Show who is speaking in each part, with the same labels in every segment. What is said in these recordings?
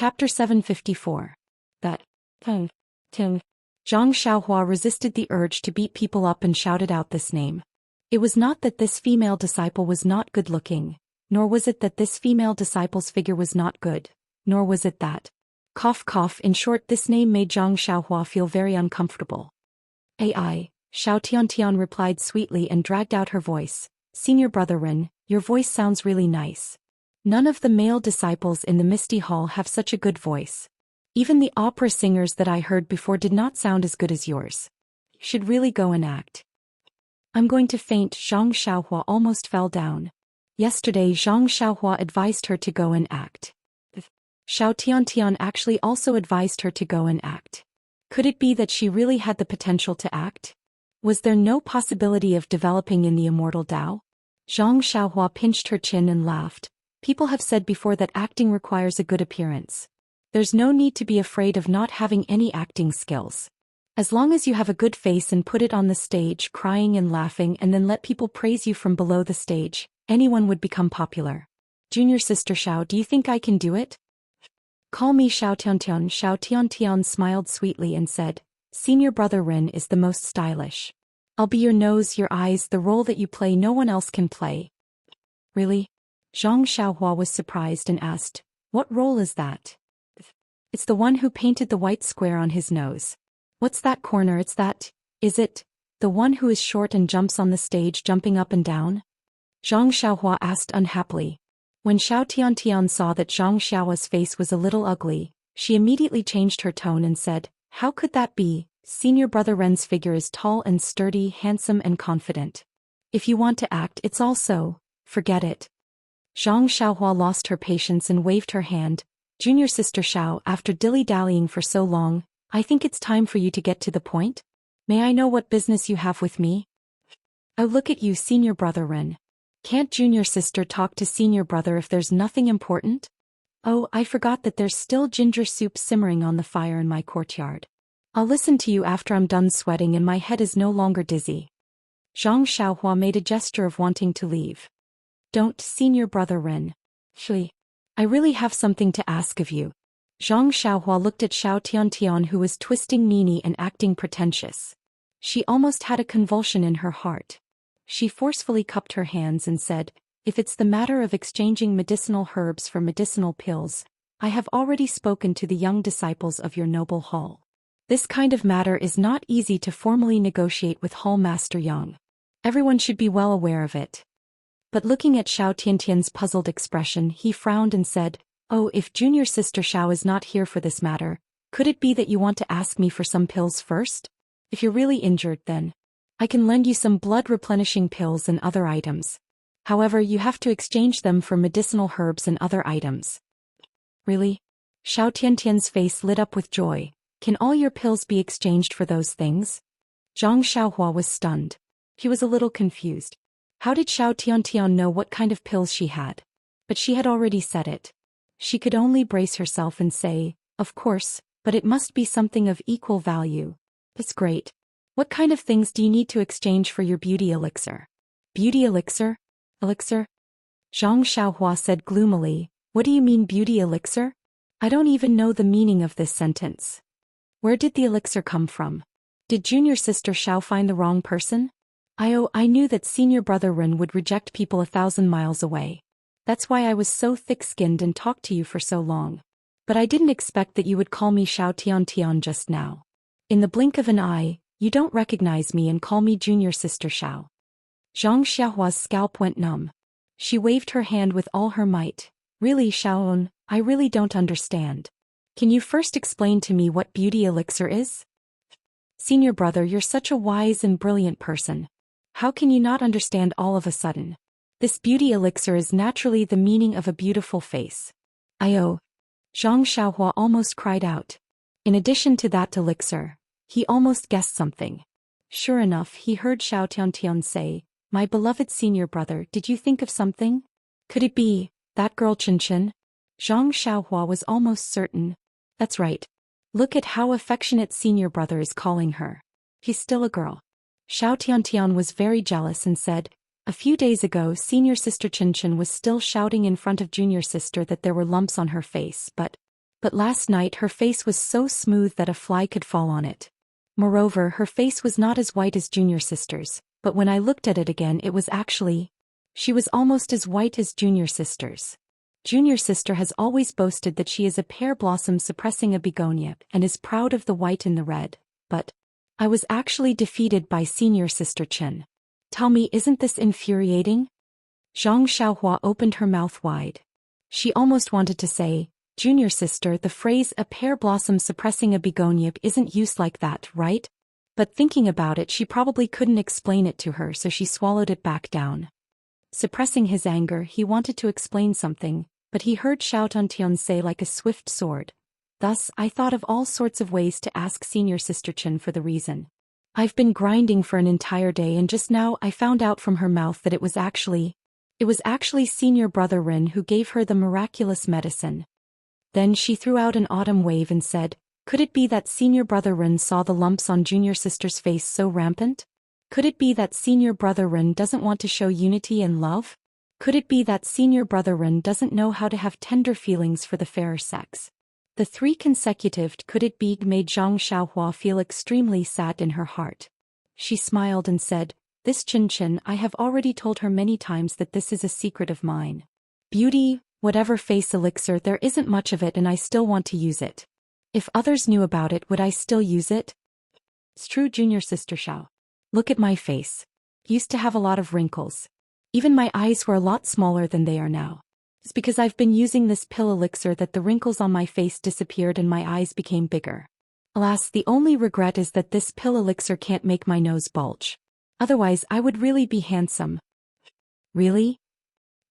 Speaker 1: Chapter 754. That. Tim. Zhang Xiaohua resisted the urge to beat people up and shouted out this name. It was not that this female disciple was not good-looking, nor was it that this female disciple's figure was not good, nor was it that. Cough cough. In short, this name made Zhang Xiaohua feel very uncomfortable. Ai, Xiao Tiantian replied sweetly and dragged out her voice. Senior Brother Ren, your voice sounds really nice. None of the male disciples in the Misty Hall have such a good voice. Even the opera singers that I heard before did not sound as good as yours. You should really go and act. I'm going to faint. Zhang Xiaohua almost fell down. Yesterday Zhang Xiaohua advised her to go and act. Xiao Tiantian actually also advised her to go and act. Could it be that she really had the potential to act? Was there no possibility of developing in the immortal Tao? Zhang Xiaohua pinched her chin and laughed. People have said before that acting requires a good appearance. There's no need to be afraid of not having any acting skills. As long as you have a good face and put it on the stage crying and laughing and then let people praise you from below the stage, anyone would become popular. Junior Sister Xiao, do you think I can do it? Call me Xiao Tiantian. Xiao Tiantian smiled sweetly and said, Senior Brother Ren is the most stylish. I'll be your nose, your eyes, the role that you play no one else can play. Really? Zhang Xiaohua was surprised and asked, what role is that? It's the one who painted the white square on his nose. What's that corner? It's that, is it? The one who is short and jumps on the stage jumping up and down? Zhang Xiaohua asked unhappily. When Xiao Tiantian saw that Zhang Xiaohua's face was a little ugly, she immediately changed her tone and said, how could that be? Senior Brother Ren's figure is tall and sturdy, handsome and confident. If you want to act, it's also, forget it. Zhang Xiaohua lost her patience and waved her hand. Junior Sister Xiao, after dilly-dallying for so long, I think it's time for you to get to the point. May I know what business you have with me? Oh, look at you, Senior Brother Ren. Can't Junior Sister talk to Senior Brother if there's nothing important? Oh, I forgot that there's still ginger soup simmering on the fire in my courtyard. I'll listen to you after I'm done sweating and my head is no longer dizzy. Zhang Xiaohua made a gesture of wanting to leave. Don't, Senior Brother Ren. Shui. I really have something to ask of you. Zhang Xiaohua looked at Xiao Tiantian who was twisting Nini and acting pretentious. She almost had a convulsion in her heart. She forcefully cupped her hands and said, if it's the matter of exchanging medicinal herbs for medicinal pills, I have already spoken to the young disciples of your noble hall. This kind of matter is not easy to formally negotiate with Hall Master Yang. Everyone should be well aware of it. But looking at Xiao Tiantian's puzzled expression, he frowned and said, oh, if Junior Sister Xiao is not here for this matter, could it be that you want to ask me for some pills first? If you're really injured, then I can lend you some blood-replenishing pills and other items. However, you have to exchange them for medicinal herbs and other items. Really? Xiao Tiantian's face lit up with joy. Can all your pills be exchanged for those things? Zhang Xiaohua was stunned. He was a little confused. How did Xiao Tiantian know what kind of pills she had? But she had already said it. She could only brace herself and say, of course, but it must be something of equal value. That's great. What kind of things do you need to exchange for your beauty elixir? Beauty elixir? Elixir? Zhang Xiaohua said gloomily, what do you mean beauty elixir? I don't even know the meaning of this sentence. Where did the elixir come from? Did Junior Sister Xiao find the wrong person? I knew that Senior Brother Ren would reject people 1,000 miles away. That's why I was so thick-skinned and talked to you for so long. But I didn't expect that you would call me Xiao Tiantian just now. In the blink of an eye, you don't recognize me and call me Junior Sister Xiao. Zhang Xiaohua's scalp went numb. She waved her hand with all her might. Really, Xiaoen, I really don't understand. Can you first explain to me what beauty elixir is? Senior Brother, you're such a wise and brilliant person. How can you not understand all of a sudden? This beauty elixir is naturally the meaning of a beautiful face. Zhang Xiaohua almost cried out. In addition to that elixir, he almost guessed something. Sure enough, he heard Xiao Tiantian say, my beloved Senior Brother, did you think of something? Could it be that girl Chen? Zhang Xiaohua was almost certain. That's right. Look at how affectionate Senior Brother is calling her. He's still a girl. Xiao Tiantian was very jealous and said, a few days ago Senior Sister Chen was still shouting in front of Junior Sister that there were lumps on her face, but But last night her face was so smooth that a fly could fall on it. Moreover, her face was not as white as Junior Sister's, but when I looked at it again it was actually... She was almost as white as Junior Sister's. Junior Sister has always boasted that she is a pear blossom suppressing a begonia and is proud of the white and the red, but I was actually defeated by Senior Sister Chen. Tell me, isn't this infuriating? Zhang Xiaohua opened her mouth wide. She almost wanted to say, Junior Sister, the phrase a pear blossom suppressing a begonia isn't used like that, right? But thinking about it, she probably couldn't explain it to her, so she swallowed it back down. Suppressing his anger, he wanted to explain something, but he heard Xiao Tian say like a swift sword. Thus, I thought of all sorts of ways to ask Senior Sister Chen for the reason. I've been grinding for an entire day and just now I found out from her mouth that it was actually Senior Brother Rin who gave her the miraculous medicine. Then she threw out an autumn wave and said, could it be that Senior Brother Rin saw the lumps on Junior Sister's face so rampant? Could it be that Senior Brother Rin doesn't want to show unity and love? Could it be that Senior Brother Rin doesn't know how to have tender feelings for the fairer sex? The three consecutive could it be made Zhang Xiaohua feel extremely sad in her heart. She smiled and said, this Chen, I have already told her many times that this is a secret of mine. Beauty, whatever face elixir, there isn't much of it and I still want to use it. If others knew about it, would I still use it? It's true, Junior Sister Xiao. Look at my face. Used to have a lot of wrinkles. Even my eyes were a lot smaller than they are now. It's because I've been using this pill elixir that the wrinkles on my face disappeared and my eyes became bigger. Alas, the only regret is that this pill elixir can't make my nose bulge. Otherwise, I would really be handsome. Really?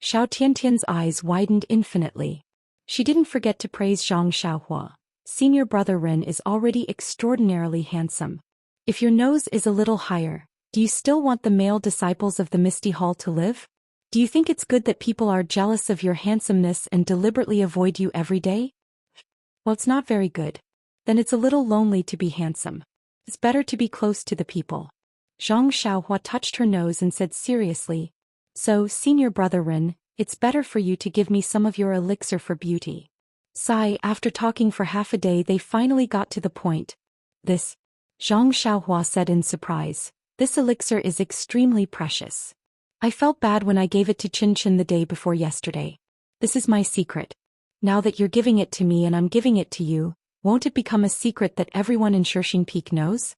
Speaker 1: Xiao Tiantian's eyes widened infinitely. She didn't forget to praise Zhang Xiaohua. Senior Brother Rin is already extraordinarily handsome. If your nose is a little higher, do you still want the male disciples of the Misty Hall to live? Do you think it's good that people are jealous of your handsomeness and deliberately avoid you every day? Well, it's not very good. Then it's a little lonely to be handsome. It's better to be close to the people. Zhang Xiaohua touched her nose and said seriously, so, Senior Brother Rin, it's better for you to give me some of your elixir for beauty. Sigh, after talking for half a day they finally got to the point. This, Zhang Xiaohua said in surprise, this elixir is extremely precious. I felt bad when I gave it to Chen the day before yesterday. This is my secret. Now that you're giving it to me and I'm giving it to you, won't it become a secret that everyone in Shishing Peak knows?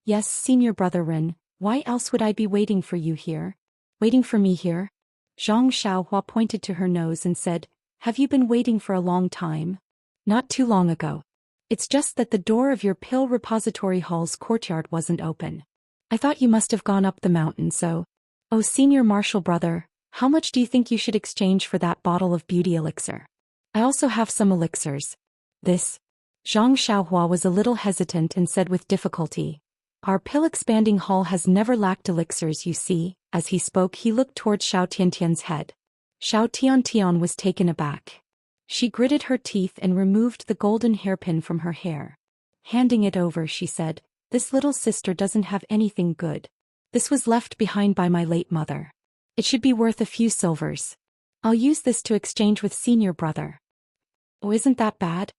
Speaker 1: Yes, Senior Brother Rin, why else would I be waiting for you here? Waiting for me here? Zhang Xiaohua pointed to her nose and said, have you been waiting for a long time? Not too long ago. It's just that the door of your pill repository hall's courtyard wasn't open. I thought you must have gone up the mountain, so... Oh, Senior Marshal Brother, how much do you think you should exchange for that bottle of beauty elixir? I also have some elixirs. This. Zhang Xiaohua was a little hesitant and said with difficulty, our pill expanding hall has never lacked elixirs, you see. As he spoke, he looked towards Xiao Tiantian's head. Xiao Tiantian was taken aback. She gritted her teeth and removed the golden hairpin from her hair. Handing it over, she said, this little sister doesn't have anything good. This was left behind by my late mother. It should be worth a few silvers. I'll use this to exchange with Senior Brother. Oh, isn't that bad?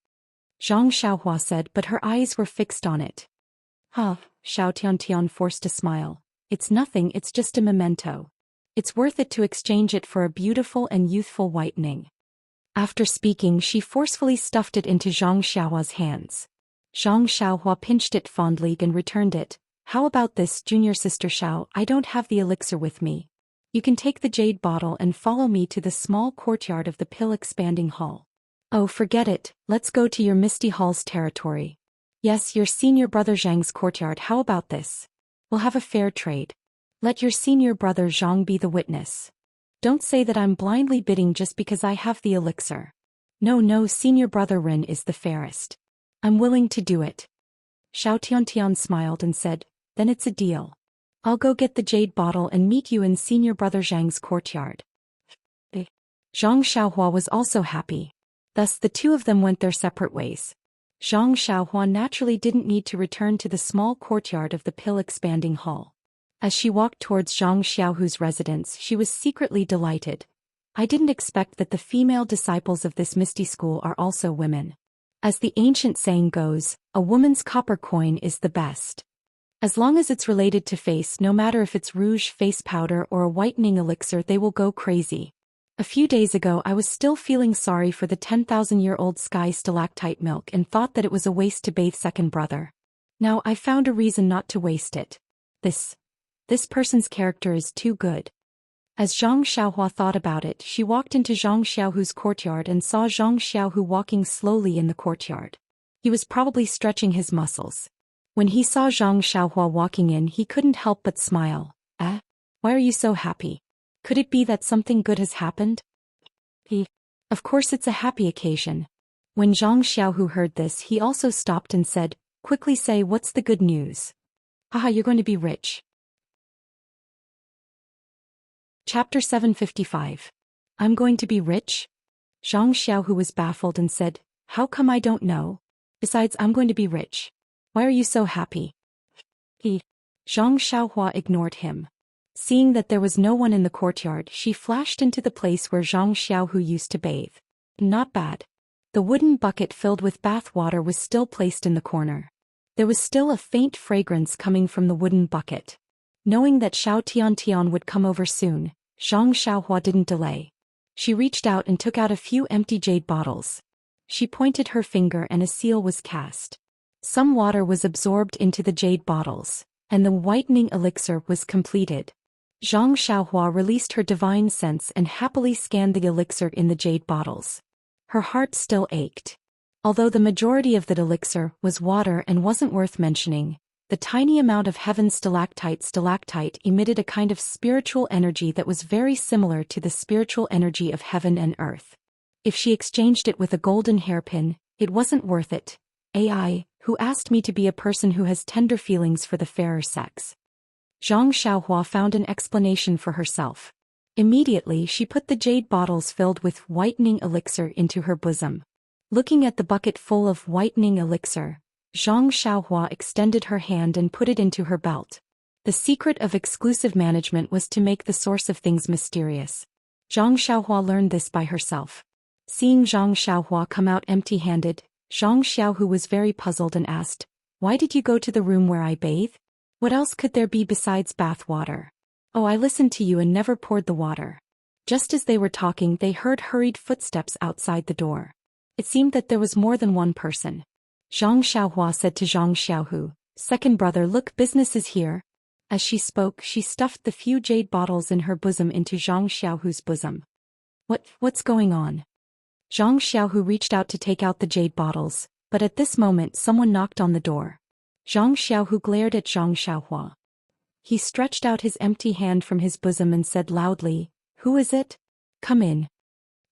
Speaker 1: Zhang Xiaohua said, but her eyes were fixed on it. Huh, Xiao Tiantian forced a smile. It's nothing, it's just a memento. It's worth it to exchange it for a beautiful and youthful whitening. After speaking, she forcefully stuffed it into Zhang Xiaohua's hands. Zhang Xiaohua pinched it fondly and returned it. How about this, Junior Sister Xiao? I don't have the elixir with me. You can take the jade bottle and follow me to the small courtyard of the pill expanding hall. Oh, forget it, let's go to your Misty Hall's territory. Yes, your Senior Brother Zhang's courtyard, how about this? We'll have a fair trade. Let your Senior Brother Zhang be the witness. Don't say that I'm blindly bidding just because I have the elixir. No, Senior Brother Rin is the fairest. I'm willing to do it. Xiao Tiantian smiled and said, then it's a deal. I'll go get the jade bottle and meet you in Senior Brother Zhang's courtyard. Zhang Xiaohua was also happy. Thus the two of them went their separate ways. Zhang Xiaohua naturally didn't need to return to the small courtyard of the pill expanding hall. As she walked towards Zhang Xiaohu's residence, she was secretly delighted. I didn't expect that the female disciples of this misty school are also women. As the ancient saying goes, a woman's copper coin is the best. As long as it's related to face, no matter if it's rouge, face powder, or a whitening elixir, they will go crazy. A few days ago I was still feeling sorry for the 10,000-year-old sky stalactite milk and thought that it was a waste to bathe second brother. Now I found a reason not to waste it. This person's character is too good. As Zhang Xiaohua thought about it, she walked into Zhang Xiaohu's courtyard and saw Zhang Xiaohu walking slowly in the courtyard. He was probably stretching his muscles. When he saw Zhang Xiaohua walking in, he couldn't help but smile. Why are you so happy? Could it be that something good has happened? Of course it's a happy occasion. When Zhang Xiaohu heard this, he also stopped and said, quickly say, what's the good news? Haha, you're going to be rich. Chapter 755. I'm going to be rich? Zhang Xiaohu was baffled and said, how come I don't know? Besides, I'm going to be rich. Why are you so happy? Zhang Xiaohua ignored him. Seeing that there was no one in the courtyard, she flashed into the place where Zhang Xiaohu used to bathe. Not bad. The wooden bucket filled with bath water was still placed in the corner. There was still a faint fragrance coming from the wooden bucket. Knowing that Xiao Tiantian would come over soon, Zhang Xiaohua didn't delay. She reached out and took out a few empty jade bottles. She pointed her finger and a seal was cast. Some water was absorbed into the jade bottles, and the whitening elixir was completed. Zhang Xiaohua released her divine sense and happily scanned the elixir in the jade bottles. Her heart still ached. Although the majority of that elixir was water and wasn't worth mentioning, the tiny amount of heaven's stalactite emitted a kind of spiritual energy that was very similar to the spiritual energy of heaven and earth. If she exchanged it with a golden hairpin, it wasn't worth it. AI, who asked me to be a person who has tender feelings for the fairer sex. Zhang Xiaohua found an explanation for herself. Immediately she put the jade bottles filled with whitening elixir into her bosom. Looking at the bucket full of whitening elixir, Zhang Xiaohua extended her hand and put it into her belt. The secret of exclusive management was to make the source of things mysterious. Zhang Xiaohua learned this by herself. Seeing Zhang Xiaohua come out empty-handed, Zhang Xiaohu was very puzzled and asked, why did you go to the room where I bathe? What else could there be besides bath water? Oh, I listened to you and never poured the water. Just as they were talking, they heard hurried footsteps outside the door. It seemed that there was more than one person. Zhang Xiaohua said to Zhang Xiaohu, second brother, look, business is here. As she spoke, she stuffed the few jade bottles in her bosom into Zhang Xiaohu's bosom. What's going on? Zhang Xiaohu reached out to take out the jade bottles, but at this moment someone knocked on the door. Zhang Xiaohu glared at Zhang Xiaohua. He stretched out his empty hand from his bosom and said loudly, who is it? Come in.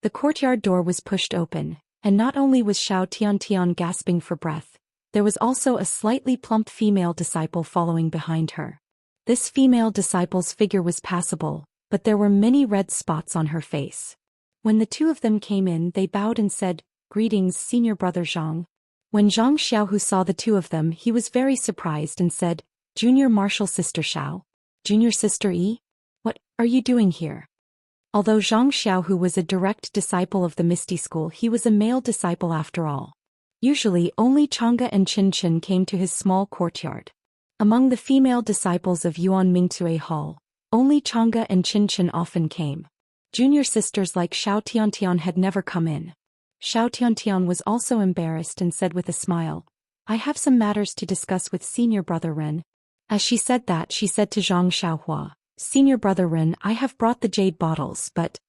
Speaker 1: The courtyard door was pushed open, and not only was Xiao Tiantian gasping for breath, there was also a slightly plump female disciple following behind her. This female disciple's figure was passable, but there were many red spots on her face. When the two of them came in, they bowed and said, greetings, senior brother Zhang. When Zhang Xiaohu saw the two of them, he was very surprised and said, Junior Martial Sister Xiao? Junior Sister Yi? What are you doing here? Although Zhang Xiaohu was a direct disciple of the Misty School, he was a male disciple after all. Usually, only Chang'e and Qin came to his small courtyard. Among the female disciples of Yuan Mingcue Hall, only Chang'e and Qin often came. Junior sisters like Xiao Tiantian had never come in. Xiao Tiantian was also embarrassed and said with a smile, I have some matters to discuss with senior brother Ren. As she said that, she said to Zhang Xiaohua, senior brother Ren, I have brought the jade bottles, but...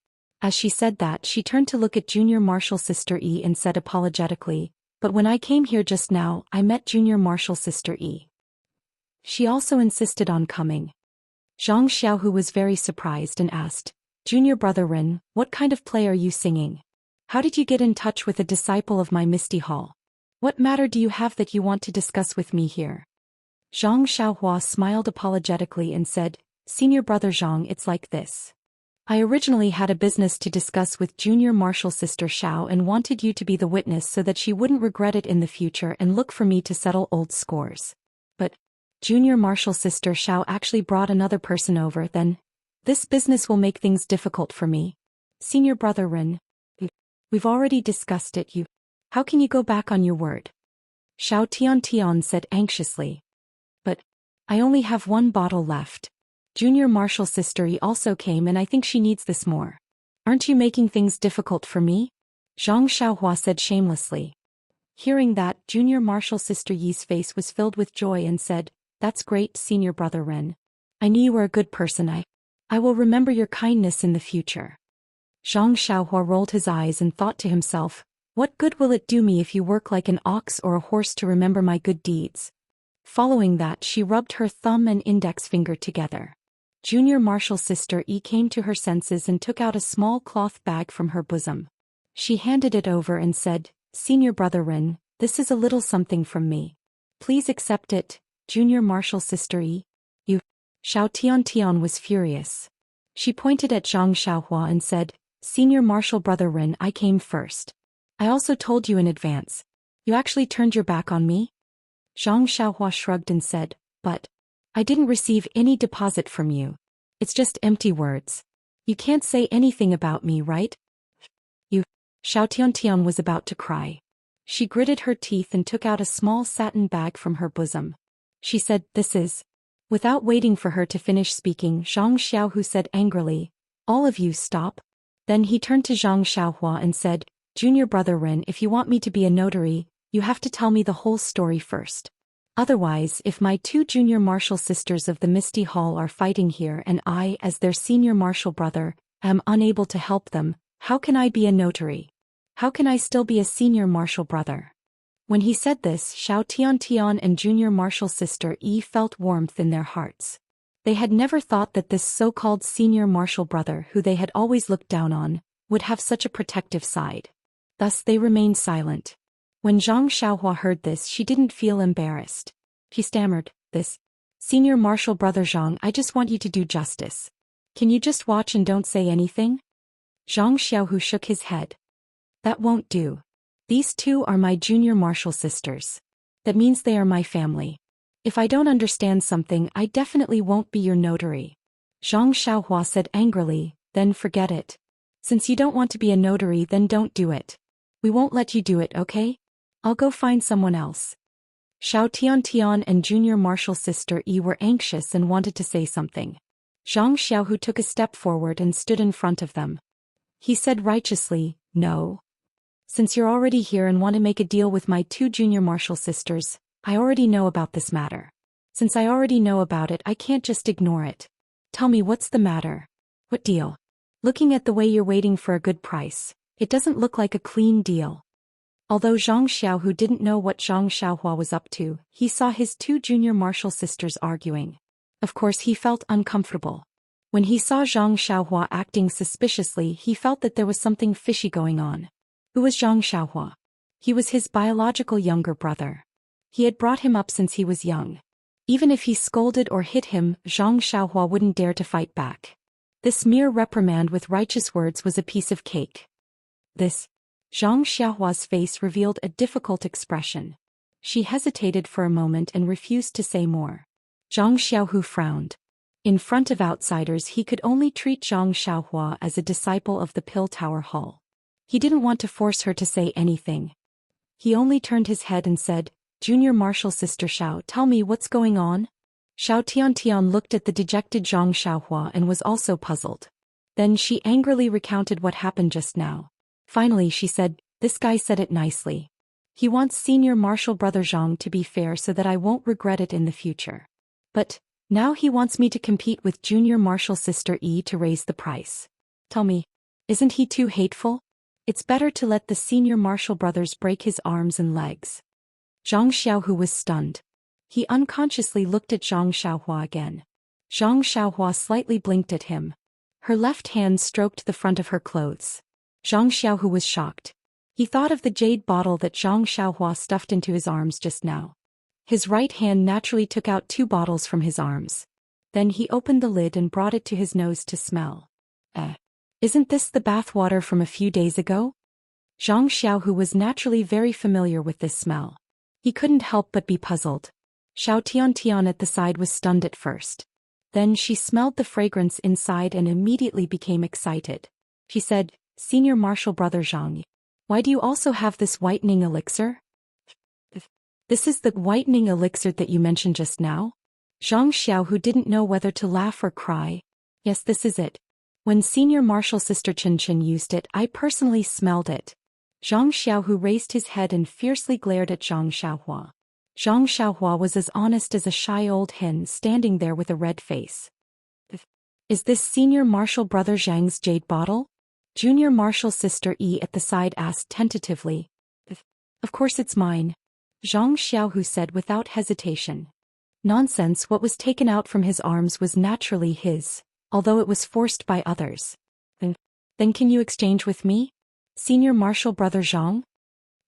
Speaker 1: As she said that, she turned to look at junior martial sister Yi and said apologetically, but when I came here just now, I met junior martial sister Yi. She also insisted on coming. Zhang Xiaohu was very surprised and asked, Junior brother Ren, what kind of play are you singing? How did you get in touch with a disciple of my Misty Hall? What matter do you have that you want to discuss with me here? Zhang Xiaohua smiled apologetically and said, Senior brother Zhang, it's like this. I originally had a business to discuss with junior martial sister Xiao and wanted you to be the witness so that she wouldn't regret it in the future and look for me to settle old scores. But junior martial sister Xiao actually brought another person over, then this business will make things difficult for me. Senior brother Ren, we've already discussed it. How can you go back on your word? Xiao Tian said anxiously. But I only have one bottle left. Junior Marshal Sister Yi also came and I think she needs this more. Aren't you making things difficult for me? Zhang Xiaohua said shamelessly. Hearing that, Junior Marshal Sister Yi's face was filled with joy and said, That's great, Senior Brother Ren. I knew you were a good person. I will remember your kindness in the future. Zhang Xiaohua rolled his eyes and thought to himself, What good will it do me if you work like an ox or a horse to remember my good deeds? Following that, she rubbed her thumb and index finger together. Junior Marshal Sister Yi came to her senses and took out a small cloth bag from her bosom. She handed it over and said, Senior Brother Ren, this is a little something from me. Please accept it, Junior Marshal Sister Yi. You. Xiao Tian was furious. She pointed at Zhang Xiaohua and said, Senior Marshal Brother Ren, I came first. I also told you in advance. You actually turned your back on me? Zhang Xiaohua shrugged and said, But I didn't receive any deposit from you. It's just empty words. You can't say anything about me, right? You. Xiao Tian was about to cry. She gritted her teeth and took out a small satin bag from her bosom. She said, This is. Without waiting for her to finish speaking, Zhang Xiaohu said angrily, All of you stop. Then he turned to Zhang Xiaohua and said, Junior Brother Ren, if you want me to be a notary, you have to tell me the whole story first. Otherwise, if my two junior martial sisters of the Misty Hall are fighting here and I, as their senior martial brother, am unable to help them, how can I be a notary? How can I still be a senior martial brother? When he said this, Xiao Tian and junior martial sister Yi felt warmth in their hearts. They had never thought that this so-called senior martial brother who they had always looked down on, would have such a protective side. Thus they remained silent. When Zhang Xiaohua heard this, she didn't feel embarrassed. She stammered, This. Senior martial brother Zhang, I just want you to do justice. Can you just watch and don't say anything? Zhang Xiaohu shook his head. That won't do. These two are my junior martial sisters. That means they are my family. If I don't understand something, I definitely won't be your notary. Zhang Xiaohua said angrily, Then forget it. Since you don't want to be a notary, then don't do it. We won't let you do it, okay? I'll go find someone else. Xiao Tian and junior martial sister Yi were anxious and wanted to say something. Zhang Xiaohu took a step forward and stood in front of them. He said righteously, No. Since you're already here and want to make a deal with my two junior martial sisters, I already know about this matter. Since I already know about it, I can't just ignore it. Tell me, what's the matter? What deal? Looking at the way you're waiting for a good price, it doesn't look like a clean deal. Although Zhang Xiaohu didn't know what Zhang Xiaohua was up to, he saw his two junior martial sisters arguing. Of course, he felt uncomfortable. When he saw Zhang Xiaohua acting suspiciously, he felt that there was something fishy going on. Who was Zhang Xiaohua? He was his biological younger brother. He had brought him up since he was young. Even if he scolded or hit him, Zhang Xiaohua wouldn't dare to fight back. This mere reprimand with righteous words was a piece of cake. This. Zhang Xiaohua's face revealed a difficult expression. She hesitated for a moment and refused to say more. Zhang Xiaohu frowned. In front of outsiders, he could only treat Zhang Xiaohua as a disciple of the Pill Tower Hall. He didn't want to force her to say anything. He only turned his head and said, Junior martial sister Xiao, tell me what's going on? Xiao Tian looked at the dejected Zhang Xiaohua and was also puzzled. Then she angrily recounted what happened just now. Finally she said, This guy said it nicely. He wants senior martial brother Zhang to be fair so that I won't regret it in the future. But now he wants me to compete with junior martial sister Yi to raise the price. Tell me, isn't he too hateful? It's better to let the senior martial brothers break his arms and legs. Zhang Xiaohu was stunned. He unconsciously looked at Zhang Xiaohua again. Zhang Xiaohua slightly blinked at him. Her left hand stroked the front of her clothes. Zhang Xiaohu was shocked. He thought of the jade bottle that Zhang Xiaohua stuffed into his arms just now. His right hand naturally took out 2 bottles from his arms. Then he opened the lid and brought it to his nose to smell. Isn't this the bath water from a few days ago? Zhang Xiaohu was naturally very familiar with this smell. He couldn't help but be puzzled. Xiao Tian at the side was stunned at first. Then she smelled the fragrance inside and immediately became excited. She said, Senior martial brother Zhang, Why do you also have this whitening elixir? This is the whitening elixir that you mentioned just now? Zhang Xiao, who didn't know whether to laugh or cry. Yes, this is it. When Senior Martial Sister Chen used it, I personally smelled it. Zhang Xiao, who raised his head and fiercely glared at Zhang Xiaohua. Zhang Xiaohua was as honest as a shy old hen standing there with a red face. Is this Senior Martial Brother Zhang's jade bottle? Junior Martial Sister Yi at the side asked tentatively. Of course it's mine. Zhang Xiaohu said without hesitation. Nonsense, what was taken out from his arms was naturally his, although it was forced by others. Then can you exchange with me? Senior Martial Brother Zhang?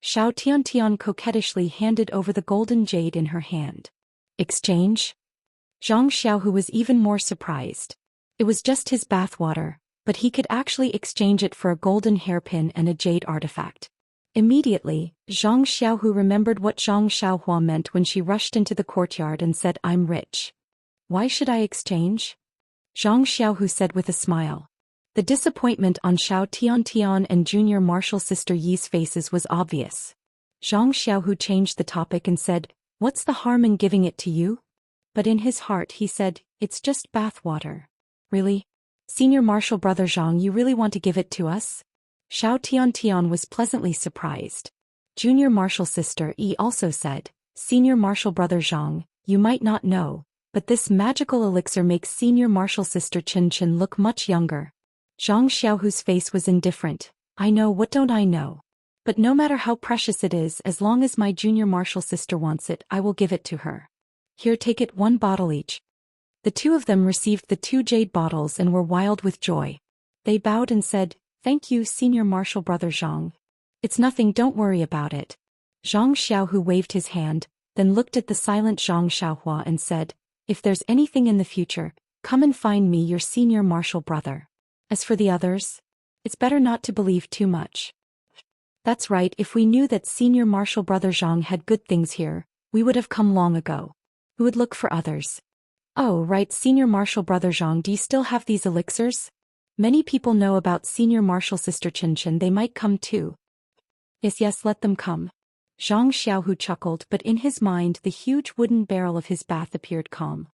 Speaker 1: Xiao Tiantian coquettishly handed over the golden jade in her hand. Exchange? Zhang Xiaohu was even more surprised. It was just his bathwater, but he could actually exchange it for a golden hairpin and a jade artifact. Immediately, Zhang Xiaohu remembered what Zhang Xiaohua meant when she rushed into the courtyard and said, I'm rich. Why should I exchange? Zhang Xiaohu said with a smile. The disappointment on Xiao Tiantian and Junior Martial Sister Yi's faces was obvious. Zhang Xiaohu changed the topic and said, what's the harm in giving it to you? But in his heart he said, it's just bathwater. Really? Senior Martial Brother Zhang, you really want to give it to us? Xiao Tiantian was pleasantly surprised. Junior Martial Sister Yi also said, Senior Martial Brother Zhang, you might not know, but this magical elixir makes Senior Martial Sister Chen look much younger. Zhang Xiaohu's face was indifferent. I know, what don't I know? But no matter how precious it is, as long as my Junior Martial Sister wants it, I will give it to her. Here, take it, 1 bottle each. The two of them received the 2 jade bottles and were wild with joy. They bowed and said, Thank you, Senior Martial Brother Zhang. It's nothing, don't worry about it. Zhang Xiaohu waved his hand, then looked at the silent Zhang Xiaohua and said, If there's anything in the future, come and find me, your Senior Martial Brother. As for the others, it's better not to believe too much. That's right, if we knew that Senior Martial Brother Zhang had good things here, we would have come long ago. We would look for others. Oh, right, Senior Martial Brother Zhang, do you still have these elixirs? Many people know about Senior Martial Sister Chen, they might come too. Yes, let them come. Zhang Xiaohu chuckled, but in his mind the huge wooden barrel of his bath appeared calm.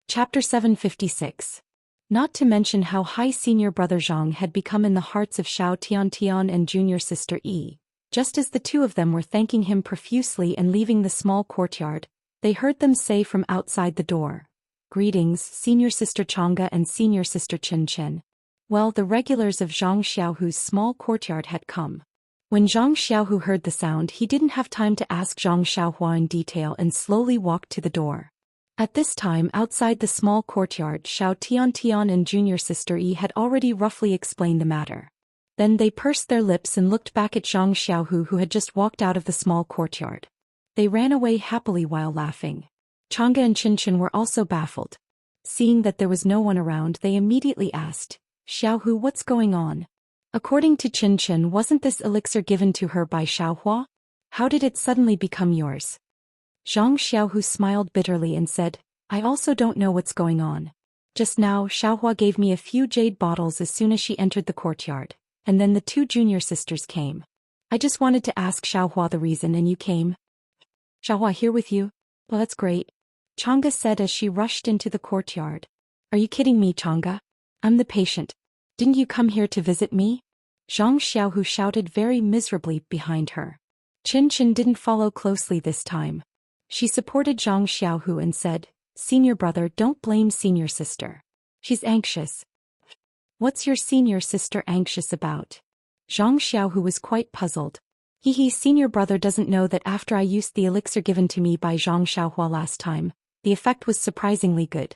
Speaker 1: Chapter 756. Not to mention how high Senior Brother Zhang had become in the hearts of Xiao Tiantian and Junior Sister Yi. Just as the two of them were thanking him profusely and leaving the small courtyard, they heard them say from outside the door, Greetings, Senior Sister Chang'e and Senior Sister Chen. Well, the regulars of Zhang Xiaohu's small courtyard had come. When Zhang Xiaohu heard the sound, he didn't have time to ask Zhang Xiaohua in detail and slowly walked to the door. At this time, outside the small courtyard, Xiao Tiantian and Junior Sister Yi had already roughly explained the matter. Then they pursed their lips and looked back at Zhang Xiaohu, who had just walked out of the small courtyard. They ran away happily while laughing. Chang'e and Chen were also baffled. Seeing that there was no one around, they immediately asked, Xiaohu, what's going on? According to Chen, wasn't this elixir given to her by Xiaohua? How did it suddenly become yours? Zhang Xiaohu smiled bitterly and said, I also don't know what's going on. Just now, Xiaohua gave me a few jade bottles as soon as she entered the courtyard, and then the 2 junior sisters came. I just wanted to ask Xiaohua the reason and you came. Xiaohua here with you? Well, that's great. Chang'e said as she rushed into the courtyard. Are you kidding me, Chang'e? I'm the patient. Didn't you come here to visit me? Zhang Xiaohu shouted very miserably behind her. Chen didn't follow closely this time. She supported Zhang Xiaohu and said, Senior brother, don't blame senior sister. She's anxious. What's your senior sister anxious about? Zhang Xiaohu was quite puzzled. Senior brother doesn't know that after I used the elixir given to me by Zhang Xiaohua last time, the effect was surprisingly good.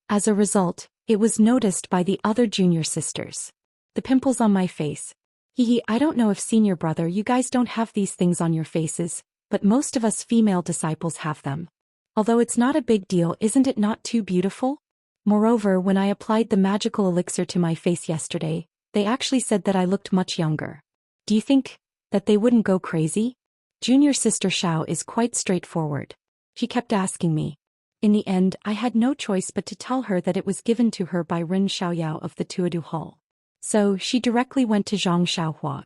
Speaker 1: As a result, it was noticed by the other junior sisters. The pimples on my face. I don't know if senior brother, you guys don't have these things on your faces, but most of us female disciples have them. Although it's not a big deal, isn't it not too beautiful? Moreover, when I applied the magical elixir to my face yesterday, they actually said that I looked much younger. Do you think that they wouldn't go crazy? Junior sister Xiao is quite straightforward. She kept asking me. In the end, I had no choice but to tell her that it was given to her by Ren Xiaoyao of the Tuodu Hall. So she directly went to Zhang Xiaohua.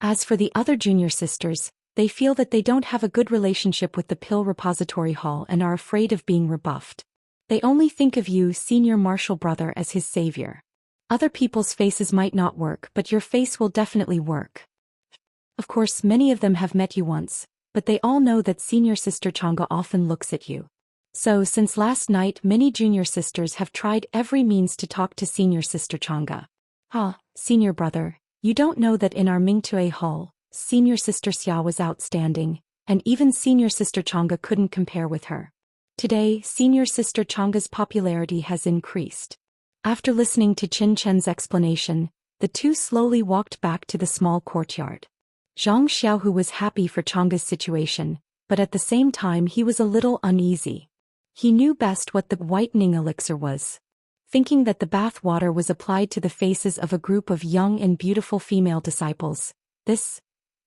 Speaker 1: As for the other junior sisters, they feel that they don't have a good relationship with the Pill Repository Hall and are afraid of being rebuffed. They only think of you, senior martial brother, as his savior. Other people's faces might not work, but your face will definitely work. Of course, many of them have met you once, but they all know that senior sister Chang'e often looks at you. So since last night, many junior sisters have tried every means to talk to senior sister Chang'e. Senior brother, you don't know that in our Mingtue Hall, senior sister Xia was outstanding, and even senior sister Chang'e couldn't compare with her. Today, senior sister Chang'e's popularity has increased. After listening to Qin Chen's explanation, the two slowly walked back to the small courtyard. Zhang Xiaohu was happy for Chang'e's situation, but at the same time he was a little uneasy. He knew best what the whitening elixir was. Thinking that the bath water was applied to the faces of a group of young and beautiful female disciples,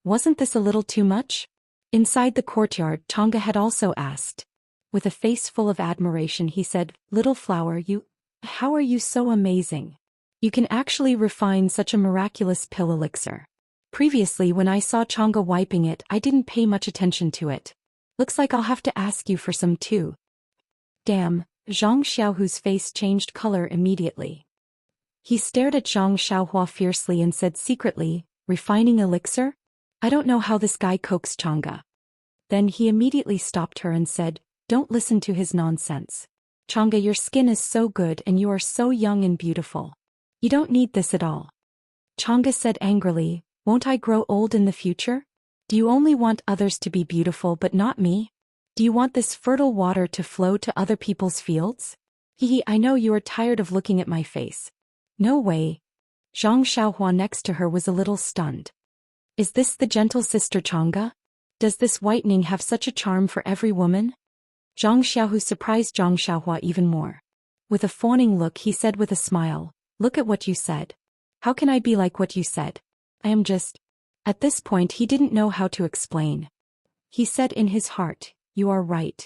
Speaker 1: wasn't this a little too much? Inside the courtyard, Chang'e had also asked. With a face full of admiration he said, "Little flower, how are you so amazing? You can actually refine such a miraculous pill elixir. Previously when I saw Chang'e wiping it, I didn't pay much attention to it. Looks like I'll have to ask you for some too." Damn, Zhang Xiaohu's face changed color immediately. He stared at Zhang Xiaohua fiercely and said secretly, "Refining elixir? I don't know how this guy coaxed Chang'e." Then he immediately stopped her and said, "Don't listen to his nonsense. Chang'e, your skin is so good and you are so young and beautiful. You don't need this at all." Chang'e said angrily, "Won't I grow old in the future? Do you only want others to be beautiful but not me? Do you want this fertile water to flow to other people's fields? I know you are tired of looking at my face." "No way." Zhang Xiaohua next to her was a little stunned. "Is this the gentle sister Chang'e? Does this whitening have such a charm for every woman?" Zhang Xiaohu surprised Zhang Xiaohua even more. With a fawning look he said with a smile, "Look at what you said. How can I be like what you said? I am just..." At this point he didn't know how to explain. He said in his heart, "You are right.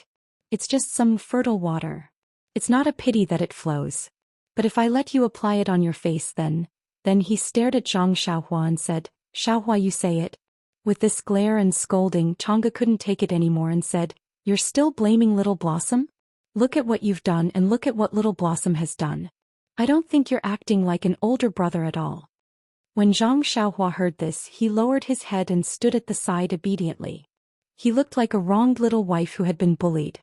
Speaker 1: It's just some fertile water. It's not a pity that it flows. But if I let you apply it on your face then he stared at Zhang Xiaohua and said, "Xiaohua, you say it?" With this glare and scolding, Chang'e couldn't take it anymore and said, "You're still blaming Little Blossom? Look at what you've done and look at what Little Blossom has done. I don't think you're acting like an older brother at all." When Zhang Xiaohua heard this, he lowered his head and stood at the side obediently. He looked like a wronged little wife who had been bullied.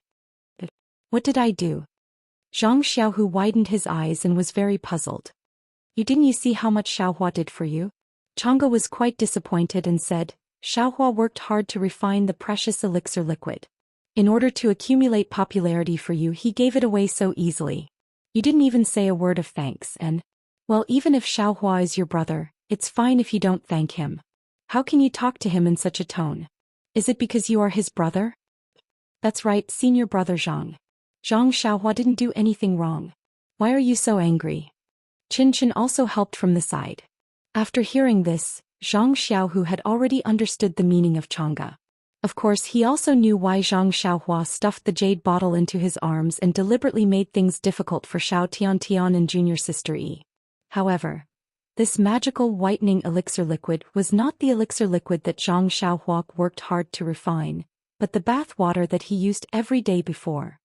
Speaker 1: "What did I do?" Zhang Xiaohu widened his eyes and was very puzzled. Didn't you see how much Xiaohua did for you?" Chang'e was quite disappointed and said, "Xiaohua worked hard to refine the precious elixir liquid. In order to accumulate popularity for you, he gave it away so easily. You didn't even say a word of thanks and, well, even if Xiaohua is your brother, it's fine if you don't thank him. How can you talk to him in such a tone? Is it because you are his brother?" "That's right, senior brother Zhang. Zhang Xiaohua didn't do anything wrong. Why are you so angry?" Qin Chen also helped from the side. After hearing this, Zhang Xiaohu had already understood the meaning of Chang'e. Of course he also knew why Zhang Xiaohua stuffed the jade bottle into his arms and deliberately made things difficult for Xiao Tiantian and junior sister Yi. However, this magical whitening elixir liquid was not the elixir liquid that Zhang Xiaohua worked hard to refine, but the bath water that he used every day before.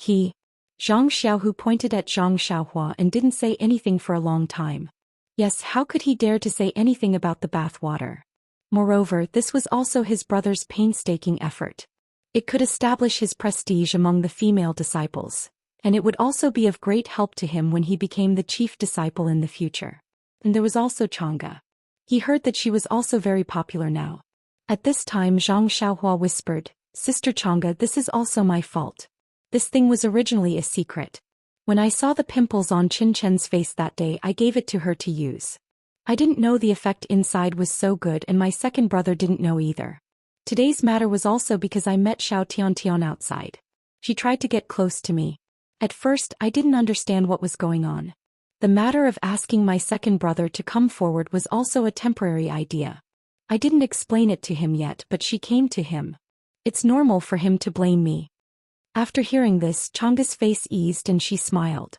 Speaker 1: Zhang Xiaohu pointed at Zhang Xiaohua and didn't say anything for a long time. Yes, how could he dare to say anything about the bath water? Moreover, this was also his brother's painstaking effort. It could establish his prestige among the female disciples, and it would also be of great help to him when he became the chief disciple in the future. And there was also Chang'e. He heard that she was also very popular now. At this time Zhang Xiaohua whispered, "Sister Chang'e, this is also my fault. This thing was originally a secret. When I saw the pimples on Qin Chen's face that day, I gave it to her to use. I didn't know the effect inside was so good, and my second brother didn't know either. Today's matter was also because I met Xiao Tiantian outside. She tried to get close to me. At first I didn't understand what was going on. The matter of asking my second brother to come forward was also a temporary idea. I didn't explain it to him yet, but she came to him. It's normal for him to blame me." After hearing this, Chang'e's face eased and she smiled.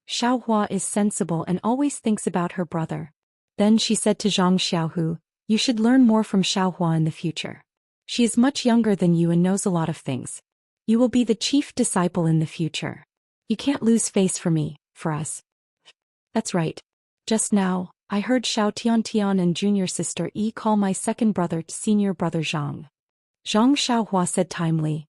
Speaker 1: Xiaohua is sensible and always thinks about her brother. Then she said to Zhang Xiaohu, you should learn more from Xiaohua in the future. She is much younger than you and knows a lot of things. You will be the chief disciple in the future. You can't lose face for me, for us. That's right. Just now, I heard Xiao Tiantian and junior sister Yi call my second brother senior brother Zhang. Zhang Xiaohua said timely.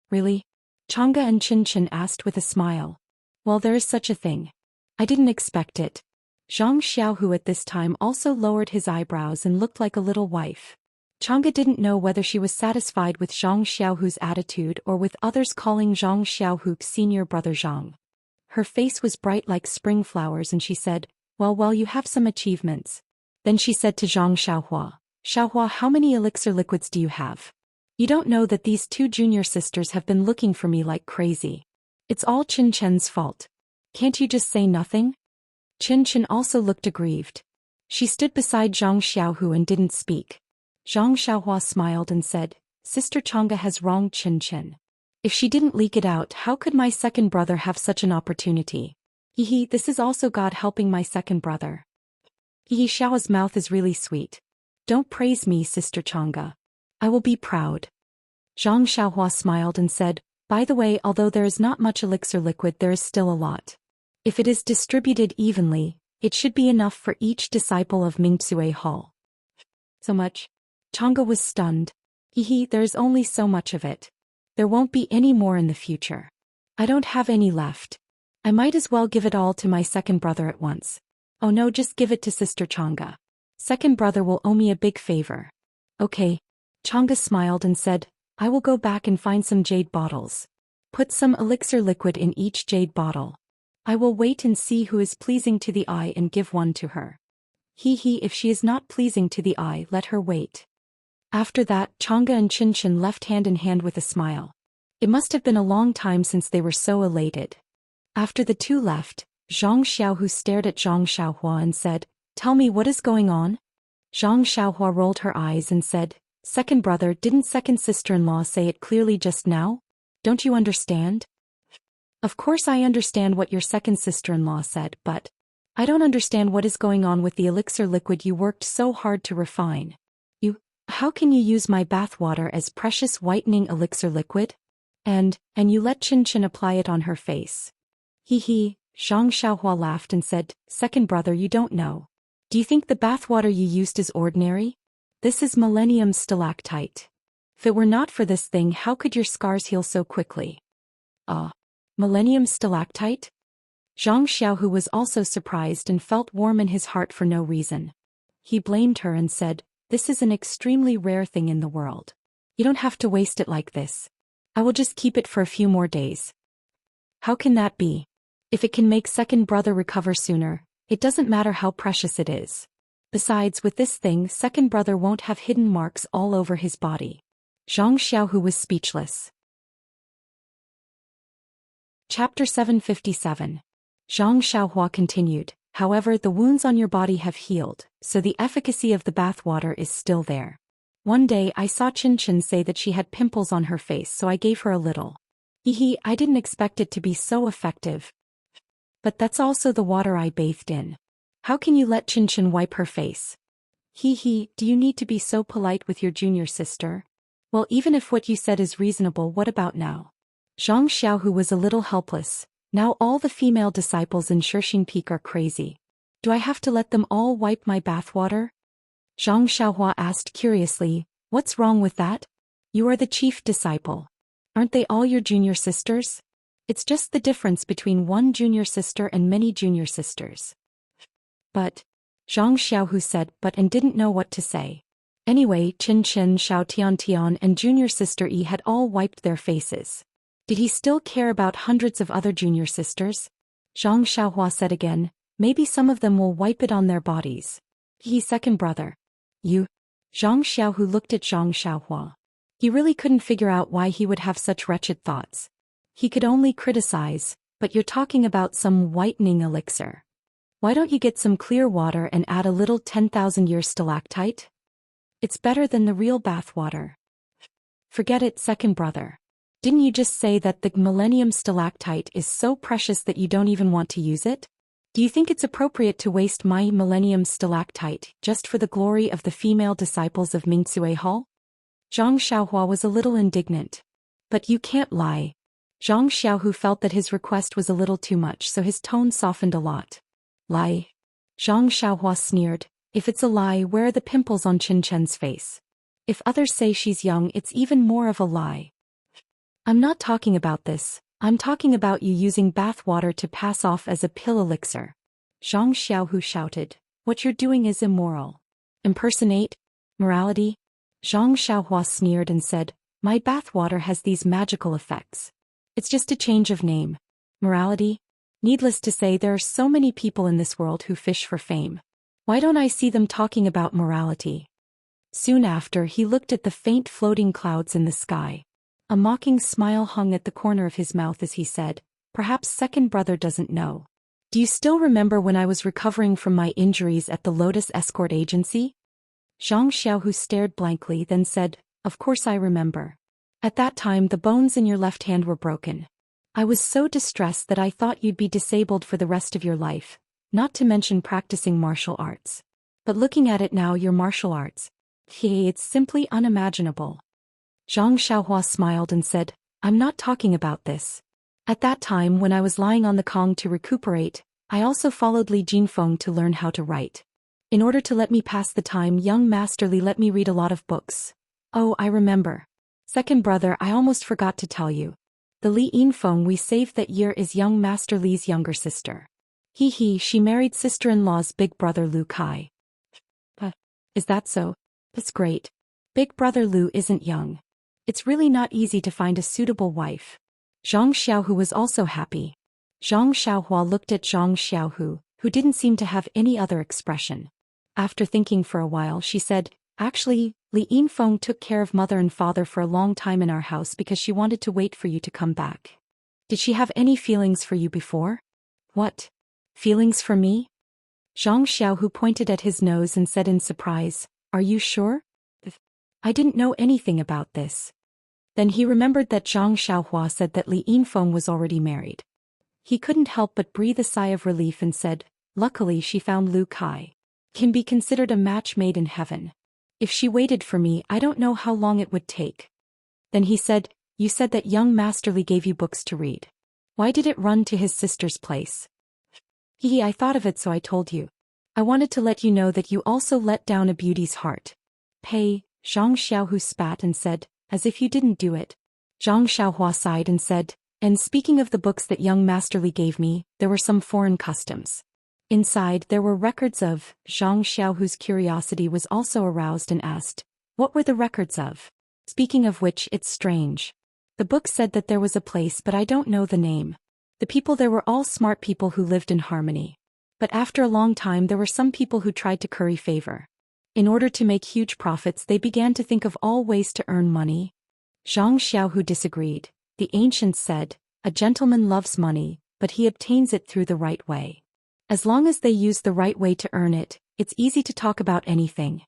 Speaker 1: Really? Chang'e and Qin asked with a smile. Well, there is such a thing. I didn't expect it. Zhang Xiaohu at this time also lowered his eyebrows and looked like a little wife. Chang'e didn't know whether she was satisfied with Zhang Xiaohu's attitude or with others calling Zhang Xiaohu senior brother Zhang. Her face was bright like spring flowers and she said, well, you have some achievements. Then she said to Zhang Xiaohua, Xiaohua, how many elixir liquids do you have? You don't know that these two junior sisters have been looking for me like crazy. It's all Chen's fault. Can't you just say nothing? Chen also looked aggrieved. She stood beside Zhang Xiaohu and didn't speak. Zhang Xiaohua smiled and said, Sister Chang'e has wronged Chen. If she didn't leak it out, how could my second brother have such an opportunity? This is also God helping my second brother. Xiao's mouth is really sweet. Don't praise me, Sister Chang'e. I will be proud. Zhang Xiaohua smiled and said, by the way, although there is not much elixir liquid, there is still a lot. If it is distributed evenly, it should be enough for each disciple of Mingcue Hall. So much? Chang'e was stunned. There is only so much of it. There won't be any more in the future. I don't have any left. I might as well give it all to my second brother at once. Oh no, just give it to Sister Chang'e. Second brother will owe me a big favor. Okay. Chang'e smiled and said, I will go back and find some jade bottles. Put some elixir liquid in each jade bottle. I will wait and see who is pleasing to the eye and give one to her. If she is not pleasing to the eye, let her wait. After that, Chang'e and Qin left hand in hand with a smile. It must have been a long time since they were so elated. After the two left, Zhang Xiaohu stared at Zhang Xiaohua and said, tell me what is going on? Zhang Xiaohua rolled her eyes and said, second brother, didn't second sister-in-law say it clearly just now? Don't you understand? Of course I understand what your second sister-in-law said, but I don't understand what is going on with the elixir liquid you worked so hard to refine. How can you use my bathwater as precious whitening elixir liquid? And you let Qin apply it on her face. Zhang Xiaohua laughed and said, second brother, you don't know. Do you think the bathwater you used is ordinary? This is millennium stalactite. If it were not for this thing, how could your scars heal so quickly? Millennium stalactite? Zhang Xiaohu was also surprised and felt warm in his heart for no reason. He blamed her and said, this is an extremely rare thing in the world. You don't have to waste it like this. I will just keep it for a few more days. How can that be? If it can make second brother recover sooner, it doesn't matter how precious it is. Besides, with this thing, second brother won't have hidden marks all over his body. Zhang Xiaohu was speechless. Chapter 757. Zhang Xiaohua continued, however, the wounds on your body have healed, so the efficacy of the bathwater is still there. One day I saw Qin say that she had pimples on her face, so I gave her a little. I didn't expect it to be so effective. But that's also the water I bathed in. How can you let Qin wipe her face? Do you need to be so polite with your junior sister? Well, even if what you said is reasonable, what about now? Zhang Xiaohu was a little helpless. Now all the female disciples in Shishing Peak are crazy. Do I have to let them all wipe my bathwater? Zhang Xiaohua asked curiously, what's wrong with that? You are the chief disciple. Aren't they all your junior sisters? It's just the difference between one junior sister and many junior sisters. But, Zhang Xiaohu said and didn't know what to say. Anyway, Qin, Xiao Tiantian and junior sister Yi had all wiped their faces. Did he still care about hundreds of other junior sisters? Zhang Xiaohua said again, maybe some of them will wipe it on their bodies. Second brother. You? Zhang Xiaohu looked at Zhang Xiaohua. He really couldn't figure out why he would have such wretched thoughts. He could only criticize, but you're talking about some whitening elixir. Why don't you get some clear water and add a little 10,000-year stalactite? It's better than the real bathwater. Forget it, second brother. Didn't you just say that the Millennium Stalactite is so precious that you don't even want to use it? Do you think it's appropriate to waste my Millennium Stalactite just for the glory of the female disciples of Mingcue Hall? Zhang Xiaohua was a little indignant. But you can't lie. Zhang Xiaohu felt that his request was a little too much, so his tone softened a lot. Lie? Zhang Xiaohua sneered. If it's a lie, where are the pimples on Qin Chen's face? If others say she's young, it's even more of a lie. I'm not talking about this. I'm talking about you using bath water to pass off as a pill elixir. Zhang Xiaohu shouted. What you're doing is immoral. Impersonate? Morality? Zhang Xiaohua sneered and said, my bath water has these magical effects. It's just a change of name. Morality? Needless to say, there are so many people in this world who fish for fame. Why don't I see them talking about morality? Soon after, he looked at the faint floating clouds in the sky. A mocking smile hung at the corner of his mouth as he said, perhaps second brother doesn't know. Do you still remember when I was recovering from my injuries at the Lotus Escort Agency? Zhang Xiaohu stared blankly, then said, of course I remember. At that time the bones in your left hand were broken. I was so distressed that I thought you'd be disabled for the rest of your life, not to mention practicing martial arts. But looking at it now, your martial arts. It's simply unimaginable. Zhang Xiaohua smiled and said, I'm not talking about this. At that time when I was lying on the Kong to recuperate, I also followed Li Jinfeng to learn how to write. In order to let me pass the time, young Master Li let me read a lot of books. Oh, I remember. Second brother, I almost forgot to tell you. The Li Yinfeng we saved that year is young Master Li's younger sister. She married sister-in-law's big brother Lu Kai. Is that so? That's great. Big brother Lu isn't young. It's really not easy to find a suitable wife. Zhang Xiaohu was also happy. Zhang Xiaohua looked at Zhang Xiaohu, who didn't seem to have any other expression. After thinking for a while, she said, actually, Li Yinfeng took care of mother and father for a long time in our house because she wanted to wait for you to come back. Did she have any feelings for you before? What? Feelings for me? Zhang Xiaohu pointed at his nose and said in surprise, are you sure? I didn't know anything about this. Then he remembered that Zhang Xiaohua said that Li Yinfeng was already married. He couldn't help but breathe a sigh of relief and said, luckily she found Lu Kai. Can be considered a match made in heaven. If she waited for me, I don't know how long it would take. Then he said, you said that young Master Li gave you books to read. Why did it run to his sister's place? I thought of it, so I told you. I wanted to let you know that you also let down a beauty's heart. Pei, Zhang Xiaohu spat and said, as if you didn't do it. Zhang Xiaohua sighed and said, and speaking of the books that young Master Li gave me, there were some foreign customs. Inside there were records of. Zhang Xiaohu's curiosity was also aroused and asked, what were the records of? Speaking of which, it's strange. The book said that there was a place, but I don't know the name. The people there were all smart people who lived in harmony. But after a long time there were some people who tried to curry favor. In order to make huge profits, they began to think of all ways to earn money. Zhang Xiaohu disagreed. The ancients said, a gentleman loves money, but he obtains it through the right way. As long as they use the right way to earn it, it's easy to talk about anything.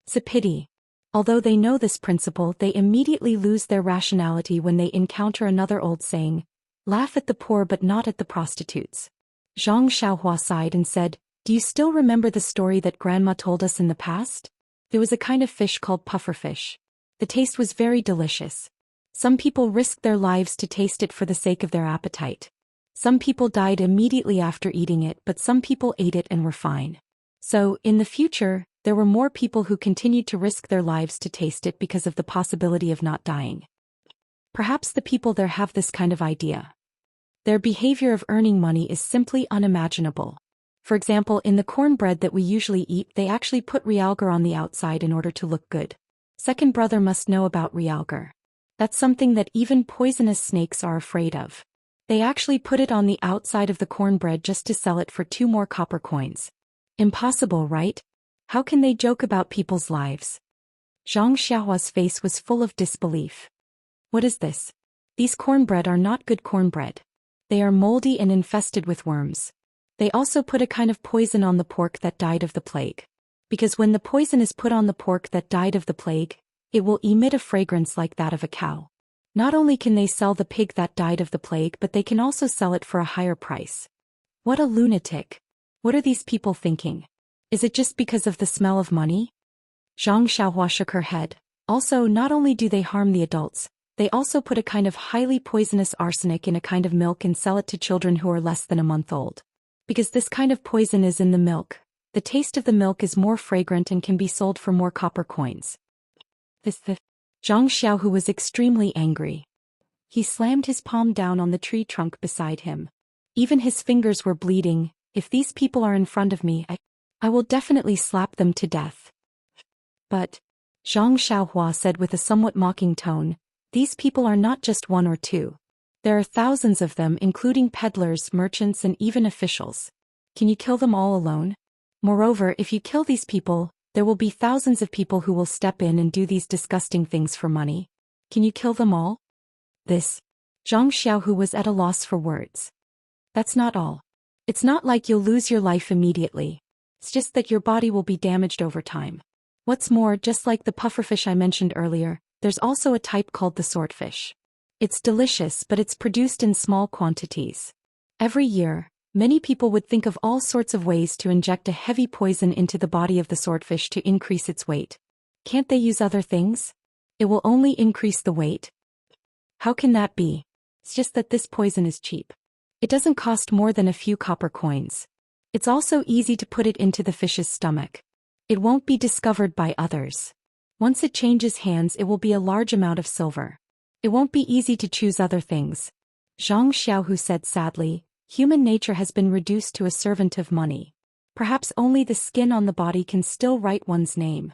Speaker 1: It's a pity. Although they know this principle, they immediately lose their rationality when they encounter another old saying, laugh at the poor but not at the prostitutes. Zhang Xiaohua sighed and said, do you still remember the story that Grandma told us in the past? There was a kind of fish called pufferfish. The taste was very delicious. Some people risked their lives to taste it for the sake of their appetite. Some people died immediately after eating it, but some people ate it and were fine. So, in the future, there were more people who continued to risk their lives to taste it because of the possibility of not dying. Perhaps the people there have this kind of idea. Their behavior of earning money is simply unimaginable. For example, in the cornbread that we usually eat, they actually put realgar on the outside in order to look good. Second brother must know about realgar. That's something that even poisonous snakes are afraid of. They actually put it on the outside of the cornbread just to sell it for 2 more copper coins. Impossible, right? How can they joke about people's lives? Zhang Xiaohua's face was full of disbelief. What is this? These cornbread are not good cornbread. They are moldy and infested with worms. They also put a kind of poison on the pork that died of the plague. Because when the poison is put on the pork that died of the plague, it will emit a fragrance like that of a cow. Not only can they sell the pig that died of the plague, but they can also sell it for a higher price. What a lunatic. What are these people thinking? Is it just because of the smell of money? Zhang Xiaohua shook her head. Also, not only do they harm the adults, they also put a kind of highly poisonous arsenic in a kind of milk and sell it to children who are less than a month old. Because this kind of poison is in the milk, the taste of the milk is more fragrant and can be sold for more copper coins. Zhang Xiaohu was extremely angry. He slammed his palm down on the tree trunk beside him. Even his fingers were bleeding. If these people are in front of me, I will definitely slap them to death. But, Zhang Xiaohua said with a somewhat mocking tone, these people are not just one or two. There are thousands of them, including peddlers, merchants, and even officials. Can you kill them all alone? Moreover, if you kill these people, there will be thousands of people who will step in and do these disgusting things for money. Can you kill them all? Zhang Xiaohu was at a loss for words. That's not all. It's not like you'll lose your life immediately. It's just that your body will be damaged over time. What's more, just like the pufferfish I mentioned earlier, there's also a type called the swordfish. It's delicious, but it's produced in small quantities. Every year, many people would think of all sorts of ways to inject a heavy poison into the body of the swordfish to increase its weight. Can't they use other things? It will only increase the weight. How can that be? It's just that this poison is cheap. It doesn't cost more than a few copper coins. It's also easy to put it into the fish's stomach. It won't be discovered by others. Once it changes hands, it will be a large amount of silver. It won't be easy to choose other things. Zhang Xiaohu said sadly, human nature has been reduced to a servant of money. Perhaps only the skin on the body can still write one's name.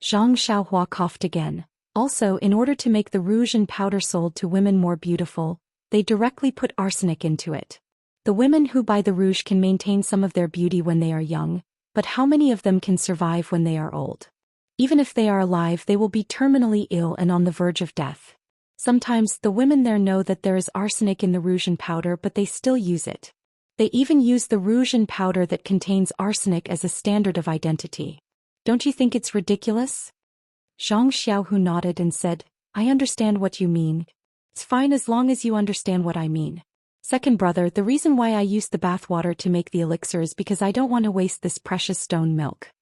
Speaker 1: Zhang Xiaohua coughed again. Also, in order to make the rouge and powder sold to women more beautiful, they directly put arsenic into it. The women who buy the rouge can maintain some of their beauty when they are young, but how many of them can survive when they are old? Even if they are alive, they will be terminally ill and on the verge of death. Sometimes, the women there know that there is arsenic in the rouge and powder, but they still use it. They even use the rouge and powder that contains arsenic as a standard of identity. Don't you think it's ridiculous? Zhang Xiaohu nodded and said, I understand what you mean. It's fine as long as you understand what I mean. Second brother, the reason why I use the bathwater to make the elixir is because I don't want to waste this precious stone milk.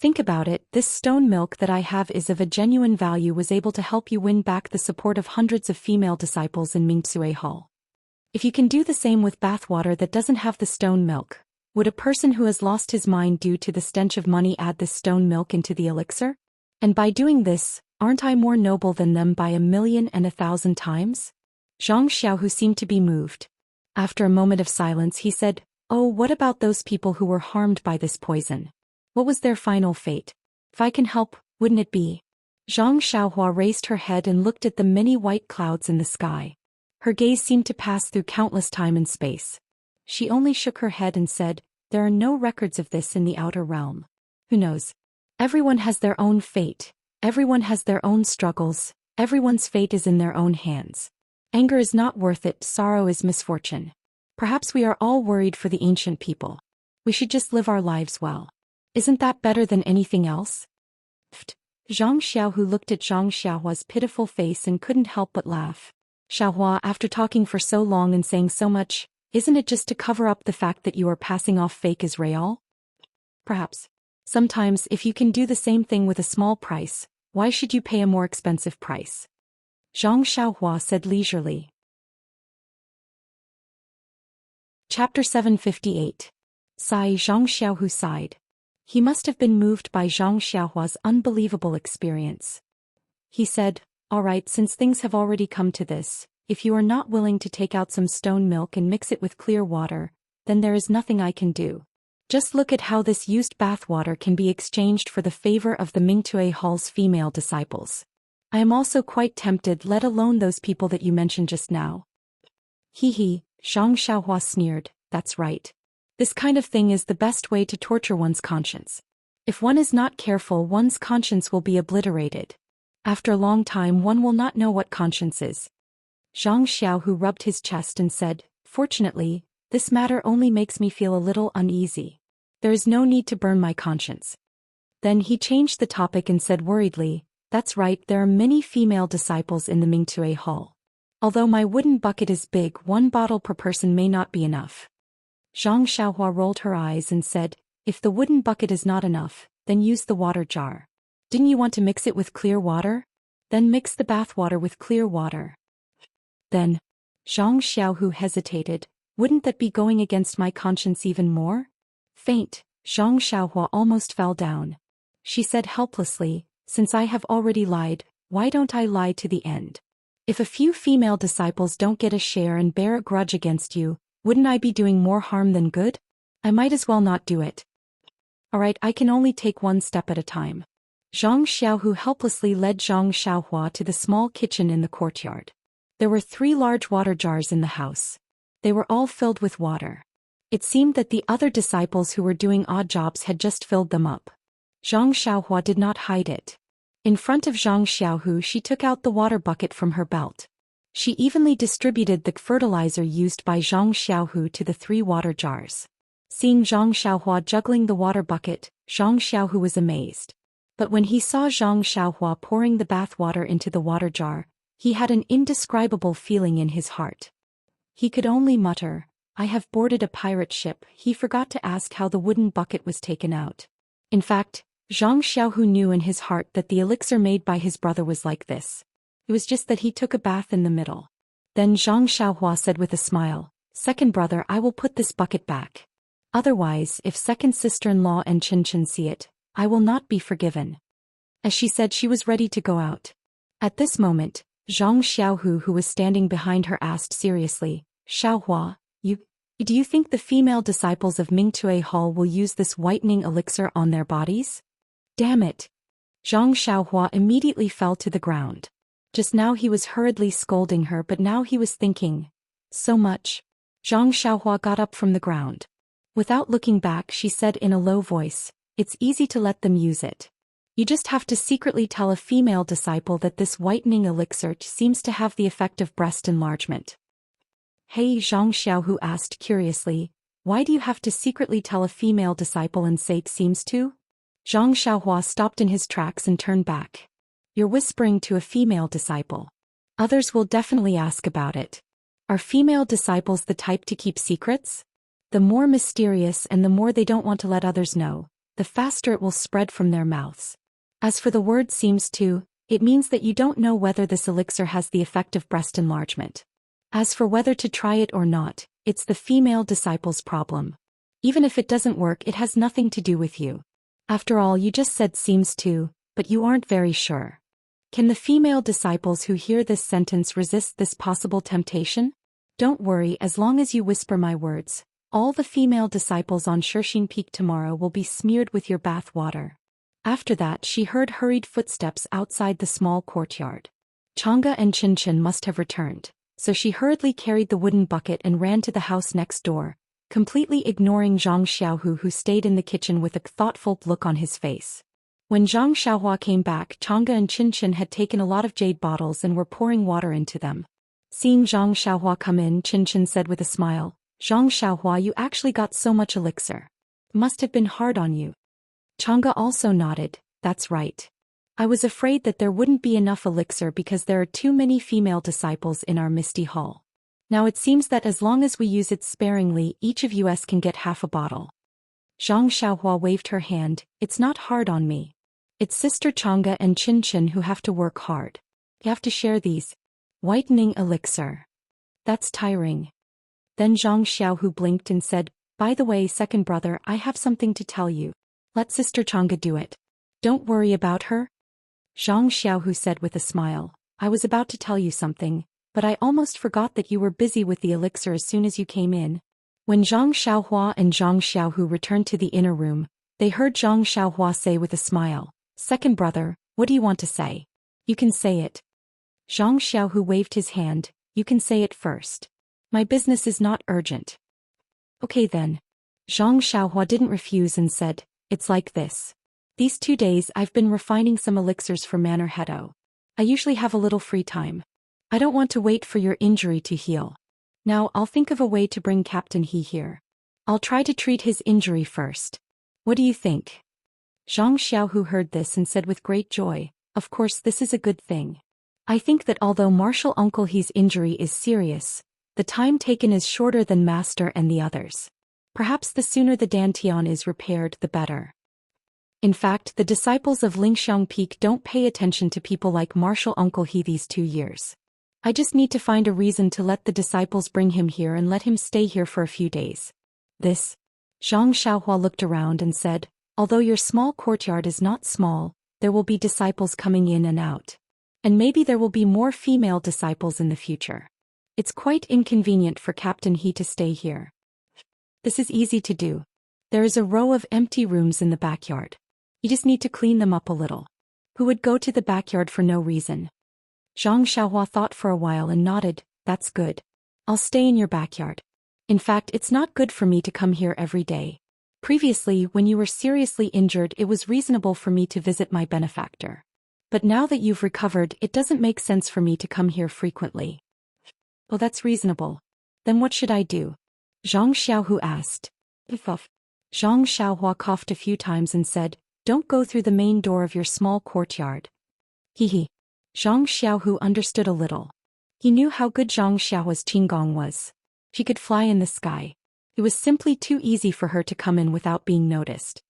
Speaker 1: Think about it, this stone milk that I have is of a genuine value, was able to help you win back the support of hundreds of female disciples in Mingcue Hall. If you can do the same with bathwater that doesn't have the stone milk, would a person who has lost his mind due to the stench of money add this stone milk into the elixir? And by doing this, aren't I more noble than them by 1,000,000 and 1,000 times? Zhang Xiaohu seemed to be moved. After a moment of silence, he said, Oh, what about those people who were harmed by this poison? What was their final fate? If I can help, wouldn't it be? Zhang Xiaohua raised her head and looked at the many white clouds in the sky. Her gaze seemed to pass through countless time and space. She only shook her head and said, There are no records of this in the outer realm. Who knows? Everyone has their own fate. Everyone has their own struggles. Everyone's fate is in their own hands. Anger is not worth it, sorrow is misfortune. Perhaps we are all worried for the ancient people. We should just live our lives well. Isn't that better than anything else? Zhang Xiaohu looked at Zhang Xiaohua's pitiful face and couldn't help but laugh. Xiaohua, after talking for so long and saying so much, isn't it just to cover up the fact that you are passing off fake Israel? Perhaps. Sometimes, if you can do the same thing with a small price, why should you pay a more expensive price? Zhang Xiaohua said leisurely. Chapter 758. Sigh. Zhang Xiaohu sighed. He must have been moved by Zhang Xiaohua's unbelievable experience. He said, All right, since things have already come to this, if you are not willing to take out some stone milk and mix it with clear water, then there is nothing I can do. Just look at how this used bathwater can be exchanged for the favor of the Mingcue Hall's female disciples. I am also quite tempted, let alone those people that you mentioned just now. Zhang Xiaohua sneered, That's right. This kind of thing is the best way to torture one's conscience. If one is not careful, one's conscience will be obliterated. After a long time, one will not know what conscience is. Zhang Xiaohu rubbed his chest and said, Fortunately, this matter only makes me feel a little uneasy. There is no need to burn my conscience. Then he changed the topic and said worriedly, That's right, there are many female disciples in the Mingcue Hall. Although my wooden bucket is big, 1 bottle per person may not be enough. Zhang Xiaohua rolled her eyes and said, if the wooden bucket is not enough, then use the water jar. Didn't you want to mix it with clear water? Then mix the bath water with clear water. Then, Zhang Xiaohu hesitated, wouldn't that be going against my conscience even more? Faint, Zhang Xiaohua almost fell down. She said helplessly, since I have already lied, why don't I lie to the end? If a few female disciples don't get a share and bear a grudge against you, wouldn't I be doing more harm than good? I might as well not do it. Alright, I can only take one step at a time. Zhang Xiaohu helplessly led Zhang Xiaohua to the small kitchen in the courtyard. There were 3 large water jars in the house. They were all filled with water. It seemed that the other disciples who were doing odd jobs had just filled them up. Zhang Xiaohua did not hide it. In front of Zhang Xiaohu, she took out the water bucket from her belt. She evenly distributed the fertilizer used by Zhang Xiaohu to the 3 water jars. Seeing Zhang Xiaohua juggling the water bucket, Zhang Xiaohu was amazed. But when he saw Zhang Xiaohua pouring the bath water into the water jar, he had an indescribable feeling in his heart. He could only mutter, I have boarded a pirate ship. He forgot to ask how the wooden bucket was taken out. In fact, Zhang Xiaohu knew in his heart that the elixir made by his brother was like this. It was just that he took a bath in the middle. Then Zhang Xiaohua said with a smile, second brother, I will put this bucket back. Otherwise, if second sister-in-law and Chin see it, I will not be forgiven. As she said, she was ready to go out. At this moment, Zhang Xiaohu, who was standing behind her, asked seriously, Xiaohua, do you think the female disciples of Mingtue Hall will use this whitening elixir on their bodies? Damn it! Zhang Xiaohua immediately fell to the ground. Just now he was hurriedly scolding her, but now he was thinking, so much. Zhang Xiaohua got up from the ground. Without looking back, she said in a low voice, it's easy to let them use it. You just have to secretly tell a female disciple that this whitening elixir seems to have the effect of breast enlargement. Hey, Zhang Xiaohu asked curiously, why do you have to secretly tell a female disciple and say it seems to? Zhang Xiaohua stopped in his tracks and turned back. You're whispering to a female disciple. Others will definitely ask about it. Are female disciples the type to keep secrets? The more mysterious and the more they don't want to let others know, the faster it will spread from their mouths. As for the word seems to, it means that you don't know whether this elixir has the effect of breast enlargement. As for whether to try it or not, it's the female disciple's problem. Even if it doesn't work, it has nothing to do with you. After all, you just said seems to, but you aren't very sure. Can the female disciples who hear this sentence resist this possible temptation? Don't worry, as long as you whisper my words, all the female disciples on Shirxin Peak tomorrow will be smeared with your bath water. After that, she heard hurried footsteps outside the small courtyard. Chang'e and Chin must have returned, so she hurriedly carried the wooden bucket and ran to the house next door, completely ignoring Zhang Xiaohu, who stayed in the kitchen with a thoughtful look on his face. When Zhang Xiaohua came back, Chang'e and Chin had taken a lot of jade bottles and were pouring water into them. Seeing Zhang Xiaohua come in, Chin said with a smile, Zhang Xiaohua, you actually got so much elixir. Must have been hard on you. Chang'e also nodded, that's right. I was afraid that there wouldn't be enough elixir because there are too many female disciples in our Misty Hall. Now it seems that as long as we use it sparingly, each of us can get half a bottle. Zhang Xiaohua waved her hand, it's not hard on me. It's Sister Chang'e and Chin who have to work hard. You have to share these. Whitening elixir. That's tiring. Then Zhang Xiaohu blinked and said, by the way, second brother, I have something to tell you. Let Sister Chang'e do it. Don't worry about her. Zhang Xiaohu said with a smile, I was about to tell you something, but I almost forgot that you were busy with the elixir as soon as you came in. When Zhang Xiaohua and Zhang Xiaohu returned to the inner room, they heard Zhang Xiaohua say with a smile, second brother, what do you want to say? You can say it. Zhang Xiaohu waved his hand, you can say it first. My business is not urgent. Okay then. Zhang Xiaohua didn't refuse and said, it's like this. These 2 days I've been refining some elixirs for Manor Hedo. I usually have a little free time. I don't want to wait for your injury to heal. Now I'll think of a way to bring Captain He here. I'll try to treat his injury first. What do you think? Zhang Xiaohu heard this and said with great joy, of course this is a good thing. I think that although Martial Uncle He's injury is serious, the time taken is shorter than Master and the others. Perhaps the sooner the Dantian is repaired, the better. In fact, the disciples of Lingxiang Peak don't pay attention to people like Martial Uncle He these 2 years. I just need to find a reason to let the disciples bring him here and let him stay here for a few days. This. Zhang Xiaohua looked around and said, although your small courtyard is not small, there will be disciples coming in and out. And maybe there will be more female disciples in the future. It's quite inconvenient for Captain He to stay here. This is easy to do. There is a row of empty rooms in the backyard. You just need to clean them up a little. Who would go to the backyard for no reason? Zhang Xiaohua thought for a while and nodded, that's good. I'll stay in your backyard. In fact, it's not good for me to come here every day. Previously, when you were seriously injured, it was reasonable for me to visit my benefactor. But now that you've recovered, it doesn't make sense for me to come here frequently. Oh, that's reasonable. Then what should I do? Zhang Xiaohu asked. Zhang Xiaohua coughed a few times and said, don't go through the main door of your small courtyard. Hehe. Zhang Xiaohu understood a little. He knew how good Zhang Xiaohua's qinggong was. She could fly in the sky. It was simply too easy for her to come in without being noticed.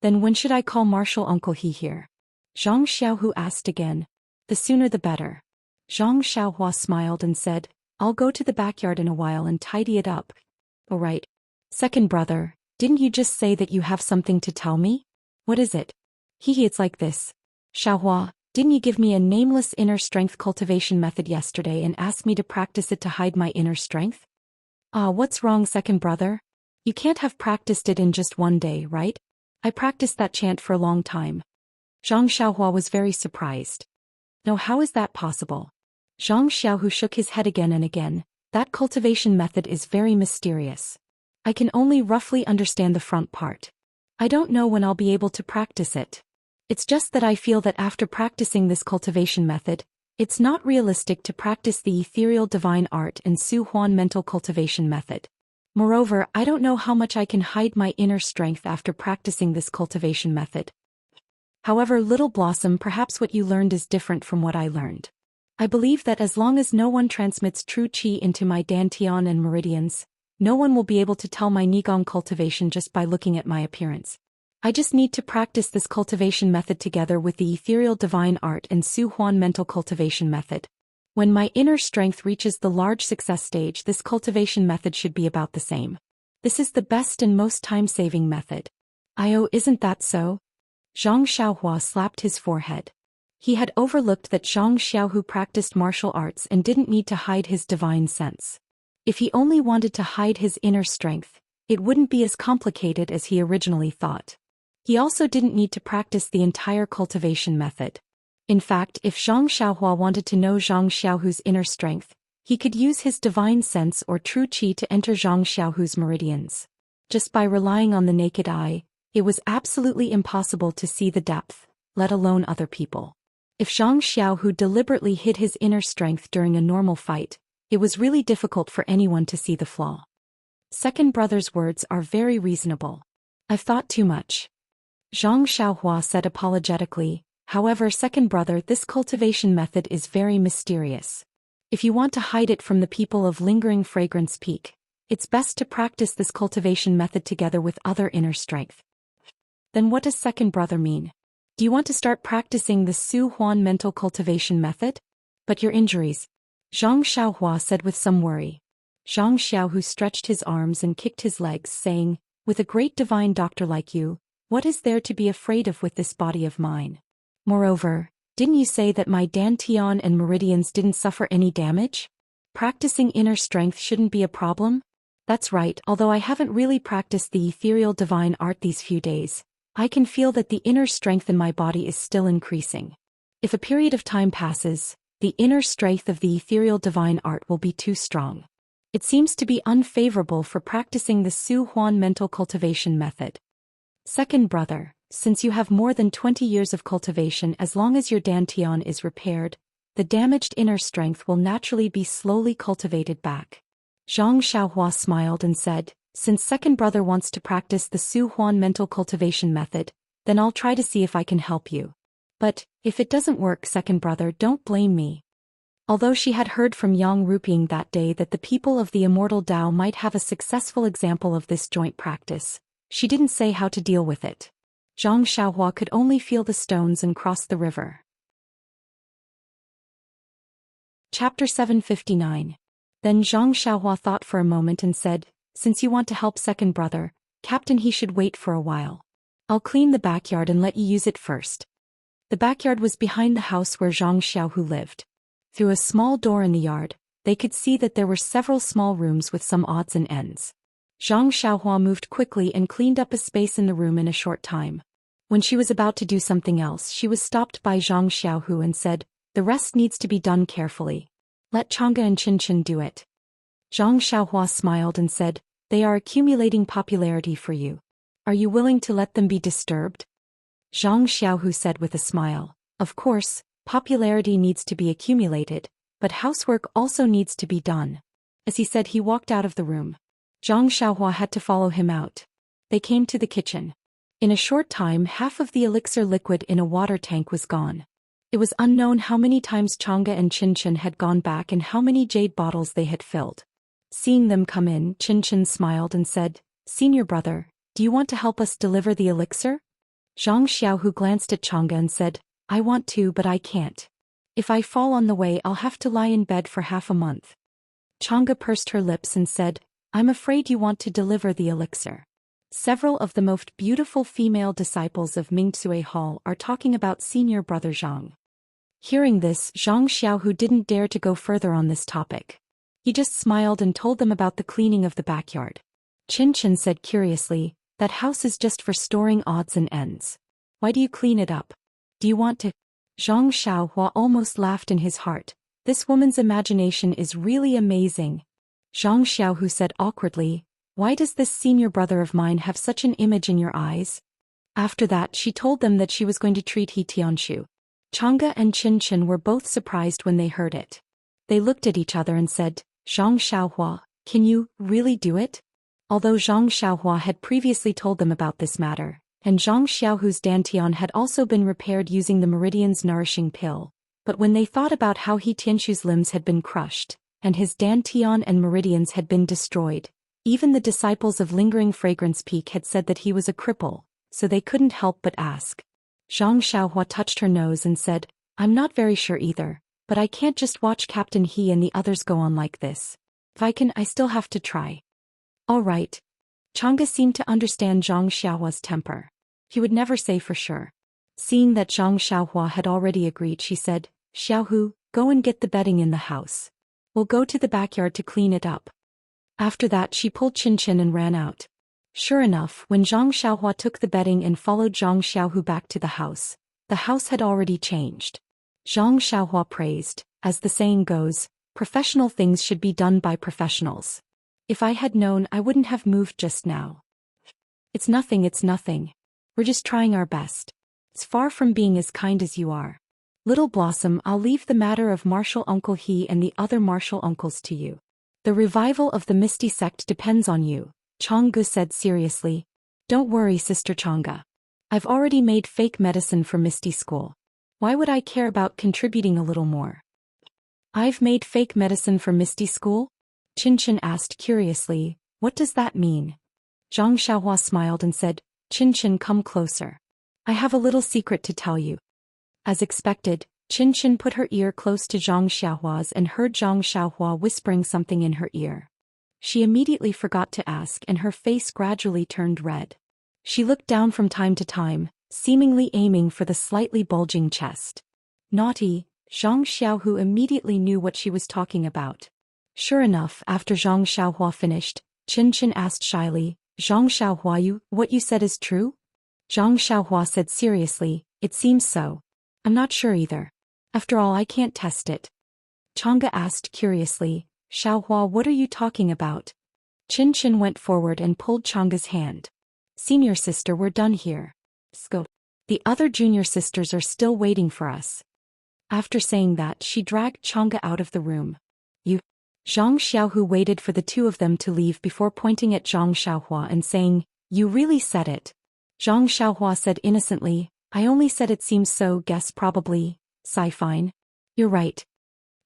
Speaker 1: Then when should I call Martial Uncle He here? Zhang Xiaohu asked again. The sooner the better. Zhang Xiaohua smiled and said, I'll go to the backyard in a while and tidy it up. All right. Second brother, didn't you just say that you have something to tell me? What is it? Hehe, it's like this. Xiaohua, didn't you give me a nameless inner strength cultivation method yesterday and ask me to practice it to hide my inner strength? Ah, what's wrong, second brother? You can't have practiced it in just one day, right? I practiced that chant for a long time. Zhang Xiaohua was very surprised. No, how is that possible? Zhang Xiaohu shook his head again and again. That cultivation method is very mysterious. I can only roughly understand the front part. I don't know when I'll be able to practice it. It's just that I feel that after practicing this cultivation method, it's not realistic to practice the ethereal divine art and Su Huan mental cultivation method. Moreover, I don't know how much I can hide my inner strength after practicing this cultivation method. However, Little Blossom, perhaps what you learned is different from what I learned. I believe that as long as no one transmits true qi into my dantian and meridians, no one will be able to tell my Nigong cultivation just by looking at my appearance. I just need to practice this cultivation method together with the ethereal divine art and Su Huan mental cultivation method. When my inner strength reaches the large success stage, this cultivation method should be about the same. This is the best and most time-saving method. Isn't that so? Zhang Xiaohua slapped his forehead. He had overlooked that Zhang Xiaohu practiced martial arts and didn't need to hide his divine sense. If he only wanted to hide his inner strength, it wouldn't be as complicated as he originally thought. He also didn't need to practice the entire cultivation method. In fact, if Zhang Xiaohua wanted to know Zhang Xiaohu's inner strength, he could use his divine sense or true qi to enter Zhang Xiaohu's meridians. Just by relying on the naked eye, it was absolutely impossible to see the depth, let alone other people. If Zhang Xiaohu deliberately hid his inner strength during a normal fight, it was really difficult for anyone to see the flaw. Second brother's words are very reasonable. I've thought too much. Zhang Xiaohua said apologetically, however, second brother, this cultivation method is very mysterious. If you want to hide it from the people of Lingering Fragrance Peak, it's best to practice this cultivation method together with other inner strength. Then what does second brother mean? Do you want to start practicing the Su Huan mental cultivation method? But your injuries, Zhang Xiaohua said with some worry. Zhang Xiaohu stretched his arms and kicked his legs, saying, with a great divine doctor like you, what is there to be afraid of with this body of mine? Moreover, didn't you say that my dantian and meridians didn't suffer any damage? Practicing inner strength shouldn't be a problem? That's right, although I haven't really practiced the ethereal divine art these few days, I can feel that the inner strength in my body is still increasing. If a period of time passes, the inner strength of the ethereal divine art will be too strong. It seems to be unfavorable for practicing the Su Huan mental cultivation method. Second brother, since you have more than 20 years of cultivation, as long as your dantian is repaired, the damaged inner strength will naturally be slowly cultivated back. Zhang Xiaohua smiled and said, since second brother wants to practice the Su Huan mental cultivation method, then I'll try to see if I can help you. But, if it doesn't work, second brother, don't blame me. Although she had heard from Yang Ruping that day that the people of the immortal Tao might have a successful example of this joint practice, she didn't say how to deal with it. Zhang Xiaohua could only feel the stones and cross the river. Chapter 759. Then Zhang Xiaohua thought for a moment and said, "Since you want to help second brother, Captain, he should wait for a while. I'll clean the backyard and let you use it first." The backyard was behind the house where Zhang Xiaohu lived. Through a small door in the yard, they could see that there were several small rooms with some odds and ends. Zhang Xiaohua moved quickly and cleaned up a space in the room in a short time. When she was about to do something else, she was stopped by Zhang Xiaohu and said, "The rest needs to be done carefully. Let Chang'e and Qinshan do it." Zhang Xiaohua smiled and said, "They are accumulating popularity for you. Are you willing to let them be disturbed?" Zhang Xiaohu said with a smile, "Of course, popularity needs to be accumulated, but housework also needs to be done." As he said, he walked out of the room. Zhang Xiaohua had to follow him out. They came to the kitchen. In a short time, half of the elixir liquid in a water tank was gone. It was unknown how many times Chang'e and Qinshan had gone back and how many jade bottles they had filled. Seeing them come in, Qinshan smiled and said, "Senior brother, do you want to help us deliver the elixir?" Zhang Xiaohu glanced at Chang'e and said, "I want to, but I can't. If I fall on the way, I'll have to lie in bed for half a month." Chang'e pursed her lips and said, "I'm afraid you want to deliver the elixir. Several of the most beautiful female disciples of Mingcue Hall are talking about senior brother Zhang." Hearing this, Zhang Xiaohu didn't dare to go further on this topic. He just smiled and told them about the cleaning of the backyard. Qinshan said curiously, "That house is just for storing odds and ends. Why do you clean it up? Do you want to?" Zhang Xiaohua almost laughed in his heart. This woman's imagination is really amazing. Zhang Xiaohu said awkwardly, "Why does this senior brother of mine have such an image in your eyes?" After that, she told them that she was going to treat He Tianshu. Chang'e and Qinshan were both surprised when they heard it. They looked at each other and said, "Zhang Xiaohua, can you really do it?" Although Zhang Xiaohua had previously told them about this matter, and Zhang Xiaohu's dantian had also been repaired using the Meridian's nourishing pill, but when they thought about how He Tianshu's limbs had been crushed, and his dantian and meridians had been destroyed, even the disciples of Lingering Fragrance Peak had said that he was a cripple, so they couldn't help but ask. Zhang Xiaohua touched her nose and said, "I'm not very sure either, but I can't just watch Captain He and the others go on like this. If I can, I still have to try." "All right." Chang'e seemed to understand Zhang Xiaohua's temper. He would never say for sure. Seeing that Zhang Xiaohua had already agreed, she said, "Xiaohu, go and get the bedding in the house. We'll go to the backyard to clean it up." After that, she pulled Qinshan and ran out. Sure enough, when Zhang Xiaohua took the bedding and followed Zhang Xiaohu back to the house had already changed. Zhang Xiaohua praised, as the saying goes, professional things should be done by professionals. "If I had known, I wouldn't have moved just now." It's nothing. We're just trying our best. It's far from being as kind as you are. Little Blossom, I'll leave the matter of Martial Uncle He and the other martial uncles to you. The revival of the Misty sect depends on you, Chang'e said seriously. "Don't worry, Sister Chang'e. I've already made fake medicine for Misty School. Why would I care about contributing a little more?" "I've made fake medicine for Misty School?" Qinshan asked curiously. "What does that mean?" Zhang Xiaohua smiled and said, "Qinshan, come closer. I have a little secret to tell you." As expected, Qinshan put her ear close to Zhang Xiaohua's and heard Zhang Xiaohua whispering something in her ear. She immediately forgot to ask and her face gradually turned red. She looked down from time to time, seemingly aiming for the slightly bulging chest. Naughty, Zhang Xiaohu immediately knew what she was talking about. Sure enough, after Zhang Xiaohua finished, Qinshan asked shyly, "Zhang Xiaohua, what you said is true?" Zhang Xiaohua said seriously, "It seems so. I'm not sure either. After all, I can't test it." Chang'e asked curiously, "Xiaohua, what are you talking about?" Qinshan went forward and pulled Chang'e's hand. "Senior sister, we're done here. Let's go. The other junior sisters are still waiting for us." After saying that, she dragged Chang'e out of the room. "You." Zhang Xiaohu waited for the two of them to leave before pointing at Zhang Xiaohua and saying, "You really said it." Zhang Xiaohua said innocently, "I only said it seems so, guess probably, Fine. You're right."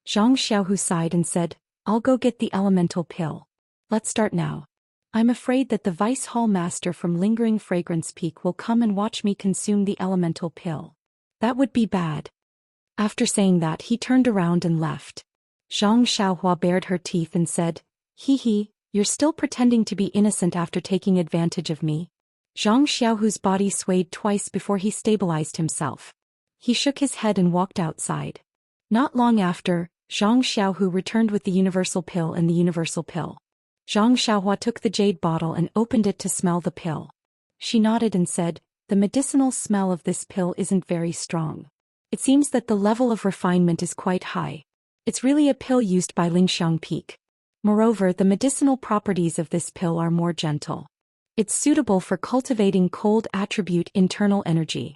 Speaker 1: Zhang Xiaohu sighed and said, I'll go get the elemental pill. Let's start now. I'm afraid that the Vice Hall Master from Lingering Fragrance Peak will come and watch me consume the elemental pill. That would be bad. After saying that, he turned around and left. Zhang Xiaohua bared her teeth and said, Hee, you're still pretending to be innocent after taking advantage of me. Zhang Xiaohu's body swayed twice before he stabilized himself. He shook his head and walked outside. Not long after, Zhang Xiaohu returned with the universal pill and the universal pill. Zhang Xiaohua took the jade bottle and opened it to smell the pill. She nodded and said, the medicinal smell of this pill isn't very strong. It seems that the level of refinement is quite high. It's really a pill used by Lingxiang Peak. Moreover, the medicinal properties of this pill are more gentle. It's suitable for cultivating cold attribute internal energy.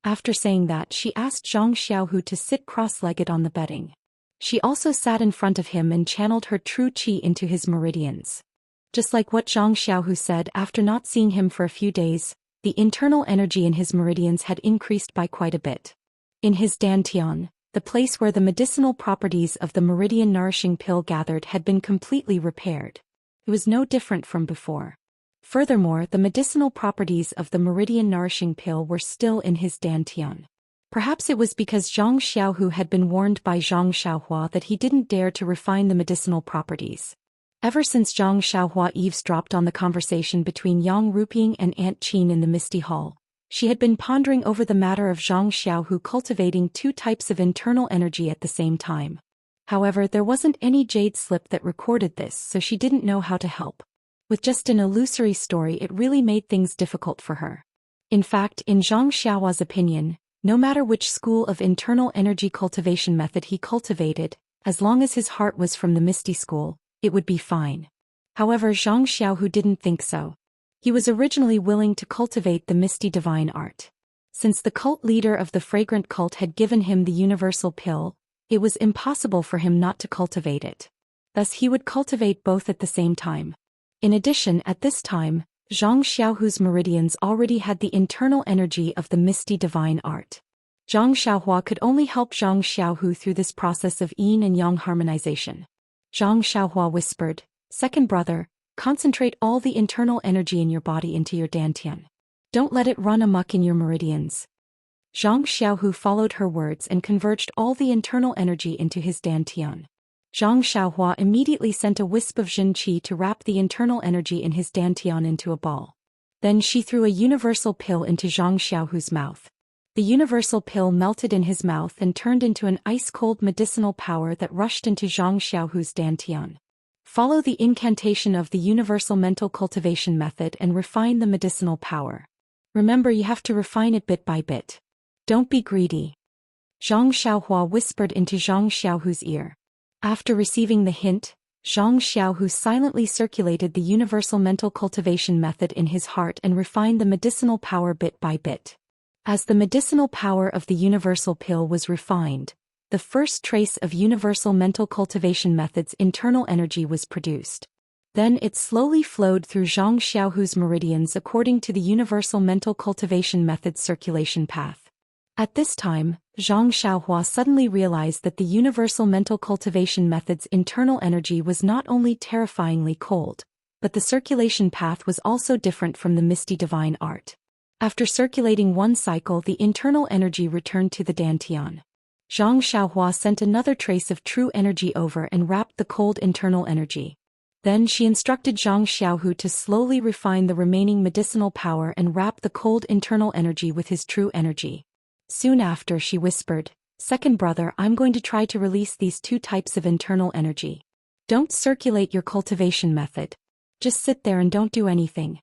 Speaker 1: After saying that, she asked Zhang Xiaohu to sit cross-legged on the bedding. She also sat in front of him and channeled her true qi into his meridians. Just like what Zhang Xiaohu said, after not seeing him for a few days, the internal energy in his meridians had increased by quite a bit. In his dantian, the place where the medicinal properties of the meridian nourishing pill gathered had been completely repaired. It was no different from before. Furthermore, the medicinal properties of the meridian nourishing pill were still in his dantian. Perhaps it was because Zhang Xiaohu had been warned by Zhang Xiaohua that he didn't dare to refine the medicinal properties. Ever since Zhang Xiaohua eavesdropped on the conversation between Yang Ruping and Aunt Qin in the Misty Hall, she had been pondering over the matter of Zhang Xiaohu cultivating two types of internal energy at the same time. However, there wasn't any jade slip that recorded this, so she didn't know how to help. With just an illusory story, it really made things difficult for her. In fact, in Zhang Xiaohua's opinion, no matter which school of internal energy cultivation method he cultivated, as long as his heart was from the Misty School, it would be fine. However, Zhang Xiaohu didn't think so. He was originally willing to cultivate the Misty Divine Art. Since the cult leader of the Fragrant Cult had given him the universal pill, it was impossible for him not to cultivate it. Thus he would cultivate both at the same time. In addition, at this time, Zhang Xiaohu's meridians already had the internal energy of the Misty Divine Art. Zhang Xiaohua could only help Zhang Xiaohu through this process of yin and yang harmonization. Zhang Xiaohua whispered, Second brother, concentrate all the internal energy in your body into your dantian. Don't let it run amok in your meridians. Zhang Xiaohu followed her words and converged all the internal energy into his dantian. Zhang Xiaohua immediately sent a wisp of Jin Qi to wrap the internal energy in his dantian into a ball. Then she threw a universal pill into Zhang Xiaohu's mouth. The universal pill melted in his mouth and turned into an ice-cold medicinal power that rushed into Zhang Xiaohu's dantian. Follow the incantation of the universal mental cultivation method and refine the medicinal power. Remember, you have to refine it bit by bit. Don't be greedy. Zhang Xiaohua whispered into Zhang Xiaohu's ear. After receiving the hint, Zhang Xiaohu silently circulated the universal mental cultivation method in his heart and refined the medicinal power bit by bit. As the medicinal power of the universal pill was refined, the first trace of universal mental cultivation method's internal energy was produced. Then it slowly flowed through Zhang Xiaohu's meridians according to the universal mental cultivation method's circulation path. At this time, Zhang Xiaohua suddenly realized that the universal mental cultivation method's internal energy was not only terrifyingly cold, but the circulation path was also different from the Misty Divine Art. After circulating one cycle, the internal energy returned to the dantian. Zhang Xiaohua sent another trace of true energy over and wrapped the cold internal energy. Then she instructed Zhang Xiaohu to slowly refine the remaining medicinal power and wrap the cold internal energy with his true energy. Soon after, she whispered, Second brother, I'm going to try to release these two types of internal energy. Don't circulate your cultivation method. Just sit there and don't do anything.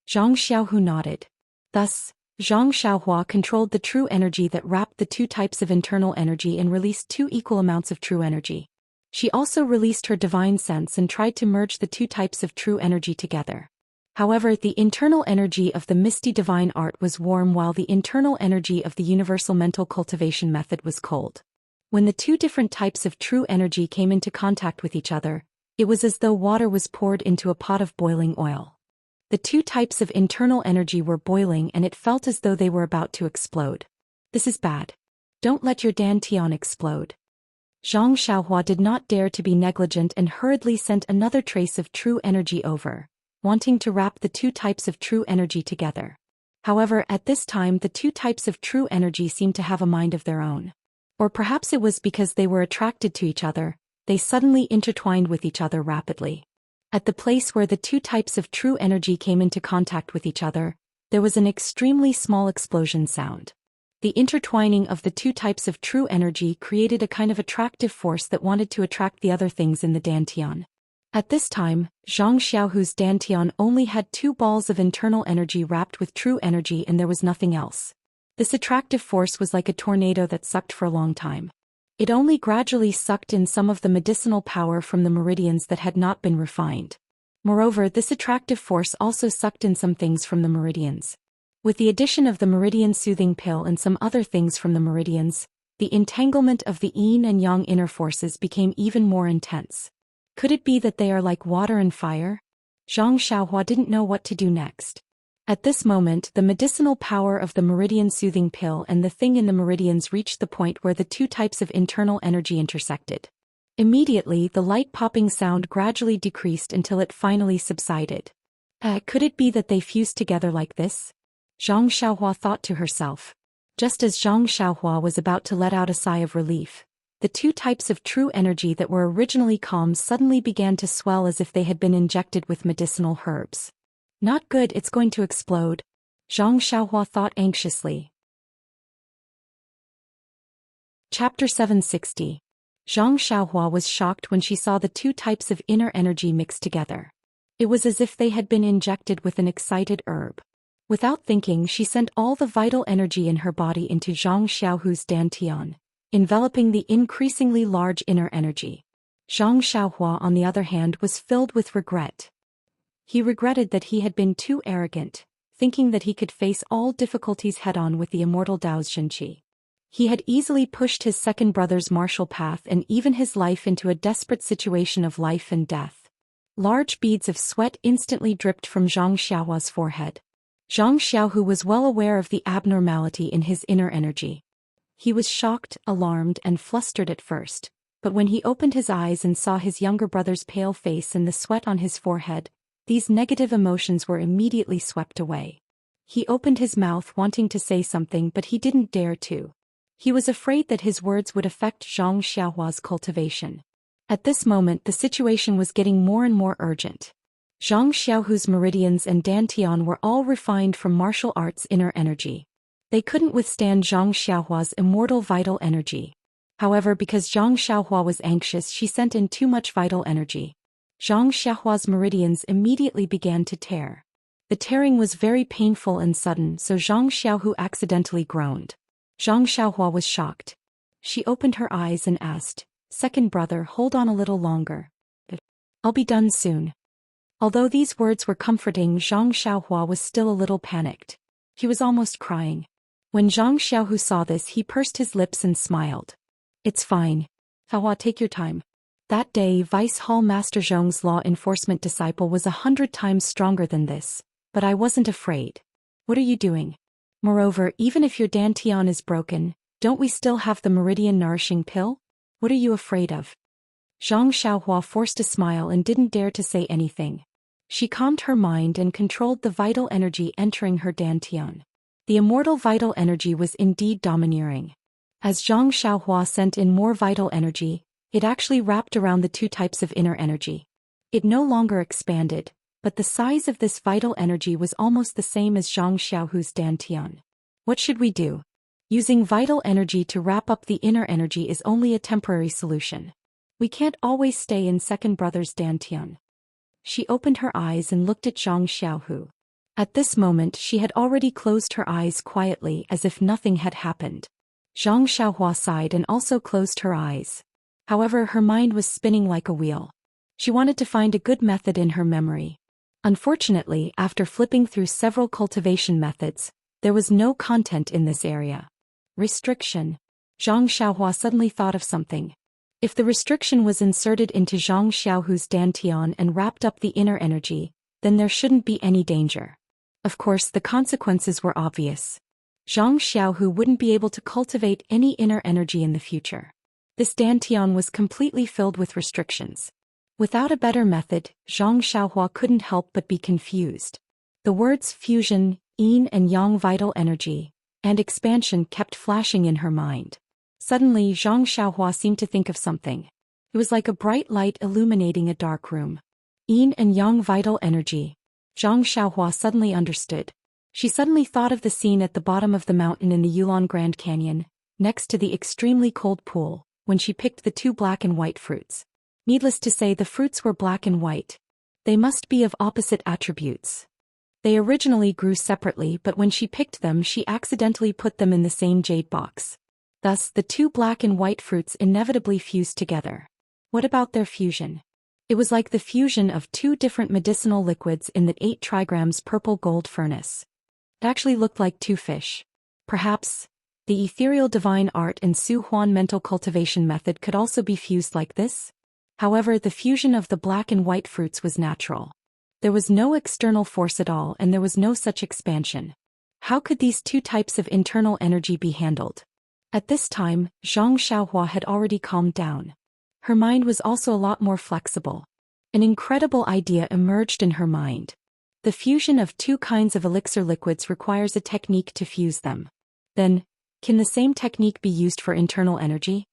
Speaker 1: Zhang Xiaohu nodded. Thus, Zhang Xiaohua controlled the true energy that wrapped the two types of internal energy and released two equal amounts of true energy. She also released her divine sense and tried to merge the two types of true energy together. However, the internal energy of the Misty Divine Art was warm while the internal energy of the Universal Mental Cultivation Method was cold. When the two different types of true energy came into contact with each other, it was as though water was poured into a pot of boiling oil. The two types of internal energy were boiling and it felt as though they were about to explode. This is bad. Don't let your dantian explode. Zhang Xiaohua did not dare to be negligent and hurriedly sent another trace of true energy over, wanting to wrap the two types of true energy together. However, at this time the two types of true energy seemed to have a mind of their own. Or perhaps it was because they were attracted to each other, they suddenly intertwined with each other rapidly. At the place where the two types of true energy came into contact with each other, there was an extremely small explosion sound. The intertwining of the two types of true energy created a kind of attractive force that wanted to attract the other things in the dantian. At this time, Zhang Xiaohu's dantian only had 2 balls of internal energy wrapped with true energy and there was nothing else. This attractive force was like a tornado that sucked for a long time. It only gradually sucked in some of the medicinal power from the meridians that had not been refined. Moreover, this attractive force also sucked in some things from the meridians. With the addition of the meridian soothing pill and some other things from the meridians, the entanglement of the yin and yang inner forces became even more intense. Could it be that they are like water and fire? Zhang Xiaohua didn't know what to do next. At this moment, the medicinal power of the meridian soothing pill and the thing in the meridians reached the point where the two types of internal energy intersected. Immediately, the light popping sound gradually decreased until it finally subsided. Could it be that they fused together like this? Zhang Xiaohua thought to herself. Just as Zhang Xiaohua was about to let out a sigh of relief, the two types of true energy that were originally calm suddenly began to swell as if they had been injected with medicinal herbs. Not good, it's going to explode. Zhang Xiaohua thought anxiously. Chapter 760. Zhang Xiaohua was shocked when she saw the two types of inner energy mixed together. It was as if they had been injected with an excited herb. Without thinking, she sent all the vital energy in her body into Zhang Xiaohu's dantian, enveloping the increasingly large inner energy. Zhang Xiaohua, on the other hand, was filled with regret. He regretted that he had been too arrogant, thinking that he could face all difficulties head-on with the immortal Dao's Zhenqi. He had easily pushed his second brother's martial path and even his life into a desperate situation of life and death. Large beads of sweat instantly dripped from Zhang Xiaohua's forehead. Zhang Xiaohu was well aware of the abnormality in his inner energy. He was shocked, alarmed, and flustered at first, but when he opened his eyes and saw his younger brother's pale face and the sweat on his forehead, these negative emotions were immediately swept away. He opened his mouth wanting to say something, but he didn't dare to. He was afraid that his words would affect Zhang Xiaohua's cultivation. At this moment, the situation was getting more and more urgent. Zhang Xiaohu's meridians and dantian were all refined from martial arts inner energy. They couldn't withstand Zhang Xiaohua's immortal vital energy. However, because Zhang Xiaohua was anxious, she sent in too much vital energy. Zhang Xiaohua's meridians immediately began to tear. The tearing was very painful and sudden, so Zhang Xiaohu accidentally groaned. Zhang Xiaohua was shocked. She opened her eyes and asked, "Second brother, hold on a little longer. I'll be done soon." Although these words were comforting, Zhang Xiaohua was still a little panicked. He was almost crying. When Zhang Xiaohu saw this, he pursed his lips and smiled. "It's fine. Xiaohua, take your time." That day, Vice Hall Master Zhong's law enforcement disciple was 100 times stronger than this, but I wasn't afraid. What are you doing? Moreover, even if your dantian is broken, don't we still have the meridian nourishing pill? What are you afraid of? Zhang Xiaohua forced a smile and didn't dare to say anything. She calmed her mind and controlled the vital energy entering her dantian. The immortal vital energy was indeed domineering. As Zhang Xiaohua sent in more vital energy, it actually wrapped around the two types of inner energy. It no longer expanded, but the size of this vital energy was almost the same as Zhang Xiaohu's dantian. What should we do? Using vital energy to wrap up the inner energy is only a temporary solution. We can't always stay in second brother's dantian. She opened her eyes and looked at Zhang Xiaohu. At this moment, she had already closed her eyes quietly as if nothing had happened. Zhang Xiaohua sighed and also closed her eyes. However, her mind was spinning like a wheel. She wanted to find a good method in her memory. Unfortunately, after flipping through several cultivation methods, there was no content in this area. Restriction. Zhang Xiaohua suddenly thought of something. If the restriction was inserted into Zhang Xiaohu's dantian and wrapped up the inner energy, then there shouldn't be any danger. Of course, the consequences were obvious. Zhang Xiaohu wouldn't be able to cultivate any inner energy in the future. This dantian was completely filled with restrictions. Without a better method, Zhang Xiaohua couldn't help but be confused. The words fusion, yin and yang vital energy, and expansion kept flashing in her mind. Suddenly Zhang Xiaohua seemed to think of something. It was like a bright light illuminating a dark room. Yin and yang vital energy. Zhang Xiaohua suddenly understood. She suddenly thought of the scene at the bottom of the mountain in the Yulon Grand Canyon, next to the extremely cold pool, when she picked the two black and white fruits. Needless to say, the fruits were black and white. They must be of opposite attributes. They originally grew separately, but when she picked them she accidentally put them in the same jade box. Thus, the two black and white fruits inevitably fused together. What about their fusion? It was like the fusion of two different medicinal liquids in the 8 trigrams purple gold furnace. It actually looked like two fish. Perhaps the ethereal divine art and Su Huan mental cultivation method could also be fused like this? However, the fusion of the black and white fruits was natural. There was no external force at all and there was no such expansion. How could these two types of internal energy be handled? At this time, Zhang Xiaohua had already calmed down. Her mind was also a lot more flexible. An incredible idea emerged in her mind. The fusion of two kinds of elixir liquids requires a technique to fuse them. Then, can the same technique be used for internal energy?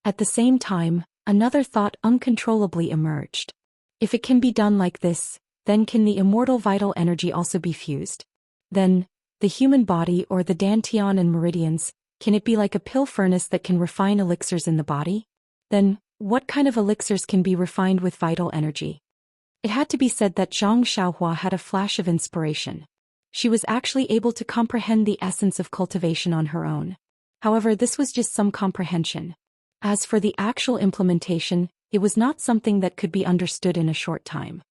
Speaker 1: At the same time, another thought uncontrollably emerged. If it can be done like this, then can the immortal vital energy also be fused? Then, the human body or the dantian and meridians, can it be like a pill furnace that can refine elixirs in the body? Then, what kind of elixirs can be refined with vital energy? It had to be said that Zhang Xiaohua had a flash of inspiration. She was actually able to comprehend the essence of cultivation on her own. However, this was just some comprehension. As for the actual implementation, it was not something that could be understood in a short time.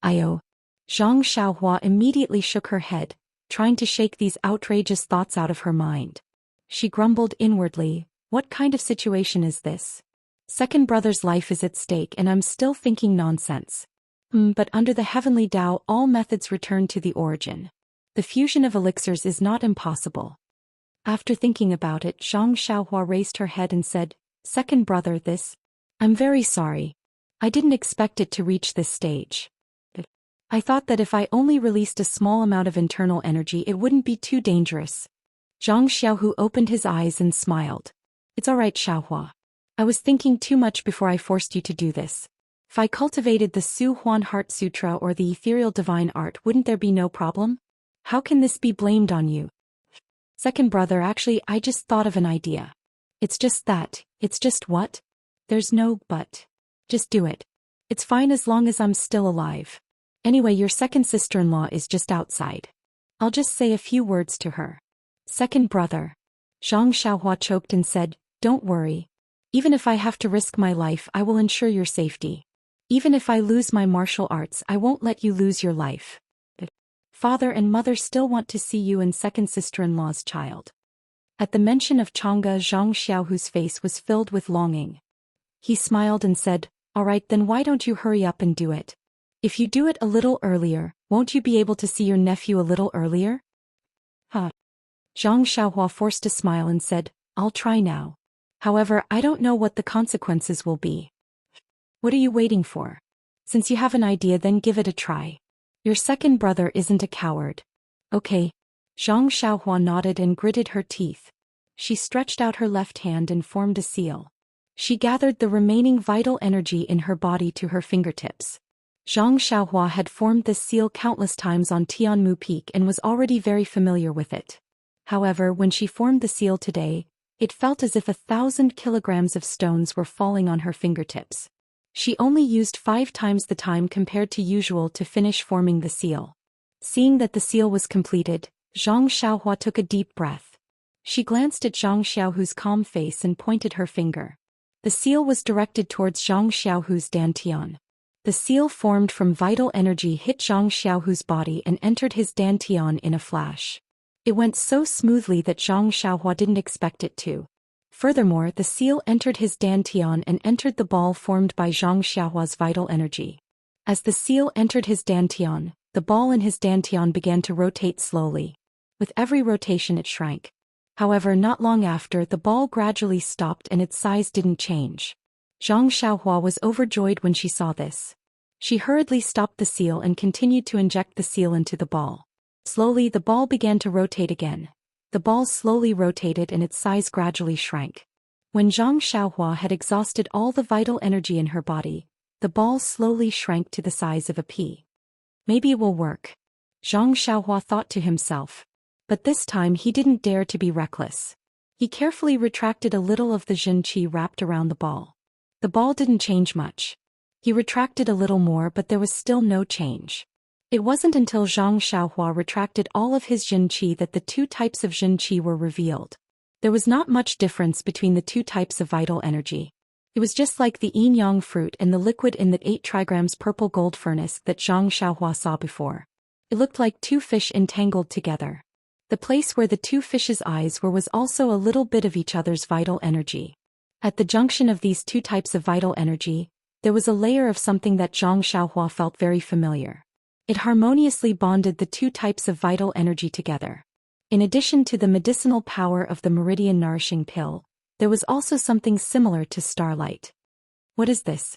Speaker 1: Zhang Xiaohua immediately shook her head, trying to shake these outrageous thoughts out of her mind. She grumbled inwardly, what kind of situation is this? Second brother's life is at stake and I'm still thinking nonsense. But under the heavenly Tao all methods return to the origin. The fusion of elixirs is not impossible. After thinking about it, Zhang Xiaohua raised her head and said, Second brother, I'm very sorry. I didn't expect it to reach this stage. I thought that if I only released a small amount of internal energy it wouldn't be too dangerous. Zhang Xiaohu opened his eyes and smiled. It's alright, Xiaohua. I was thinking too much before I forced you to do this. If I cultivated the Su Huan Heart Sutra or the ethereal divine art, wouldn't there be no problem? How can this be blamed on you? Second brother, actually I just thought of an idea. It's just that. It's just what? There's no but. Just do it. It's fine as long as I'm still alive. Anyway, your second sister-in-law is just outside. I'll just say a few words to her. Second brother. Zhang Xiaohua choked and said, Don't worry. Even if I have to risk my life, I will ensure your safety. Even if I lose my martial arts, I won't let you lose your life. Father and mother still want to see you and second sister-in-law's child. At the mention of Chang'e, Zhang Xiaohu's face was filled with longing. He smiled and said, All right, then why don't you hurry up and do it? If you do it a little earlier, won't you be able to see your nephew a little earlier? Zhang Xiaohua forced a smile and said, I'll try now. However, I don't know what the consequences will be. What are you waiting for? Since you have an idea, then give it a try. Your second brother isn't a coward. Okay. Zhang Xiaohua nodded and gritted her teeth. She stretched out her left hand and formed a seal. She gathered the remaining vital energy in her body to her fingertips. Zhang Xiaohua had formed this seal countless times on Tianmu Peak and was already very familiar with it. However, when she formed the seal today, it felt as if 1,000 kilograms of stones were falling on her fingertips. She only used 5 times the time compared to usual to finish forming the seal. Seeing that the seal was completed, Zhang Xiaohua took a deep breath. She glanced at Zhang Xiaohu's calm face and pointed her finger. The seal was directed towards Zhang Xiaohu's dantian. The seal formed from vital energy hit Zhang Xiaohu's body and entered his dantian in a flash. It went so smoothly that Zhang Xiaohua didn't expect it to. Furthermore, the seal entered his dantian and entered the ball formed by Zhang Xiaohua's vital energy. As the seal entered his dantian, the ball in his dantian began to rotate slowly. With every rotation it shrank. However, not long after, the ball gradually stopped and its size didn't change. Zhang Xiaohua was overjoyed when she saw this. She hurriedly stopped the seal and continued to inject the seal into the ball. Slowly, the ball began to rotate again. The ball slowly rotated and its size gradually shrank. When Zhang Xiaohua had exhausted all the vital energy in her body, the ball slowly shrank to the size of a pea. Maybe it will work, Zhang Xiaohua thought to himself. But this time he didn't dare to be reckless. He carefully retracted a little of the Jin Qi wrapped around the ball. The ball didn't change much. He retracted a little more, but there was still no change. It wasn't until Zhang Xiaohua retracted all of his Jin Qi that the two types of Jin Qi were revealed. There was not much difference between the two types of vital energy. It was just like the yin-yang fruit and the liquid in the 8 trigrams purple gold furnace that Zhang Xiaohua saw before. It looked like two fish entangled together. The place where the two fishes' eyes were was also a little bit of each other's vital energy. At the junction of these two types of vital energy, there was a layer of something that Zhang Xiaohua felt very familiar. It harmoniously bonded the two types of vital energy together. In addition to the medicinal power of the meridian nourishing pill, there was also something similar to starlight. What is this?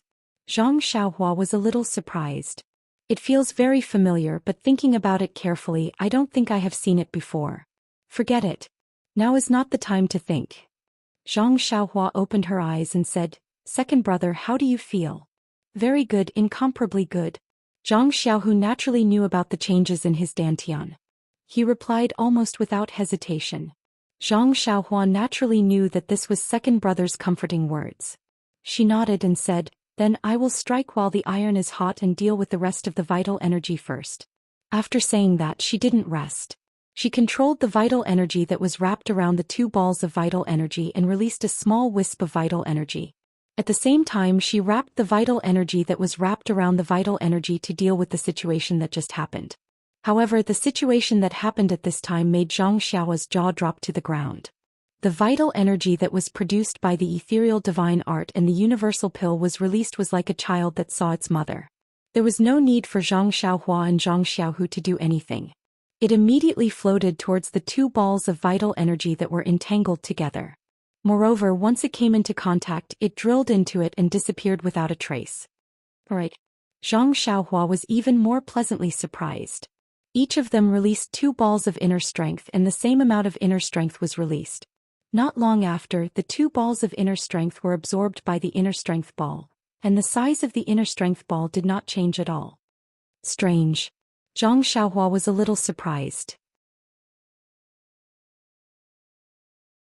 Speaker 1: Zhang Xiaohua was a little surprised. It feels very familiar, but thinking about it carefully, I don't think I have seen it before. Forget it. Now is not the time to think. Zhang Xiaohua opened her eyes and said, "Second brother, how do you feel?" "Very good, incomparably good." Zhang Xiaohu naturally knew about the changes in his dantian. He replied almost without hesitation. Zhang Xiaohua naturally knew that this was second brother's comforting words. She nodded and said, "Then I will strike while the iron is hot and deal with the rest of the vital energy first." After saying that, she didn't rest. She controlled the vital energy that was wrapped around the two balls of vital energy and released a small wisp of vital energy. At the same time, she wrapped the vital energy that was wrapped around the vital energy to deal with the situation that just happened. However, the situation that happened at this time made Zhang Xiaohua's jaw drop to the ground. The vital energy that was produced by the ethereal divine art and the universal pill was released was like a child that saw its mother. There was no need for Zhang Xiaohua and Zhang Xiaohu to do anything. It immediately floated towards the two balls of vital energy that were entangled together. Moreover, once it came into contact, it drilled into it and disappeared without a trace. Right. Zhang Xiaohua was even more pleasantly surprised. Each of them released 2 balls of inner strength, and the same amount of inner strength was released. Not long after, the 2 balls of inner strength were absorbed by the inner strength ball, and the size of the inner strength ball did not change at all. Strange. Zhang Xiaohua was a little surprised.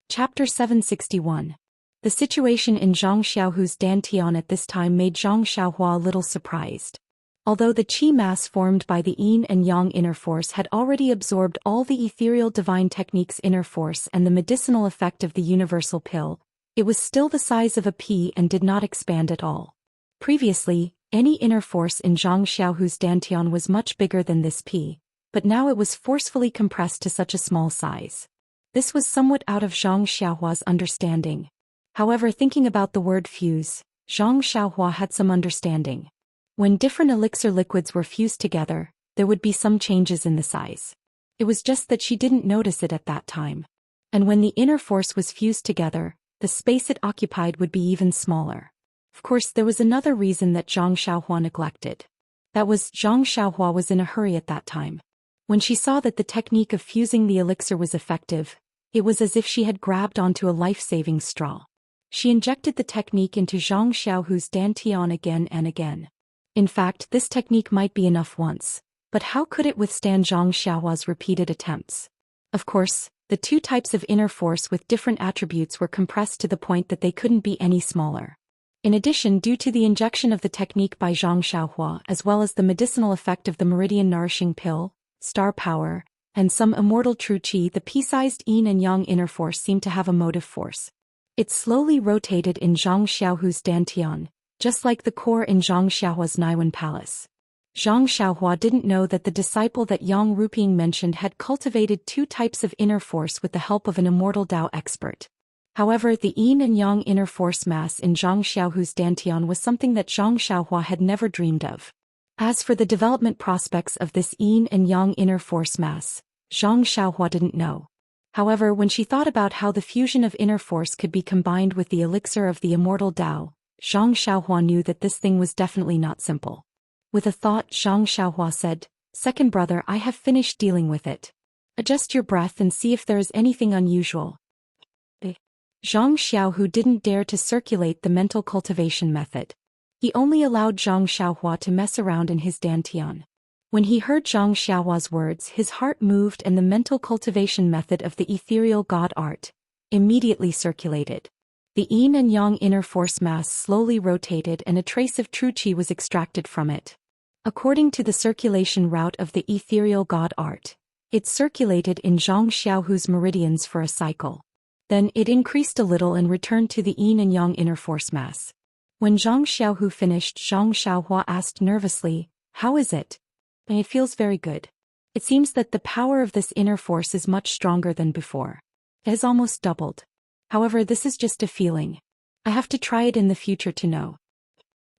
Speaker 1: Chapter 761. The situation in Zhang Xiaohu's dantian at this time made Zhang Xiaohua a little surprised. Although the qi mass formed by the yin and yang inner force had already absorbed all the ethereal divine techniques inner force and the medicinal effect of the universal pill, it was still the size of a pea and did not expand at all. Previously, any inner force in Zhang Xiaohu's dantian was much bigger than this pea, but now it was forcefully compressed to such a small size. This was somewhat out of Zhang Xiaohua's understanding. However, thinking about the word fuse, Zhang Xiaohua had some understanding. When different elixir liquids were fused together, there would be some changes in the size. It was just that she didn't notice it at that time. And when the inner force was fused together, the space it occupied would be even smaller. Of course, there was another reason that Zhang Xiaohua neglected. That was, Zhang Xiaohua was in a hurry at that time. When she saw that the technique of fusing the elixir was effective, it was as if she had grabbed onto a life-saving straw. She injected the technique into Zhang Xiaohu's dantian again and again. In fact, this technique might be enough once, but how could it withstand Zhang Xiaohua's repeated attempts? Of course, the 2 types of inner force with different attributes were compressed to the point that they couldn't be any smaller. In addition, due to the injection of the technique by Zhang Xiaohua as well as the medicinal effect of the meridian nourishing pill, star power, and some immortal true qi, the pea-sized yin and yang inner force seemed to have a motive force. It slowly rotated in Zhang Xiaohu's dantian, just like the core in Zhang Xiaohua's Naiwan Palace. Zhang Xiaohua didn't know that the disciple that Yang Ruping mentioned had cultivated 2 types of inner force with the help of an immortal Tao expert. However, the yin and yang inner force mass in Zhang Xiaohu's dantian was something that Zhang Xiaohua had never dreamed of. As for the development prospects of this yin and yang inner force mass, Zhang Xiaohua didn't know. However, when she thought about how the fusion of inner force could be combined with the elixir of the immortal Tao, Zhang Xiaohua knew that this thing was definitely not simple. With a thought, Zhang Xiaohua said, "Second brother, I have finished dealing with it. Adjust your breath and see if there is anything unusual." Zhang Xiaohu didn't dare to circulate the mental cultivation method. He only allowed Zhang Xiaohua to mess around in his dantian. When he heard Zhang Xiaohua's words, his heart moved and the mental cultivation method of the ethereal god art immediately circulated. The yin and yang inner force mass slowly rotated and a trace of true qi was extracted from it. According to the circulation route of the ethereal god art, it circulated in Zhang Xiaohu's meridians for a cycle. Then it increased a little and returned to the yin and yang inner force mass. When Zhang Xiaohu finished, Zhang Xiaohua asked nervously, "How is it?" "It feels very good. It seems that the power of this inner force is much stronger than before. It has almost doubled. However, this is just a feeling. I have to try it in the future to know."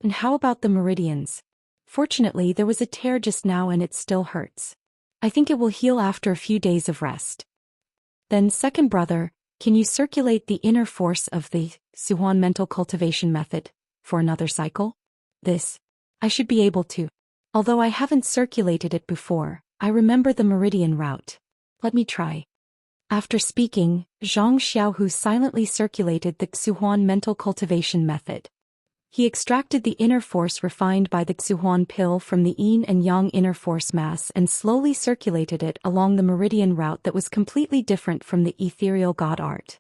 Speaker 1: "And how about the meridians?" "Fortunately, there was a tear just now and it still hurts. I think it will heal after a few days of rest." "Then, second brother, can you circulate the inner force of the Suhuan mental cultivation method for another cycle?" "This. I should be able to. Although I haven't circulated it before, I remember the meridian route. Let me try." After speaking, Zhang Xiaohu silently circulated the Xuhuan mental cultivation method. He extracted the inner force refined by the Xuhuan pill from the yin and yang inner force mass and slowly circulated it along the meridian route that was completely different from the ethereal god art.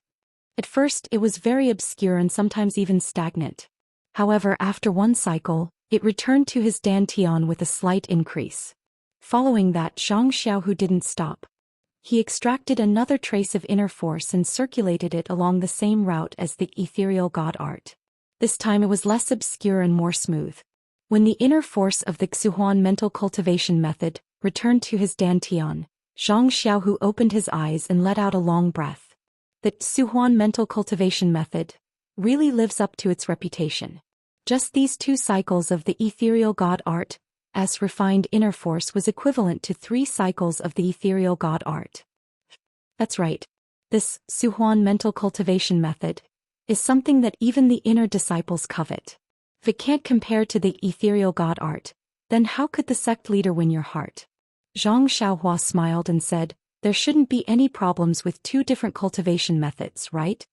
Speaker 1: At first, it was very obscure and sometimes even stagnant. However, after one cycle, it returned to his dantian with a slight increase. Following that, Zhang Xiaohu didn't stop. He extracted another trace of inner force and circulated it along the same route as the ethereal god art. This time it was less obscure and more smooth. When the inner force of the Xuhuan mental cultivation method returned to his dantian, Zhang Xiaohu opened his eyes and let out a long breath. The Xuhuan mental cultivation method really lives up to its reputation. Just these 2 cycles of the ethereal god art as refined inner force was equivalent to 3 cycles of the ethereal god art. That's right. This Xuhuan mental cultivation method is something that even the inner disciples covet. If it can't compare to the ethereal god art, then how could the sect leader win your heart? Zhang Xiaohua smiled and said, "There shouldn't be any problems with 2 different cultivation methods, right?"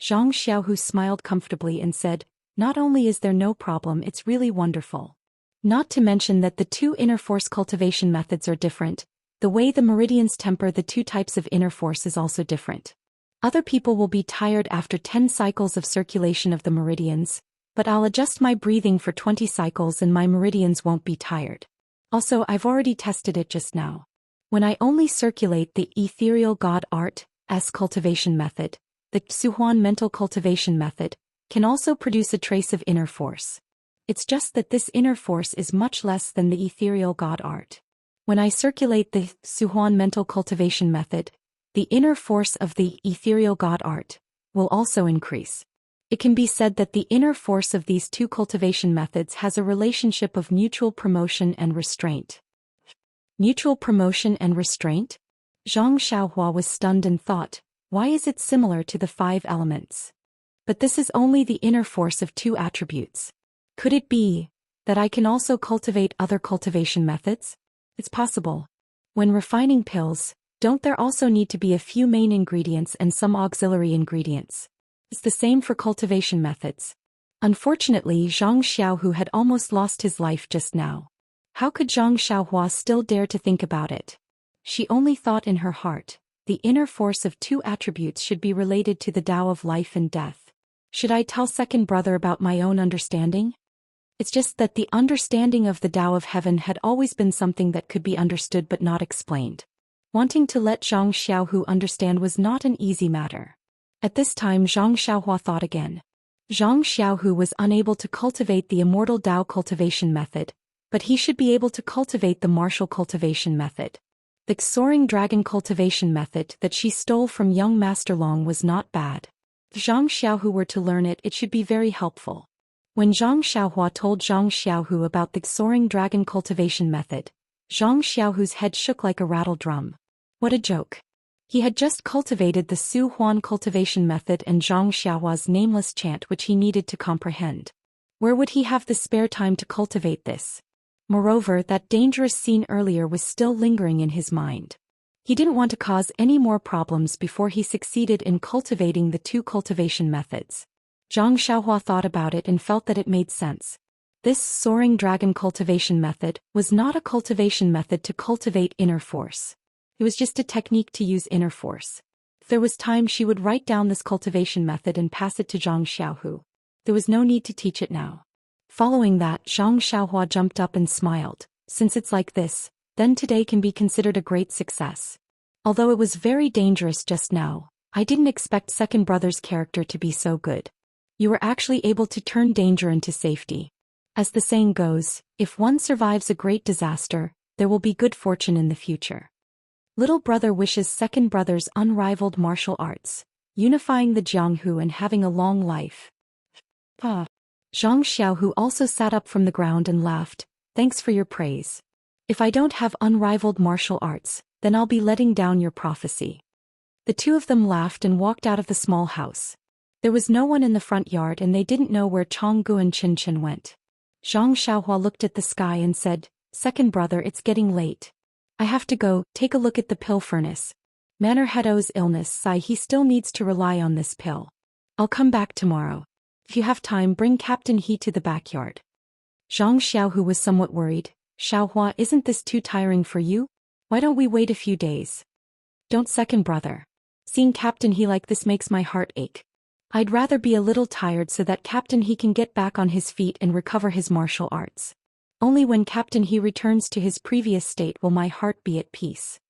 Speaker 1: Zhang Xiaohu smiled comfortably and said, "Not only is there no problem, it's really wonderful. Not to mention that the 2 inner force cultivation methods are different. The way the meridians temper the 2 types of inner force is also different. Other people will be tired after 10 cycles of circulation of the meridians, but I'll adjust my breathing for 20 cycles and my meridians won't be tired. Also, I've already tested it just now. When I only circulate the ethereal god art as cultivation method, the Xuhuan mental cultivation method can also produce a trace of inner force. It's just that this inner force is much less than the ethereal god art. When I circulate the Xuhuan mental cultivation method, the inner force of the ethereal god art will also increase. It can be said that the inner force of these 2 cultivation methods has a relationship of mutual promotion and restraint." Mutual promotion and restraint? Zhang Xiaohua was stunned and thought, why is it similar to the 5 elements? But this is only the inner force of 2 attributes. Could it be that I can also cultivate other cultivation methods? It's possible. When refining pills, don't there also need to be a few main ingredients and some auxiliary ingredients? It's the same for cultivation methods. Unfortunately, Zhang Xiaohu had almost lost his life just now. How could Zhang Xiaohua still dare to think about it? She only thought in her heart, the inner force of 2 attributes should be related to the Tao of life and death. Should I tell second brother about my own understanding? It's just that the understanding of the Tao of heaven had always been something that could be understood but not explained. Wanting to let Zhang Xiaohu understand was not an easy matter. At this time Zhang Xiaohua thought again. Zhang Xiaohu was unable to cultivate the immortal Tao cultivation method, but he should be able to cultivate the martial cultivation method. The soaring dragon cultivation method that she stole from young Master Long was not bad. If Zhang Xiaohu were to learn it, it should be very helpful. When Zhang Xiaohua told Zhang Xiaohu about the soaring dragon cultivation method, Zhang Xiaohu's head shook like a rattle drum. What a joke. He had just cultivated the Su Huan cultivation method and Zhang Xiaohua's nameless chant which he needed to comprehend. Where would he have the spare time to cultivate this? Moreover, that dangerous scene earlier was still lingering in his mind. He didn't want to cause any more problems before he succeeded in cultivating the two cultivation methods. Zhang Xiaohua thought about it and felt that it made sense. This soaring dragon cultivation method was not a cultivation method to cultivate inner force. It was just a technique to use inner force. If there was time, she would write down this cultivation method and pass it to Zhang Xiaohu. There was no need to teach it now. Following that, Zhang Xiaohua jumped up and smiled. Since it's like this, then today can be considered a great success. Although it was very dangerous just now, I didn't expect second brother's character to be so good. You were actually able to turn danger into safety. As the saying goes, if one survives a great disaster, there will be good fortune in the future. Little brother wishes second brother's unrivaled martial arts, unifying the Jianghu and having a long life. Zhang Xiaohu also sat up from the ground and laughed. Thanks for your praise. If I don't have unrivaled martial arts, then I'll be letting down your prophecy. The two of them laughed and walked out of the small house. There was no one in the front yard and they didn't know where Changgu and Qin Qin went. Zhang Xiaohua looked at the sky and said, Second brother, it's getting late. I have to go. Take a look at the pill furnace. Manor Hedo's illness, he still needs to rely on this pill. I'll come back tomorrow. If you have time, bring Captain He to the backyard. Zhang Xiaohu was somewhat worried. Xiaohua, isn't this too tiring for you? Why don't we wait a few days? Don't, second brother. Seeing Captain He like this makes my heart ache. I'd rather be a little tired so that Captain He can get back on his feet and recover his martial arts. Only when Captain He returns to his previous state will my heart be at peace.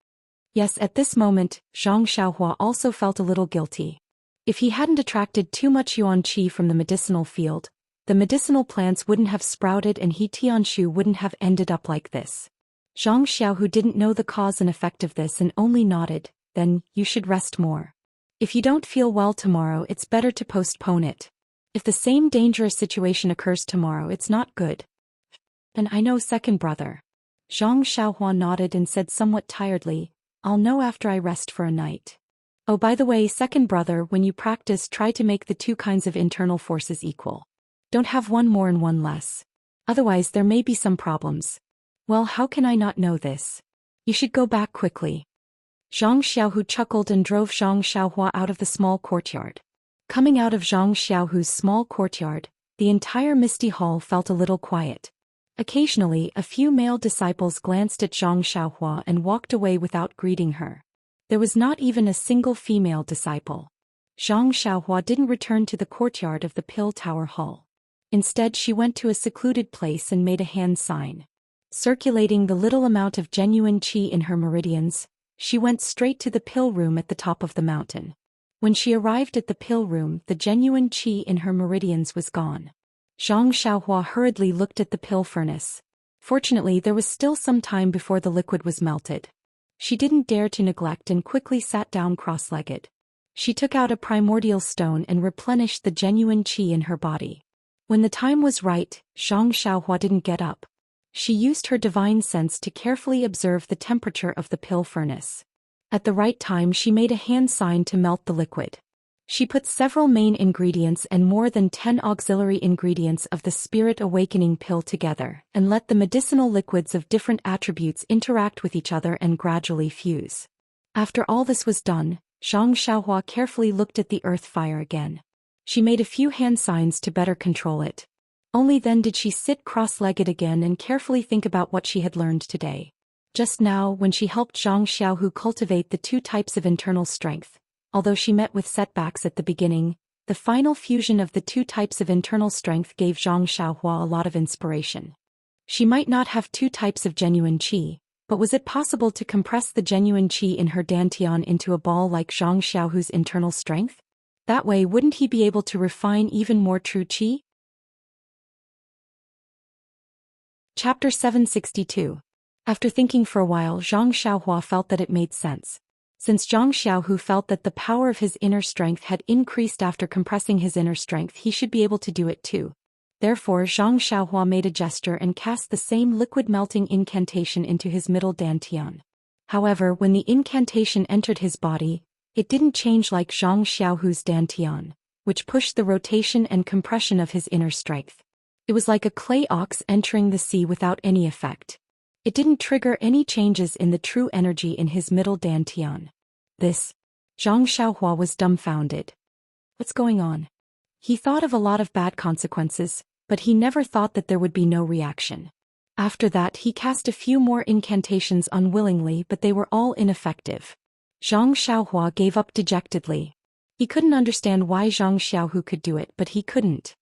Speaker 1: Yes, at this moment, Zhang Xiaohua also felt a little guilty. If he hadn't attracted too much yuan qi from the medicinal field, the medicinal plants wouldn't have sprouted and He Tianshu wouldn't have ended up like this. Zhang Xiaohu didn't know the cause and effect of this and only nodded. Then, you should rest more. If you don't feel well tomorrow, it's better to postpone it. If the same dangerous situation occurs tomorrow, it's not good. And I know, second brother. Zhang Xiaohua nodded and said somewhat tiredly, I'll know after I rest for a night. Oh, by the way, second brother, when you practice, try to make the two kinds of internal forces equal. Don't have one more and one less. Otherwise there may be some problems. Well, how can I not know this? You should go back quickly. Zhang Xiaohu chuckled and drove Zhang Xiaohua out of the small courtyard. Coming out of Zhang Xiaohu's small courtyard, the entire misty hall felt a little quiet. Occasionally, a few male disciples glanced at Zhang Xiaohua and walked away without greeting her. There was not even a single female disciple. Zhang Xiaohua didn't return to the courtyard of the Pill Tower Hall. Instead, she went to a secluded place and made a hand sign. Circulating the little amount of genuine qi in her meridians, she went straight to the pill room at the top of the mountain. When she arrived at the pill room, the genuine qi in her meridians was gone. Zhang Xiaohua hurriedly looked at the pill furnace. Fortunately, there was still some time before the liquid was melted. She didn't dare to neglect and quickly sat down cross-legged. She took out a primordial stone and replenished the genuine qi in her body. When the time was right, Zhang Xiaohua didn't get up. She used her divine sense to carefully observe the temperature of the pill furnace. At the right time, she made a hand sign to melt the liquid. She put several main ingredients and more than 10 auxiliary ingredients of the Spirit Awakening pill together and let the medicinal liquids of different attributes interact with each other and gradually fuse. After all this was done, Zhang Xiaohua carefully looked at the earth fire again. She made a few hand signs to better control it. Only then did she sit cross-legged again and carefully think about what she had learned today. Just now, when she helped Zhang Xiaohu cultivate the two types of internal strength, although she met with setbacks at the beginning, the final fusion of the two types of internal strength gave Zhang Xiaohua a lot of inspiration. She might not have two types of genuine qi, but was it possible to compress the genuine qi in her dantian into a ball like Zhang Xiaohu's internal strength? That way, wouldn't he be able to refine even more true qi? Chapter 762. After thinking for a while, Zhang Xiaohua felt that it made sense. Since Zhang Xiaohu felt that the power of his inner strength had increased after compressing his inner strength, he should be able to do it too. Therefore, Zhang Xiaohua made a gesture and cast the same liquid melting incantation into his middle dantian. However, when the incantation entered his body, it didn't change like Zhang Xiaohu's dantian, which pushed the rotation and compression of his inner strength. It was like a clay ox entering the sea without any effect. It didn't trigger any changes in the true energy in his middle dantian. Zhang Xiaohua was dumbfounded. What's going on? He thought of a lot of bad consequences, but he never thought that there would be no reaction. After that he cast a few more incantations unwillingly, but they were all ineffective. Zhang Xiaohua gave up dejectedly. He couldn't understand why Zhang Xiaohu could do it, but he couldn't.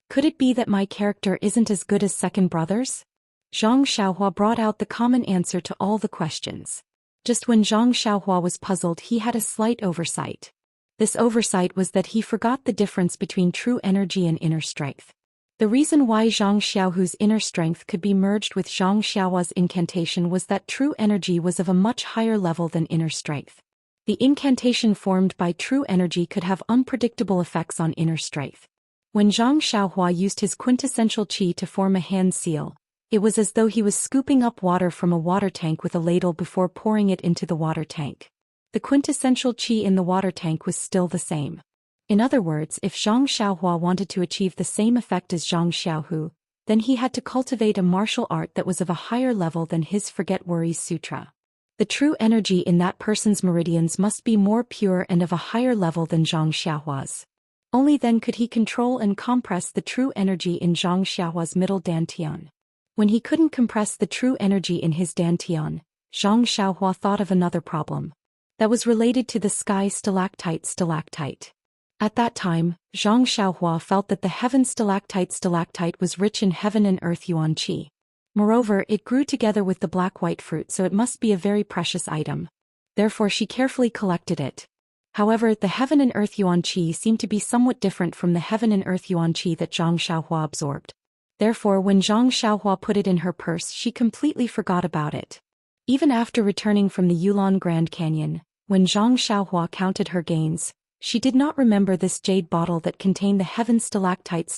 Speaker 1: Could it be that my character isn't as good as second brothers? Zhang Xiaohua brought out the common answer to all the questions. Just when Zhang Xiaohua was puzzled, he had a slight oversight. This oversight was that he forgot the difference between true energy and inner strength. The reason why Zhang Xiaohu's inner strength could be merged with Zhang Xiaohua's incantation was that true energy was of a much higher level than inner strength. The incantation formed by true energy could have unpredictable effects on inner strength. When Zhang Xiaohua used his quintessential qi to form a hand seal, it was as though he was scooping up water from a water tank with a ladle before pouring it into the water tank. The quintessential qi in the water tank was still the same. In other words, if Zhang Xiaohua wanted to achieve the same effect as Zhang Xiaohu, then he had to cultivate a martial art that was of a higher level than his Forget Worries Sutra. The true energy in that person's meridians must be more pure and of a higher level than Zhang Xiaohua's. Only then could he control and compress the true energy in Zhang Xiaohua's middle dantian. When he couldn't compress the true energy in his dantian, Zhang Xiaohua thought of another problem. That was related to the sky stalactite. At that time, Zhang Xiaohua felt that the heaven stalactite was rich in heaven and earth yuan qi. Moreover, it grew together with the black-white fruit, so it must be a very precious item. Therefore she carefully collected it. However, the heaven and earth yuan qi seemed to be somewhat different from the heaven and earth yuan qi that Zhang Xiaohua absorbed. Therefore, when Zhang Xiaohua put it in her purse, she completely forgot about it. Even after returning from the Yulon Grand Canyon, when Zhang Xiaohua counted her gains, she did not remember this jade bottle that contained the heaven stalactite.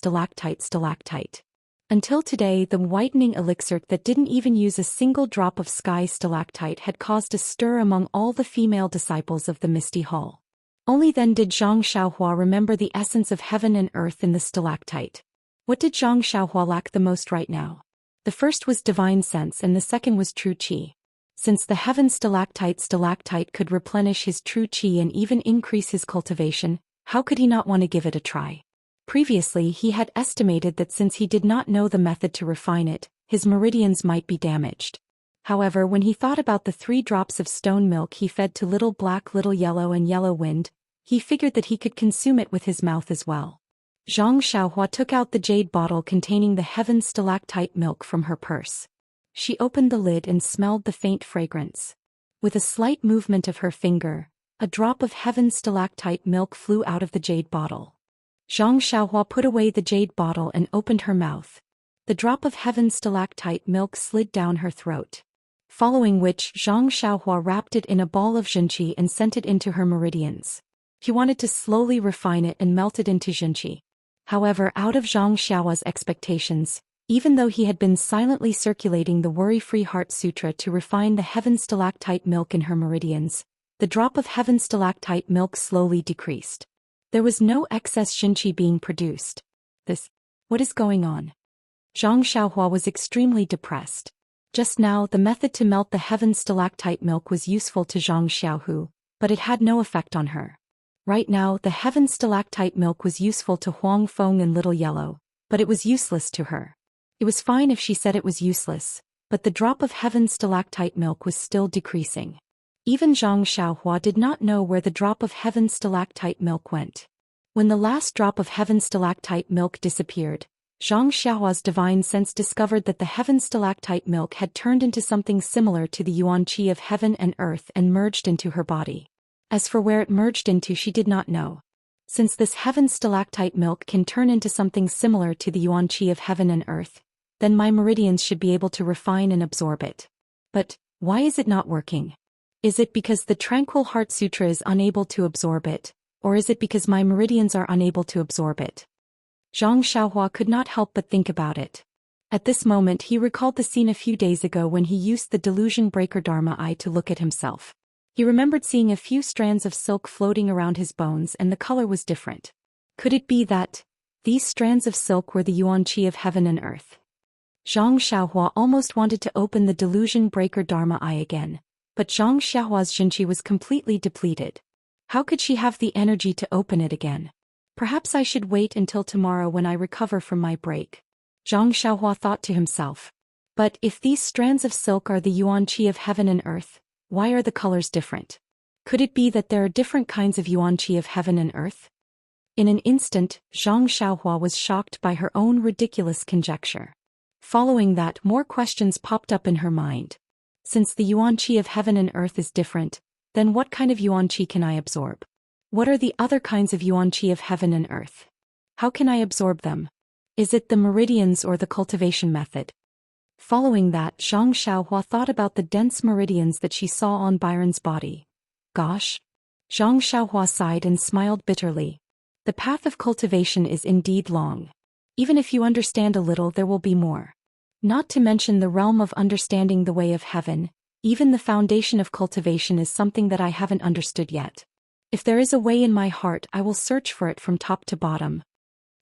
Speaker 1: Until today, the whitening elixir that didn't even use a single drop of sky stalactite had caused a stir among all the female disciples of the Misty Hall. Only then did Zhang Xiaohua remember the essence of heaven and earth in the stalactite. What did Zhang Xiaohua lack the most right now? The first was divine sense and the second was true qi. Since the heaven stalactite could replenish his true qi and even increase his cultivation, how could he not want to give it a try? Previously he had estimated that since he did not know the method to refine it, his meridians might be damaged. However, when he thought about the 3 drops of stone milk he fed to Little Black, Little Yellow and Yellow Wind, he figured that he could consume it with his mouth as well. Zhang Xiaohua took out the jade bottle containing the heaven stalactite milk from her purse. She opened the lid and smelled the faint fragrance. With a slight movement of her finger, a drop of heaven stalactite milk flew out of the jade bottle. Zhang Xiaohua put away the jade bottle and opened her mouth. The drop of heaven stalactite milk slid down her throat. Following which, Zhang Xiaohua wrapped it in a ball of zhenqi and sent it into her meridians. He wanted to slowly refine it and melt it into zhenqi. However, out of Zhang Xiaohua's expectations, even though he had been silently circulating the Worry-Free Heart Sutra to refine the heaven stalactite milk in her meridians, the drop of heaven stalactite milk slowly decreased. There was no excess zhenqi being produced. What is going on? Zhang Xiaohua was extremely depressed. Just now, the method to melt the heaven stalactite milk was useful to Zhang Xiaohu, but it had no effect on her. Right now, the heaven stalactite milk was useful to Huang Feng and Little Yellow, but it was useless to her. It was fine if she said it was useless, but the drop of heaven stalactite milk was still decreasing. Even Zhang Xiaohua did not know where the drop of heaven stalactite milk went. When the last drop of heaven stalactite milk disappeared, Zhang Xiaohua's divine sense discovered that the heaven stalactite milk had turned into something similar to the yuan qi of heaven and earth and merged into her body. As for where it merged into, she did not know. Since this heaven stalactite milk can turn into something similar to the yuan qi of heaven and earth, then my meridians should be able to refine and absorb it. But why is it not working? Is it because the Tranquil Heart Sutra is unable to absorb it, or is it because my meridians are unable to absorb it? Zhang Xiaohua could not help but think about it. At this moment he recalled the scene a few days ago when he used the delusion breaker Dharma eye to look at himself. He remembered seeing a few strands of silk floating around his bones and the color was different. Could it be that these strands of silk were the yuan qi of heaven and earth? Zhang Xiaohua almost wanted to open the delusion breaker Dharma eye again, but Zhang Xiaohua's Jinqi was completely depleted. How could she have the energy to open it again? Perhaps I should wait until tomorrow when I recover from my break, Zhang Xiaohua thought to himself. But if these strands of silk are the yuan qi of heaven and earth, why are the colors different? Could it be that there are different kinds of yuan qi of heaven and earth? In an instant, Zhang Xiaohua was shocked by her own ridiculous conjecture. Following that, more questions popped up in her mind. Since the yuan qi of heaven and earth is different, then what kind of yuan qi can I absorb? What are the other kinds of yuan qi of heaven and earth? How can I absorb them? Is it the meridians or the cultivation method? Following that, Zhang Xiaohua thought about the dense meridians that she saw on Byron's body. Gosh! Zhang Xiaohua sighed and smiled bitterly. The path of cultivation is indeed long. Even if you understand a little, there will be more. Not to mention the realm of understanding the way of heaven, even the foundation of cultivation is something that I haven't understood yet. If there is a way in my heart, I will search for it from top to bottom.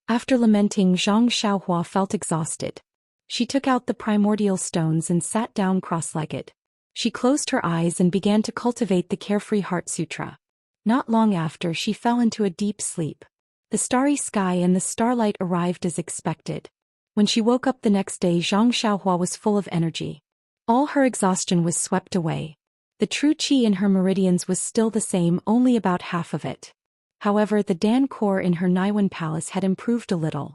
Speaker 1: After lamenting, Zhang Xiaohua felt exhausted. She took out the primordial stones and sat down cross-legged. She closed her eyes and began to cultivate the Carefree Heart Sutra. Not long after, she fell into a deep sleep. The starry sky and the starlight arrived as expected. When she woke up the next day, Zhang Xiaohua was full of energy. All her exhaustion was swept away. The true qi in her meridians was still the same, only about half of it. However, the Dan core in her Naiwan palace had improved a little.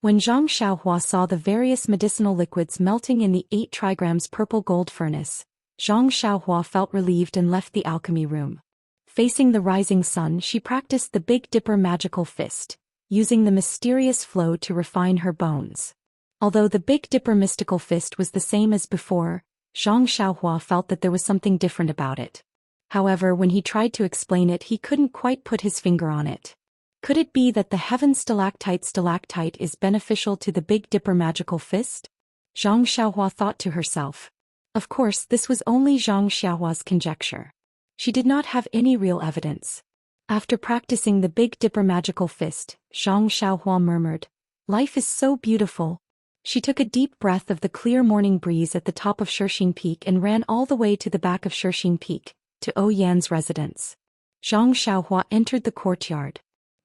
Speaker 1: When Zhang Xiaohua saw the various medicinal liquids melting in the 8 trigrams purple gold furnace, Zhang Xiaohua felt relieved and left the alchemy room. Facing the rising sun, she practiced the Big Dipper magical fist, using the mysterious flow to refine her bones. Although the Big Dipper mystical fist was the same as before, Zhang Xiaohua felt that there was something different about it. However, when he tried to explain it, he couldn't quite put his finger on it. Could it be that the heaven stalactite is beneficial to the Big Dipper magical fist? Zhang Xiaohua thought to herself. Of course, this was only Zhang Xiaohua's conjecture. She did not have any real evidence. After practicing the Big Dipper magical fist, Zhang Xiaohua murmured, "Life is so beautiful." She took a deep breath of the clear morning breeze at the top of Shixing Peak and ran all the way to the back of Shixing Peak, to Yan's residence. Zhang Xiaohua entered the courtyard.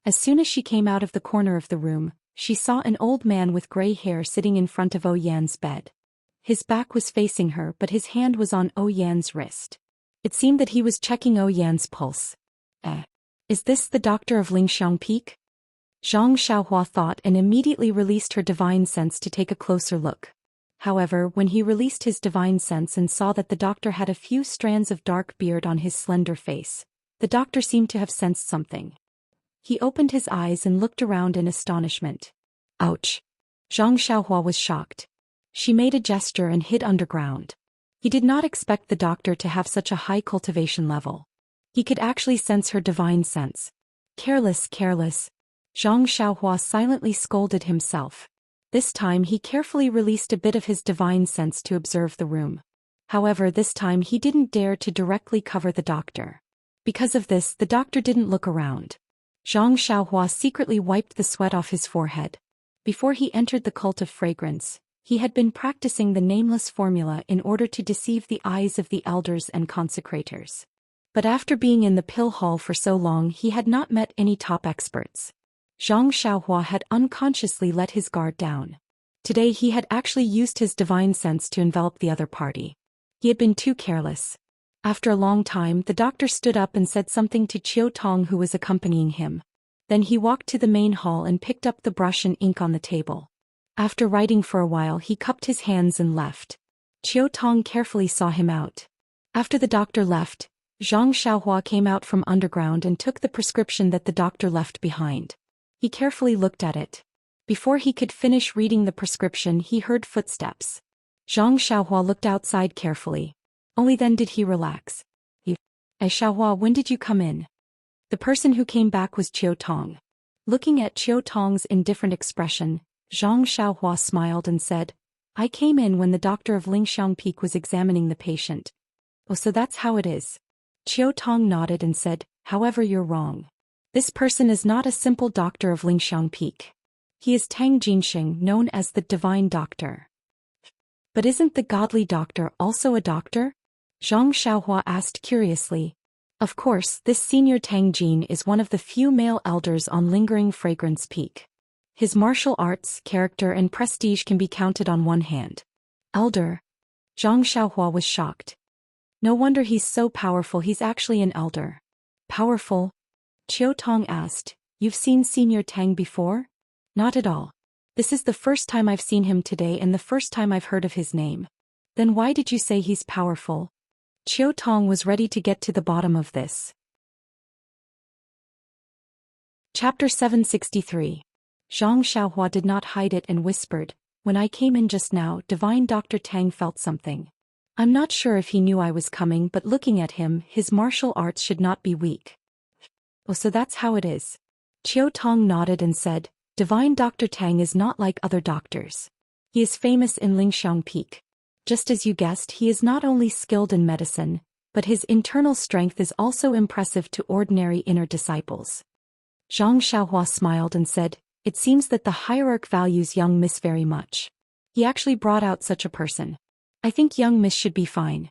Speaker 1: As soon as she came out of the corner of the room, she saw an old man with gray hair sitting in front of Yan's bed. His back was facing her, but his hand was on Yan's wrist. It seemed that he was checking Yan's pulse. Is this the doctor of Lingxiang Peak? Zhang Xiaohua thought and immediately released her divine sense to take a closer look. However, when he released his divine sense and saw that the doctor had a few strands of dark beard on his slender face, the doctor seemed to have sensed something. He opened his eyes and looked around in astonishment. Ouch! Zhang Xiaohua was shocked. She made a gesture and hid underground. He did not expect the doctor to have such a high cultivation level. He could actually sense her divine sense. Careless. Zhang Xiaohua silently scolded himself. This time he carefully released a bit of his divine sense to observe the room. However, this time he didn't dare to directly cover the doctor. Because of this, the doctor didn't look around. Zhang Xiaohua secretly wiped the sweat off his forehead. Before he entered the cult of fragrance, he had been practicing the nameless formula in order to deceive the eyes of the elders and consecrators. But after being in the pill hall for so long, he had not met any top experts. Zhang Xiaohua had unconsciously let his guard down. Today he had actually used his divine sense to envelop the other party. He had been too careless. After a long time, the doctor stood up and said something to Qiu Tong, who was accompanying him. Then he walked to the main hall and picked up the brush and ink on the table. After writing for a while, he cupped his hands and left. Qiu Tong carefully saw him out. After the doctor left, Zhang Xiaohua came out from underground and took the prescription that the doctor left behind. He carefully looked at it. Before he could finish reading the prescription, he heard footsteps. Zhang Xiaohua looked outside carefully. Only then did he relax. Xiaohua, when did you come in? The person who came back was Qiu Tong. Looking at Qiu Tong's indifferent expression, Zhang Xiaohua smiled and said, I came in when the doctor of Lingxiang Peak was examining the patient. Oh, so that's how it is. Chiao Tong nodded and said, however, you're wrong. This person is not a simple doctor of Lingxiang Peak. He is Tang Jinxing, known as the Divine Doctor. But isn't the godly doctor also a doctor? Zhang Xiaohua asked curiously. Of course, this senior Tang Jin is one of the few male elders on Lingering Fragrance Peak. His martial arts, character and prestige can be counted on one hand. Elder? Zhang Xiaohua was shocked. No wonder he's so powerful, he's actually an elder. Powerful? Chiao Tong asked, you've seen Senior Tang before? Not at all. This is the first time I've seen him today and the first time I've heard of his name. Then why did you say he's powerful? Chiao Tong was ready to get to the bottom of this. Chapter 763. Zhang Xiaohua did not hide it and whispered, when I came in just now, Divine Dr. Tang felt something. I'm not sure if he knew I was coming, but looking at him, his martial arts should not be weak. Oh, so that's how it is. Chiao Tong nodded and said, Divine Dr. Tang is not like other doctors. He is famous in Lingxiang Peak. Just as you guessed, he is not only skilled in medicine, but his internal strength is also impressive to ordinary inner disciples. Zhang Xiaohua smiled and said, it seems that the hierarch values young Miss very much. He actually brought out such a person. I think young Miss should be fine.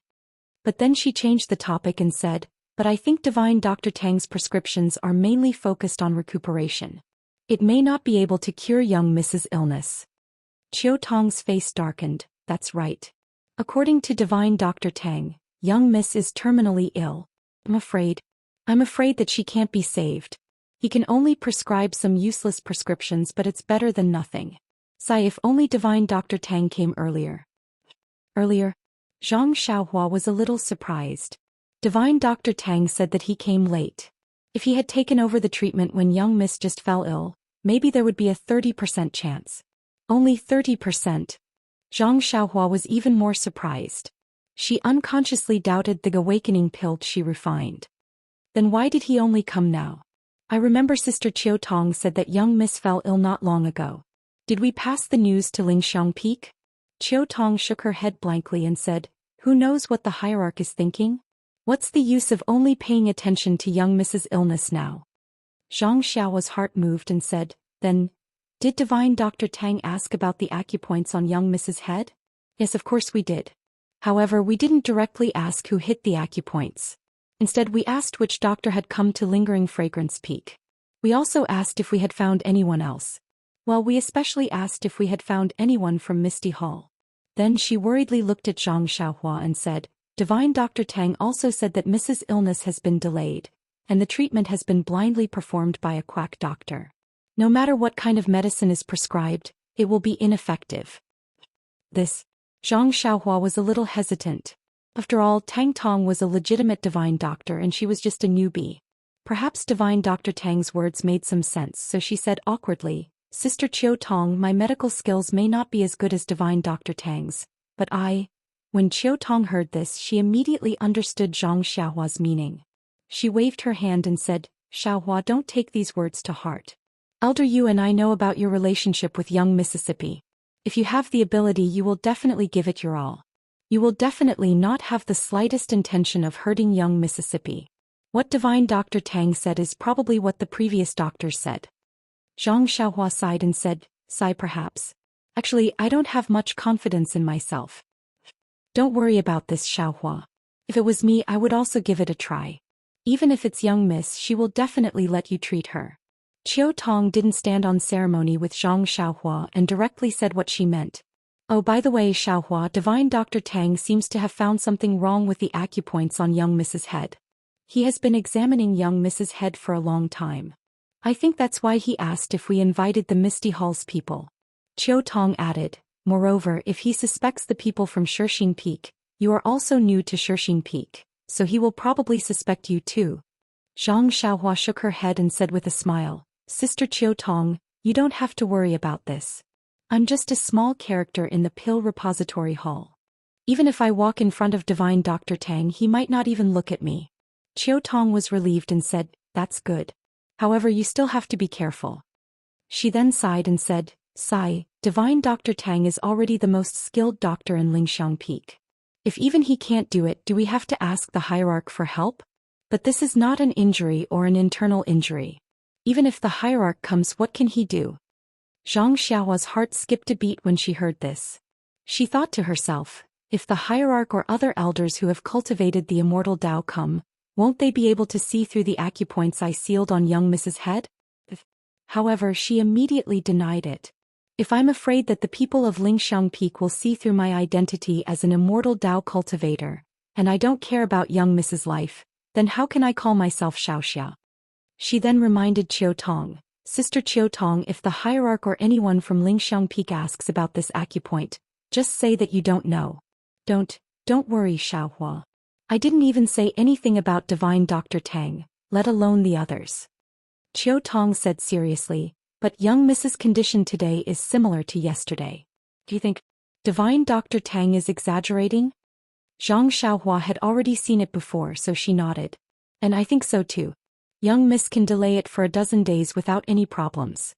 Speaker 1: But then she changed the topic and said, but I think Divine Dr. Tang's prescriptions are mainly focused on recuperation. It may not be able to cure young Miss's illness. Chiao Tong's face darkened, that's right. According to Divine Dr. Tang, young Miss is terminally ill. I'm afraid that she can't be saved. He can only prescribe some useless prescriptions, but it's better than nothing. Sigh, if only Divine Dr. Tang came earlier. Earlier? Zhang Xiaohua was a little surprised. Divine Dr. Tang said that he came late. If he had taken over the treatment when young Miss just fell ill, maybe there would be a 30% chance. Only 30%. Zhang Xiaohua was even more surprised. She unconsciously doubted the awakening pill she refined. Then why did he only come now? I remember Sister Chiao Tong said that young Miss fell ill not long ago. Did we pass the news to Lingxiang Peak? Chiao Tong shook her head blankly and said, who knows what the hierarch is thinking? What's the use of only paying attention to young Miss's illness now? Zhang Xiaohua's heart moved and said, then, did Divine Dr. Tang ask about the acupoints on young Miss's head? Yes, of course we did. However, we didn't directly ask who hit the acupoints. Instead, we asked which doctor had come to Lingering Fragrance Peak. We also asked if we had found anyone else. Well, we especially asked if we had found anyone from Misty Hall. Then she worriedly looked at Zhang Xiaohua and said, Divine Dr. Tang also said that Mrs. illness has been delayed, and the treatment has been blindly performed by a quack doctor. No matter what kind of medicine is prescribed, it will be ineffective. This. Zhang Xiaohua was a little hesitant. After all, Tang Tong was a legitimate divine doctor and she was just a newbie. Perhaps Divine Dr. Tang's words made some sense, so she said awkwardly, Sister Chiao Tong, my medical skills may not be as good as Divine Dr. Tang's, but When Chiao Tong heard this, she immediately understood Zhang Xiaohua's meaning. She waved her hand and said, Xiaohua, don't take these words to heart. Elder, you and I know about your relationship with young Mississippi. If you have the ability, you will definitely give it your all. You will definitely not have the slightest intention of hurting young Mississippi. What Divine Dr. Tang said is probably what the previous doctors said. Zhang Xiaohua sighed and said, sigh perhaps. Actually, I don't have much confidence in myself. Don't worry about this, Xiaohua. If it was me, I would also give it a try. Even if it's young Miss, she will definitely let you treat her. Chiao Tong didn't stand on ceremony with Zhang Xiaohua and directly said what she meant. Oh, by the way, Xiaohua, Divine Dr. Tang seems to have found something wrong with the acupoints on young Miss's head. He has been examining young Miss's head for a long time. I think that's why he asked if we invited the Misty Hall's people. Chiao Tong added, moreover, if he suspects the people from Shixing Peak, you are also new to Shixing Peak, so he will probably suspect you too. Zhang Xiaohua shook her head and said with a smile, Sister Chiao Tong, you don't have to worry about this. I'm just a small character in the pill repository hall. Even if I walk in front of Divine Dr. Tang, he might not even look at me. Chiao Tong was relieved and said, that's good. However, you still have to be careful. She then sighed and said, sigh, Divine Dr. Tang is already the most skilled doctor in Lingxiang Peak. If even he can't do it, do we have to ask the hierarch for help? But this is not an injury or an internal injury. Even if the hierarch comes, what can he do? Zhang Xiaohua's heart skipped a beat when she heard this. She thought to herself, if the hierarch or other elders who have cultivated the immortal Tao come, won't they be able to see through the acupoints I sealed on young Mrs. Head? However, she immediately denied it. If I'm afraid that the people of Lingxiang Peak will see through my identity as an immortal Tao cultivator, and I don't care about young Mrs. Life, then how can I call myself Xiaoxia? She then reminded Qiu Tong, Sister Qiu Tong, if the hierarch or anyone from Lingxiang Peak asks about this acupoint, just say that you don't know. Don't worry, Xiaohua. I didn't even say anything about Divine Dr. Tang, let alone the others. Qiu Tong said seriously, but young Mrs. condition today is similar to yesterday. Do you think Divine Dr. Tang is exaggerating? Zhang Xiaohua had already seen it before, so she nodded. And I think so too. Young Miss can delay it for 12 days without any problems.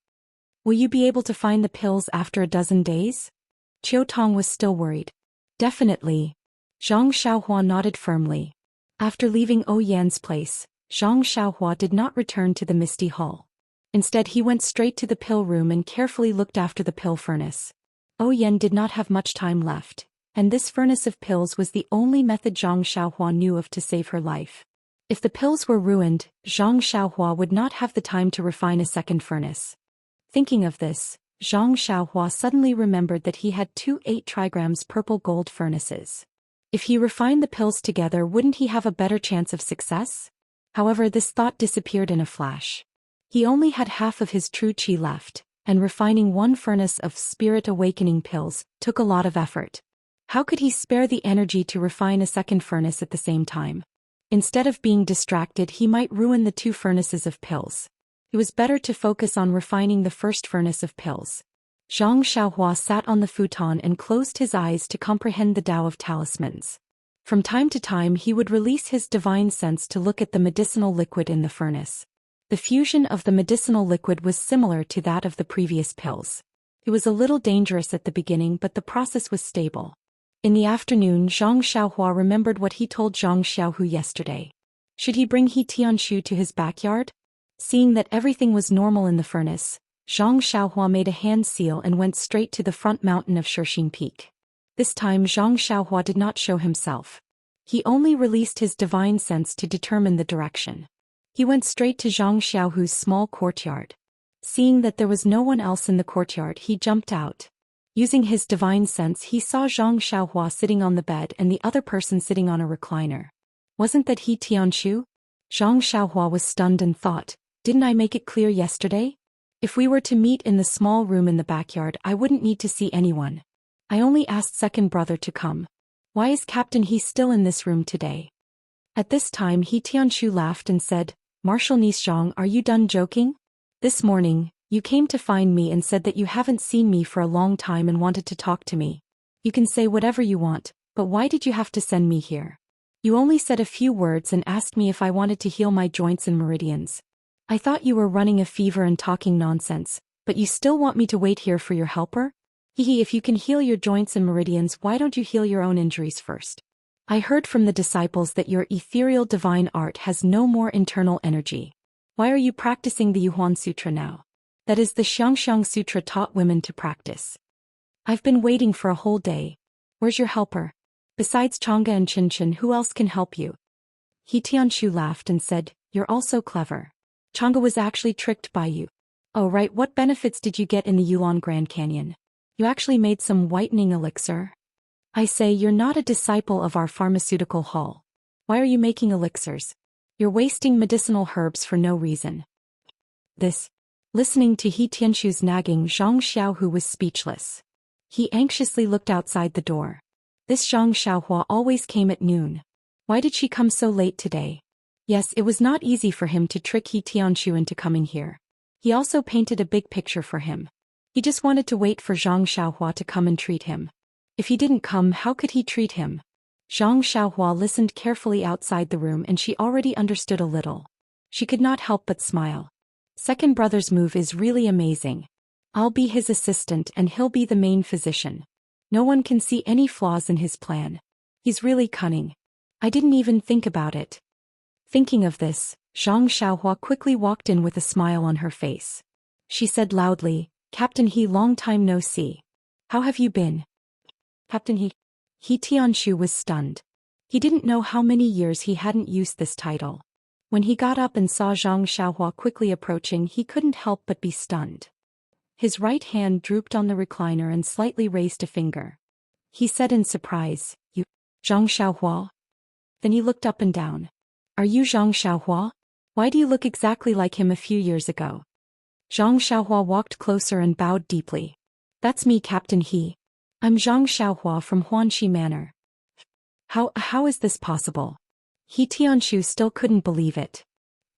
Speaker 1: Will you be able to find the pills after 12 days? Qiu Tong was still worried. Definitely. Zhang Xiaohua nodded firmly. After leaving Yan's place, Zhang Xiaohua did not return to the Misty Hall. Instead, he went straight to the pill room and carefully looked after the pill furnace. Yan did not have much time left, and this furnace of pills was the only method Zhang Xiaohua knew of to save her life. If the pills were ruined, Zhang Xiaohua would not have the time to refine a second furnace. Thinking of this, Zhang Xiaohua suddenly remembered that he had 2 8-trigrams purple gold furnaces. If he refined the pills together, wouldn't he have a better chance of success? However, this thought disappeared in a flash. He only had half of his true qi left, and refining 1 furnace of spirit awakening pills took a lot of effort. How could he spare the energy to refine a second furnace at the same time? Instead of being distracted, he might ruin the 2 furnaces of pills. It was better to focus on refining the first furnace of pills. Zhang Xiaohua sat on the futon and closed his eyes to comprehend the Tao of talismans. From time to time he would release his divine sense to look at the medicinal liquid in the furnace. The fusion of the medicinal liquid was similar to that of the previous pills. It was a little dangerous at the beginning, but the process was stable. In the afternoon, Zhang Xiaohua remembered what he told Zhang Xiaohu yesterday. Should he bring He Tianshu to his backyard? Seeing that everything was normal in the furnace, Zhang Xiaohua made a hand seal and went straight to the front mountain of Shishing Peak. This time Zhang Xiaohua did not show himself. He only released his divine sense to determine the direction. He went straight to Zhang Xiaohu's small courtyard. Seeing that there was no one else in the courtyard, he jumped out. Using his divine sense, he saw Zhang Xiaohua sitting on the bed and the other person sitting on a recliner. Wasn't that He Tianshu? Zhang Xiaohua was stunned and thought, didn't I make it clear yesterday? If we were to meet in the small room in the backyard, I wouldn't need to see anyone. I only asked second brother to come. Why is Captain He still in this room today? At this time He Tianshu laughed and said, Marshal niece Zhang, are you done joking? This morning, you came to find me and said that you haven't seen me for a long time and wanted to talk to me. You can say whatever you want, but why did you have to send me here? You only said a few words and asked me if I wanted to heal my joints and meridians. I thought you were running a fever and talking nonsense, but you still want me to wait here for your helper? Hehe, if you can heal your joints and meridians, why don't you heal your own injuries first? I heard from the disciples that your ethereal divine art has no more internal energy. Why are you practicing the Yuhuan Sutra now? That is the Xiangxiang Sutra taught women to practice. I've been waiting for a whole day. Where's your helper? Besides Chang'e and Qinchin, who else can help you? He Tianshu laughed and said, you're all so clever. Chang'e was actually tricked by you. Oh right, what benefits did you get in the Yulon Grand Canyon? You actually made some whitening elixir? I say, you're not a disciple of our pharmaceutical hall. Why are you making elixirs? You're wasting medicinal herbs for no reason. Listening to He Tianshu's nagging, Zhang Xiaohu was speechless. He anxiously looked outside the door. This Zhang Xiaohua always came at noon. Why did she come so late today? Yes, it was not easy for him to trick He Tianshu into coming here. He also painted a big picture for him. He just wanted to wait for Zhang Xiaohua to come and treat him. If he didn't come, how could he treat him? Zhang Xiaohua listened carefully outside the room and she already understood a little. She could not help but smile. Second brother's move is really amazing. I'll be his assistant and he'll be the main physician. No one can see any flaws in his plan. He's really cunning. I didn't even think about it. Thinking of this, Zhang Xiaohua quickly walked in with a smile on her face. She said loudly, Captain He, long time no see. How have you been? Captain He Tianshu was stunned. He didn't know how many years he hadn't used this title. When he got up and saw Zhang Xiaohua quickly approaching, he couldn't help but be stunned. His right hand drooped on the recliner and slightly raised a finger. He said in surprise, You, Zhang Xiaohua? Then he looked up and down. Are you Zhang Xiaohua? Why do you look exactly like him a few years ago? Zhang Xiaohua walked closer and bowed deeply. That's me, Captain He. I'm Zhang Xiaohua from Huanxi Manor. How is this possible? He Tianshu still couldn't believe it.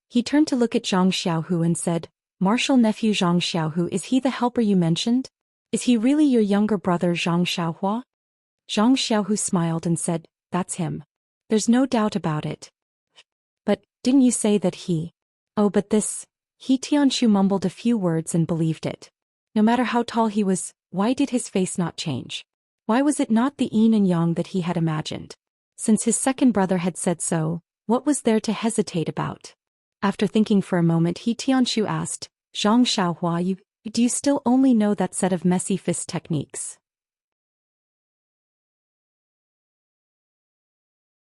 Speaker 1: He turned to look at Zhang Xiaohu and said, Martial nephew Zhang Xiaohu, is he the helper you mentioned? Is he really your younger brother Zhang Xiaohua? Zhang Xiaohu smiled and said, That's him. There's no doubt about it. But, didn't you say that he? Oh, but this. He Tianshu mumbled a few words and believed it. No matter how tall he was, why did his face not change? Why was it not the yin and yang that he had imagined? Since his second brother had said so, what was there to hesitate about? After thinking for a moment, He Tianshu asked, Zhang Xiaohua, do you still only know that set of messy fist techniques?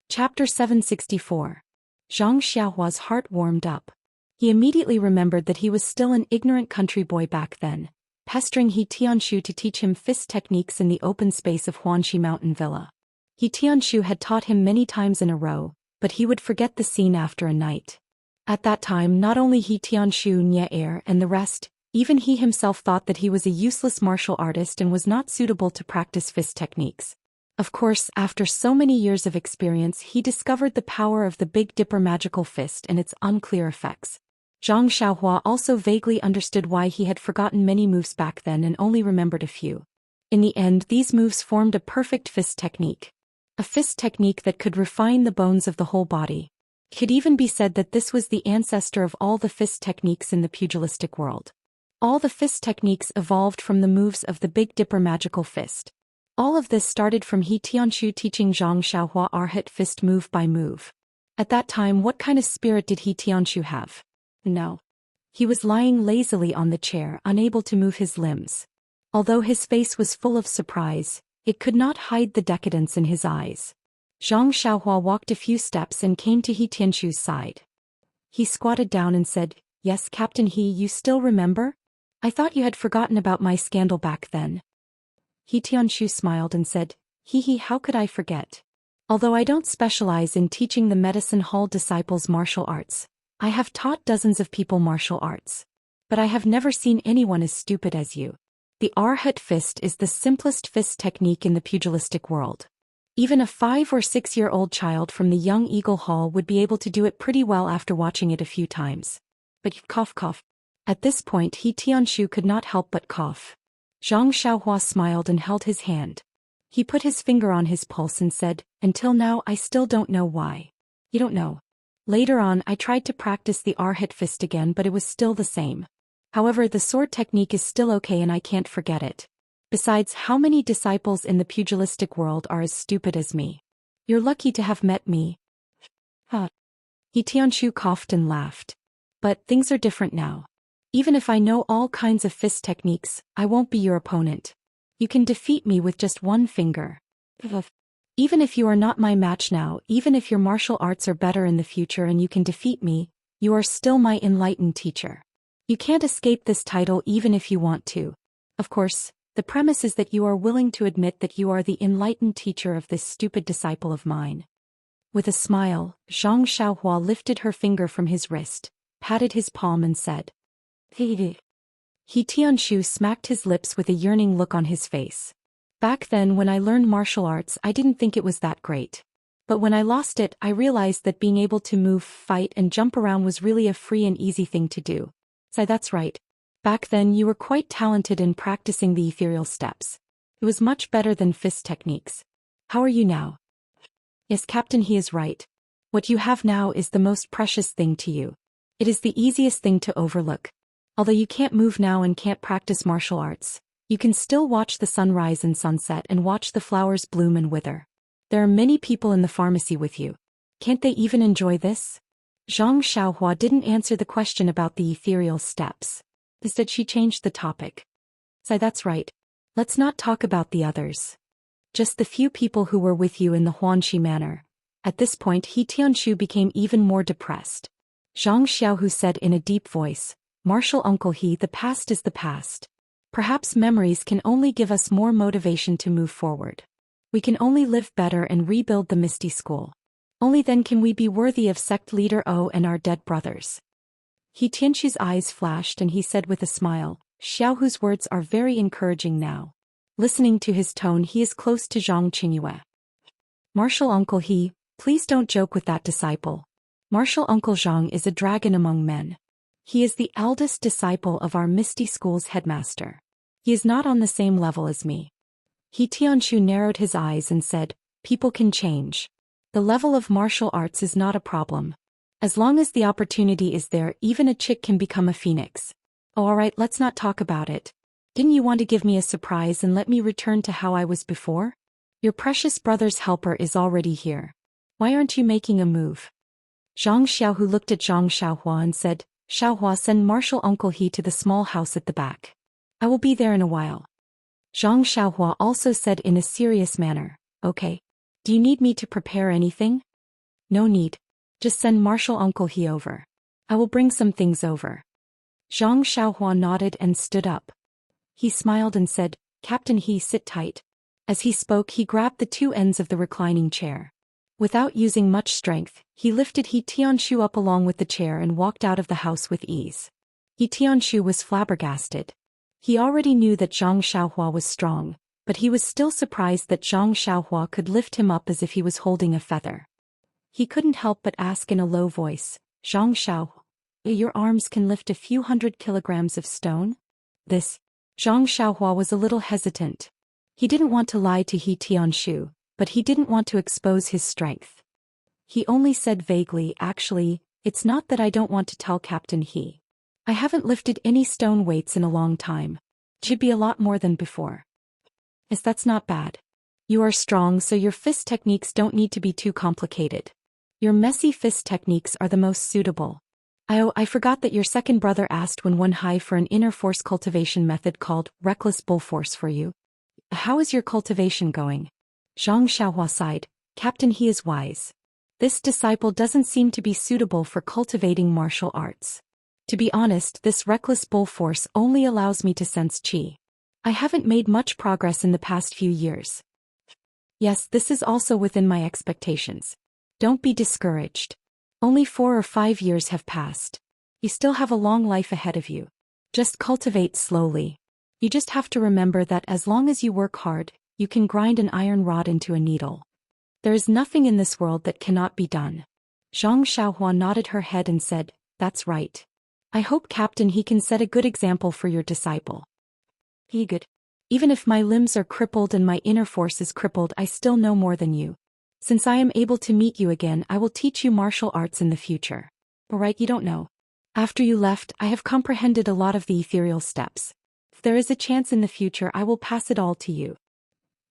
Speaker 1: Chapter 764. Zhang Xiaohua's heart warmed up. He immediately remembered that he was still an ignorant country boy back then, pestering He Tianshu to teach him fist techniques in the open space of Huanxi Mountain Villa. He Tianshu had taught him many times in a row, but he would forget the scene after a night. At that time, not only He Tianshu, Nye and the rest, even he himself thought that he was a useless martial artist and was not suitable to practice fist techniques. Of course, after so many years of experience, he discovered the power of the Big Dipper magical fist and its unclear effects. Zhang Xiaohua also vaguely understood why he had forgotten many moves back then and only remembered a few. In the end, these moves formed a perfect fist technique. A fist technique that could refine the bones of the whole body. It could even be said that this was the ancestor of all the fist techniques in the pugilistic world. All the fist techniques evolved from the moves of the Big Dipper magical fist. All of this started from He Tianshu teaching Zhang Xiaohua Arhat fist move by move. At that time, what kind of spirit did He Tianshu have? No. He was lying lazily on the chair, unable to move his limbs. Although his face was full of surprise, it could not hide the decadence in his eyes. Zhang Xiaohua walked a few steps and came to He Tianshu's side. He squatted down and said, Yes, Captain He, you still remember? I thought you had forgotten about my scandal back then. He Tianshu smiled and said, He, how could I forget? Although I don't specialize in teaching the medicine hall disciples martial arts, I have taught dozens of people martial arts. But I have never seen anyone as stupid as you. The Arhat fist is the simplest fist technique in the pugilistic world. Even a 5 or 6-year-old child from the Young Eagle Hall would be able to do it pretty well after watching it a few times. But cough. At this point, He Tianshu could not help but cough. Zhang Xiaohua smiled and held his hand. He put his finger on his pulse and said, Until now I still don't know why. You don't know. Later on I tried to practice the Arhat fist again, but it was still the same. However, the sword technique is still okay and I can't forget it. Besides, how many disciples in the pugilistic world are as stupid as me? You're lucky to have met me. He Tianshu coughed and laughed. But things are different now. Even if I know all kinds of fist techniques, I won't be your opponent. You can defeat me with just one finger. Even if you are not my match now, even if your martial arts are better in the future and you can defeat me, you are still my enlightened teacher. You can't escape this title even if you want to. Of course, the premise is that you are willing to admit that you are the enlightened teacher of this stupid disciple of mine. With a smile, Zhang Xiaohua lifted her finger from his wrist, patted his palm and said, He Tianshu smacked his lips with a yearning look on his face. Back then when I learned martial arts, I didn't think it was that great. But when I lost it, I realized that being able to move, fight and jump around was really a free and easy thing to do. So that's right. Back then you were quite talented in practicing the ethereal steps. It was much better than fist techniques. How are you now? Yes, Captain, he is right. What you have now is the most precious thing to you. It is the easiest thing to overlook. Although you can't move now and can't practice martial arts, you can still watch the sunrise and sunset and watch the flowers bloom and wither. There are many people in the pharmacy with you. Can't they even enjoy this? Zhang Xiaohua didn't answer the question about the ethereal steps. Instead, she changed the topic. "So that's right. Let's not talk about the others. Just the few people who were with you in the Huanxi manor." At this point, He Tianshu became even more depressed. Zhang Xiaohu said in a deep voice, "Martial Uncle He, the past is the past. Perhaps memories can only give us more motivation to move forward. We can only live better and rebuild the Misty School. Only then can we be worthy of sect leader O and our dead brothers." He Tianshu's eyes flashed and he said with a smile, "Xiaohu's words are very encouraging now." Listening to his tone, he is close to Zhang Qingyue. "Martial Uncle He, please don't joke with that disciple. Martial Uncle Zhang is a dragon among men. He is the eldest disciple of our Misty School's headmaster. He is not on the same level as me." He Tianshu narrowed his eyes and said, "People can change. The level of martial arts is not a problem. As long as the opportunity is there, even a chick can become a phoenix." "Oh, alright, let's not talk about it. Didn't you want to give me a surprise and let me return to how I was before? Your precious brother's helper is already here. Why aren't you making a move?" Zhang Xiaohu looked at Zhang Xiaohua and said, "Xiaohua, send Martial Uncle He to the small house at the back. I will be there in a while." Zhang Xiaohua also said in a serious manner, "Okay. Do you need me to prepare anything?" "No need. Just send Martial Uncle He over. I will bring some things over." Zhang Xiaohua nodded and stood up. He smiled and said, "Captain He, sit tight." As he spoke, he grabbed the two ends of the reclining chair. Without using much strength, he lifted He Tianshu up along with the chair and walked out of the house with ease. He Tianshu was flabbergasted. He already knew that Zhang Xiaohua was strong, but he was still surprised that Zhang Xiaohua could lift him up as if he was holding a feather. He couldn't help but ask in a low voice, "Zhang Xiao, your arms can lift a few 100 kilograms of stone?" Zhang Xiaohua was a little hesitant. He didn't want to lie to He Tianshu, but he didn't want to expose his strength. He only said vaguely, "Actually, it's not that I don't want to tell Captain He. I haven't lifted any stone weights in a long time. It should be a lot more than before." "Yes, that's not bad. You are strong, so your fist techniques don't need to be too complicated. Your messy fist techniques are the most suitable. I forgot that your second brother asked when one high for an inner force cultivation method called Reckless Bull Force for you. How is your cultivation going?" Zhang Xiaohua sighed, "Captain He is wise. This disciple doesn't seem to be suitable for cultivating martial arts. To be honest, this Reckless Bull Force only allows me to sense qi. I haven't made much progress in the past few years." "Yes, this is also within my expectations. Don't be discouraged. Only 4 or 5 years have passed. You still have a long life ahead of you. Just cultivate slowly. You just have to remember that as long as you work hard, you can grind an iron rod into a needle. There is nothing in this world that cannot be done." Zhang Xiaohua nodded her head and said, "That's right. I hope Captain He can set a good example for your disciple." "He good. Even if my limbs are crippled and my inner force is crippled, I still know more than you. Since I am able to meet you again, I will teach you martial arts in the future. Alright, you don't know. After you left, I have comprehended a lot of the ethereal steps. If there is a chance in the future, I will pass it all to you."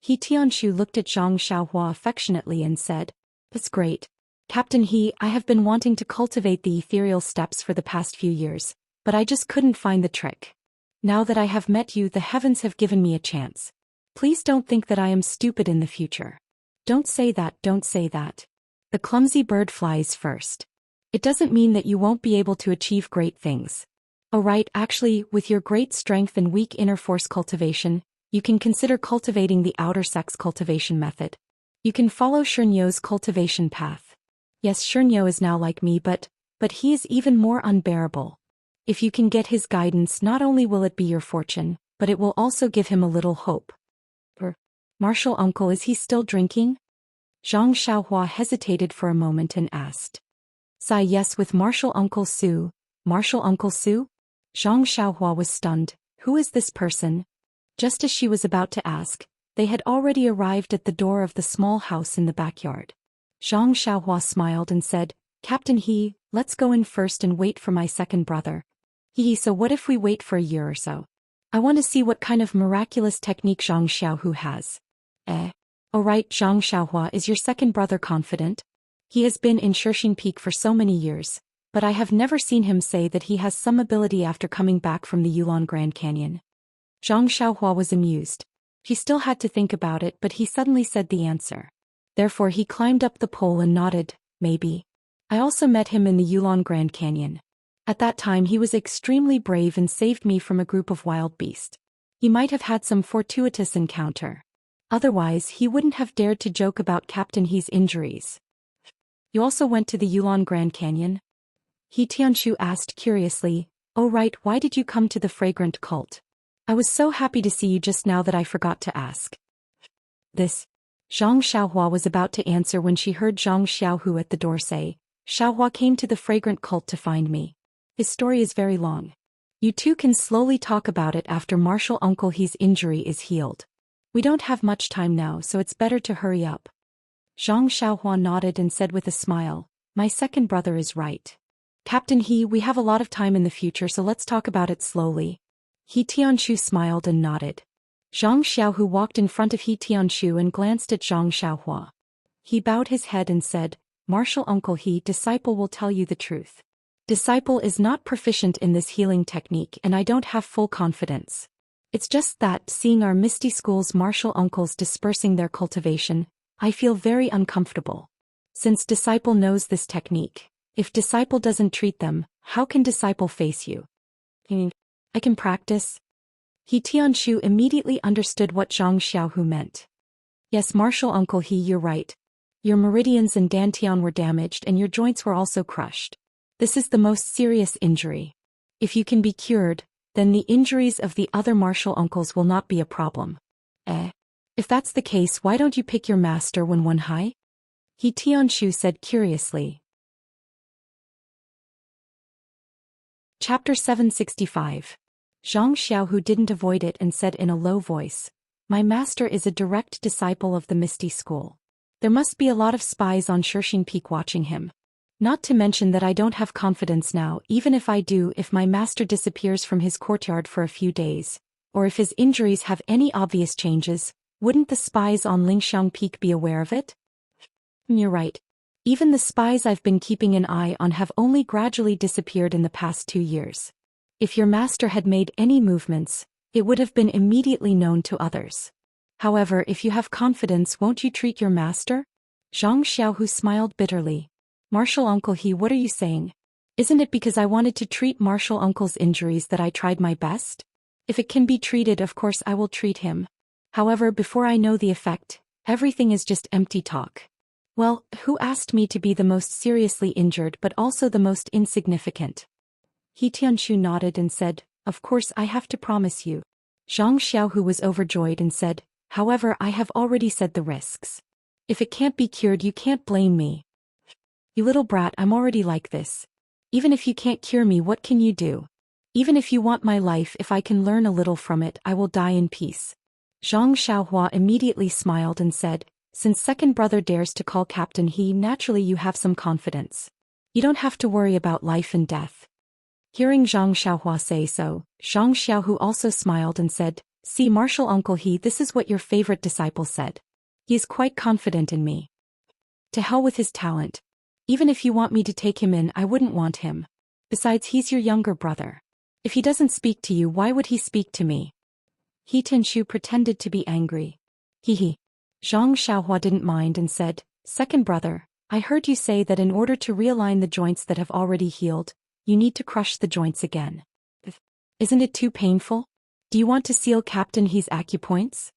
Speaker 1: He Tianshu looked at Zhang Xiaohua affectionately and said, "That's great. Captain He, I have been wanting to cultivate the ethereal steps for the past few years, but I just couldn't find the trick. Now that I have met you, the heavens have given me a chance. Please don't think that I am stupid in the future. Don't say that, don't say that. The clumsy bird flies first. It doesn't mean that you won't be able to achieve great things. Alright, actually, with your great strength and weak inner force cultivation, you can consider cultivating the outer sex cultivation method. You can follow Shernyo's cultivation path. Yes, Shernyo is now like me, but he is even more unbearable. If you can get his guidance, not only will it be your fortune, but it will also give him a little hope." "Martial Uncle, is he still drinking?" Zhang Xiaohua hesitated for a moment and asked. "Sai, yes, with Martial Uncle Su." "Martial Uncle Su?" Zhang Xiaohua was stunned. Who is this person? Just as she was about to ask, they had already arrived at the door of the small house in the backyard. Zhang Xiaohua smiled and said, "Captain He, let's go in first and wait for my second brother." So what if we wait for a year or so? I want to see what kind of miraculous technique Zhang Xiaohu has. Oh right, Zhang Xiaohua, is your second brother confident? He has been in Shishing Peak for so many years, but I have never seen him say that he has some ability after coming back from the Yulon Grand Canyon. Zhang Xiaohua was amused. He still had to think about it, but he suddenly said the answer. Therefore he climbed up the pole and nodded, maybe. I also met him in the Yulon Grand Canyon. At that time he was extremely brave and saved me from a group of wild beasts. He might have had some fortuitous encounter. Otherwise he wouldn't have dared to joke about Captain He's injuries. You also went to the Yulon Grand Canyon? He Tianshu asked curiously. Oh right, why did you come to the fragrant cult? I was so happy to see you just now that I forgot to ask. This. Zhang Xiaohua was about to answer when she heard Zhang Xiaohu at the door say, Xiaohua came to the fragrant cult to find me. His story is very long. You two can slowly talk about it after Martial Uncle He's injury is healed. We don't have much time now, so it's better to hurry up. Zhang Xiaohua nodded and said with a smile, my second brother is right. Captain He, we have a lot of time in the future, so let's talk about it slowly. He Tianshu smiled and nodded. Zhang Xiaohu walked in front of He Tianshu and glanced at Zhang Xiaohua. He bowed his head and said, Martial Uncle He, disciple will tell you the truth. Disciple is not proficient in this healing technique and I don't have full confidence. It's just that, seeing our Misty School's martial uncles dispersing their cultivation, I feel very uncomfortable. Since Disciple knows this technique, if Disciple doesn't treat them, how can Disciple face you? I can practice. He Tianshu immediately understood what Zhang Xiaohu meant. Yes, Martial Uncle He, you're right. Your meridians and dantian were damaged and your joints were also crushed. This is the most serious injury. If you can be cured, then the injuries of the other martial uncles will not be a problem. If that's the case, why don't you pick your master when one high? He Tianshu said curiously. Chapter 765. Zhang Xiaohu didn't avoid it and said in a low voice, my master is a direct disciple of the Misty School. There must be a lot of spies on Shishing Peak watching him. Not to mention that I don't have confidence now, even if I do, if my master disappears from his courtyard for a few days, or if his injuries have any obvious changes, wouldn't the spies on Lingxiang Peak be aware of it? You're right. Even the spies I've been keeping an eye on have only gradually disappeared in the past 2 years. If your master had made any movements, it would have been immediately known to others. However, if you have confidence, won't you treat your master? Zhang Xiaohu smiled bitterly. Martial Uncle He, what are you saying? Isn't it because I wanted to treat Martial Uncle's injuries that I tried my best? If it can be treated, of course I will treat him. However, before I know the effect, everything is just empty talk. Well, who asked me to be the most seriously injured but also the most insignificant? He Tianshu nodded and said, of course I have to promise you. Zhang Xiaohu was overjoyed and said, however, I have already said the risks. If it can't be cured, you can't blame me. You little brat, I'm already like this. Even if you can't cure me, what can you do? Even if you want my life, if I can learn a little from it, I will die in peace. Zhang Xiaohua immediately smiled and said, since second brother dares to call Captain He, naturally you have some confidence. You don't have to worry about life and death. Hearing Zhang Xiaohua say so, Zhang Xiaohu also smiled and said, see, Martial Uncle He, this is what your favorite disciple said. He is quite confident in me. To hell with his talent. Even if you want me to take him in, I wouldn't want him. Besides, he's your younger brother. If he doesn't speak to you, why would he speak to me? He Tianshu pretended to be angry. He. Zhang Xiaohua didn't mind and said, second brother, I heard you say that in order to realign the joints that have already healed, you need to crush the joints again. Isn't it too painful? Do you want to seal Captain He's acupoints?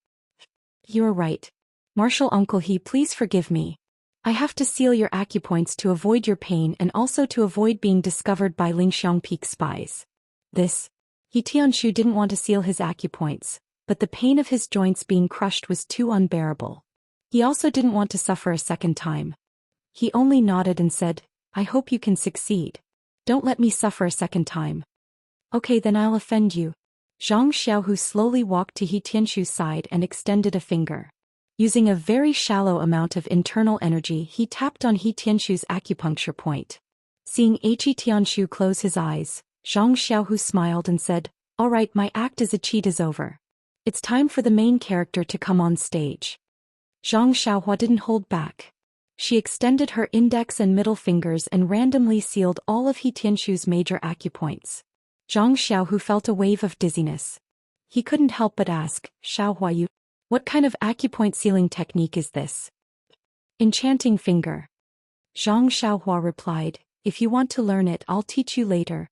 Speaker 1: You are right. Martial Uncle He, please forgive me. I have to seal your acupoints to avoid your pain and also to avoid being discovered by Lingxiang Peak spies. This. He Tianshu didn't want to seal his acupoints, but the pain of his joints being crushed was too unbearable. He also didn't want to suffer a second time. He only nodded and said, I hope you can succeed. Don't let me suffer a second time. Okay, then I'll offend you. Zhang Xiaohu slowly walked to He Tianshu's side and extended a finger. Using a very shallow amount of internal energy, he tapped on He Tianshu's acupuncture point. Seeing He Tianshu close his eyes, Zhang Xiaohu smiled and said, "All right, my act as a cheat is over. It's time for the main character to come on stage." Zhang Xiaohua didn't hold back. She extended her index and middle fingers and randomly sealed all of He Tianshu's major acupoints. Zhang Xiaohu felt a wave of dizziness. He couldn't help but ask, "Xiaohua, what kind of acupoint sealing technique is this?" "Enchanting finger." Zhang Xiaohua replied, "If you want to learn it, I'll teach you later.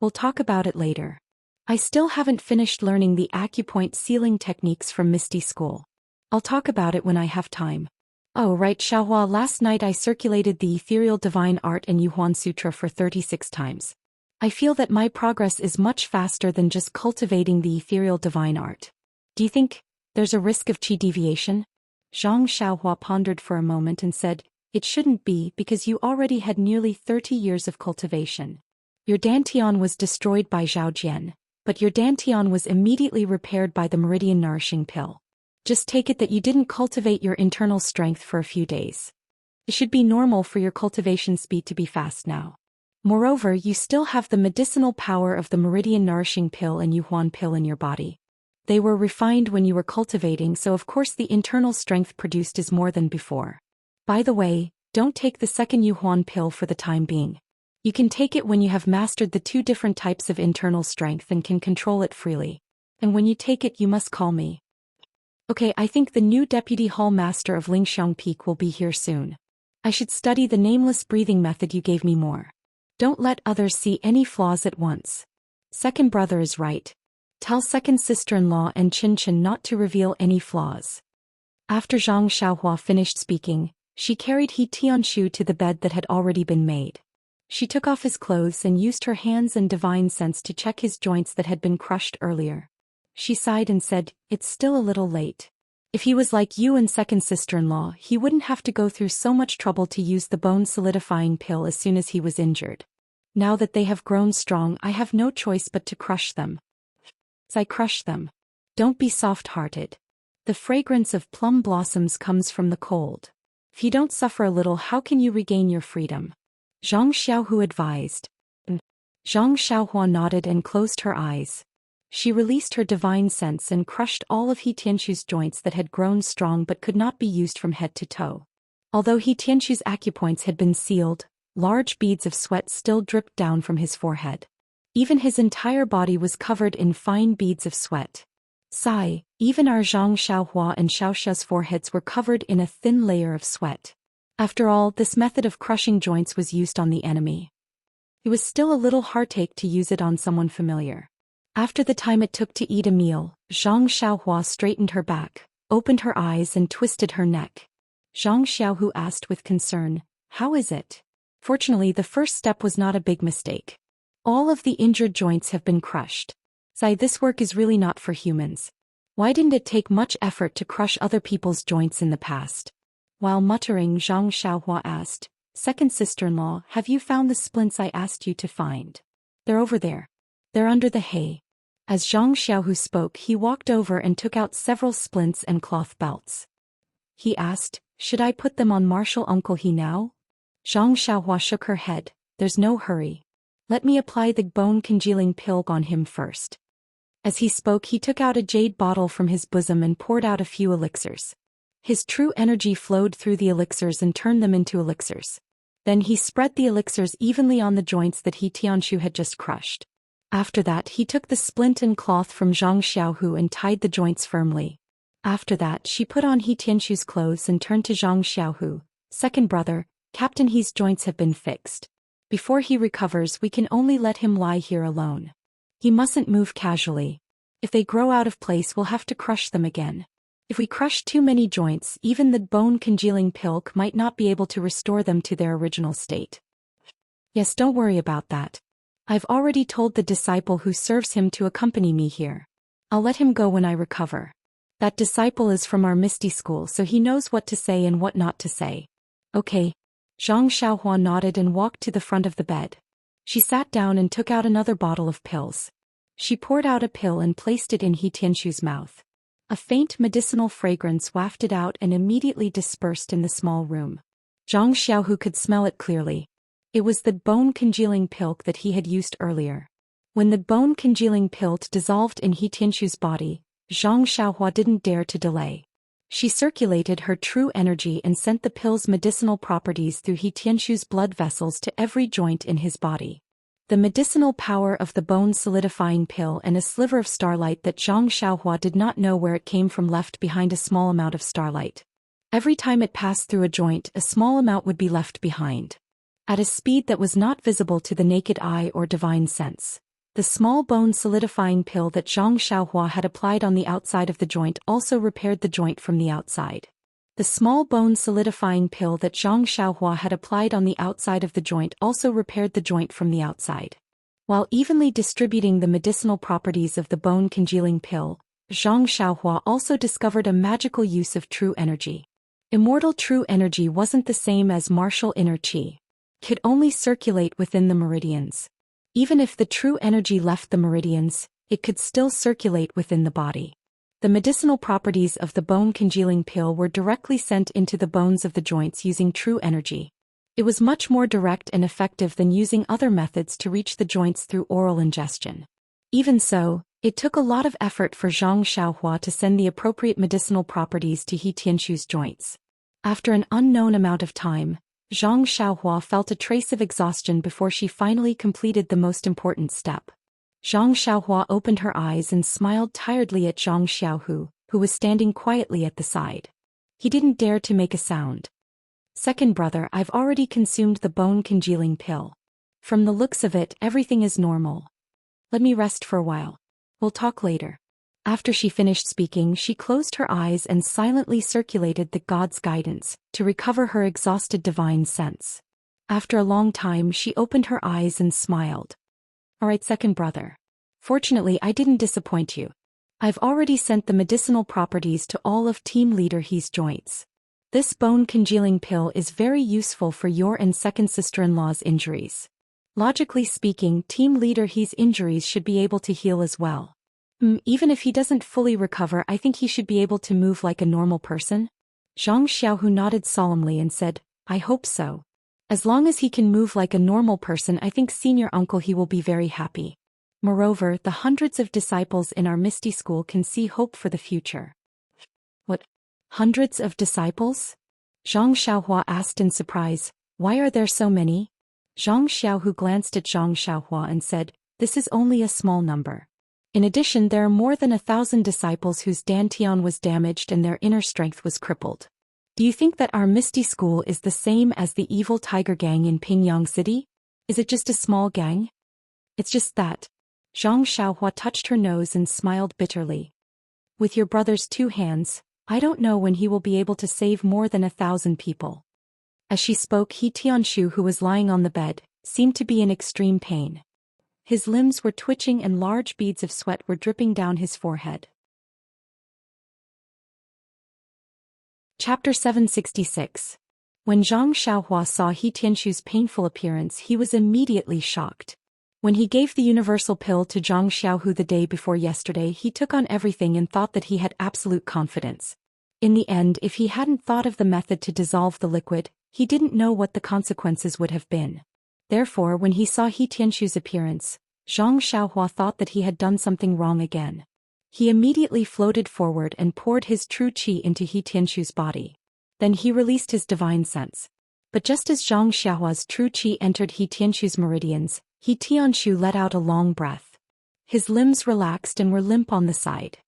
Speaker 1: We'll talk about it later. I still haven't finished learning the acupoint sealing techniques from Misty School. I'll talk about it when I have time." "Oh right, Xiaohua, last night I circulated the Ethereal Divine Art and Yuhuan Sutra for 36 times. I feel that my progress is much faster than just cultivating the Ethereal Divine Art. Do you think there's a risk of chi deviation?" Zhang Xiaohua pondered for a moment and said, "It shouldn't be because you already had nearly 30 years of cultivation. Your Dantian was destroyed by Zhao Jian, but your Dantian was immediately repaired by the Meridian Nourishing Pill. Just take it that you didn't cultivate your internal strength for a few days. It should be normal for your cultivation speed to be fast now. Moreover, you still have the medicinal power of the Meridian Nourishing Pill and Yuhuan Pill in your body. They were refined when you were cultivating, so of course the internal strength produced is more than before. By the way, don't take the second Yuhuan Pill for the time being. You can take it when you have mastered the 2 different types of internal strength and can control it freely. And when you take it, you must call me." "Okay, I think the new Deputy Hall Master of Lingxiang Peak will be here soon. I should study the nameless breathing method you gave me more. Don't let others see any flaws at once. Second brother is right. Tell second sister-in-law and Chin not to reveal any flaws." After Zhang Xiaohua finished speaking, she carried He Tianshu to the bed that had already been made. She took off his clothes and used her hands and divine sense to check his joints that had been crushed earlier. She sighed and said, "It's still a little late. If he was like you and second sister-in-law, he wouldn't have to go through so much trouble to use the bone-solidifying pill as soon as he was injured. Now that they have grown strong, I have no choice but to crush them. I crush them. Don't be soft-hearted. The fragrance of plum blossoms comes from the cold. If you don't suffer a little, how can you regain your freedom?" Zhang Xiaohu advised. Zhang Xiaohua nodded and closed her eyes. She released her divine sense and crushed all of He Tianshu's joints that had grown strong but could not be used from head to toe. Although He Tianshu's acupoints had been sealed, large beads of sweat still dripped down from his forehead. Even his entire body was covered in fine beads of sweat. Sigh, even our Zhang Xiaohua and Xiaoxia's foreheads were covered in a thin layer of sweat. After all, this method of crushing joints was used on the enemy. It was still a little heartache to use it on someone familiar. After the time it took to eat a meal, Zhang Xiaohua straightened her back, opened her eyes and twisted her neck. Zhang Xiaohu asked with concern, "How is it?" Fortunately, the first step was not a big mistake. All of the injured joints have been crushed. This work is really not for humans. Why didn't it take much effort to crush other people's joints in the past? While muttering, Zhang Xiaohua asked, "Second sister-in-law, have you found the splints I asked you to find?" "They're over there. They're under the hay." As Zhang Xiaohu spoke, he walked over and took out several splints and cloth belts. He asked, "Should I put them on Martial Uncle He now?" Zhang Xiaohua shook her head. "There's no hurry. Let me apply the bone-congealing pill on him first." As he spoke, he took out a jade bottle from his bosom and poured out a few elixirs. His true energy flowed through the elixirs and turned them into elixirs. Then he spread the elixirs evenly on the joints that He Tianshu had just crushed. After that, he took the splint and cloth from Zhang Xiaohu and tied the joints firmly. After that, she put on He Tianshu's clothes and turned to Zhang Xiaohu. "Second brother, Captain He's joints have been fixed. Before he recovers, we can only let him lie here alone. He mustn't move casually. If they grow out of place, we'll have to crush them again. If we crush too many joints, even the bone-congealing pilk might not be able to restore them to their original state." "Yes, don't worry about that. I've already told the disciple who serves him to accompany me here. I'll let him go when I recover. That disciple is from our Misty School, so he knows what to say and what not to say." "Okay." Zhang Xiaohua nodded and walked to the front of the bed. She sat down and took out another bottle of pills. She poured out a pill and placed it in He Tianshu's mouth. A faint medicinal fragrance wafted out and immediately dispersed in the small room. Zhang Xiaohu could smell it clearly. It was the bone-congealing pilk that he had used earlier. When the bone-congealing pill dissolved in He Tianshu's body, Zhang Xiaohua didn't dare to delay. She circulated her true energy and sent the pill's medicinal properties through He Tianshu's blood vessels to every joint in his body. The medicinal power of the bone-solidifying pill and a sliver of starlight that Zhang Xiaohua did not know where it came from left behind a small amount of starlight. Every time it passed through a joint, a small amount would be left behind. At a speed that was not visible to the naked eye or divine sense. The small bone-solidifying pill that Zhang Xiaohua had applied on the outside of the joint also repaired the joint from the outside. The small bone-solidifying pill that Zhang Xiaohua had applied on the outside of the joint also repaired the joint from the outside. While evenly distributing the medicinal properties of the bone-congealing pill, Zhang Xiaohua also discovered a magical use of true energy. Immortal true energy wasn't the same as martial inner qi. It could only circulate within the meridians. Even if the true energy left the meridians, it could still circulate within the body. The medicinal properties of the bone-congealing pill were directly sent into the bones of the joints using true energy. It was much more direct and effective than using other methods to reach the joints through oral ingestion. Even so, it took a lot of effort for Zhang Xiaohua to send the appropriate medicinal properties to He Tianshu's joints. After an unknown amount of time, Zhang Xiaohua felt a trace of exhaustion before she finally completed the most important step. Zhang Xiaohua opened her eyes and smiled tiredly at Zhang Xiaohu, who was standing quietly at the side. He didn't dare to make a sound. "Second brother, I've already consumed the bone-congealing pill. From the looks of it, everything is normal. Let me rest for a while. We'll talk later." After she finished speaking, she closed her eyes and silently circulated the god's guidance to recover her exhausted divine sense. After a long time, she opened her eyes and smiled. "All right, second brother. Fortunately, I didn't disappoint you. I've already sent the medicinal properties to all of Team Leader He's joints. This bone-congealing pill is very useful for your and second sister-in-law's injuries. Logically speaking, Team Leader He's injuries should be able to heal as well. Even if he doesn't fully recover, I think he should be able to move like a normal person." Zhang Xiaohu nodded solemnly and said, "I hope so. As long as he can move like a normal person, I think senior uncle he will be very happy. Moreover, the hundreds of disciples in our Misty School can see hope for the future." "What? Hundreds of disciples?" Zhang Xiaohua asked in surprise. "Why are there so many?" Zhang Xiaohu glanced at Zhang Xiaohua and said, "This is only a small number. In addition, there are more than 1,000 disciples whose dantian was damaged and their inner strength was crippled. Do you think that our Misty School is the same as the evil tiger gang in Pingyang City? Is it just a small gang?" "It's just that." Zhang Xiaohua touched her nose and smiled bitterly. "With your brother's 2 hands, I don't know when he will be able to save more than 1,000 people." As she spoke, He Tianshu, who was lying on the bed, seemed to be in extreme pain. His limbs were twitching and large beads of sweat were dripping down his forehead. Chapter 766. When Zhang Xiaohua saw He Tianshu's painful appearance, he was immediately shocked. When he gave the universal pill to Zhang Xiaohu the day before yesterday, he took on everything and thought that he had absolute confidence. In the end, if he hadn't thought of the method to dissolve the liquid, he didn't know what the consequences would have been. Therefore, when he saw He Tianshu's appearance, Zhang Xiaohua thought that he had done something wrong again. He immediately floated forward and poured his true qi into He Tianshu's body. Then he released his divine sense. But just as Zhang Xiaohua's true qi entered He Tianshu's meridians, He Tianshu let out a long breath. His limbs relaxed and were limp on the side.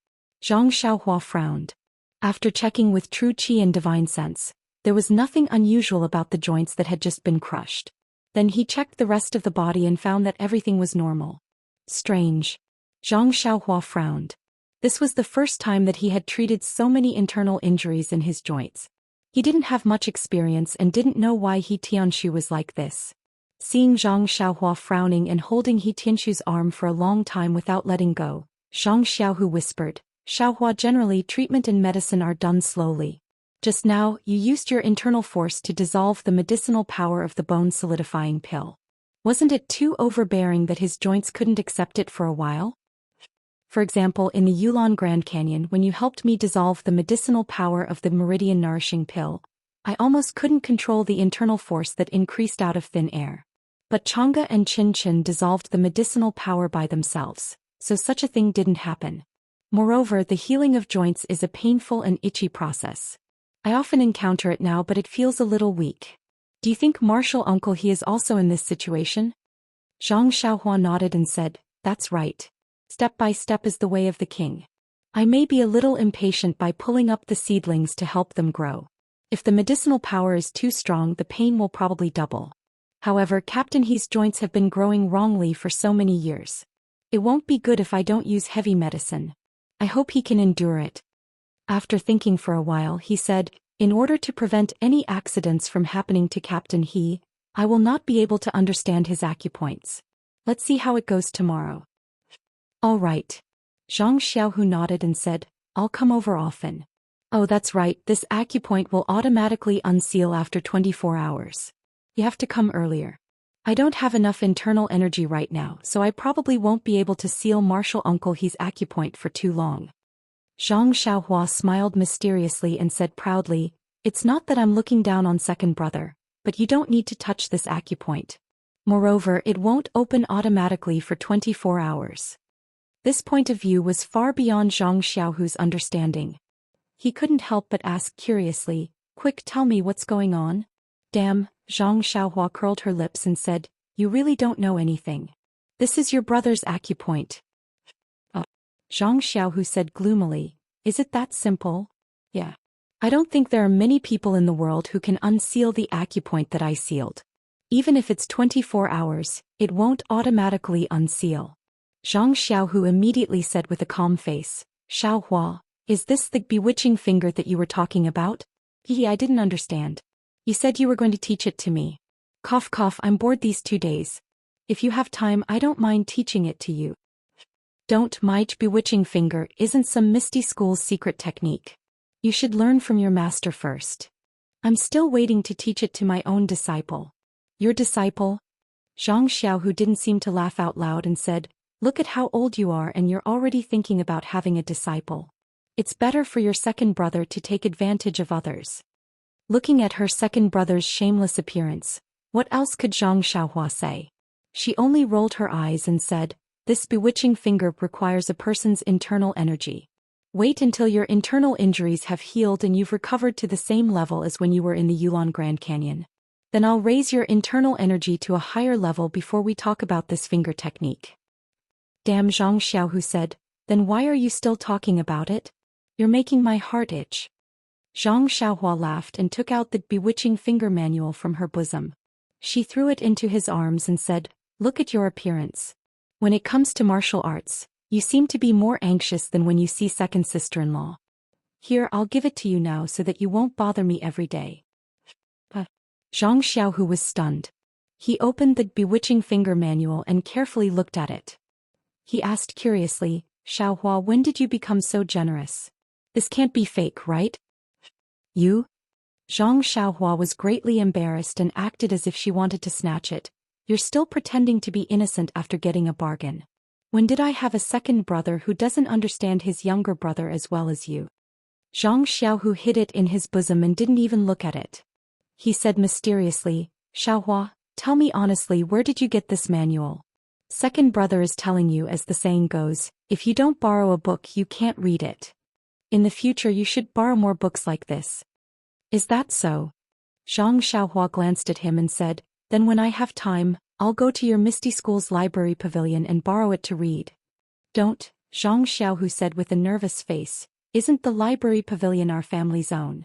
Speaker 1: Zhang Xiaohua frowned. After checking with true qi and divine sense, there was nothing unusual about the joints that had just been crushed. Then he checked the rest of the body and found that everything was normal. Strange. Zhang Xiaohua frowned. This was the first time that he had treated so many internal injuries in his joints. He didn't have much experience and didn't know why He Tianshu was like this. Seeing Zhang Xiaohua frowning and holding He Tianshu's arm for a long time without letting go, Zhang Xiaohu whispered, "Xiaohua, generally treatment and medicine are done slowly. Just now, you used your internal force to dissolve the medicinal power of the bone-solidifying pill. Wasn't it too overbearing that his joints couldn't accept it for a while? For example, in the Yulon Grand Canyon, when you helped me dissolve the medicinal power of the meridian-nourishing pill, I almost couldn't control the internal force that increased out of thin air. But Chang'e and Qin dissolved the medicinal power by themselves, so such a thing didn't happen. Moreover, the healing of joints is a painful and itchy process. I often encounter it now, but it feels a little weak. Do you think Martial Uncle he is also in this situation? Zhang Xiaohua nodded and said, that's right. Step by step is the way of the king. I may be a little impatient by pulling up the seedlings to help them grow. If the medicinal power is too strong, the pain will probably double. However, Captain He's joints have been growing wrongly for so many years. It won't be good if I don't use heavy medicine. I hope he can endure it. After thinking for a while, he said, in order to prevent any accidents from happening to Captain He, I will not be able to understand his acupoints. Let's see how it goes tomorrow. All right. Zhang Xiaohu nodded and said, I'll come over often. Oh, that's right, this acupoint will automatically unseal after 24 hours. You have to come earlier. I don't have enough internal energy right now, so I probably won't be able to seal Martial Uncle He's acupoint for too long. Zhang Xiaohua smiled mysteriously and said proudly, it's not that I'm looking down on second brother, but you don't need to touch this acupoint. Moreover, it won't open automatically for 24 hours. This point of view was far beyond Zhang Xiaohu's understanding. He couldn't help but ask curiously, quick, tell me what's going on? Damn, Zhang Xiaohua curled her lips and said, you really don't know anything. This is your brother's acupoint. Zhang Xiaohu said gloomily, is it that simple? Yeah. I don't think there are many people in the world who can unseal the acupoint that I sealed. Even if it's 24 hours, it won't automatically unseal. Zhang Xiaohu immediately said with a calm face, Xiaohua, is this the bewitching finger that you were talking about? I didn't understand. You said you were going to teach it to me. Cough cough, I'm bored these 2 days. If you have time, I don't mind teaching it to you. Don't, my bewitching finger isn't some misty school's secret technique. You should learn from your master first. I'm still waiting to teach it to my own disciple. Your disciple? Zhang Xiaohu didn't seem to laugh out loud and said, look at how old you are and you're already thinking about having a disciple. It's better for your second brother to take advantage of others. Looking at her second brother's shameless appearance, what else could Zhang Xiaohua say? She only rolled her eyes and said, this bewitching finger requires a person's internal energy. Wait until your internal injuries have healed and you've recovered to the same level as when you were in the Yulon Grand Canyon. Then I'll raise your internal energy to a higher level before we talk about this finger technique. Damn, Zhang Xiaohu said, then why are you still talking about it? You're making my heart itch. Zhang Xiaohua laughed and took out the bewitching finger manual from her bosom. She threw it into his arms and said, look at your appearance. When it comes to martial arts, you seem to be more anxious than when you see second sister-in-law. Here, I'll give it to you now so that you won't bother me every day. Zhang Xiaohu was stunned. He opened the bewitching finger manual and carefully looked at it. He asked curiously, Xiaohua, when did you become so generous? This can't be fake, right? You? Zhang Xiaohua was greatly embarrassed and acted as if she wanted to snatch it. You're still pretending to be innocent after getting a bargain. When did I have a second brother who doesn't understand his younger brother as well as you? Zhang Xiaohu hid it in his bosom and didn't even look at it. He said mysteriously, Xiaohua, tell me honestly, where did you get this manual? Second brother is telling you, as the saying goes, if you don't borrow a book you can't read it. In the future you should borrow more books like this. Is that so? Zhang Xiaohua glanced at him and said, then when I have time, I'll go to your Misty School's library pavilion and borrow it to read. Don't, Zhang Xiaohu said with a nervous face, isn't the library pavilion our family's own?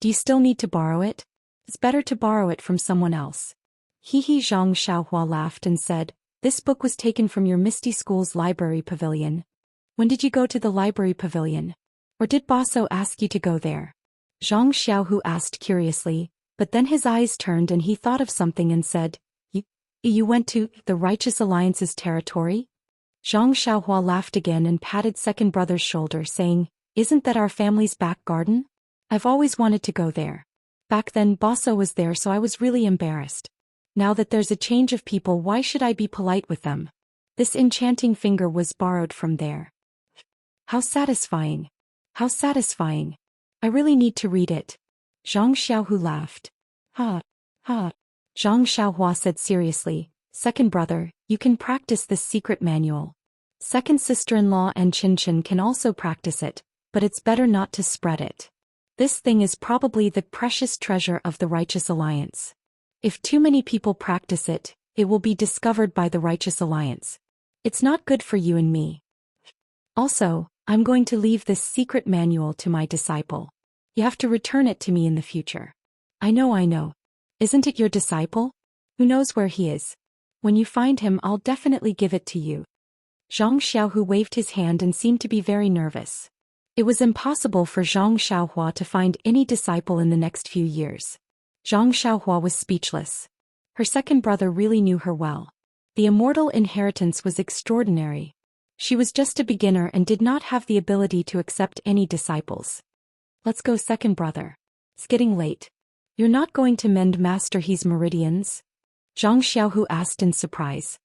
Speaker 1: Do you still need to borrow it? It's better to borrow it from someone else. Zhang Xiaohua laughed and said, this book was taken from your Misty School's library pavilion. When did you go to the library pavilion? Or did Baso ask you to go there? Zhang Xiaohu asked curiously, but then his eyes turned and he thought of something and said, You went to the Righteous Alliance's territory? Zhang Xiaohua laughed again and patted second brother's shoulder, saying, isn't that our family's back garden? I've always wanted to go there. Back then Baso was there, so I was really embarrassed. Now that there's a change of people, why should I be polite with them? This enchanting finger was borrowed from there. How satisfying. How satisfying. I really need to read it. Zhang Xiaohu laughed. Ha. Zhang Xiaohua said seriously, Second brother, you can practice this secret manual. Second sister-in-law and Chin can also practice it, but it's better not to spread it. This thing is probably the precious treasure of the Righteous Alliance. If too many people practice it, it will be discovered by the Righteous Alliance. It's not good for you and me. Also, I'm going to leave this secret manual to my disciple. You have to return it to me in the future. I know. Isn't it your disciple? Who knows where he is? When you find him, I'll definitely give it to you. Zhang Xiaohu waved his hand and seemed to be very nervous. It was impossible for Zhang Xiaohua to find any disciple in the next few years. Zhang Xiaohua was speechless. Her second brother really knew her well. The immortal inheritance was extraordinary. She was just a beginner and did not have the ability to accept any disciples. Let's go, second brother. It's getting late. You're not going to mend Master He's meridians? Zhang Xiaohu asked in surprise.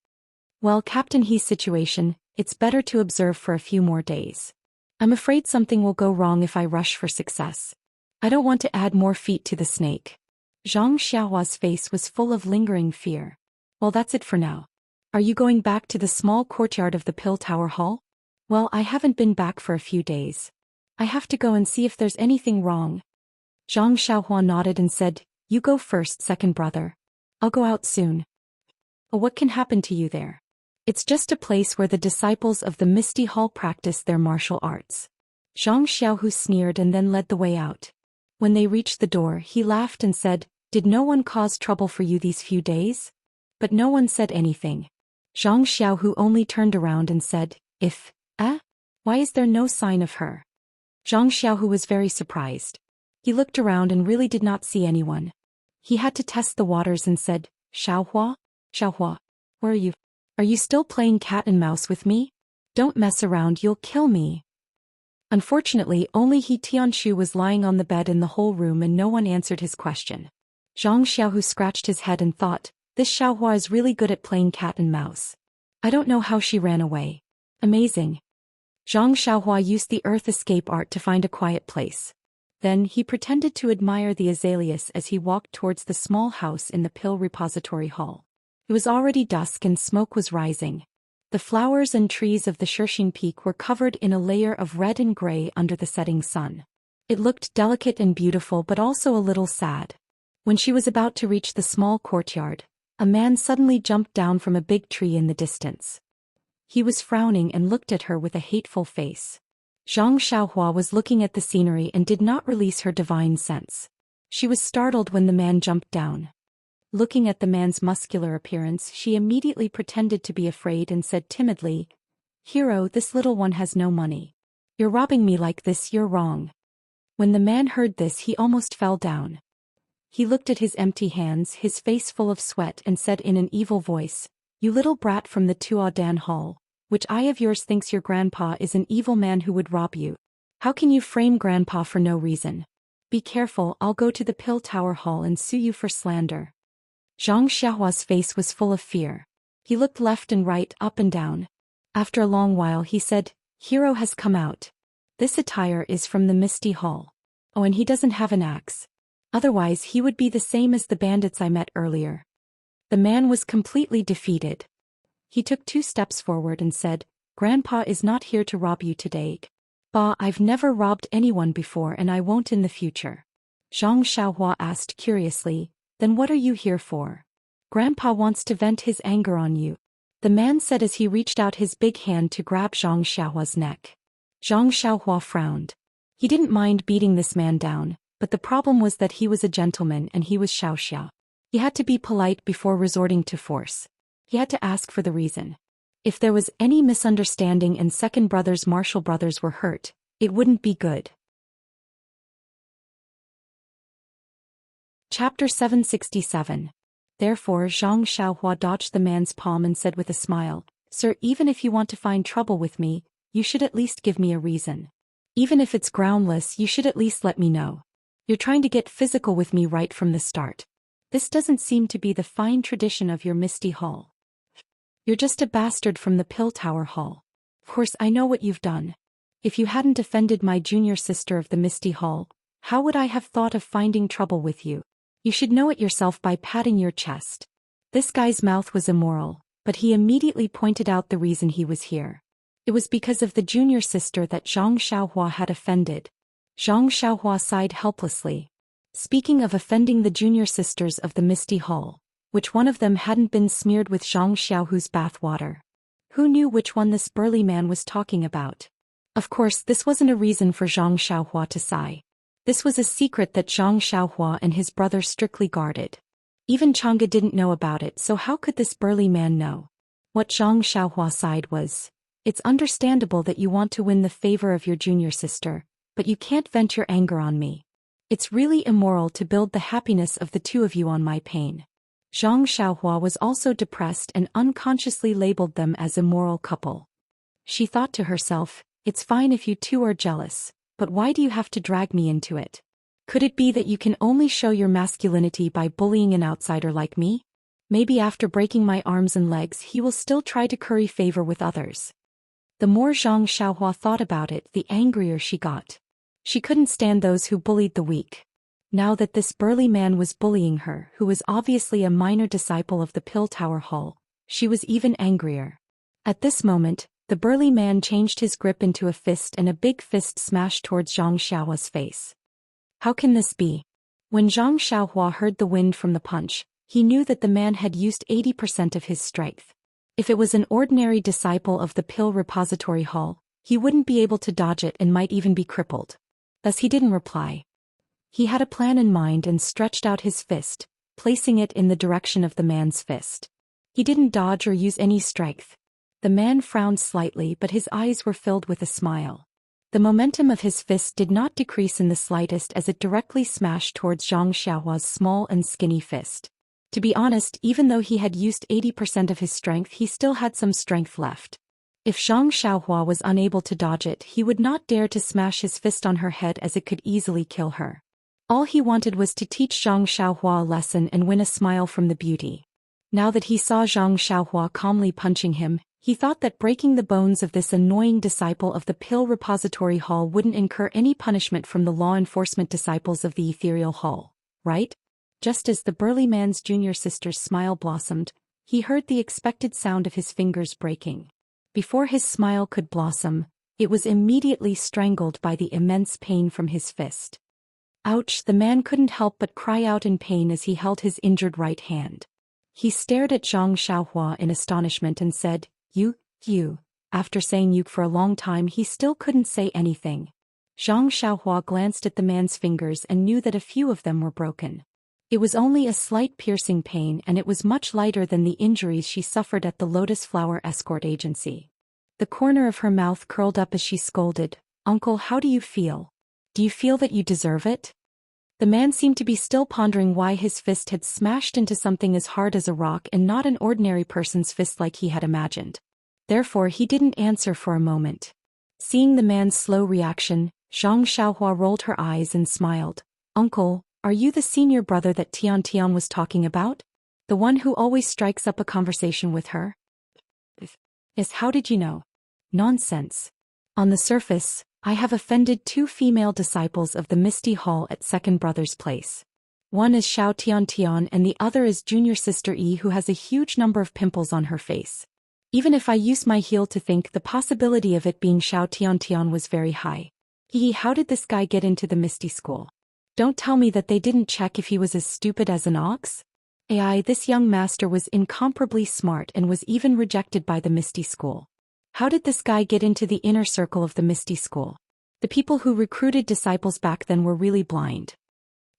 Speaker 1: Well, Captain He's situation, it's better to observe for a few more days. I'm afraid something will go wrong if I rush for success. I don't want to add more feet to the snake. Zhang Xiaohua's face was full of lingering fear. Well, that's it for now. Are you going back to the small courtyard of the Pill Tower Hall? Well, I haven't been back for a few days. I have to go and see if there's anything wrong. Zhang Xiaohua nodded and said, You go first, second brother. I'll go out soon. Oh, what can happen to you there? It's just a place where the disciples of the Misty Hall practice their martial arts. Zhang Xiaohu sneered and then led the way out. When they reached the door, he laughed and said, Did no one cause trouble for you these few days? But no one said anything. Zhang Xiaohu only turned around and said, Why is there no sign of her? Zhang Xiaohu was very surprised. He looked around and really did not see anyone. He had to test the waters and said, Xiaohua, where are you? Are you still playing cat and mouse with me? Don't mess around, you'll kill me. Unfortunately, only He Tianshu was lying on the bed in the whole room and no one answered his question. Zhang Xiaohu scratched his head and thought, This Xiaohua is really good at playing cat and mouse. I don't know how she ran away. Amazing. Zhang Xiaohua used the earth escape art to find a quiet place. Then he pretended to admire the azaleas as he walked towards the small house in the Pill Repository Hall. It was already dusk and smoke was rising. The flowers and trees of the Shirxing Peak were covered in a layer of red and gray under the setting sun. It looked delicate and beautiful but also a little sad. When she was about to reach the small courtyard, a man suddenly jumped down from a big tree in the distance. He was frowning and looked at her with a hateful face. Zhang Xiaohua was looking at the scenery and did not release her divine sense. She was startled when the man jumped down. Looking at the man's muscular appearance, she immediately pretended to be afraid and said timidly, Hero, this little one has no money. You're robbing me like this, you're wrong. When the man heard this, he almost fell down. He looked at his empty hands, his face full of sweat, and said in an evil voice, You little brat from the Tuadan Hall, which eye of yours thinks your grandpa is an evil man who would rob you? How can you frame grandpa for no reason? Be careful, I'll go to the Pill Tower Hall and sue you for slander. Zhang Xiaohua's face was full of fear. He looked left and right, up and down. After a long while he said, Hero has come out. This attire is from the Misty Hall. Oh, and he doesn't have an axe. Otherwise he would be the same as the bandits I met earlier. The man was completely defeated. He took 2 steps forward and said, Grandpa is not here to rob you today. Bah, I've never robbed anyone before and I won't in the future. Zhang Xiaohua asked curiously, Then what are you here for? Grandpa wants to vent his anger on you. The man said as he reached out his big hand to grab Zhang Xiaohua's neck. Zhang Xiaohua frowned. He didn't mind beating this man down, but the problem was that he was a gentleman and he was Xiaoxia. He had to be polite before resorting to force. He had to ask for the reason. If there was any misunderstanding and second brother's martial brothers were hurt, it wouldn't be good. Chapter 767. Therefore Zhang Xiaohua dodged the man's palm and said with a smile, Sir, even if you want to find trouble with me, you should at least give me a reason. Even if it's groundless, you should at least let me know. You're trying to get physical with me right from the start. This doesn't seem to be the fine tradition of your Misty Hall. You're just a bastard from the Pill Tower Hall. Of course I know what you've done. If you hadn't offended my junior sister of the Misty Hall, how would I have thought of finding trouble with you? You should know it yourself by patting your chest. This guy's mouth was immoral, but he immediately pointed out the reason he was here. It was because of the junior sister that Zhang Xiaohua had offended. Zhang Xiaohua sighed helplessly. Speaking of offending the junior sisters of the Misty Hall, which one of them hadn't been smeared with Zhang Xiaohu's bathwater? Who knew which one this burly man was talking about? Of course, this wasn't a reason for Zhang Xiaohua to sigh. This was a secret that Zhang Xiaohua and his brother strictly guarded. Even Chang'e didn't know about it, so how could this burly man know? What Zhang Xiaohua sighed was, "It's understandable that you want to win the favor of your junior sister, but you can't vent your anger on me. It's really immoral to build the happiness of the two of you on my pain." Zhang Xiaohua was also depressed and unconsciously labeled them as immoral couple. She thought to herself, "It's fine if you two are jealous, but why do you have to drag me into it? Could it be that you can only show your masculinity by bullying an outsider like me? Maybe after breaking my arms and legs he will still try to curry favor with others." The more Zhang Xiaohua thought about it, the angrier she got. She couldn't stand those who bullied the weak. Now that this burly man was bullying her, who was obviously a minor disciple of the Pill Tower Hall, she was even angrier. At this moment, the burly man changed his grip into a fist and a big fist smashed towards Zhang Xiaohua's face. How can this be? When Zhang Xiaohua heard the wind from the punch, he knew that the man had used 80% of his strength. If it was an ordinary disciple of the Pill Repository Hall, he wouldn't be able to dodge it and might even be crippled. Thus he didn't reply. He had a plan in mind and stretched out his fist, placing it in the direction of the man's fist. He didn't dodge or use any strength. The man frowned slightly, but his eyes were filled with a smile. The momentum of his fist did not decrease in the slightest as it directly smashed towards Zhang Xiaohua's small and skinny fist. To be honest, even though he had used 80% of his strength, he still had some strength left. If Zhang Xiaohua was unable to dodge it, he would not dare to smash his fist on her head as it could easily kill her. All he wanted was to teach Zhang Xiaohua a lesson and win a smile from the beauty. Now that he saw Zhang Xiaohua calmly punching him, he thought that breaking the bones of this annoying disciple of the Pill Repository Hall wouldn't incur any punishment from the law enforcement disciples of the Ethereal Hall, right? Just as the burly man's junior sister's smile blossomed, he heard the expected sound of his fingers breaking. Before his smile could blossom, it was immediately strangled by the immense pain from his fist. Ouch! The man couldn't help but cry out in pain as he held his injured right hand. He stared at Zhang Xiaohua in astonishment and said, You. After saying you for a long time, he still couldn't say anything. Zhang Xiaohua glanced at the man's fingers and knew that a few of them were broken. It was only a slight piercing pain, and it was much lighter than the injuries she suffered at the Lotus Flower Escort Agency. The corner of her mouth curled up as she scolded, "Uncle, how do you feel? Do you feel that you deserve it?" The man seemed to be still pondering why his fist had smashed into something as hard as a rock and not an ordinary person's fist like he had imagined. Therefore he didn't answer for a moment. Seeing the man's slow reaction, Zhang Xiaohua rolled her eyes and smiled. "Uncle, are you the senior brother that Tian was talking about? The one who always strikes up a conversation with her?" "Yes, how did you know?" "Nonsense. On the surface, I have offended 2 female disciples of the Misty Hall at Second Brother's place. One is Xiao Tian and the other is junior sister Yi, who has a huge number of pimples on her face. Even if I use my heel to think, the possibility of it being Xiao Tian was very high. How did this guy get into the Misty School? Don't tell me that they didn't check if he was as stupid as an ox? This young master was incomparably smart and was even rejected by the Misty School. How did this guy get into the inner circle of the Misty School? The people who recruited disciples back then were really blind."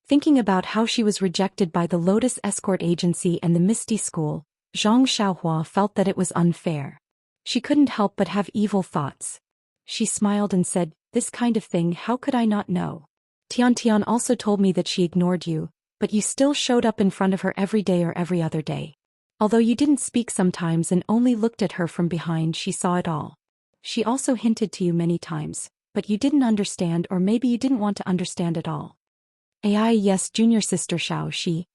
Speaker 1: Thinking about how she was rejected by the Lotus Escort Agency and the Misty School, Zhang Xiaohua felt that it was unfair. She couldn't help but have evil thoughts. She smiled and said, "This kind of thing, how could I not know? Tian also told me that she ignored you, but you still showed up in front of her every day or every other day. Although you didn't speak sometimes and only looked at her from behind, she saw it all. She also hinted to you many times, but you didn't understand, or maybe you didn't want to understand at all." Yes, junior sister Xiao Shi.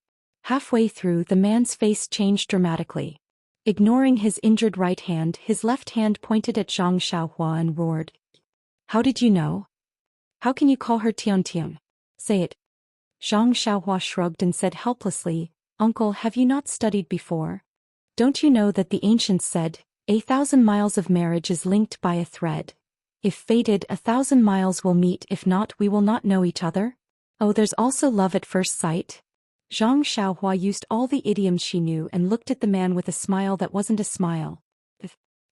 Speaker 1: Halfway through, the man's face changed dramatically. Ignoring his injured right hand, his left hand pointed at Zhang Xiaohua and roared, "How did you know? How can you call her Tian? Say it." Zhang Xiaohua shrugged and said helplessly, Uncle, have you not studied before? Don't you know that the ancients said, 1,000 miles of marriage is linked by a thread. If fated, 1,000 miles will meet, if not, we will not know each other? Oh, there's also love at first sight. Zhang Xiaohua used all the idioms she knew and looked at the man with a smile that wasn't a smile.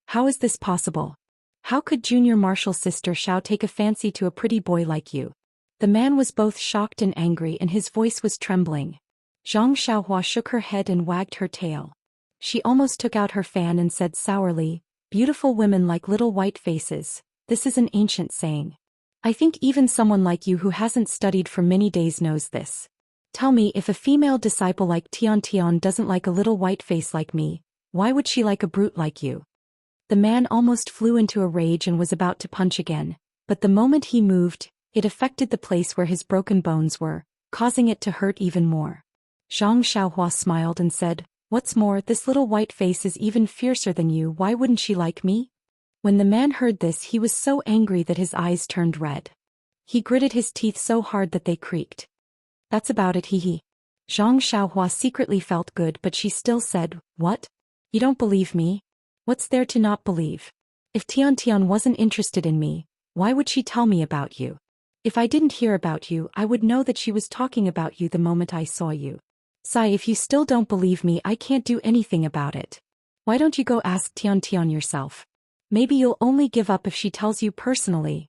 Speaker 1: How is this possible? How could junior Marshall's sister Xiao take a fancy to a pretty boy like you? The man was both shocked and angry and his voice was trembling. Zhang Xiaohua shook her head and wagged her tail. She almost took out her fan and said sourly, beautiful women like little white faces, this is an ancient saying. I think even someone like you who hasn't studied for many days knows this. Tell me, if a female disciple like Tian Tian doesn't like a little white face like me, why would she like a brute like you? The man almost flew into a rage and was about to punch again, but the moment he moved, it affected the place where his broken bones were, causing it to hurt even more. Zhang Xiaohua smiled and said, what's more, this little white face is even fiercer than you, why wouldn't she like me? When the man heard this, he was so angry that his eyes turned red. He gritted his teeth so hard that they creaked. That's about it, he. Zhang Xiaohua secretly felt good, but she still said, what? You don't believe me? What's there to not believe? If Tian Tian wasn't interested in me, why would she tell me about you? If I didn't hear about you, I would know that she was talking about you the moment I saw you. Sai, if you still don't believe me, I can't do anything about it. Why don't you go ask Tian Tian yourself? Maybe you'll only give up if she tells you personally.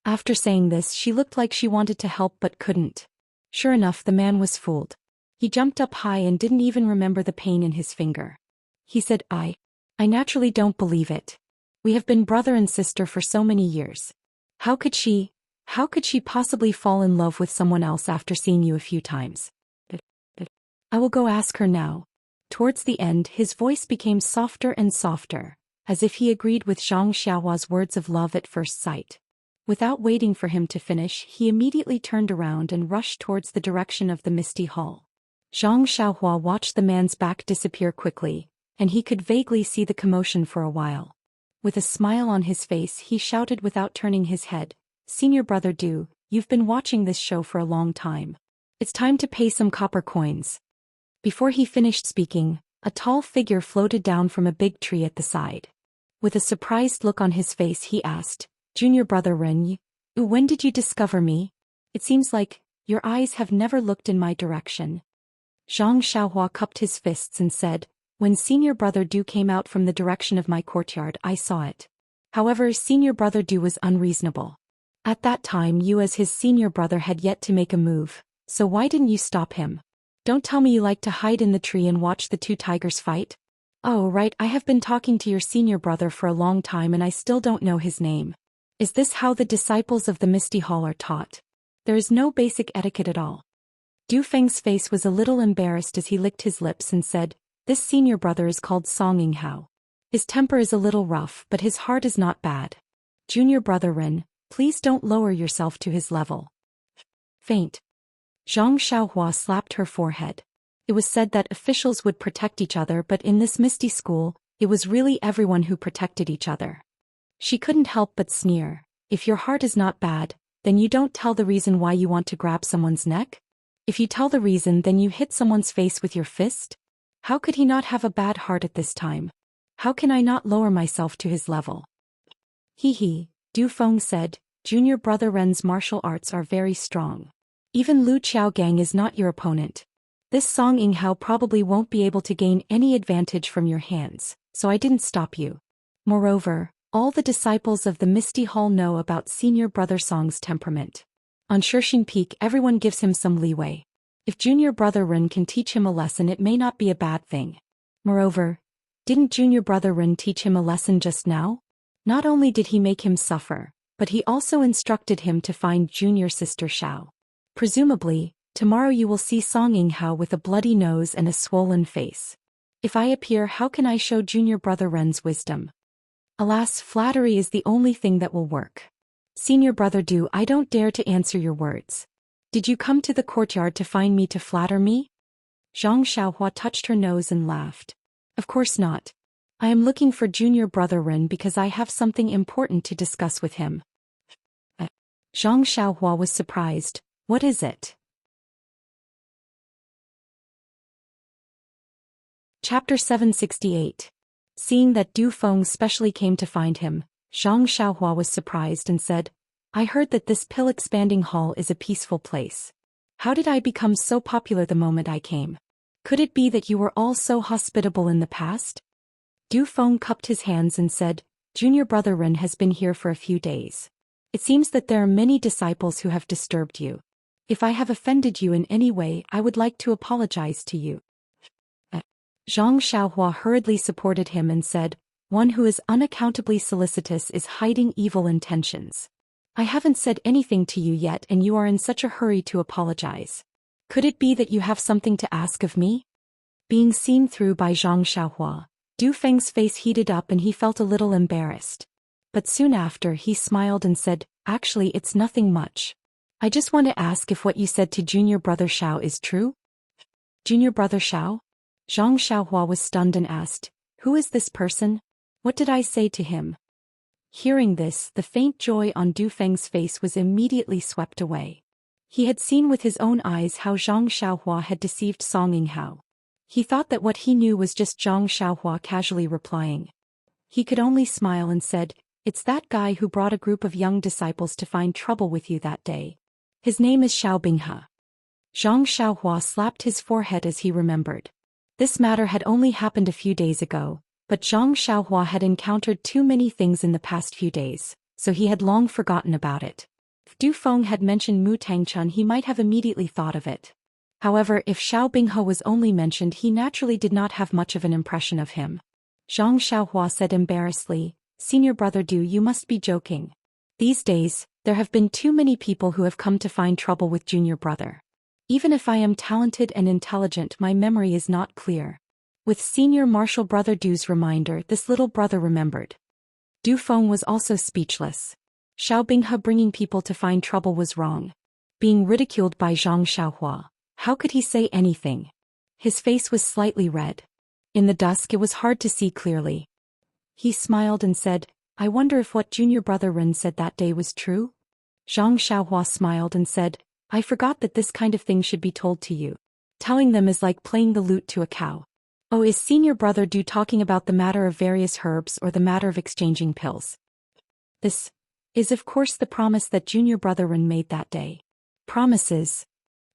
Speaker 1: After saying this, she looked like she wanted to help but couldn't. Sure enough, the man was fooled. He jumped up high and didn't even remember the pain in his finger. He said, I naturally don't believe it. We have been brother and sister for so many years. How could she possibly fall in love with someone else after seeing you a few times? I will go ask her now. Towards the end, his voice became softer and softer, as if he agreed with Zhang Xiaohua's words of love at first sight. Without waiting for him to finish, he immediately turned around and rushed towards the direction of the misty hall. Zhang Xiaohua watched the man's back disappear quickly, and he could vaguely see the commotion for a while. With a smile on his face, he shouted without turning his head, Senior Brother Du, you've been watching this show for a long time. It's time to pay some copper coins. Before he finished speaking, a tall figure floated down from a big tree at the side. With a surprised look on his face, he asked, Junior Brother Ren, when did you discover me? It seems like your eyes have never looked in my direction. Zhang Xiaohua cupped his fists and said, when Senior Brother Du came out from the direction of my courtyard, I saw it. However, Senior Brother Du was unreasonable. At that time, you as his senior brother had yet to make a move, so why didn't you stop him? Don't tell me you like to hide in the tree and watch the two tigers fight? Oh right, I have been talking to your senior brother for a long time and I still don't know his name. Is this how the disciples of the Misty Hall are taught? There is no basic etiquette at all. Du Feng's face was a little embarrassed as he licked his lips and said, this senior brother is called Song Yinghao. His temper is a little rough, but his heart is not bad. Junior Brother Ren, please don't lower yourself to his level. Faint. Zhang Xiaohua slapped her forehead. It was said that officials would protect each other, but in this misty school, it was really everyone who protected each other. She couldn't help but sneer. If your heart is not bad, then you don't tell the reason why you want to grab someone's neck? If you tell the reason, then you hit someone's face with your fist? How could he not have a bad heart at this time? How can I not lower myself to his level? He, Du Feng said, Junior Brother Ren's martial arts are very strong. Even Lu Qiaogang is not your opponent. This Song Yinghao probably won't be able to gain any advantage from your hands, so I didn't stop you. Moreover, all the disciples of the Misty Hall know about Senior Brother Song's temperament. On Shishing Peak, everyone gives him some leeway. If Junior Brother Ren can teach him a lesson, it may not be a bad thing. Moreover, didn't Junior Brother Ren teach him a lesson just now? Not only did he make him suffer, but he also instructed him to find Junior Sister Xiao. Presumably, tomorrow you will see Song Yinghao with a bloody nose and a swollen face. If I appear, how can I show Junior Brother Ren's wisdom? Alas, flattery is the only thing that will work. Senior Brother Du, I don't dare to answer your words. Did you come to the courtyard to find me to flatter me? Zhang Xiaohua touched her nose and laughed. Of course not. I am looking for Junior Brother Ren because I have something important to discuss with him. Zhang Xiaohua was surprised. What is it? Chapter 768. Seeing that Du Feng specially came to find him, Zhang Xiaohua was surprised and said, I heard that this pill-expanding hall is a peaceful place. How did I become so popular the moment I came? Could it be that you were all so hospitable in the past? Du Feng cupped his hands and said, Junior brother Ren has been here for a few days. It seems that there are many disciples who have disturbed you. If I have offended you in any way, I would like to apologize to you. Zhang Xiaohua hurriedly supported him and said, one who is unaccountably solicitous is hiding evil intentions. I haven't said anything to you yet and you are in such a hurry to apologize. Could it be that you have something to ask of me? Being seen through by Zhang Xiaohua, Du Feng's face heated up and he felt a little embarrassed. But soon after he smiled and said, actually it's nothing much. I just want to ask if what you said to Junior Brother Xiao is true? Junior Brother Xiao? Zhang Xiaohua was stunned and asked, who is this person? What did I say to him? Hearing this, the faint joy on Du Feng's face was immediately swept away. He had seen with his own eyes how Zhang Xiaohua had deceived Song Yinghao. He thought that what he knew was just Zhang Xiaohua casually replying. He could only smile and said, it's that guy who brought a group of young disciples to find trouble with you that day. His name is Xiao Binghe. Zhang Xiaohua slapped his forehead as he remembered. This matter had only happened a few days ago, but Zhang Xiaohua had encountered too many things in the past few days, so he had long forgotten about it. If Du Feng had mentioned Mu Tangchun, he might have immediately thought of it. However, if Xiao Binghe was only mentioned, he naturally did not have much of an impression of him. Zhang Xiaohua said embarrassedly, Senior Brother Du, you must be joking. These days, there have been too many people who have come to find trouble with Junior Brother. Even if I am talented and intelligent, my memory is not clear. With Senior Martial Brother Du's reminder, this little brother remembered. Du Feng was also speechless. Xiao Binghe bringing people to find trouble was wrong. Being ridiculed by Zhang Xiaohua, how could he say anything? His face was slightly red. In the dusk it was hard to see clearly. He smiled and said, I wonder if what Junior Brother Ren said that day was true? Zhang Xiaohua smiled and said, I forgot that this kind of thing should be told to you. Telling them is like playing the lute to a cow. Oh, is Senior Brother Du talking about the matter of various herbs or the matter of exchanging pills? This is of course the promise that Junior Brother Ren made that day. Promises?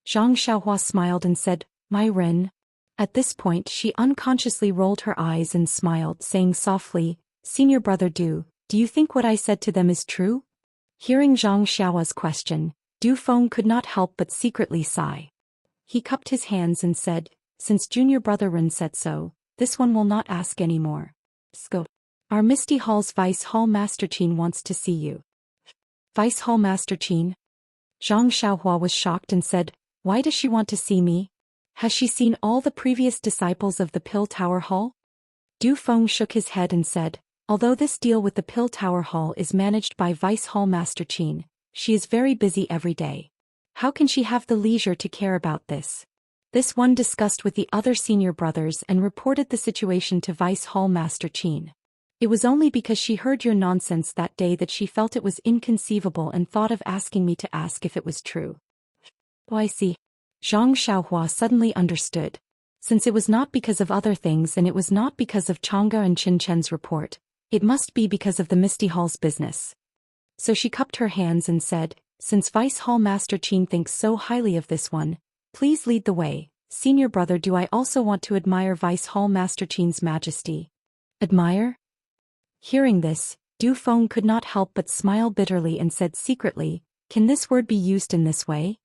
Speaker 1: Zhang Xiaohua smiled and said, my Ren. At this point she unconsciously rolled her eyes and smiled, saying softly, Senior Brother Du, do you think what I said to them is true? Hearing Zhang Xiaohua's question, Du Feng could not help but secretly sigh. He cupped his hands and said, since Junior Brother Ren said so, this one will not ask any more. Go. Our Misty Hall's Vice Hall Master Qin wants to see you. Vice Hall Master Qin? Zhang Xiaohua was shocked and said, why does she want to see me? Has she seen all the previous disciples of the Pill Tower Hall? Du Feng shook his head and said, although this deal with the Pill Tower Hall is managed by Vice Hall Master Qin, she is very busy every day. How can she have the leisure to care about this? This one discussed with the other senior brothers and reported the situation to Vice Hall Master Qin. It was only because she heard your nonsense that day that she felt it was inconceivable and thought of asking me to ask if it was true. Oh, I see. Zhang Xiaohua suddenly understood. Since it was not because of other things and it was not because of Chang'e and Qin Chen's report, it must be because of the Misty Hall's business. So she cupped her hands and said, since Vice Hall Master Qin thinks so highly of this one, please lead the way, Senior Brother Du. I also want to admire Vice Hall Master Qin's majesty. Admire? Hearing this, Du Feng could not help but smile bitterly and said secretly, can this word be used in this way?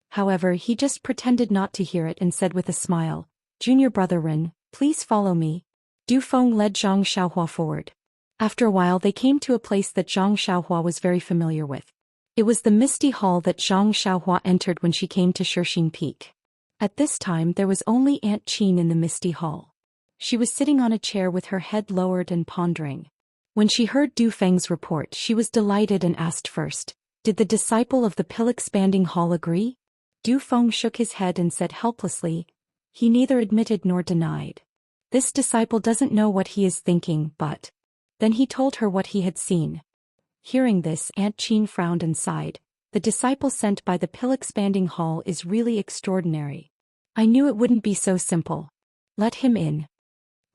Speaker 1: However, he just pretended not to hear it and said with a smile, Junior Brother Ren, please follow me. Du Feng led Zhang Xiaohua forward. After a while they came to a place that Zhang Xiaohua was very familiar with. It was the Misty Hall that Zhang Xiaohua entered when she came to Shixing Peak. At this time there was only Aunt Qin in the Misty Hall. She was sitting on a chair with her head lowered and pondering. When she heard Du Feng's report she was delighted and asked first, did the disciple of the pill-expanding hall agree? Du Feng shook his head and said helplessly, he neither admitted nor denied. This disciple doesn't know what he is thinking, but... Then he told her what he had seen. Hearing this, Aunt Qin frowned and sighed. The disciple sent by the pill-expanding hall is really extraordinary. I knew it wouldn't be so simple. Let him in.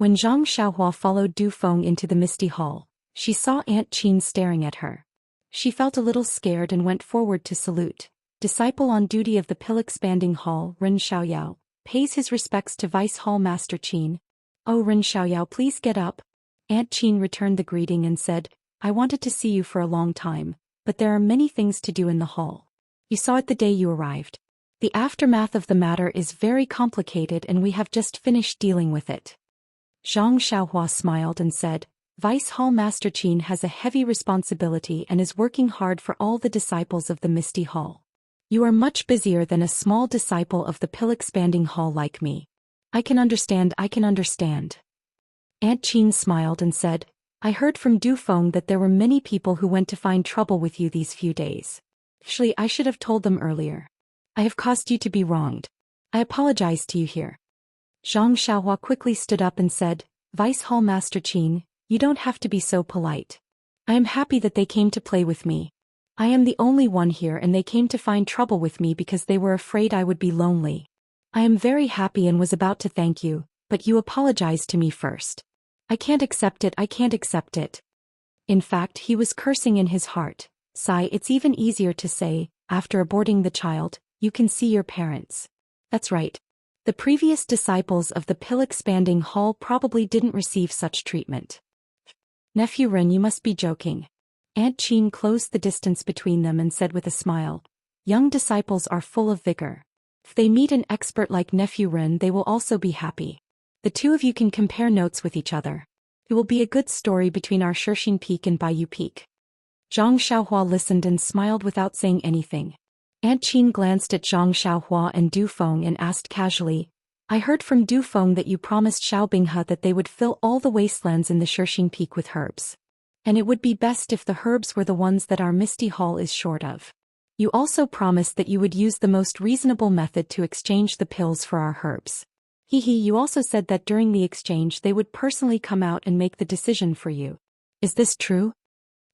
Speaker 1: When Zhang Xiaohua followed Du Feng into the misty hall, she saw Aunt Qin staring at her. She felt a little scared and went forward to salute. Disciple on duty of the pill-expanding hall, Ren Xiaoyao, pays his respects to Vice Hall Master Qin. Oh, Ren Xiaoyao, please get up. Aunt Qin returned the greeting and said, I wanted to see you for a long time, but there are many things to do in the hall. You saw it the day you arrived. The aftermath of the matter is very complicated and we have just finished dealing with it. Zhang Xiaohua smiled and said, Vice Hall Master Qin has a heavy responsibility and is working hard for all the disciples of the Misty Hall. You are much busier than a small disciple of the pill-expanding hall like me. I can understand. Aunt Qin smiled and said, I heard from Du Feng that there were many people who went to find trouble with you these few days. Actually, I should have told them earlier. I have caused you to be wronged. I apologize to you here. Zhang Xiaohua quickly stood up and said, Vice Hall Master Qin, you don't have to be so polite. I am happy that they came to play with me. I am the only one here and they came to find trouble with me because they were afraid I would be lonely. I am very happy and was about to thank you, but you apologized to me first. I can't accept it. In fact, he was cursing in his heart. Sigh, it's even easier to say, after aborting the child, you can see your parents. That's right. The previous disciples of the pill-expanding hall probably didn't receive such treatment. Nephew Ren, you must be joking. Aunt Qin closed the distance between them and said with a smile, young disciples are full of vigor. If they meet an expert like Nephew Ren, they will also be happy. The two of you can compare notes with each other. It will be a good story between our Shirxin Peak and Baiyu Peak. Zhang Xiaohua listened and smiled without saying anything. Aunt Qin glanced at Zhang Xiaohua and Du Feng and asked casually, I heard from Du Feng that you promised Xiao Binghe that they would fill all the wastelands in the Shirxin Peak with herbs. And it would be best if the herbs were the ones that our Misty Hall is short of. You also promised that you would use the most reasonable method to exchange the pills for our herbs. You also said that during the exchange they would personally come out and make the decision for you. Is this true?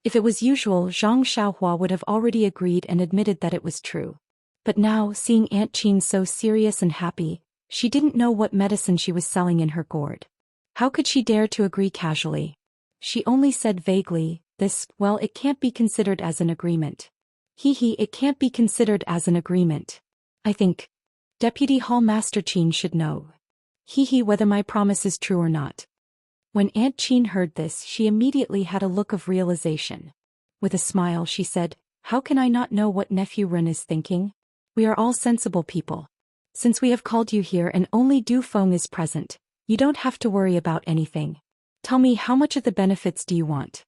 Speaker 1: If it was usual, Zhang Xiaohua would have already agreed and admitted that it was true. But now, seeing Aunt Qin so serious and happy, she didn't know what medicine she was selling in her gourd. How could she dare to agree casually? She only said vaguely, it can't be considered as an agreement. It can't be considered as an agreement. I think Deputy Hall Master Qin should know. Whether my promise is true or not. When Aunt Qin heard this, she immediately had a look of realization. With a smile, she said, how can I not know what Nephew Ren is thinking? We are all sensible people. Since we have called you here and only Du Feng is present, you don't have to worry about anything. Tell me, how much of the benefits do you want?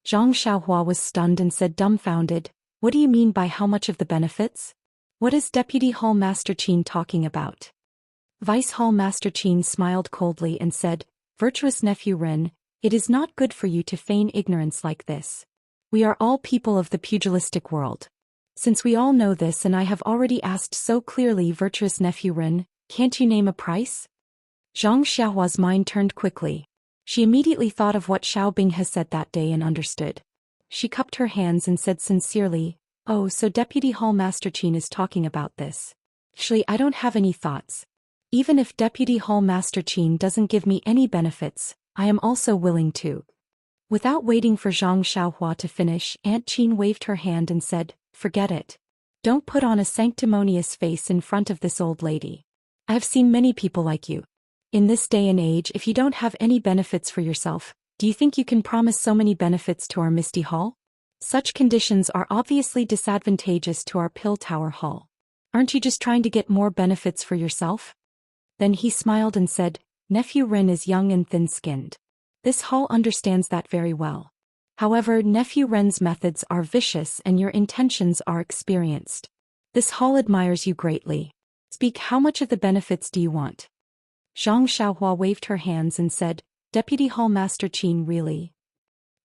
Speaker 1: Zhang Xiaohua was stunned and said dumbfounded, what do you mean by how much of the benefits? What is Deputy Hall Master Qin talking about? Vice Hall Master Qin smiled coldly and said, virtuous Nephew Ren, it is not good for you to feign ignorance like this. We are all people of the pugilistic world. Since we all know this and I have already asked so clearly, virtuous Nephew Ren, can't you name a price? Zhang Xiaohua's mind turned quickly. She immediately thought of what Xiao Bing has said that day and understood. She cupped her hands and said sincerely, oh, so Deputy Hall Master Qin is talking about this. Actually, I don't have any thoughts. Even if Deputy Hall Master Qin doesn't give me any benefits, I am also willing to. Without waiting for Zhang Xiaohua to finish, Aunt Qin waved her hand and said, forget it. Don't put on a sanctimonious face in front of this old lady. I have seen many people like you. In this day and age, if you don't have any benefits for yourself, do you think you can promise so many benefits to our Misty Hall? Such conditions are obviously disadvantageous to our Pill Tower Hall. Aren't you just trying to get more benefits for yourself? Then he smiled and said, Nephew Ren is young and thin-skinned. This hall understands that very well. However, Nephew Ren's methods are vicious and your intentions are experienced. This hall admires you greatly. Speak, how much of the benefits do you want? Zhang Xiaohua waved her hands and said, Deputy Hall Master Qin, really?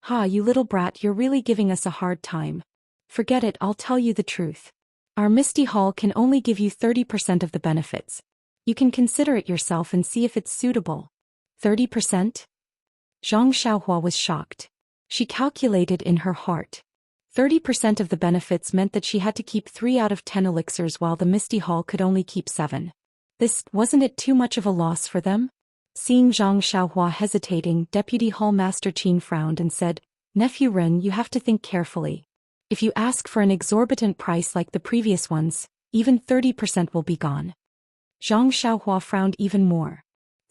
Speaker 1: You little brat, you're really giving us a hard time. Forget it, I'll tell you the truth. Our Misty Hall can only give you 30% of the benefits. You can consider it yourself and see if it's suitable. 30%? Zhang Xiaohua was shocked. She calculated in her heart. 30% of the benefits meant that she had to keep 3 out of 10 elixirs while the Misty Hall could only keep 7. Wasn't it too much of a loss for them? Seeing Zhang Xiaohua hesitating, Deputy Hall Master Qin frowned and said, Nephew Ren, you have to think carefully. If you ask for an exorbitant price like the previous ones, even 30% will be gone. Zhang Xiaohua frowned even more.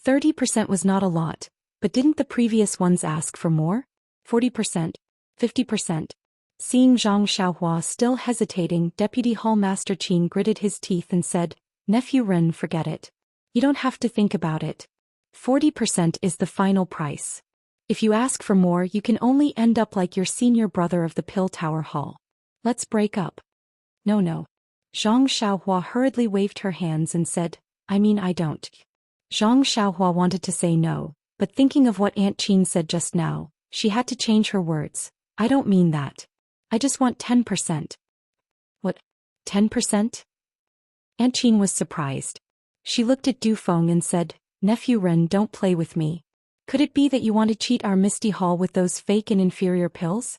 Speaker 1: 30% was not a lot, but didn't the previous ones ask for more? 40%? 50%? Seeing Zhang Xiaohua still hesitating, Deputy Hall Master Qin gritted his teeth and said, Nephew Ren, forget it. You don't have to think about it. 40% is the final price. If you ask for more, you can only end up like your senior brother of the Pill Tower Hall. Let's break up. No. Zhang Xiaohua hurriedly waved her hands and said, I mean I don't. Zhang Xiaohua wanted to say no, but thinking of what Aunt Qin said just now, she had to change her words. I don't mean that. I just want 10%. What? 10%? Aunt Qin was surprised. She looked at Du Feng and said, Nephew Ren, don't play with me. Could it be that you want to cheat our Misty Hall with those fake and inferior pills?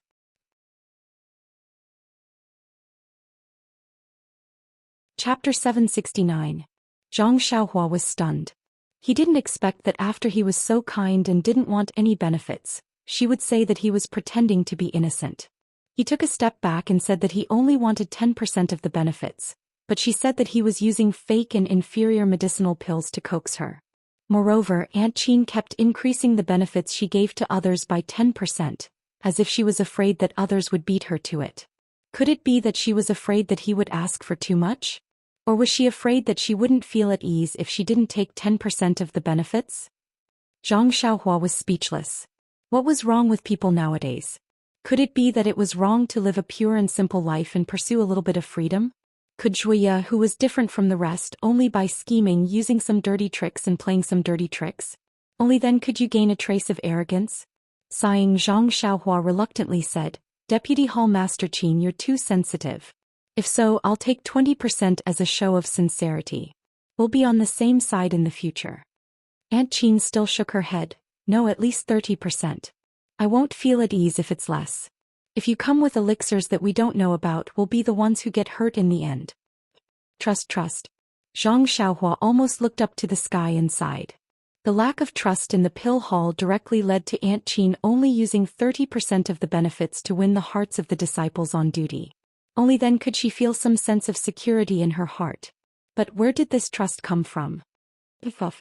Speaker 1: Chapter 769. Zhang Xiaohua was stunned. He didn't expect that after he was so kind and didn't want any benefits, she would say that he was pretending to be innocent. He took a step back and said that he only wanted 10% of the benefits, but she said that he was using fake and inferior medicinal pills to coax her. Moreover, Aunt Qin kept increasing the benefits she gave to others by 10%, as if she was afraid that others would beat her to it. Could it be that she was afraid that he would ask for too much? Or was she afraid that she wouldn't feel at ease if she didn't take 10% of the benefits? Zhang Xiaohua was speechless. What was wrong with people nowadays? Could it be that it was wrong to live a pure and simple life and pursue a little bit of freedom? Could Zhuya, who was different from the rest only by scheming, using some dirty tricks and playing some dirty tricks? Only then could you gain a trace of arrogance? Sighing, Zhang Xiaohua reluctantly said, Deputy Hall Master Qin, you're too sensitive. If so, I'll take 20% as a show of sincerity. We'll be on the same side in the future. Aunt Qin still shook her head. No, at least 30%. I won't feel at ease if it's less. If you come with elixirs that we don't know about, we'll be the ones who get hurt in the end. Trust. Zhang Xiaohua almost looked up to the sky and sighed. The lack of trust in the pill hall directly led to Aunt Qin only using 30% of the benefits to win the hearts of the disciples on duty. Only then could she feel some sense of security in her heart. But where did this trust come from? Zhang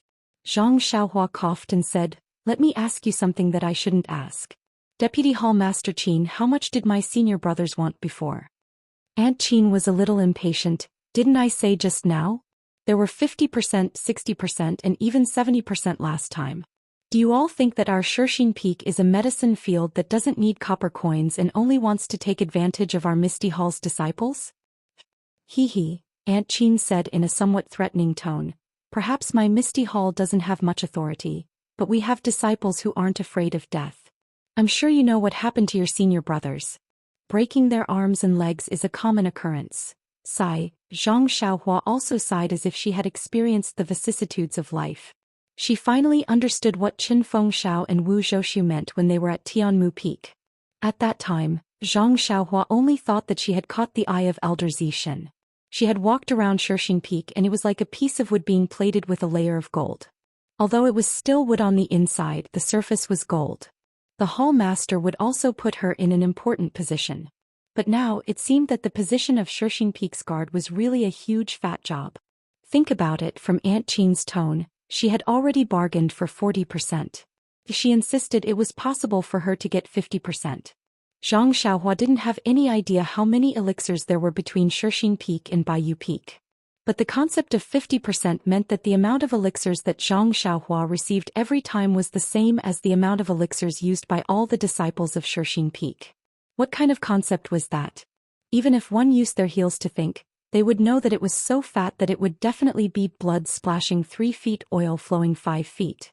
Speaker 1: Xiaohua coughed and said, Let me ask you something that I shouldn't ask. Deputy Hall Master Qin, how much did my senior brothers want before? Aunt Qin was a little impatient. Didn't I say just now? There were 50%, 60%, and even 70% last time. Do you all think that our Shirxin Peak is a medicine field that doesn't need copper coins and only wants to take advantage of our Misty Hall's disciples? He, Aunt Qin said in a somewhat threatening tone. Perhaps my Misty Hall doesn't have much authority, but we have disciples who aren't afraid of death. I'm sure you know what happened to your senior brothers. Breaking their arms and legs is a common occurrence. Sigh, Zhang Xiaohua also sighed as if she had experienced the vicissitudes of life. She finally understood what Qin Fengxiao and Wu Zhouxiu meant when they were at Tianmu Peak. At that time, Zhang Xiaohua only thought that she had caught the eye of Elder Zixin. She had walked around Shirxin Peak and it was like a piece of wood being plated with a layer of gold. Although it was still wood on the inside, the surface was gold. The hall master would also put her in an important position. But now it seemed that the position of Shirxin Peak's guard was really a huge fat job. Think about it, from Aunt Qin's tone, she had already bargained for 40%. She insisted it was possible for her to get 50%. Zhang Xiaohua didn't have any idea how many elixirs there were between Shirxin Peak and Baiyu Peak. But the concept of 50% meant that the amount of elixirs that Zhang Xiaohua received every time was the same as the amount of elixirs used by all the disciples of Shirxin Peak. What kind of concept was that? Even if one used their heels to think, they would know that it was so fat that it would definitely be blood splashing 3 feet, oil flowing 5 feet.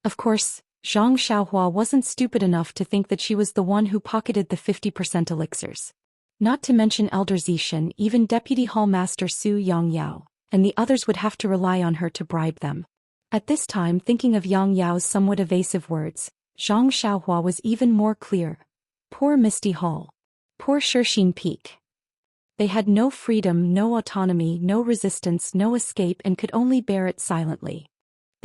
Speaker 1: Of course, Zhang Xiaohua wasn't stupid enough to think that she was the one who pocketed the 50% elixirs. Not to mention Elder Zixin, even Deputy Hall Master Su Yangyao, and the others would have to rely on her to bribe them. At this time, thinking of Yang Yao's somewhat evasive words, Zhang Xiaohua was even more clear. Poor Misty Hall. Poor Shirxin Peak. They had no freedom, no autonomy, no resistance, no escape, and could only bear it silently.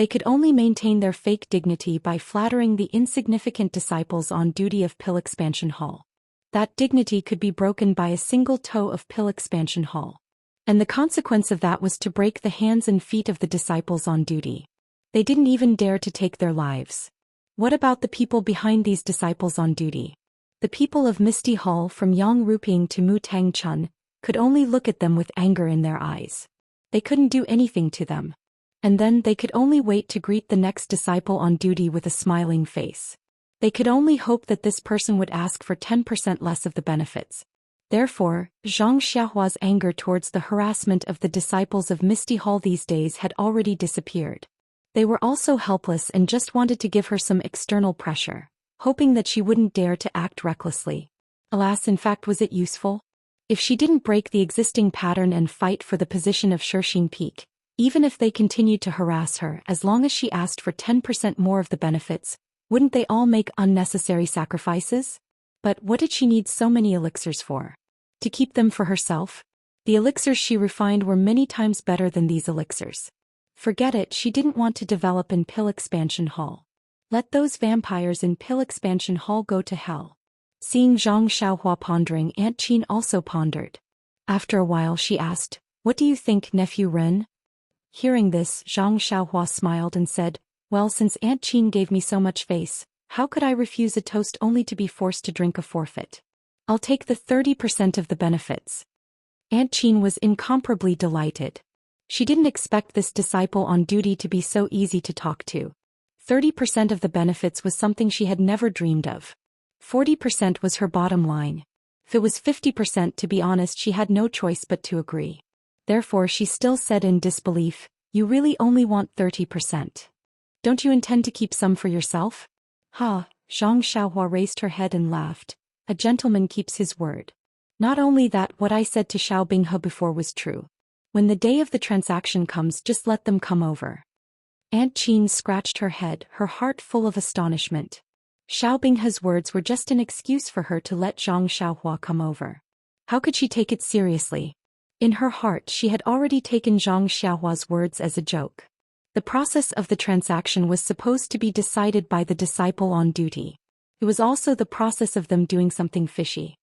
Speaker 1: They could only maintain their fake dignity by flattering the insignificant disciples on duty of Pill Expansion Hall. That dignity could be broken by a single toe of Pill Expansion Hall. And the consequence of that was to break the hands and feet of the disciples on duty. They didn't even dare to take their lives. What about the people behind these disciples on duty? The people of Misty Hall from Yang Ruping to Mu Tang Chun could only look at them with anger in their eyes. They couldn't do anything to them. And then they could only wait to greet the next disciple on duty with a smiling face. They could only hope that this person would ask for 10% less of the benefits. Therefore, Zhang Xiaohua's anger towards the harassment of the disciples of Misty Hall these days had already disappeared. They were also helpless and just wanted to give her some external pressure, hoping that she wouldn't dare to act recklessly. Alas, in fact, was it useful? If she didn't break the existing pattern and fight for the position of Shirxing Peak, even if they continued to harass her as long as she asked for 10% more of the benefits, wouldn't they all make unnecessary sacrifices? But what did she need so many elixirs for? To keep them for herself? The elixirs she refined were many times better than these elixirs. Forget it, she didn't want to develop in Pill Expansion Hall. Let those vampires in Pill Expansion Hall go to hell. Seeing Zhang Xiaohua pondering, Aunt Qin also pondered. After a while she asked, "What do you think, Nephew Ren?" Hearing this, Zhang Xiaohua smiled and said, "Well, since Aunt Qin gave me so much face, how could I refuse a toast only to be forced to drink a forfeit? I'll take the 30% of the benefits." Aunt Qin was incomparably delighted. She didn't expect this disciple on duty to be so easy to talk to. 30% of the benefits was something she had never dreamed of. 40% was her bottom line. If it was 50%, to be honest, she had no choice but to agree. Therefore she still said in disbelief, "You really only want 30%. Don't you intend to keep some for yourself?" "Ha," Zhang Xiaohua raised her head and laughed. "A gentleman keeps his word. Not only that, what I said to Xiao Binghe before was true. When the day of the transaction comes, just let them come over." Aunt Qin scratched her head, her heart full of astonishment. Xiao Binghe's words were just an excuse for her to let Zhang Xiaohua come over. How could she take it seriously? In her heart she had already taken Zhang Xiaohua's words as a joke. The process of the transaction was supposed to be decided by the disciple on duty. It was also the process of them doing something fishy.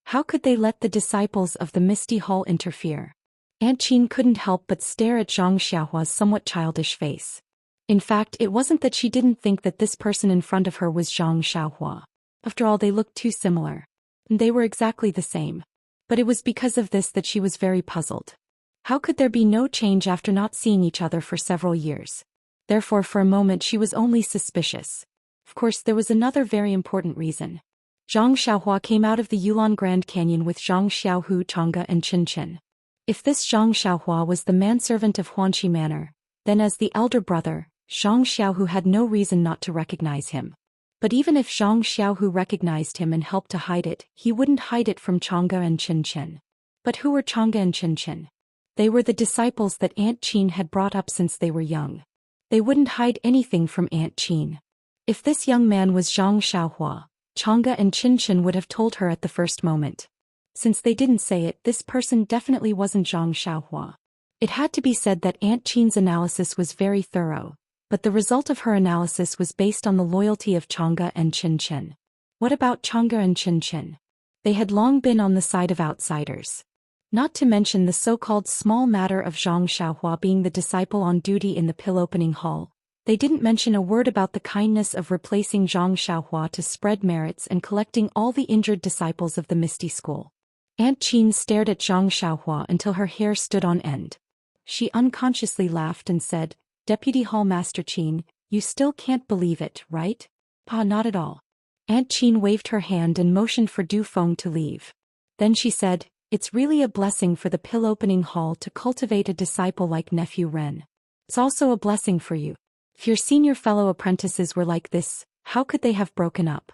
Speaker 1: How could they let the disciples of the Misty Hall interfere? Aunt Qin couldn't help but stare at Zhang Xiaohua's somewhat childish face. In fact, it wasn't that she didn't think that this person in front of her was Zhang Xiaohua. After all, they looked too similar. They were exactly the same. But it was because of this that she was very puzzled. How could there be no change after not seeing each other for several years? Therefore, for a moment she was only suspicious. Of course, there was another very important reason. Zhang Xiaohua came out of the Yulon Grand Canyon with Zhang Xiaohu, Chang'e and Qin. If this Zhang Xiaohua was the manservant of Huanqi Manor, then as the elder brother, Zhang Xiaohu had no reason not to recognize him. But even if Zhang Xiaohu recognized him and helped to hide it, he wouldn't hide it from Chang'e and Qin. But who were Chang'e and Qin? They were the disciples that Aunt Qin had brought up since they were young. They wouldn't hide anything from Aunt Qin. If this young man was Zhang Xiaohua, Chang'e and Qin would have told her at the first moment. Since they didn't say it, this person definitely wasn't Zhang Xiaohua. It had to be said that Aunt Qin's analysis was very thorough, but the result of her analysis was based on the loyalty of Chang'e and Qin. What about Chang'e and Qin? They had long been on the side of outsiders. Not to mention the so-called small matter of Zhang Xiaohua being the disciple on duty in the pill opening hall. They didn't mention a word about the kindness of replacing Zhang Xiaohua to spread merits and collecting all the injured disciples of the Misty School. Aunt Qin stared at Zhang Xiaohua until her hair stood on end. She unconsciously laughed and said, "Deputy Hall Master Qin, you still can't believe it, right?" "Pa, not at all." Aunt Qin waved her hand and motioned for Du Feng to leave. Then she said, "It's really a blessing for the pill opening hall to cultivate a disciple like Nephew Ren. It's also a blessing for you. If your senior fellow apprentices were like this, how could they have broken up?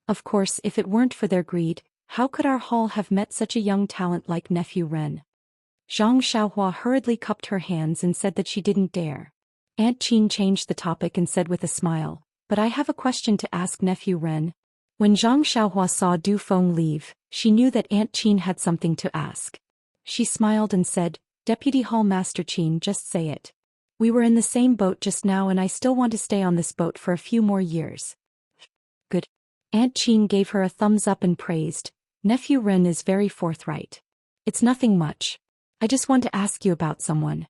Speaker 1: Of course, if it weren't for their greed, how could our hall have met such a young talent like Nephew Ren?" Zhang Xiaohua hurriedly cupped her hands and said that she didn't dare. Aunt Qin changed the topic and said with a smile, "But I have a question to ask Nephew Ren." When Zhang Xiaohua saw Du Feng leave, she knew that Aunt Qin had something to ask. She smiled and said, "Deputy Hall Master Qin, just say it." We were in the same boat just now and I still want to stay on this boat for a few more years. Good. Aunt Qin gave her a thumbs up and praised. Nephew Ren is very forthright. It's nothing much. I just want to ask you about someone.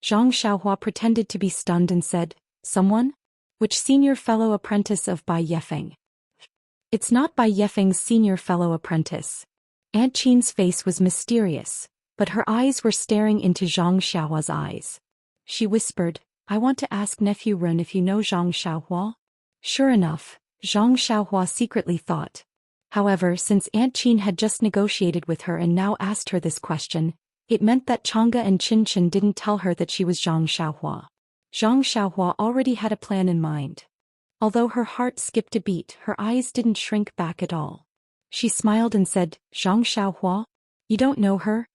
Speaker 1: Zhang Xiaohua pretended to be stunned and said, someone? Which senior fellow apprentice of Bai Yefeng? It's not Bai Yefeng's senior fellow apprentice. Aunt Qin's face was mysterious, but her eyes were staring into Zhang Xiaohua's eyes. She whispered, I want to ask Nephew Ren if you know Zhang Xiaohua. Sure enough, Zhang Xiaohua secretly thought. However, since Aunt Qin had just negotiated with her and now asked her this question, it meant that Chang'e and Qin Qin didn't tell her that she was Zhang Xiaohua. Zhang Xiaohua already had a plan in mind. Although her heart skipped a beat, her eyes didn't shrink back at all. She smiled and said, Zhang Xiaohua? You don't know her?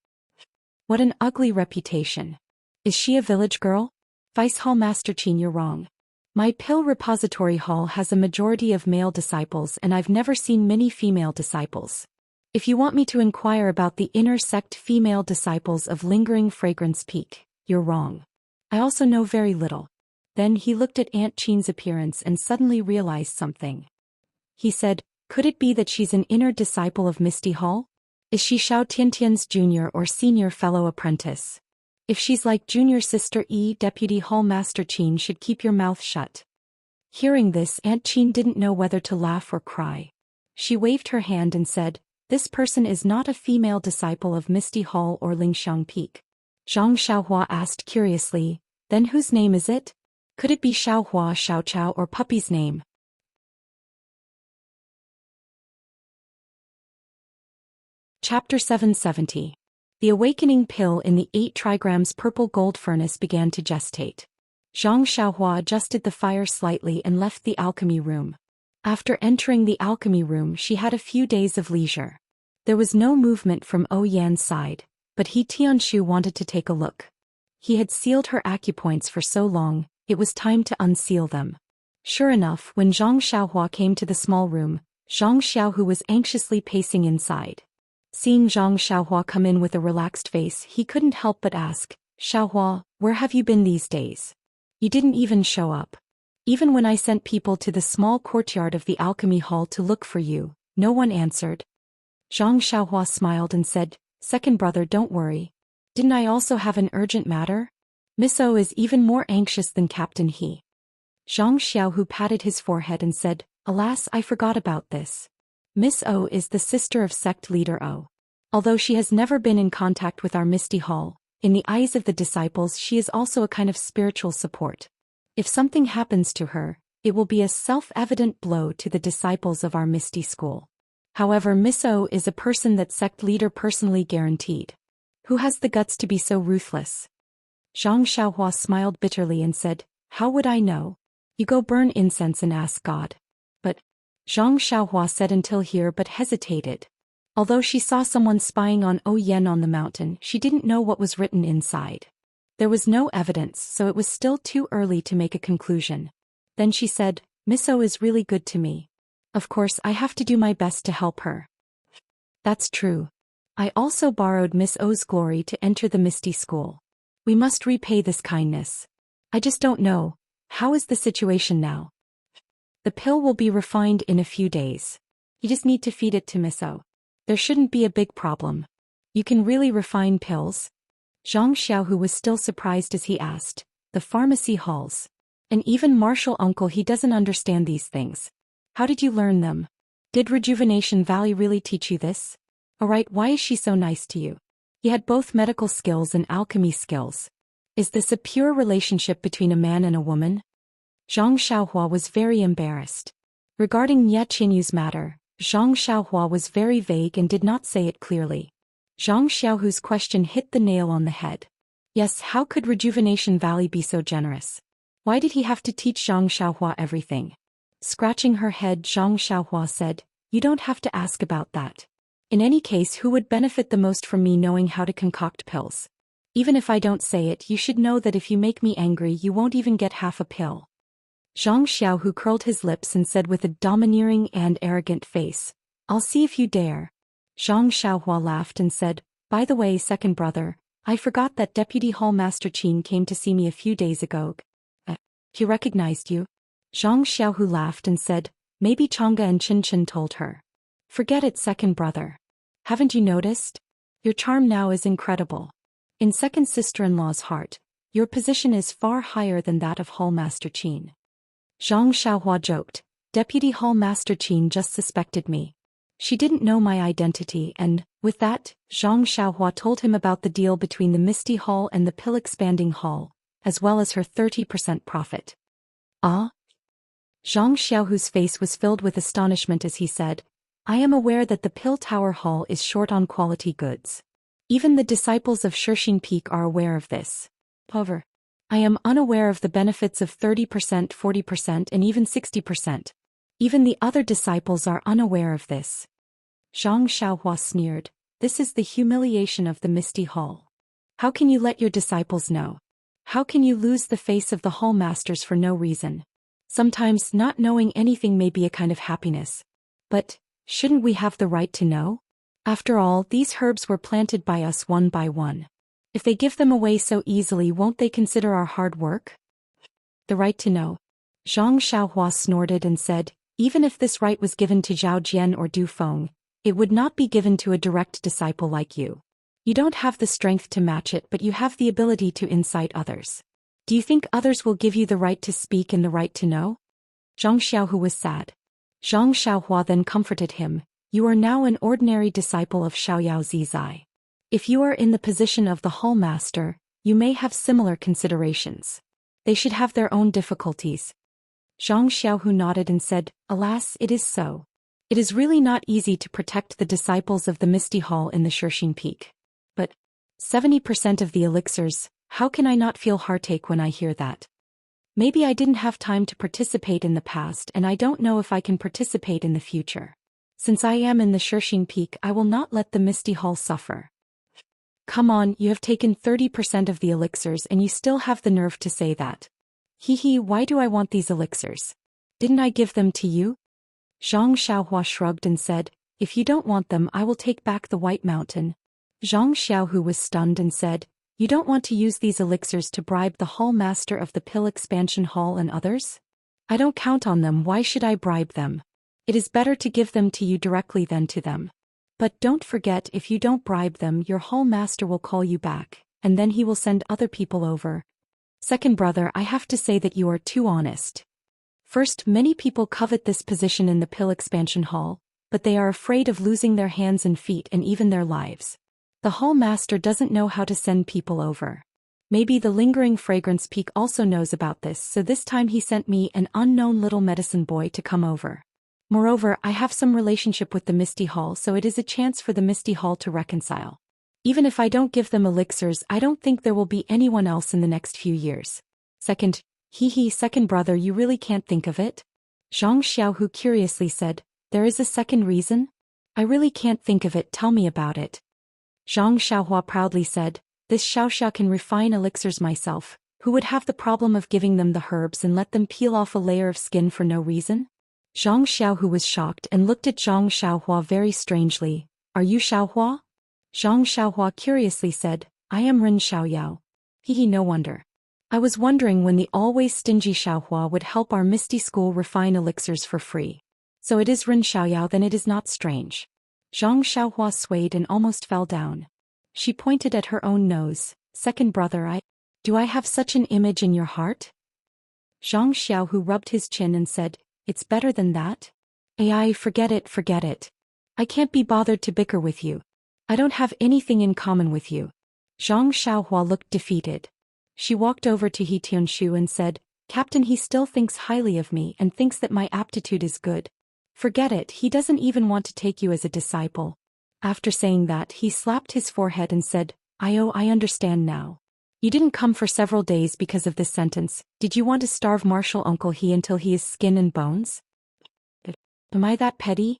Speaker 1: What an ugly reputation. Is she a village girl? Vice Hall Master Qin, you're wrong. My pill repository hall has a majority of male disciples and I've never seen many female disciples. If you want me to inquire about the inner sect female disciples of Lingering Fragrance Peak, you're wrong. I also know very little. Then he looked at Aunt Qin's appearance and suddenly realized something. He said, could it be that she's an inner disciple of Misty Hall? Is she Xiao Tiantian's junior or senior fellow apprentice? If she's like junior sister Deputy Hall Master Qin should keep your mouth shut. Hearing this, Aunt Qin didn't know whether to laugh or cry. She waved her hand and said, this person is not a female disciple of Misty Hall or Lingxiang Peak. Zhang Xiaohua asked curiously, then whose name is it? Could it be Xiaohua, Xiaochao or Puppy's name? Chapter 770. The awakening pill in the 8 trigrams purple gold furnace began to gestate. Zhang Xiaohua adjusted the fire slightly and left the alchemy room. After entering the alchemy room, she had a few days of leisure. There was no movement from Yan's side, but He Tianshu wanted to take a look. He had sealed her acupoints for so long, it was time to unseal them. Sure enough, when Zhang Xiaohua came to the small room, Zhang Xiaohu was anxiously pacing inside. Seeing Zhang Xiaohua come in with a relaxed face, he couldn't help but ask, Xiaohua, where have you been these days? You didn't even show up. Even when I sent people to the small courtyard of the alchemy hall to look for you, no one answered. Zhang Xiaohua smiled and said, second brother, don't worry. Didn't I also have an urgent matter? Miss O is even more anxious than Captain He. Zhang Xiaohu patted his forehead and said, alas, I forgot about this. Miss O is the sister of sect leader O. Although she has never been in contact with our Misty Hall, in the eyes of the disciples she is also a kind of spiritual support. If something happens to her, it will be a self-evident blow to the disciples of our Misty School. However, Miss O is a person that sect leader personally guaranteed. Who has the guts to be so ruthless? Zhang Xiaohua smiled bitterly and said, how would I know? You go burn incense and ask God. But, Zhang Xiaohua said until here but hesitated. Although she saw someone spying on Yan on the mountain, she didn't know what was written inside. There was no evidence, so it was still too early to make a conclusion. Then she said, Miss O is really good to me. Of course, I have to do my best to help her. That's true. I also borrowed Miss O's glory to enter the Misty School. We must repay this kindness. I just don't know. How is the situation now? The pill will be refined in a few days. You just need to feed it to Miss O. There shouldn't be a big problem. You can really refine pills? Zhang Xiaohu was still surprised as he asked. The pharmacy halls. And even Marshal Uncle, he doesn't understand these things. How did you learn them? Did Rejuvenation Valley really teach you this? Alright, why is she so nice to you? You had both medical skills and alchemy skills. Is this a pure relationship between a man and a woman? Zhang Xiaohua was very embarrassed. Regarding Nye Qinyu's matter, Zhang Xiaohua was very vague and did not say it clearly. Zhang Xiaohu's question hit the nail on the head. Yes, how could Rejuvenation Valley be so generous? Why did he have to teach Zhang Xiaohua everything? Scratching her head, Zhang Xiaohua said, you don't have to ask about that. In any case, who would benefit the most from me knowing how to concoct pills? Even if I don't say it, you should know that if you make me angry, you won't even get half a pill. Zhang Xiaohu curled his lips and said with a domineering and arrogant face, I'll see if you dare. Zhang Xiaohua laughed and said, by the way, second brother, I forgot that Deputy Hall Master Qin came to see me a few days ago. He recognized you? Zhang Xiaohu laughed and said, maybe Chang'e and Chen told her. Forget it, second brother. Haven't you noticed? Your charm now is incredible. In second sister-in-law's heart, your position is far higher than that of Hall Master Qin. Zhang Xiaohua joked, Deputy Hall Master Qin just suspected me. She didn't know my identity and, with that, Zhang Xiaohua told him about the deal between the Misty Hall and the Pill Expanding Hall, as well as her 30% profit. Ah? Zhang Xiaohu's face was filled with astonishment as he said, I am aware that the Pill Tower Hall is short on quality goods. Even the disciples of Shirxin Peak are aware of this. However, I am unaware of the benefits of 30%, 40%, and even 60%. Even the other disciples are unaware of this. Zhang Xiaohua sneered, this is the humiliation of the Misty Hall. How can you let your disciples know? How can you lose the face of the Hall Masters for no reason? Sometimes not knowing anything may be a kind of happiness. But, shouldn't we have the right to know? After all, these herbs were planted by us one by one. If they give them away so easily, won't they consider our hard work? The right to know. Zhang Xiaohua snorted and said, even if this right was given to Zhao Jian or Du Feng, it would not be given to a direct disciple like you. You don't have the strength to match it, but you have the ability to incite others. Do you think others will give you the right to speak and the right to know? Zhang Xiaohu was sad. Zhang Xiaohua then comforted him, you are now an ordinary disciple of Xiaoyao Zizai. If you are in the position of the Hall Master, you may have similar considerations. They should have their own difficulties. Zhang Xiaohu nodded and said, alas, it is so. It is really not easy to protect the disciples of the Misty Hall in the Shirxin Peak. But 70% of the elixirs, how can I not feel heartache when I hear that? Maybe I didn't have time to participate in the past and I don't know if I can participate in the future. Since I am in the Shirxin Peak, I will not let the Misty Hall suffer. Come on, you have taken 30% of the elixirs and you still have the nerve to say that. Hee, why do I want these elixirs? Didn't I give them to you? Zhang Xiaohua shrugged and said, if you don't want them, I will take back the White Mountain. Zhang Xiaohu was stunned and said, you don't want to use these elixirs to bribe the Hall Master of the Pill Expansion Hall and others? I don't count on them, why should I bribe them? It is better to give them to you directly than to them. But don't forget, if you don't bribe them, your Hall Master will call you back, and then he will send other people over. Second brother, I have to say that you are too honest. First, many people covet this position in the Pill Expansion Hall, but they are afraid of losing their hands and feet and even their lives. The Hall Master doesn't know how to send people over. Maybe the Lingering Fragrance Peak also knows about this, so this time he sent me, an unknown little medicine boy, to come over. Moreover, I have some relationship with the Misty Hall, so it is a chance for the Misty Hall to reconcile. Even if I don't give them elixirs, I don't think there will be anyone else in the next few years. Second, second brother, you really can't think of it? Zhang Xiaohu curiously said, there is a second reason? I really can't think of it, tell me about it. Zhang Xiaohua proudly said, this Xiaoxia can refine elixirs myself, who would have the problem of giving them the herbs and let them peel off a layer of skin for no reason? Zhang Xiaohu was shocked and looked at Zhang Xiaohua very strangely. Are you Xiaohua? Zhang Xiaohua curiously said, I am Ren Xiaoyao. No wonder. I was wondering when the always stingy Xiaohua would help our Misty School refine elixirs for free. So it is Ren Xiaoyao, then it is not strange. Zhang Xiaohua swayed and almost fell down. She pointed at her own nose. Second brother, do I have such an image in your heart? Zhang Xiaohu rubbed his chin and said, it's better than that. Forget it. I can't be bothered to bicker with you. I don't have anything in common with you. Zhang Xiaohua looked defeated. She walked over to He Tianshu and said, Captain, he still thinks highly of me and thinks that my aptitude is good. Forget it, he doesn't even want to take you as a disciple. After saying that, he slapped his forehead and said, I understand now. You didn't come for several days because of this sentence. Did you want to starve Martial Uncle He until he is skin and bones? Am I that petty?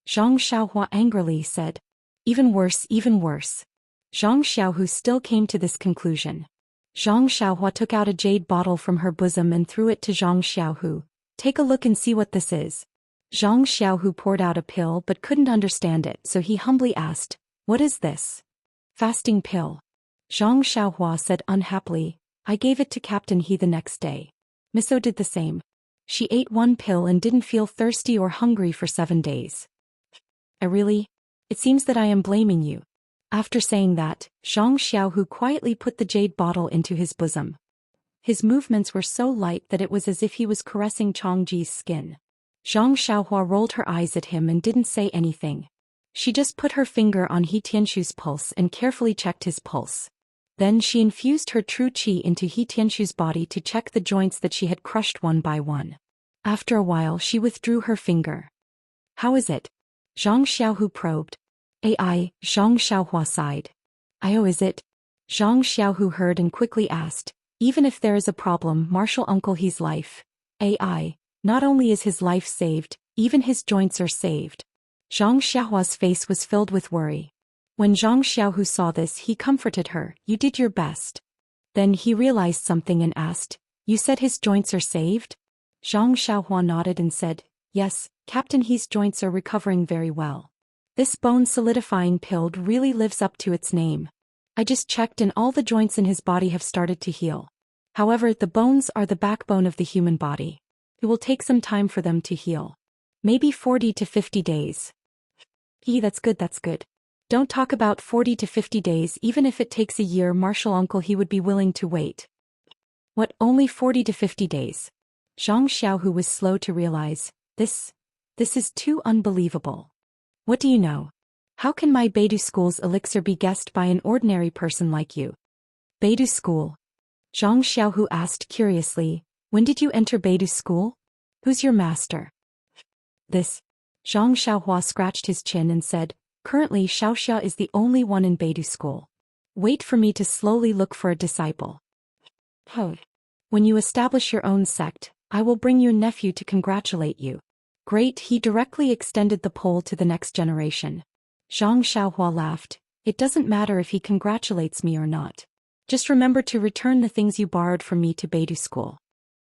Speaker 1: Zhang Xiaohua angrily said. Even worse. Zhang Xiaohu still came to this conclusion. Zhang Xiaohua took out a jade bottle from her bosom and threw it to Zhang Xiaohu. Take a look and see what this is. Zhang Xiaohu poured out a pill but couldn't understand it, so he humbly asked, what is this? Fasting pill. Zhang Xiaohua said unhappily. I gave it to Captain He the next day. Miso did the same. She ate one pill and didn't feel thirsty or hungry for 7 days. Really? It seems that I am blaming you. After saying that, Zhang Xiaohu quietly put the jade bottle into his bosom. His movements were so light that it was as if he was caressing Changji's skin. Zhang Xiaohua rolled her eyes at him and didn't say anything. She just put her finger on He Tianshu's pulse and carefully checked his pulse. Then she infused her true qi into He Tianshu's body to check the joints that she had crushed one by one. After a while she withdrew her finger. How is it? Zhang Xiaohu probed. Zhang Xiaohua sighed. Is it? Zhang Xiaohu heard and quickly asked. Even if there is a problem, Marshal Uncle He's life. Not only is his life saved, even his joints are saved. Zhang Xiaohua's face was filled with worry. When Zhang Xiaohu saw this, he comforted her. You did your best. Then he realized something and asked, you said his joints are saved? Zhang Xiaohua nodded and said, yes, Captain He's joints are recovering very well. This bone solidifying pill really lives up to its name. I just checked and all the joints in his body have started to heal. However, the bones are the backbone of the human body. It will take some time for them to heal. Maybe 40 to 50 days. That's good. Don't talk about 40 to 50 days. Even if it takes a year, Marshal Uncle He would be willing to wait. What, only 40 to 50 days? Zhang Xiaohu was slow to realize. This is too unbelievable. What do you know? How can my Beidou school's elixir be guessed by an ordinary person like you? Beidou school? Zhang Xiaohu asked curiously. When did you enter Beidou school? Who's your master? This. Zhang Xiaohua scratched his chin and said, currently Xiaoxia is the only one in Beidou school. Wait for me to slowly look for a disciple. When you establish your own sect, I will bring your nephew to congratulate you. Great, he directly extended the pole to the next generation. Zhang Xiaohua laughed. It doesn't matter if he congratulates me or not. Just remember to return the things you borrowed from me to Beidou school.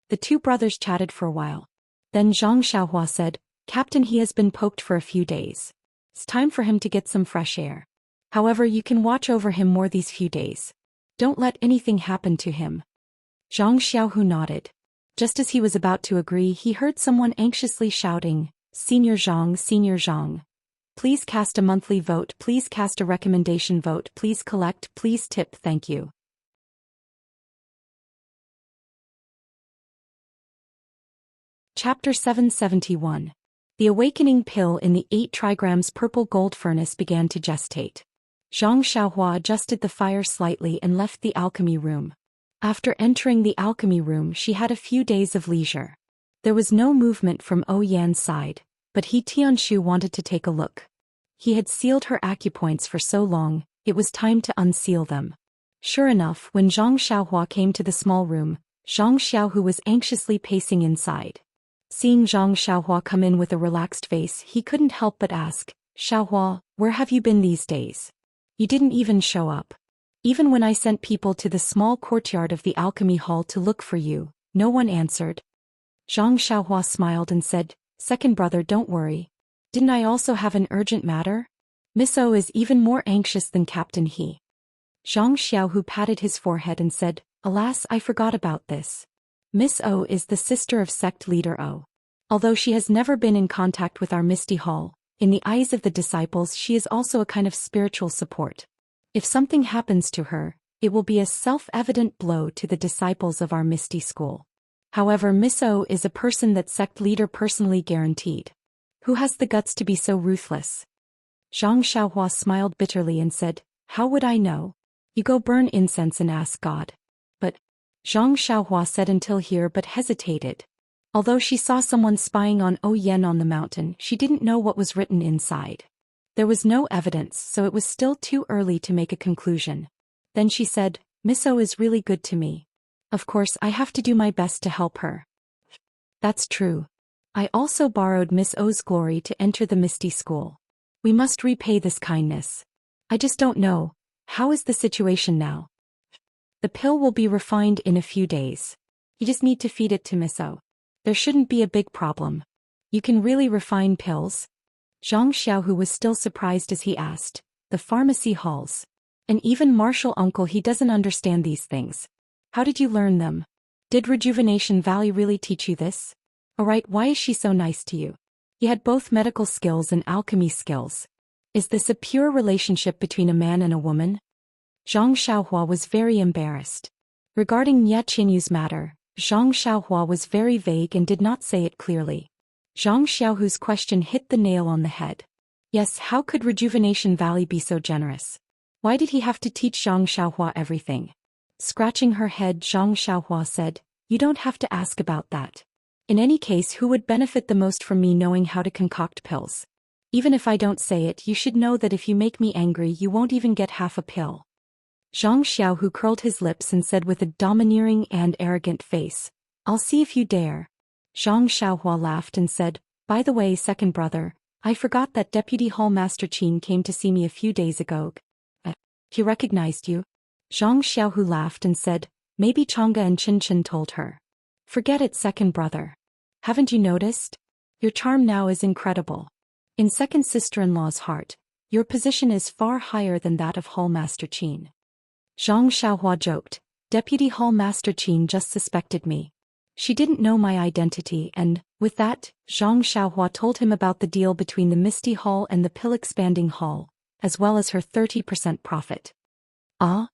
Speaker 1: The two brothers chatted for a while. Then Zhang Xiaohua said, Captain He has been poked for a few days. It's time for him to get some fresh air. However, you can watch over him more these few days. Don't let anything happen to him. Zhang Xiaohu nodded. Just as he was about to agree, he heard someone anxiously shouting, Senior Zhang. Please cast a monthly vote, please cast a recommendation vote, please collect, please tip, thank you. Chapter 771. The awakening pill in the 8 trigrams purple gold furnace began to gestate. Zhang Xiaohua adjusted the fire slightly and left the alchemy room. After entering the alchemy room, she had a few days of leisure. There was no movement from Yan's side, but He Tianshu wanted to take a look. He had sealed her acupoints for so long, it was time to unseal them. Sure enough, when Zhang Xiaohua came to the small room, Zhang Xiaohu was anxiously pacing inside. Seeing Zhang Xiaohua come in with a relaxed face, he couldn't help but ask, Xiaohua, where have you been these days? You didn't even show up. Even when I sent people to the small courtyard of the alchemy hall to look for you, no one answered. Zhang Xiaohua smiled and said, Second brother, don't worry. Didn't I also have an urgent matter? Miss O is even more anxious than Captain He. Zhang Xiaohu patted his forehead and said, Alas, I forgot about this. Miss O is the sister of sect leader O. Although she has never been in contact with our Misty Hall, in the eyes of the disciples she is also a kind of spiritual support. If something happens to her, it will be a self-evident blow to the disciples of our Misty School. However, Miss O is a person that sect leader personally guaranteed. Who has the guts to be so ruthless? Zhang Xiaohua smiled bitterly and said, How would I know? You go burn incense and ask God. But, Zhang Xiaohua said until here but hesitated. Although she saw someone spying on Yan on the mountain, she didn't know what was written inside. There was no evidence, so it was still too early to make a conclusion. Then she said, Miss O is really good to me. Of course, I have to do my best to help her. That's true. I also borrowed Miss O's glory to enter the Misty School. We must repay this kindness. I just don't know. How is the situation now? The pill will be refined in a few days. You just need to feed it to Miss O. There shouldn't be a big problem. You can really refine pills? Zhang Xiaohu was still surprised as he asked, The pharmacy halls. And even Marshall uncle, he doesn't understand these things. How did you learn them? Did Rejuvenation Valley really teach you this? Alright, why is she so nice to you? You had both medical skills and alchemy skills. Is this a pure relationship between a man and a woman? Zhang Xiaohua was very embarrassed. Regarding Nye Qianyu's matter, Zhang Xiaohua was very vague and did not say it clearly. Zhang Xiaohu's question hit the nail on the head. Yes, how could Rejuvenation Valley be so generous? Why did he have to teach Zhang Xiaohua everything? Scratching her head, Zhang Xiaohua said, "You don't have to ask about that. In any case, who would benefit the most from me knowing how to concoct pills? Even if I don't say it, you should know that if you make me angry, you won't even get half a pill." Zhang Xiaohu curled his lips and said with a domineering and arrogant face, "I'll see if you dare." Zhang Xiaohua laughed and said, "By the way, second brother, I forgot that Deputy Hall Master Qin came to see me a few days ago. He recognized you?" Zhang Xiaohu laughed and said, "Maybe Chang'e and Chen Chen told her." "Forget it, second brother. Haven't you noticed? Your charm now is incredible. In second sister-in-law's heart, your position is far higher than that of Hall Master Qin." Zhang Xiaohua joked, "Deputy Hall Master Qin just suspected me. She didn't know my identity and, with that, Zhang Xiaohua told him about the deal between the Misty Hall and the Pill-Expanding Hall, as well as her 30% profit." "Ah?"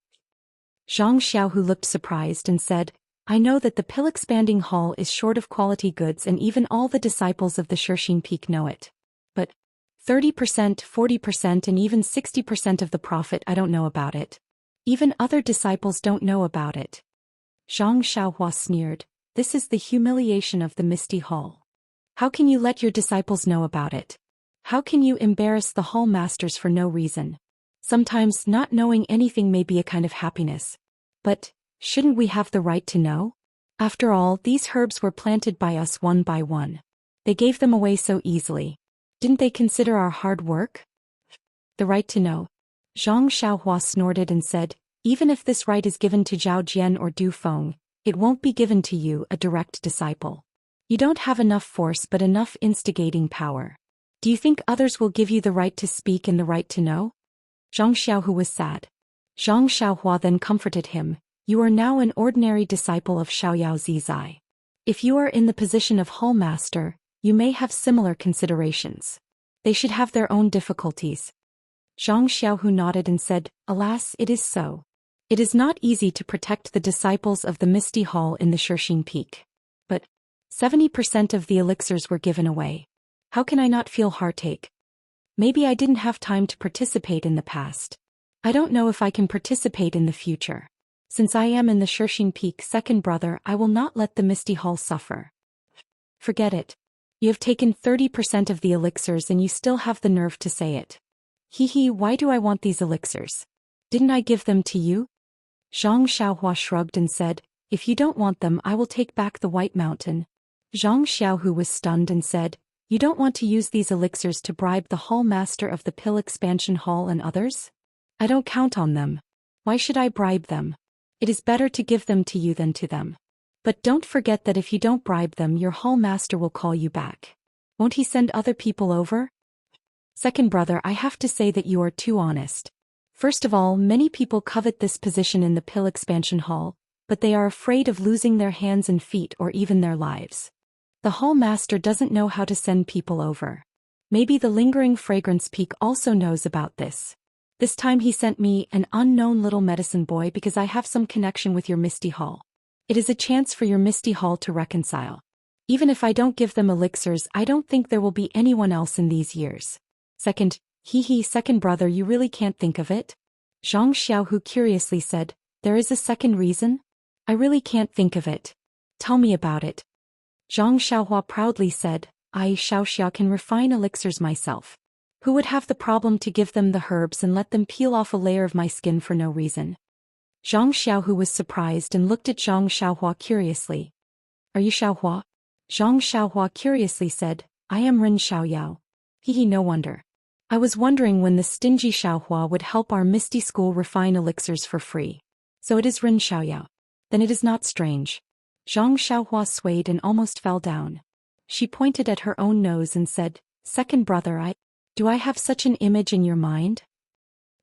Speaker 1: Zhang Xiaohu looked surprised and said, "I know that the Pill-Expanding Hall is short of quality goods and even all the disciples of the Shirshine Peak know it. But 30%, 40% and even 60% of the profit, I don't know about it. Even other disciples don't know about it." Zhang Xiaohua sneered, "This is the humiliation of the Misty Hall. How can you let your disciples know about it? How can you embarrass the Hall Masters for no reason? Sometimes not knowing anything may be a kind of happiness. But, shouldn't we have the right to know? After all, these herbs were planted by us one by one. They gave them away so easily. Didn't they consider our hard work?" "The right to know." Zhang Xiaohua snorted and said, "Even if this right is given to Zhao Jian or Du Feng, it won't be given to you, a direct disciple. You don't have enough force but enough instigating power. Do you think others will give you the right to speak and the right to know?" Zhang Xiaohu was sad. Zhang Xiaohua then comforted him, "You are now an ordinary disciple of Xiaoyao Zizai. If you are in the position of Hall Master, you may have similar considerations. They should have their own difficulties." Zhang Xiaohu nodded and said, "Alas, it is so. It is not easy to protect the disciples of the Misty Hall in the Shirshine Peak. But 70% of the elixirs were given away. How can I not feel heartache? Maybe I didn't have time to participate in the past. I don't know if I can participate in the future. Since I am in the Shirshine Peak, second brother, I will not let the Misty Hall suffer." "Forget it. You have taken 30% of the elixirs and you still have the nerve to say it. Hee, why do I want these elixirs? Didn't I give them to you?" Zhang Xiaohua shrugged and said, "If you don't want them, I will take back the White Mountain." Zhang Xiaohu was stunned and said, "You don't want to use these elixirs to bribe the Hall Master of the Pill Expansion Hall and others? I don't count on them. Why should I bribe them? It is better to give them to you than to them. But don't forget that if you don't bribe them, your Hall Master will call you back. Won't he send other people over?" "Second brother, I have to say that you are too honest. First of all, many people covet this position in the Pill Expansion Hall, but they are afraid of losing their hands and feet or even their lives. The Hall Master doesn't know how to send people over. Maybe the Lingering Fragrance Peak also knows about this. This time he sent me, an unknown little medicine boy, because I have some connection with your Misty Hall. It is a chance for your Misty Hall to reconcile. Even if I don't give them elixirs, I don't think there will be anyone else in these years. Second, second brother, you really can't think of it?" Zhang Xiaohu curiously said, "There is a second reason? I really can't think of it. Tell me about it." Zhang Xiaohua proudly said, "I, Xiaoxia, can refine elixirs myself. Who would have the problem to give them the herbs and let them peel off a layer of my skin for no reason?" Zhang Xiaohu was surprised and looked at Zhang Xiaohua curiously. "Are you Xiaohua?" Zhang Xiaohua curiously said, "I am Ren Xiaoyao." No wonder. I was wondering when the stingy Xiaohua would help our Misty School refine elixirs for free. So it is Ren Xiaoyao. Then it is not strange. Zhang Xiaohua swayed and almost fell down. She pointed at her own nose and said, "Second brother, do I have such an image in your mind?"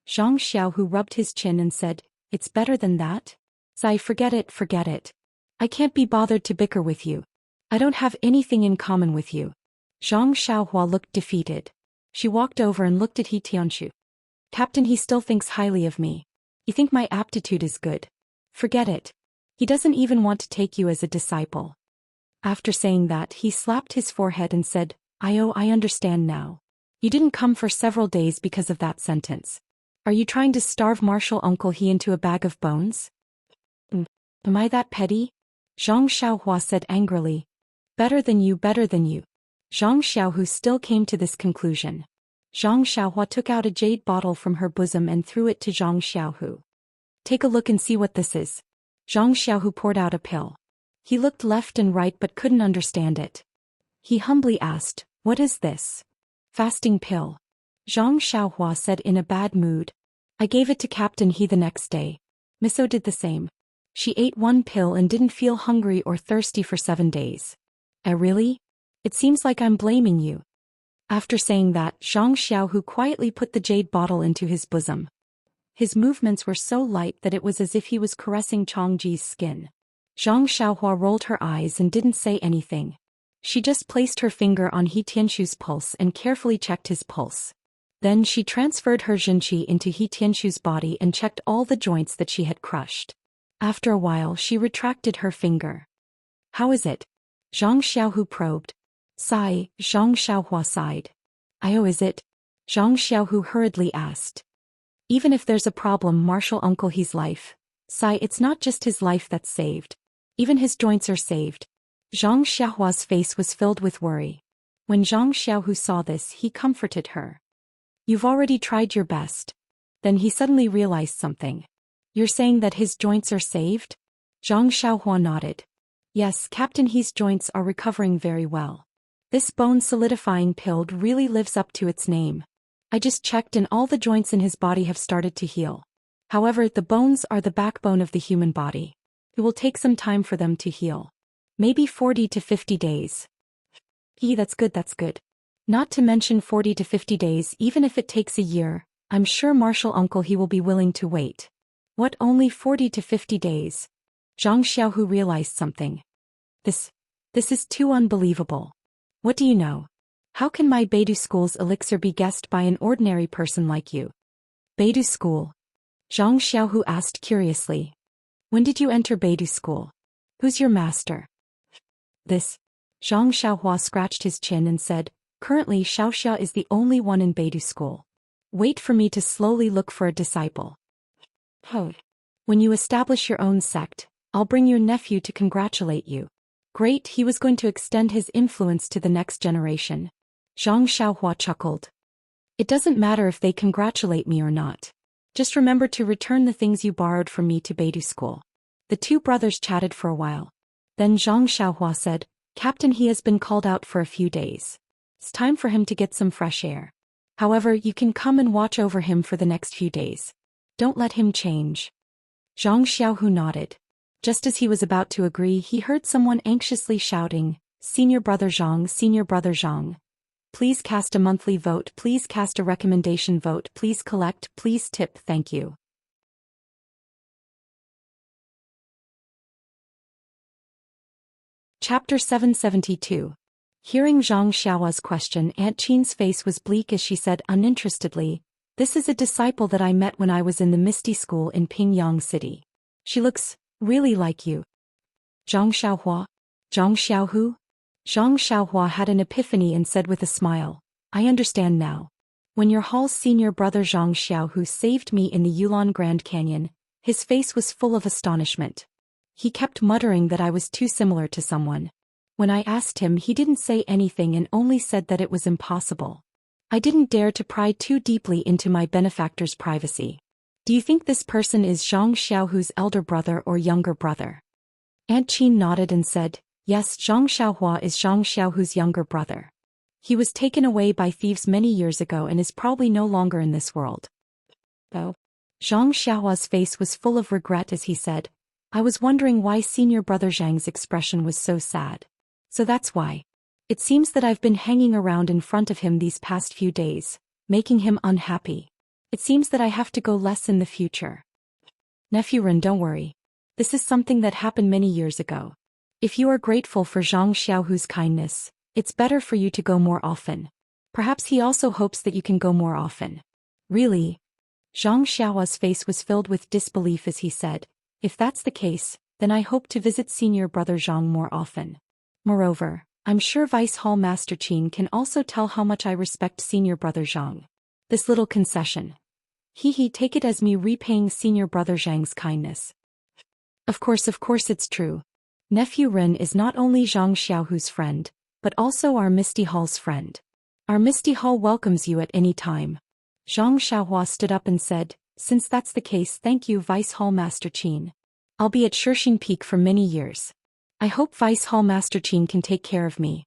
Speaker 1: Zhang Xiaohu rubbed his chin and said, "It's better than that? Sai, forget it, forget it. I can't be bothered to bicker with you. I don't have anything in common with you." Zhang Xiaohua looked defeated. She walked over and looked at He Tianxu. "Captain, he still thinks highly of me. You think my aptitude is good? Forget it. He doesn't even want to take you as a disciple." After saying that, he slapped his forehead and said, I understand now. You didn't come for several days because of that sentence. Are you trying to starve Martial Uncle He into a bag of bones? Am I that petty? Zhang Xiaohua said angrily. Better than you, better than you. Zhang Xiaohu still came to this conclusion. Zhang Xiaohua took out a jade bottle from her bosom and threw it to Zhang Xiaohu. Take a look and see what this is. Zhang Xiaohu poured out a pill. He looked left and right but couldn't understand it. He humbly asked, "What is this?" "Fasting pill." Zhang Xiaohua said in a bad mood. "I gave it to Captain He the next day. Miso did the same. She ate one pill and didn't feel hungry or thirsty for 7 days. Really? It seems like I'm blaming you." After saying that, Zhang Xiaohu quietly put the jade bottle into his bosom. His movements were so light that it was as if he was caressing Changji's skin. Zhang Xiaohua rolled her eyes and didn't say anything. She just placed her finger on He Tianxu's pulse and carefully checked his pulse. Then she transferred her Jinqi into He Tianxu's body and checked all the joints that she had crushed. After a while she retracted her finger. "How is it?" Zhang Xiaohu probed. "Sigh," Zhang Xiaohua sighed. Is it?" Zhang Xiaohu hurriedly asked. "Even if there's a problem Martial Uncle He's life, Sigh, it's not just his life that's saved. Even his joints are saved." Zhang Xiaohua's face was filled with worry. When Zhang Xiaohu saw this, he comforted her. "You've already tried your best." Then he suddenly realized something. "You're saying that his joints are saved?" Zhang Xiaohua nodded. "Yes, Captain He's joints are recovering very well. This bone-solidifying pill really lives up to its name. I just checked and all the joints in his body have started to heal. However, the bones are the backbone of the human body. It will take some time for them to heal. Maybe 40 to 50 days. That's good, that's good. Not to mention 40 to 50 days, even if it takes a year, I'm sure Martial Uncle He will be willing to wait." "What, only 40 to 50 days?" Zhang Xiaohu realized something. This is too unbelievable. What do you know? How can my Beidou School's elixir be guessed by an ordinary person like you? Beidou School? Zhang Xiaohu asked curiously. "When did you enter Beidou School? Who's your master?" Zhang Xiaohua scratched his chin and said, "Currently Xiaoxia is the only one in Beidou School. Wait for me to slowly look for a disciple. When you establish your own sect, I'll bring your nephew to congratulate you." Great, he was going to extend his influence to the next generation. Zhang Xiaohua chuckled. "It doesn't matter if they congratulate me or not. Just remember to return the things you borrowed from me to Beidou School." The two brothers chatted for a while. Then Zhang Xiaohua said, "Captain He has been called out for a few days. It's time for him to get some fresh air. However, you can come and watch over him for the next few days. Don't let him change." Zhang Xiaohu nodded. Just as he was about to agree, he heard someone anxiously shouting, Senior Brother Zhang, please cast a monthly vote, please cast a recommendation vote, please collect, please tip, thank you." Chapter 772. Hearing Zhang Xiaohua's question, Aunt Qin's face was bleak as she said uninterestedly, "This is a disciple that I met when I was in the Misty School in Pingyang City. She looks really like you." "Zhang Xiaohua? Zhang Xiaohu?" Zhang Xiaohua had an epiphany and said with a smile, "I understand now. When your hall's senior brother Zhang Xiaohu saved me in the Yulon Grand Canyon, his face was full of astonishment. He kept muttering that I was too similar to someone. When I asked him, he didn't say anything and only said that it was impossible. I didn't dare to pry too deeply into my benefactor's privacy. Do you think this person is Zhang Xiaohu's elder brother or younger brother?" Aunt Qin nodded and said, "Yes, Zhang Xiaohua is Zhang Xiaohu's younger brother. He was taken away by thieves many years ago and is probably no longer in this world." "Oh." Zhang Xiaohua's face was full of regret as he said, "I was wondering why senior brother Zhang's expression was so sad. So that's why. It seems that I've been hanging around in front of him these past few days, making him unhappy." It seems that I have to go less in the future. Nephew Ren, don't worry. This is something that happened many years ago. If you are grateful for Zhang Xiaohu's kindness, it's better for you to go more often. Perhaps he also hopes that you can go more often. Really? Zhang Xiaohua's face was filled with disbelief as he said, if that's the case, then I hope to visit senior brother Zhang more often. Moreover, I'm sure Vice Hall Master Qin can also tell how much I respect senior brother Zhang. This little concession. Take it as me repaying senior brother Zhang's kindness. Of course it's true. Nephew Ren is not only Zhang Xiaohu's friend, but also our Misty Hall's friend. Our Misty Hall welcomes you at any time. Zhang Xiaohua stood up and said, since that's the case, thank you Vice Hall Master Qin. I'll be at Shixin Peak for many years. I hope Vice Hall Master Qin can take care of me.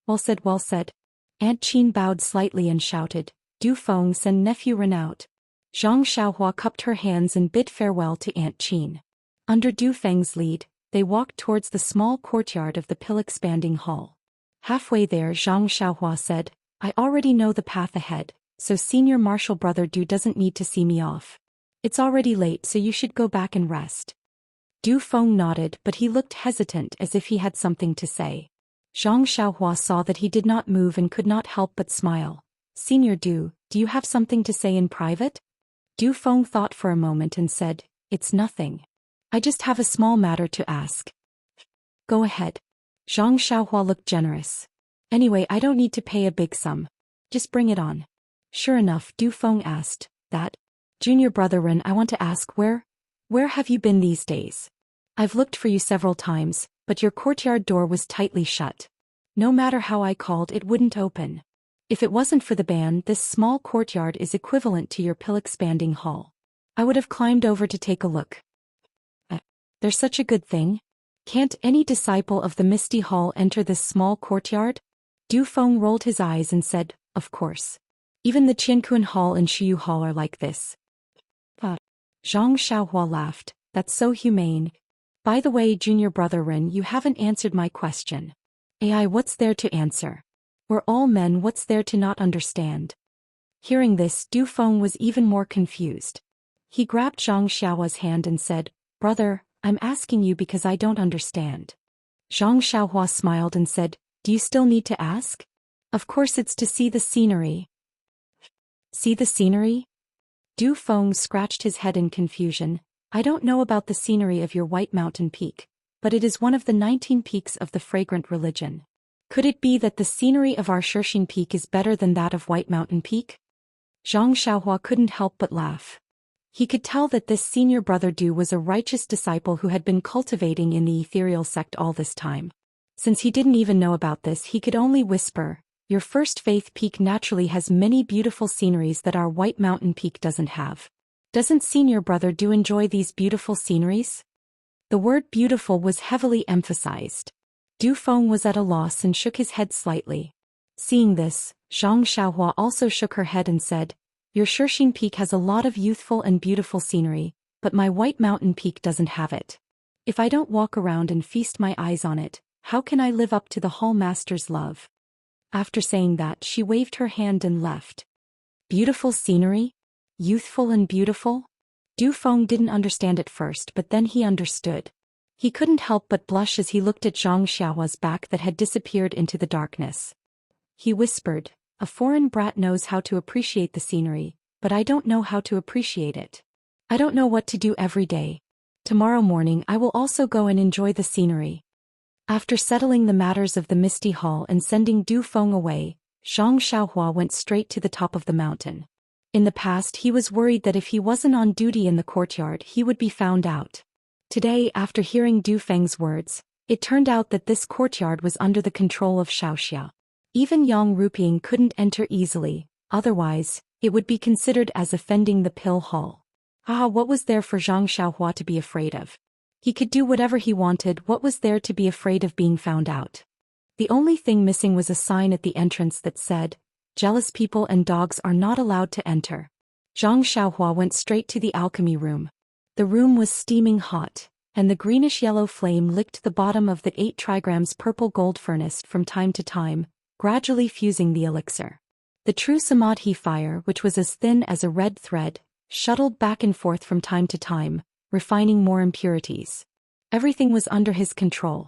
Speaker 1: Well said, well said. Aunt Qin bowed slightly and shouted, Du Feng, send Nephew Ren out. Zhang Xiaohua cupped her hands and bid farewell to Aunt Qin. Under Du Feng's lead, they walked towards the small courtyard of the pill-expanding hall. Halfway there Zhang Xiaohua said, I already know the path ahead, so senior martial brother Du doesn't need to see me off. It's already late so you should go back and rest. Du Feng nodded but he looked hesitant as if he had something to say. Zhang Xiaohua saw that he did not move and could not help but smile. Senior Du, do you have something to say in private? Du Feng thought for a moment and said, it's nothing. I just have a small matter to ask. Go ahead. Zhang Xiaohua looked generous. Anyway, I don't need to pay a big sum. Just bring it on. Sure enough, Du Feng asked, that? Junior brother Ren, I want to ask where have you been these days? I've looked for you several times, but your courtyard door was tightly shut. No matter how I called, it wouldn't open. If it wasn't for the ban, this small courtyard is equivalent to your pill-expanding hall. I would have climbed over to take a look. There's such a good thing? Can't any disciple of the Misty Hall enter this small courtyard? Du Feng rolled his eyes and said, of course. Even the Qiankun Hall and Shiyu Hall are like this. Zhang Xiaohua laughed, that's so humane. By the way, junior brother Ren, you haven't answered my question. AI, what's there to answer? We're all men, what's there to not understand? Hearing this, Du Feng was even more confused. He grabbed Zhang Xiaohua's hand and said, brother, I'm asking you because I don't understand. Zhang Xiaohua smiled and said, do you still need to ask? Of course it's to see the scenery. See the scenery? Du Feng scratched his head in confusion. I don't know about the scenery of your White Mountain Peak, but it is one of the 19 peaks of the fragrant religion. Could it be that the scenery of our Shixin Peak is better than that of White Mountain Peak? Zhang Xiaohua couldn't help but laugh. He could tell that this senior brother Du was a righteous disciple who had been cultivating in the ethereal sect all this time. Since he didn't even know about this, he could only whisper, your First Faith Peak naturally has many beautiful sceneries that our White Mountain Peak doesn't have. Doesn't senior brother Du enjoy these beautiful sceneries? The word beautiful was heavily emphasized. Du Feng was at a loss and shook his head slightly. Seeing this, Zhang Xiaohua also shook her head and said, your Shixin Peak has a lot of youthful and beautiful scenery, but my White Mountain Peak doesn't have it. If I don't walk around and feast my eyes on it, how can I live up to the Hall Master's love? After saying that, she waved her hand and left. Beautiful scenery? Youthful and beautiful? Du Feng didn't understand at first, but then he understood. He couldn't help but blush as he looked at Zhang Xiaohua's back that had disappeared into the darkness. He whispered, a foreign brat knows how to appreciate the scenery, but I don't know how to appreciate it. I don't know what to do every day. Tomorrow morning I will also go and enjoy the scenery. After settling the matters of the Misty Hall and sending Du Feng away, Zhang Xiaohua went straight to the top of the mountain. In the past he was worried that if he wasn't on duty in the courtyard he would be found out. Today, after hearing Du Feng's words, it turned out that this courtyard was under the control of Xiaoxia. Even Yang Ruping couldn't enter easily, otherwise, it would be considered as offending the Pill Hall. What was there for Zhang Xiaohua to be afraid of? He could do whatever he wanted, what was there to be afraid of being found out? The only thing missing was a sign at the entrance that said, jealous people and dogs are not allowed to enter. Zhang Xiaohua went straight to the alchemy room. The room was steaming hot, and the greenish-yellow flame licked the bottom of the 8 trigrams purple gold furnace from time to time, gradually fusing the elixir. The The true samadhi fire, which was as thin as a red thread, shuttled back and forth from time to time, refining more impurities. Everything was under his control.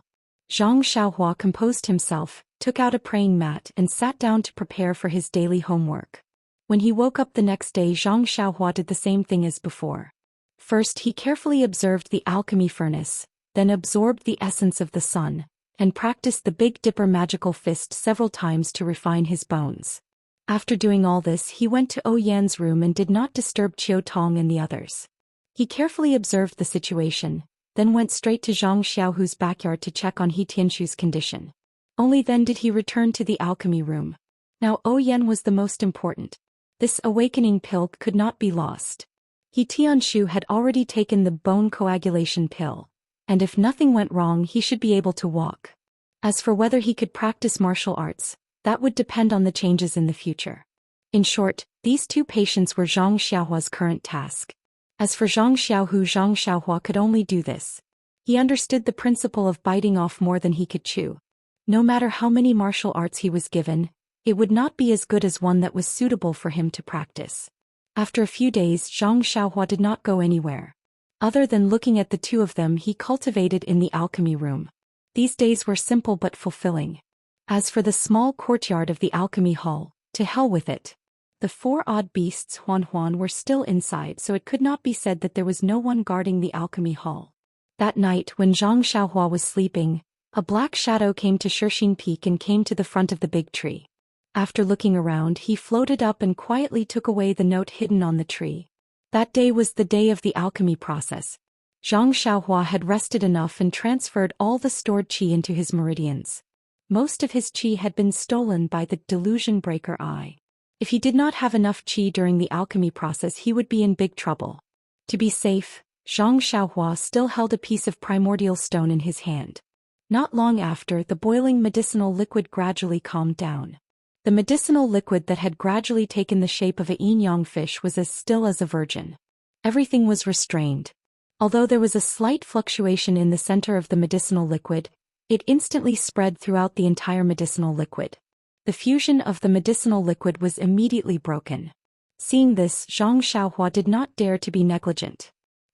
Speaker 1: Zhang Xiaohua composed himself, took out a praying mat and sat down to prepare for his daily homework. When he woke up the next day, Zhang Xiaohua did the same thing as before. First he carefully observed the alchemy furnace, then absorbed the essence of the sun, and practiced the Big Dipper magical fist several times to refine his bones. After doing all this, he went to Yan's room and did not disturb Qiu Tong and the others. He carefully observed the situation, then went straight to Zhang Xiaohu's backyard to check on He Tianshu's condition. Only then did he return to the alchemy room. Now Yan was the most important. This awakening pill could not be lost. He Tianshu had already taken the bone coagulation pill, and if nothing went wrong he should be able to walk. As for whether he could practice martial arts, that would depend on the changes in the future. In short, these two patients were Zhang Xiaohua's current task. As for Zhang Xiaohua could only do this. He understood the principle of biting off more than he could chew. No matter how many martial arts he was given, it would not be as good as one that was suitable for him to practice. After a few days, Zhang Xiaohua did not go anywhere. Other than looking at the two of them he cultivated in the alchemy room. These days were simple but fulfilling. As for the small courtyard of the alchemy hall, to hell with it. The four odd beasts Huan were still inside, so it could not be said that there was no one guarding the alchemy hall. That night when Zhang Xiaohua was sleeping, a black shadow came to Shixing Peak and came to the front of the big tree. After looking around he floated up and quietly took away the note hidden on the tree. That day was the day of the alchemy process. Zhang Xiaohua had rested enough and transferred all the stored qi into his meridians. Most of his qi had been stolen by the delusion breaker eye. If he did not have enough qi during the alchemy process he would be in big trouble. To be safe, Zhang Xiaohua still held a piece of primordial stone in his hand. Not long after, the boiling medicinal liquid gradually calmed down. The medicinal liquid that had gradually taken the shape of a yin-yang fish was as still as a virgin. Everything was restrained. Although there was a slight fluctuation in the center of the medicinal liquid, it instantly spread throughout the entire medicinal liquid. The fusion of the medicinal liquid was immediately broken. Seeing this, Zhang Xiaohua did not dare to be negligent.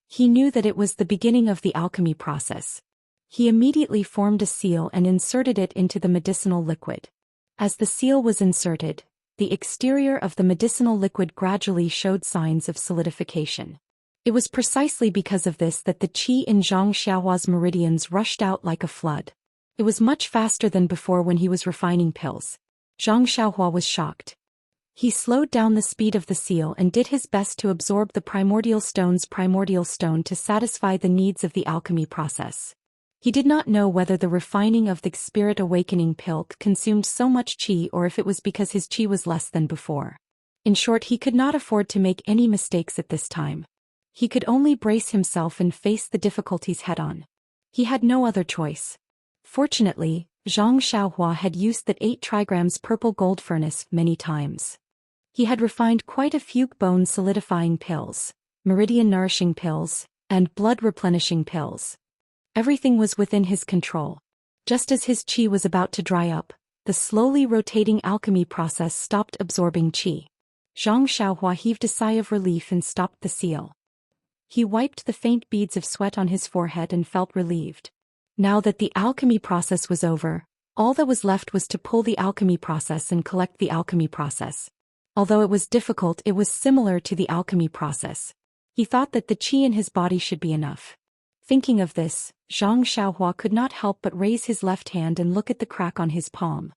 Speaker 1: He knew that it was the beginning of the alchemy process. He immediately formed a seal and inserted it into the medicinal liquid. As the seal was inserted, the exterior of the medicinal liquid gradually showed signs of solidification. It was precisely because of this that the qi in Zhang Xiaohua's meridians rushed out like a flood. It was much faster than before when he was refining pills. Zhang Xiaohua was shocked. He slowed down the speed of the seal and did his best to absorb the primordial stone's primordial stone to satisfy the needs of the alchemy process. He did not know whether the refining of the spirit awakening pill consumed so much qi or if it was because his qi was less than before. In short, he could not afford to make any mistakes at this time. He could only brace himself and face the difficulties head-on. He had no other choice. Fortunately, Zhang Xiaohua had used that 8 trigrams purple gold furnace many times. He had refined quite a few bone solidifying pills, meridian nourishing pills, and blood replenishing pills. Everything was within his control. Just as his qi was about to dry up, the slowly rotating alchemy process stopped absorbing qi. Zhang Xiaohua heaved a sigh of relief and stopped the seal. He wiped the faint beads of sweat on his forehead and felt relieved. Now that the alchemy process was over, all that was left was to pull the alchemy process and collect the alchemy process. Although it was difficult, it was similar to the alchemy process. He thought that the qi in his body should be enough. Thinking of this, Zhang Xiaohua could not help but raise his left hand and look at the crack on his palm.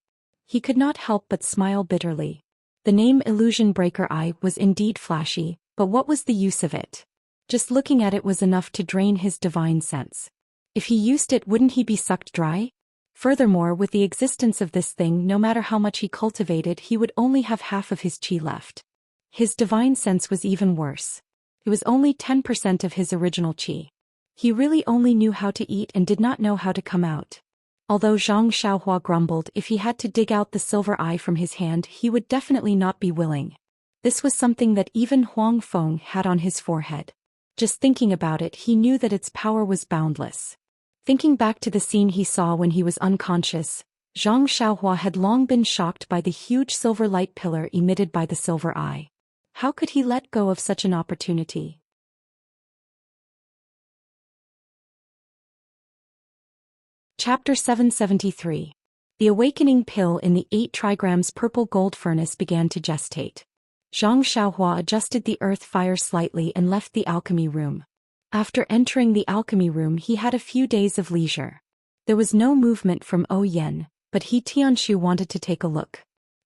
Speaker 1: He could not help but smile bitterly. The name Illusion Breaker Eye was indeed flashy, but what was the use of it? Just looking at it was enough to drain his divine sense. If he used it, wouldn't he be sucked dry? Furthermore, with the existence of this thing, no matter how much he cultivated, he would only have half of his qi left. His divine sense was even worse. It was only 10% of his original qi. He really only knew how to eat and did not know how to come out. Although Zhang Xiaohua grumbled if he had to dig out the silver eye from his hand, he would definitely not be willing. This was something that even Huang Feng had on his forehead. Just thinking about it, he knew that its power was boundless. Thinking back to the scene he saw when he was unconscious, Zhang Xiaohua had long been shocked by the huge silver light pillar emitted by the silver eye. How could he let go of such an opportunity? Chapter 773. The awakening pill in the 8 trigrams purple gold furnace began to gestate. Zhang Xiaohua adjusted the earth fire slightly and left the alchemy room. After entering the alchemy room, he had a few days of leisure. There was no movement from Yan, but Tianshu wanted to take a look.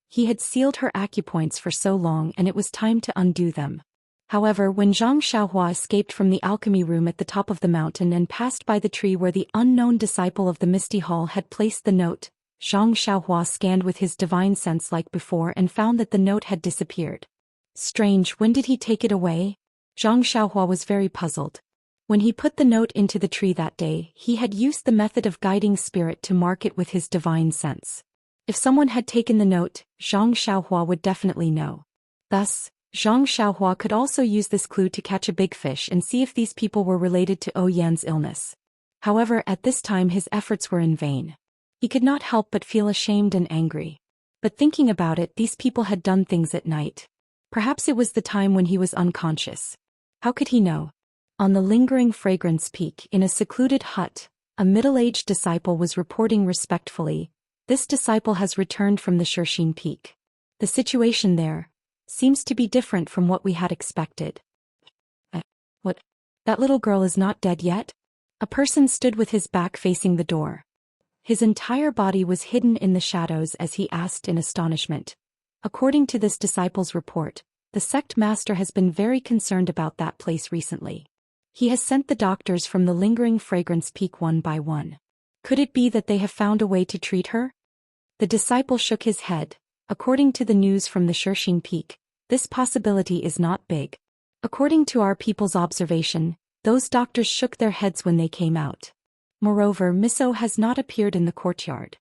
Speaker 1: He had sealed her acupoints for so long and it was time to undo them. However, when Zhang Xiaohua escaped from the alchemy room at the top of the mountain and passed by the tree where the unknown disciple of the Misty Hall had placed the note, Zhang Xiaohua scanned with his divine sense like before and found that the note had disappeared. Strange, when did he take it away? Zhang Xiaohua was very puzzled. When he put the note into the tree that day, he had used the method of guiding spirit to mark it with his divine sense. If someone had taken the note, Zhang Xiaohua would definitely know. Thus, Zhang Xiaohua could also use this clue to catch a big fish and see if these people were related to Yan's illness. However, at this time his efforts were in vain. He could not help but feel ashamed and angry. But thinking about it, these people had done things at night. Perhaps it was the time when he was unconscious. How could he know? On the lingering fragrance peak in a secluded hut, a middle-aged disciple was reporting respectfully, "This disciple has returned from the Shershin Peak. The situation there seems to be different from what we had expected." What? That little girl is not dead yet? A person stood with his back facing the door. His entire body was hidden in the shadows as he asked in astonishment. According to this disciple's report, the sect master has been very concerned about that place recently. He has sent the doctors from the lingering fragrance peak one by one. Could it be that they have found a way to treat her? The disciple shook his head. According to the news from the Shershin Peak, this possibility is not big. According to our people's observation, those doctors shook their heads when they came out. Moreover, Miso has not appeared in the courtyard.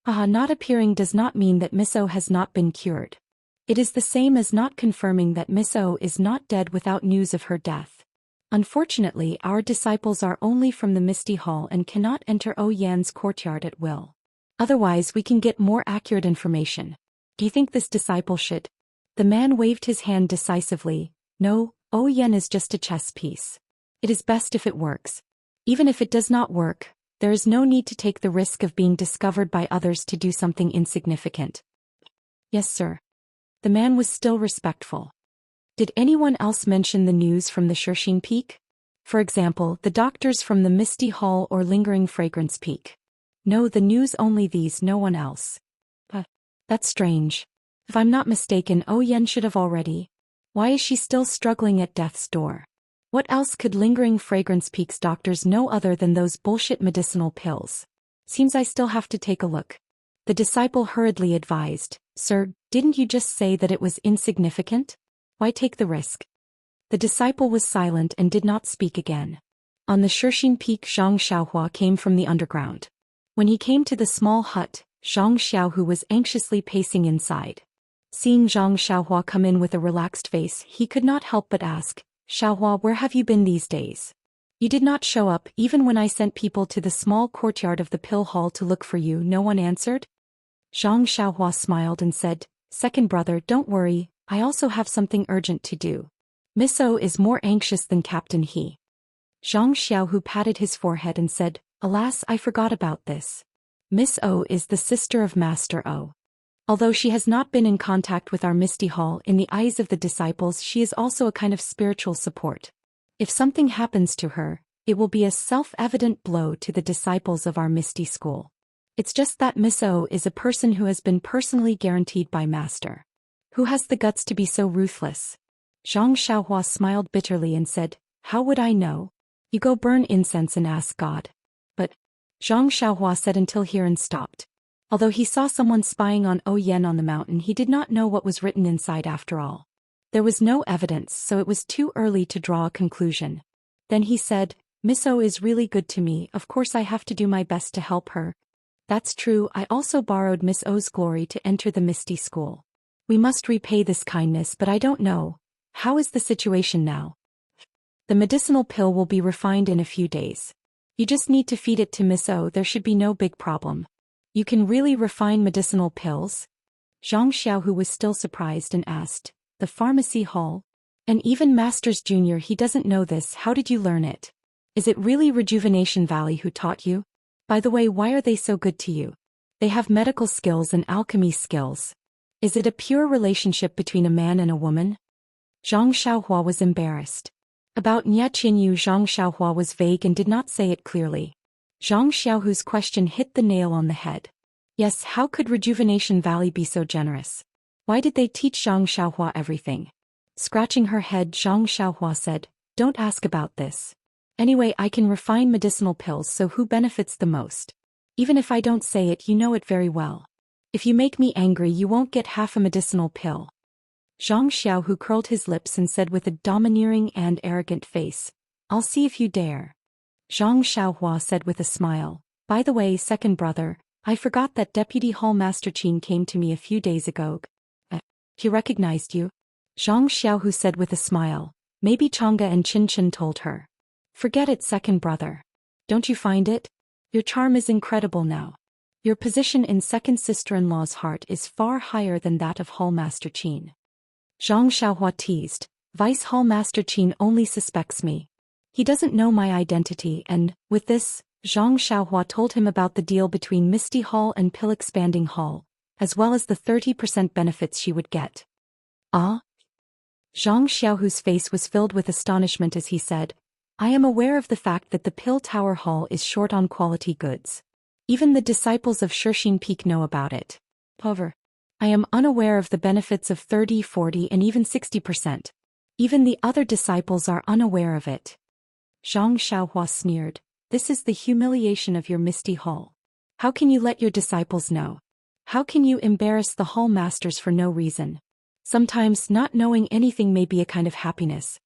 Speaker 1: Not appearing does not mean that Miso has not been cured. It is the same as not confirming that Miso is not dead without news of her death. Unfortunately, our disciples are only from the Misty Hall and cannot enter Yan's courtyard at will. Otherwise, we can get more accurate information. Do you think this disciple should? The man waved his hand decisively. No, Yan is just a chess piece. It is best if it works. Even if it does not work, there is no need to take the risk of being discovered by others to do something insignificant. Yes, sir. The man was still respectful. Did anyone else mention the news from the Shershin Peak? For example, the doctors from the Misty Hall or lingering fragrance peak. No, the news only these, no one else. That's strange. If I'm not mistaken, Yan should have already. Why is she still struggling at death's door? What else could lingering fragrance peak's doctors know other than those bullshit medicinal pills? Seems I still have to take a look. The disciple hurriedly advised, "Sir, didn't you just say that it was insignificant? Why take the risk?" The disciple was silent and did not speak again. On the Shershin Peak, Zhang Xiaohua came from the underground. When he came to the small hut, Zhang Xiaohu was anxiously pacing inside. Seeing Zhang Xiaohua come in with a relaxed face, he could not help but ask, "Xiaohua, where have you been these days? You did not show up even when I sent people to the small courtyard of the pill hall to look for you. No one answered?" Zhang Xiaohua smiled and said, "Second brother, don't worry, I also have something urgent to do. Miso is more anxious than Captain He." Zhang Xiaohu patted his forehead and said, "Alas, I forgot about this. Miss O is the sister of Master O. Although she has not been in contact with our Misty Hall, in the eyes of the disciples she is also a kind of spiritual support. If something happens to her, it will be a self-evident blow to the disciples of our Misty School. It's just that Miss O is a person who has been personally guaranteed by Master. Who has the guts to be so ruthless?" Zhang Xiaohua smiled bitterly and said, "How would I know? You go burn incense and ask God." But Zhang Xiaohua said until here and stopped. Although he saw someone spying on Yan on the mountain, he did not know what was written inside after all. There was no evidence, so it was too early to draw a conclusion. Then he said, "Miss O is really good to me, of course I have to do my best to help her. That's true, I also borrowed Miss O's glory to enter the Misty School. We must repay this kindness, but I don't know. How is the situation now?" "The medicinal pill will be refined in a few days. You just need to feed it to Miss O, there should be no big problem. You can really refine medicinal pills? Zhang Xiaohu was still surprised and asked, the pharmacy hall? And even Masters Junior, he doesn't know this. How did you learn it? Is it really Rejuvenation Valley who taught you? By the way, why are they so good to you? They have medical skills and alchemy skills. Is it a pure relationship between a man and a woman? Zhang Xiaohua was embarrassed. About Nie Qinyu, Zhang Xiaohua was vague and did not say it clearly. Zhang Xiaohu's question hit the nail on the head. Yes, how could Rejuvenation Valley be so generous? Why did they teach Zhang Xiaohua everything? Scratching her head, Zhang Xiaohua said, don't ask about this. Anyway, I can refine medicinal pills, so who benefits the most? Even if I don't say it, you know it very well. If you make me angry, you won't get half a medicinal pill. Zhang Xiaohu curled his lips and said with a domineering and arrogant face, I'll see if you dare. Zhang Xiaohua said with a smile, by the way, second brother, I forgot that Deputy Hall Master Qin came to me a few days ago. He recognized you? Zhang Xiaohu said with a smile, maybe Chang'e and Qin Qin told her. Forget it, second brother. Don't you find it? Your charm is incredible now. Your position in second sister-in-law's heart is far higher than that of Hall Master Qin. Zhang Xiaohua teased, Vice Hall Master Qin only suspects me. He doesn't know my identity and, with this, Zhang Xiaohua told him about the deal between Misty Hall and Pill Expanding Hall, as well as the 30% benefits she would get. Ah? Zhang Xiaohu's face was filled with astonishment as he said, I am aware of the fact that the Pill Tower Hall is short on quality goods. Even the disciples of Shirxin Peak know about it. However, I am unaware of the benefits of 30, 40 and even 60%. Even the other disciples are unaware of it. Zhang Xiaohua sneered, this is the humiliation of your Misty Hall. How can you let your disciples know? How can you embarrass the Hall Masters for no reason? Sometimes not knowing anything may be a kind of happiness.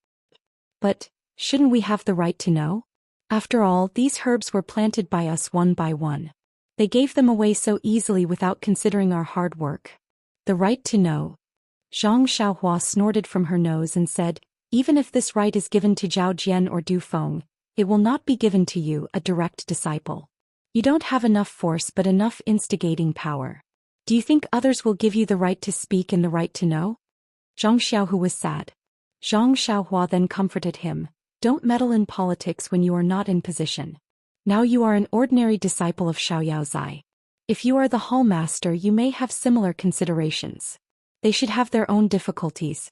Speaker 1: But, shouldn't we have the right to know? After all, these herbs were planted by us one by one. They gave them away so easily without considering our hard work. The right to know. Zhang Xiaohua snorted from her nose and said, even if this right is given to Zhao Jian or Du Feng, it will not be given to you, a direct disciple. You don't have enough force but enough instigating power. Do you think others will give you the right to speak and the right to know? Zhang Xiaohu was sad. Zhang Xiaohua then comforted him, don't meddle in politics when you are not in position. Now you are an ordinary disciple of Xiaoyao Zai. If you are the Hall Master, you may have similar considerations. They should have their own difficulties.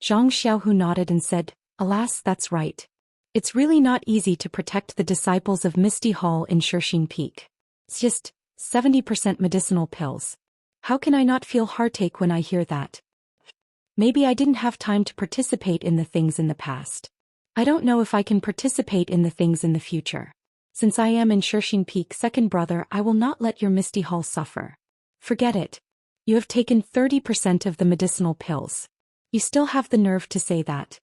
Speaker 1: Zhang Xiaohu nodded and said, alas, that's right. It's really not easy to protect the disciples of Misty Hall in Shirxin Peak. It's just 70% medicinal pills. How can I not feel heartache when I hear that? Maybe I didn't have time to participate in the things in the past. I don't know if I can participate in the things in the future. Since I am in Shirxin Peak, second brother, I will not let your Misty Hall suffer. Forget it. You have taken 30% of the medicinal pills. You still have the nerve to say that.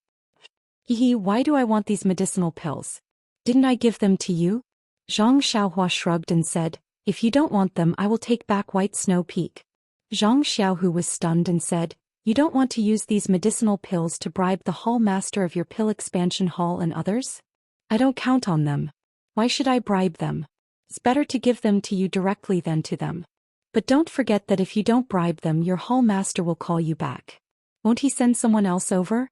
Speaker 1: Hehe, why do I want these medicinal pills? Didn't I give them to you? Zhang Xiaohua shrugged and said, if you don't want them, I will take back White Snow Peak. Zhang Xiaohu was stunned and said, you don't want to use these medicinal pills to bribe the Hall Master of your Pill Expansion Hall and others? I don't count on them. Why should I bribe them? It's better to give them to you directly than to them. But don't forget that if you don't bribe them, your Hall Master will call you back. Won't he send someone else over?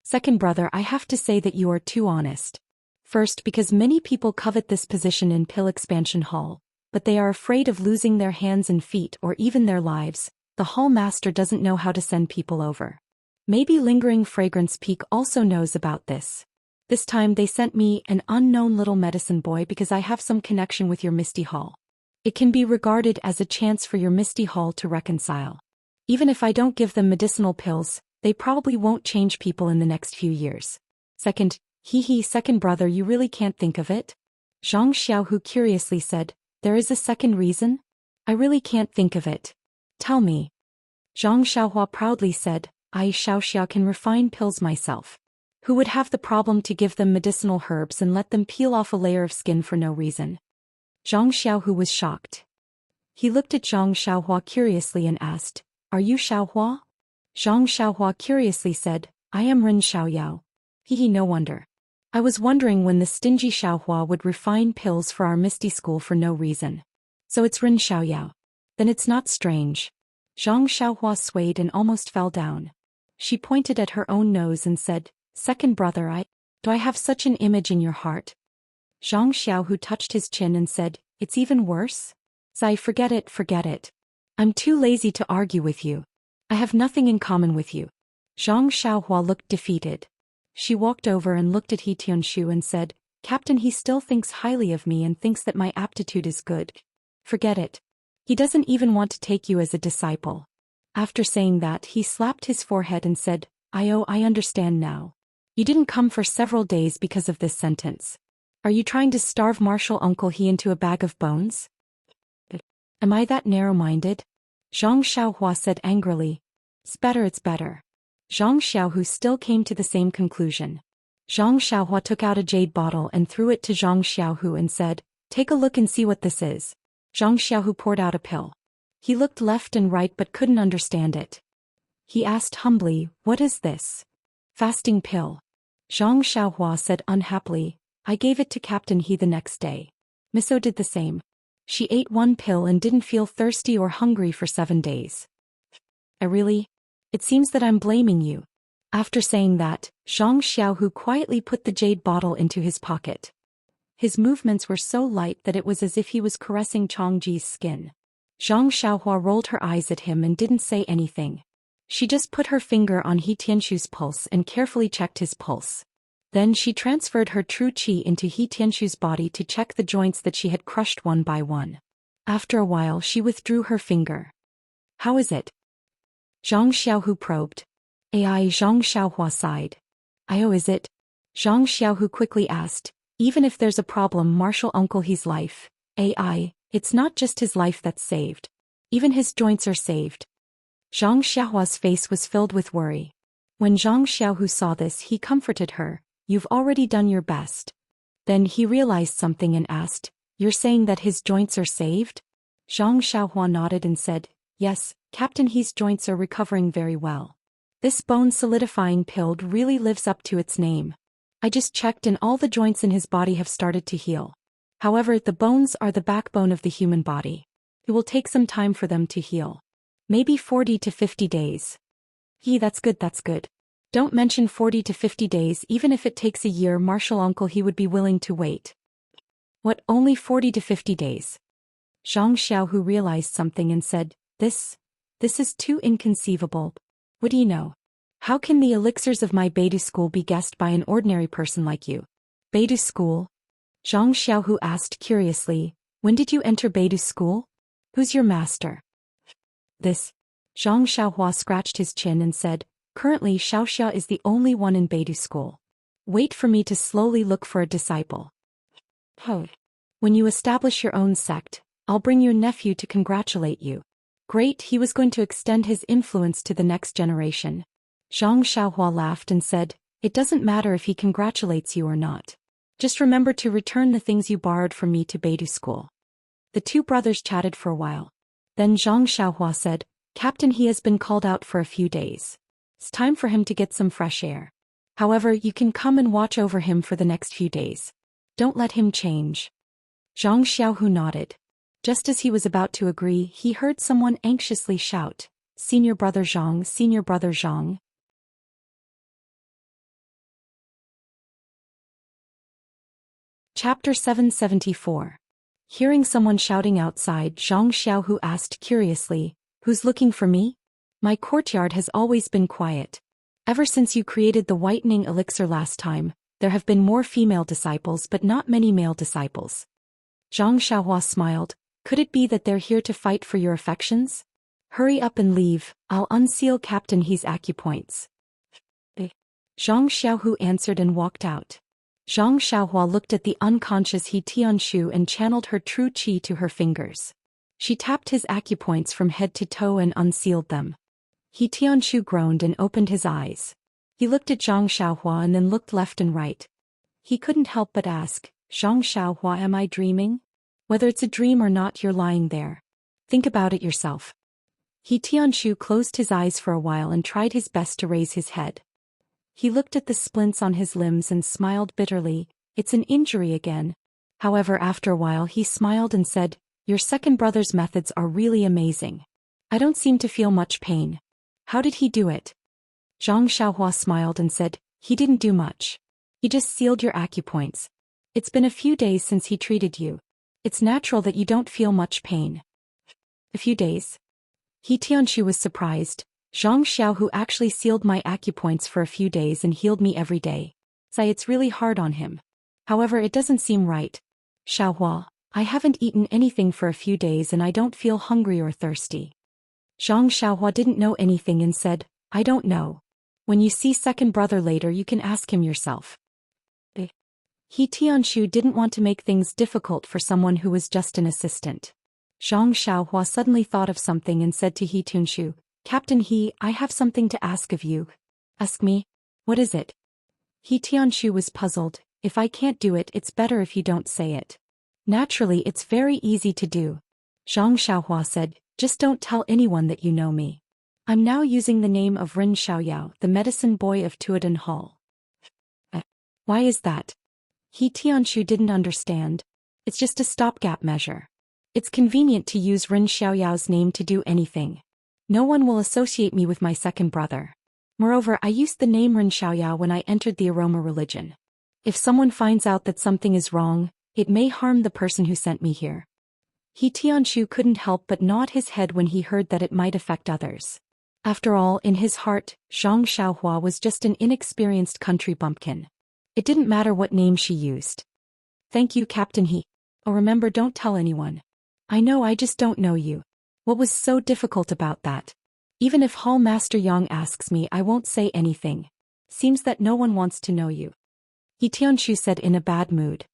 Speaker 1: Second brother, I have to say that you are too honest. First, because many people covet this position in Pill Expansion Hall, but they are afraid of losing their hands and feet or even their lives. The Hall Master doesn't know how to send people over. Maybe Lingering Fragrance Peak also knows about this. This time they sent me, an unknown little medicine boy, because I have some connection with your Misty Hall. It can be regarded as a chance for your Misty Hall to reconcile. Even if I don't give them medicinal pills, they probably won't change people in the next few years. Second, second brother, you really can't think of it? Zhang Xiaohu curiously said, there is a second reason? I really can't think of it. Tell me. Zhang Xiaohua proudly said, I Xiaoxia can refine pills myself. Who would have the problem to give them medicinal herbs and let them peel off a layer of skin for no reason? Zhang Xiaohu was shocked. He looked at Zhang Xiaohua curiously and asked, are you Xiaohua? Zhang Xiaohua curiously said, I am Ren Xiaoyao. No wonder. I was wondering when the stingy Xiaohua would refine pills for our Misty School for no reason. So it's Ren Xiaoyao. Then it's not strange. Zhang Xiaohua swayed and almost fell down. She pointed at her own nose and said, "Second brother, do I have such an image in your heart?" Zhang Xiaohu touched his chin and said, "It's even worse? Zai, forget it, forget it. I'm too lazy to argue with you. I have nothing in common with you." Zhang Xiaohua looked defeated. She walked over and looked at He Tianshu and said, "Captain, he still thinks highly of me and thinks that my aptitude is good. Forget it. He doesn't even want to take you as a disciple." After saying that, he slapped his forehead and said, I understand now. You didn't come for several days because of this sentence. Are you trying to starve Martial Uncle He into a bag of bones? Am I that narrow-minded? Zhang Xiaohua said angrily. It's better, it's better. Zhang Xiaohu still came to the same conclusion. Zhang Xiaohua took out a jade bottle and threw it to Zhang Xiaohu and said, "Take a look and see what this is." Zhang Xiaohu poured out a pill. He looked left and right but couldn't understand it. He asked humbly, "What is this?" "Fasting pill." Zhang Xiaohua said unhappily, "I gave it to Captain He the next day. Miso did the same. She ate one pill and didn't feel thirsty or hungry for 7 days. Really? It seems that I'm blaming you." After saying that, Zhang Xiaohu quietly put the jade bottle into his pocket. His movements were so light that it was as if he was caressing Changji's skin. Zhang Xiaohua rolled her eyes at him and didn't say anything. She just put her finger on He Tianshu's pulse and carefully checked his pulse. Then she transferred her true qi into He Tianshu's body to check the joints that she had crushed one by one. After a while she withdrew her finger. "How is it?" Zhang Xiaohu probed. Zhang Xiaohua sighed. Is it? Zhang Xiaohu quickly asked. "Even if there's a problem, Martial Uncle He's life. It's not just his life that's saved. Even his joints are saved." Zhang Xiaohua's face was filled with worry. When Zhang Xiaohu saw this, he comforted her. "You've already done your best." Then he realized something and asked, "You're saying that his joints are saved?" Zhang Xiaohua nodded and said, "Yes, Captain He's joints are recovering very well. This bone-solidifying pill really lives up to its name. I just checked and all the joints in his body have started to heal. However, the bones are the backbone of the human body. It will take some time for them to heal. Maybe 40 to 50 days. That's good, that's good. Don't mention 40 to 50 days. Even if it takes a year, Martial Uncle He would be willing to wait." "What, only 40 to 50 days? Zhang Xiaohu realized something and said, This is too inconceivable. What do you know? How can the elixirs of my Beidou school be guessed by an ordinary person like you?" "Beidou school?" Zhang Xiaohu asked curiously. "When did you enter Beidou school? Who's your master?" "This." Zhang Xiaohua scratched his chin and said, "Currently Xiaoxia is the only one in Beidou school. Wait for me to slowly look for a disciple. When you establish your own sect, I'll bring your nephew to congratulate you." Great, he was going to extend his influence to the next generation. Zhang Xiaohua laughed and said, "It doesn't matter if he congratulates you or not. Just remember to return the things you borrowed from me to Beidou school." The two brothers chatted for a while. Then Zhang Xiaohua said, "Captain He has been called out for a few days. It's time for him to get some fresh air. However, you can come and watch over him for the next few days. Don't let him change." Zhang Xiaohu nodded. Just as he was about to agree, he heard someone anxiously shout, "Senior Brother Zhang, Senior Brother Zhang." Chapter 774. Hearing someone shouting outside, Zhang Xiaohu asked curiously, "Who's looking for me? My courtyard has always been quiet. Ever since you created the whitening elixir last time, there have been more female disciples but not many male disciples." Zhang Xiaohua smiled. "Could it be that they're here to fight for your affections? Hurry up and leave, I'll unseal Captain He's acupoints." Zhang Xiaohu answered and walked out. Zhang Xiaohua looked at the unconscious He Tianshu and channeled her true qi to her fingers. She tapped his acupoints from head to toe and unsealed them. He Tianshu groaned and opened his eyes. He looked at Zhang Xiaohua and then looked left and right. He couldn't help but ask, "Zhang Xiaohua, am I dreaming? Whether it's a dream or not, you're lying there. Think about it yourself." He Tianshu closed his eyes for a while and tried his best to raise his head. He looked at the splints on his limbs and smiled bitterly. "It's an injury again." However, after a while he smiled and said, Your second brother's methods are really amazing. I don't seem to feel much pain. How did he do it? Zhang Xiaohua smiled and said, he didn't do much. He just sealed your acupoints. It's been a few days since he treated you. It's natural that you don't feel much pain. A few days? He Tianshu was surprised. Zhang Xiaohu actually sealed my acupoints for a few days and healed me every day. Say it's really hard on him. However, it doesn't seem right. Xiaohua, I haven't eaten anything for a few days and I don't feel hungry or thirsty. Zhang Xiaohua didn't know anything and said, I don't know. When you see second brother later you can ask him yourself. He Tianshu didn't want to make things difficult for someone who was just an assistant. Zhang Xiaohua suddenly thought of something and said to He Tianshu, Captain He, I have something to ask of you. Ask me? What is it? He Tianshu was puzzled. If I can't do it, it's better if you don't say it. Naturally, it's very easy to do. Zhang Xiaohua said, just don't tell anyone that you know me. I'm now using the name of Ren Xiaoyao, the medicine boy of Tuadan Hall. Why is that? He Tianshu didn't understand. It's just a stopgap measure. It's convenient to use Ren Xiaoyao's name to do anything. No one will associate me with my second brother. Moreover, I used the name Ren Xiaoyao when I entered the aroma religion. If someone finds out that something is wrong, it may harm the person who sent me here. He Tianshu couldn't help but nod his head when he heard that it might affect others. After all, in his heart, Zhang Xiaohua was just an inexperienced country bumpkin. It didn't matter what name she used. Thank you, Captain He. Oh, remember, don't tell anyone. I know, I just don't know you. What was so difficult about that? Even if Hall Master Yang asks me, I won't say anything. Seems that no one wants to know you. He Tianshu said in a bad mood.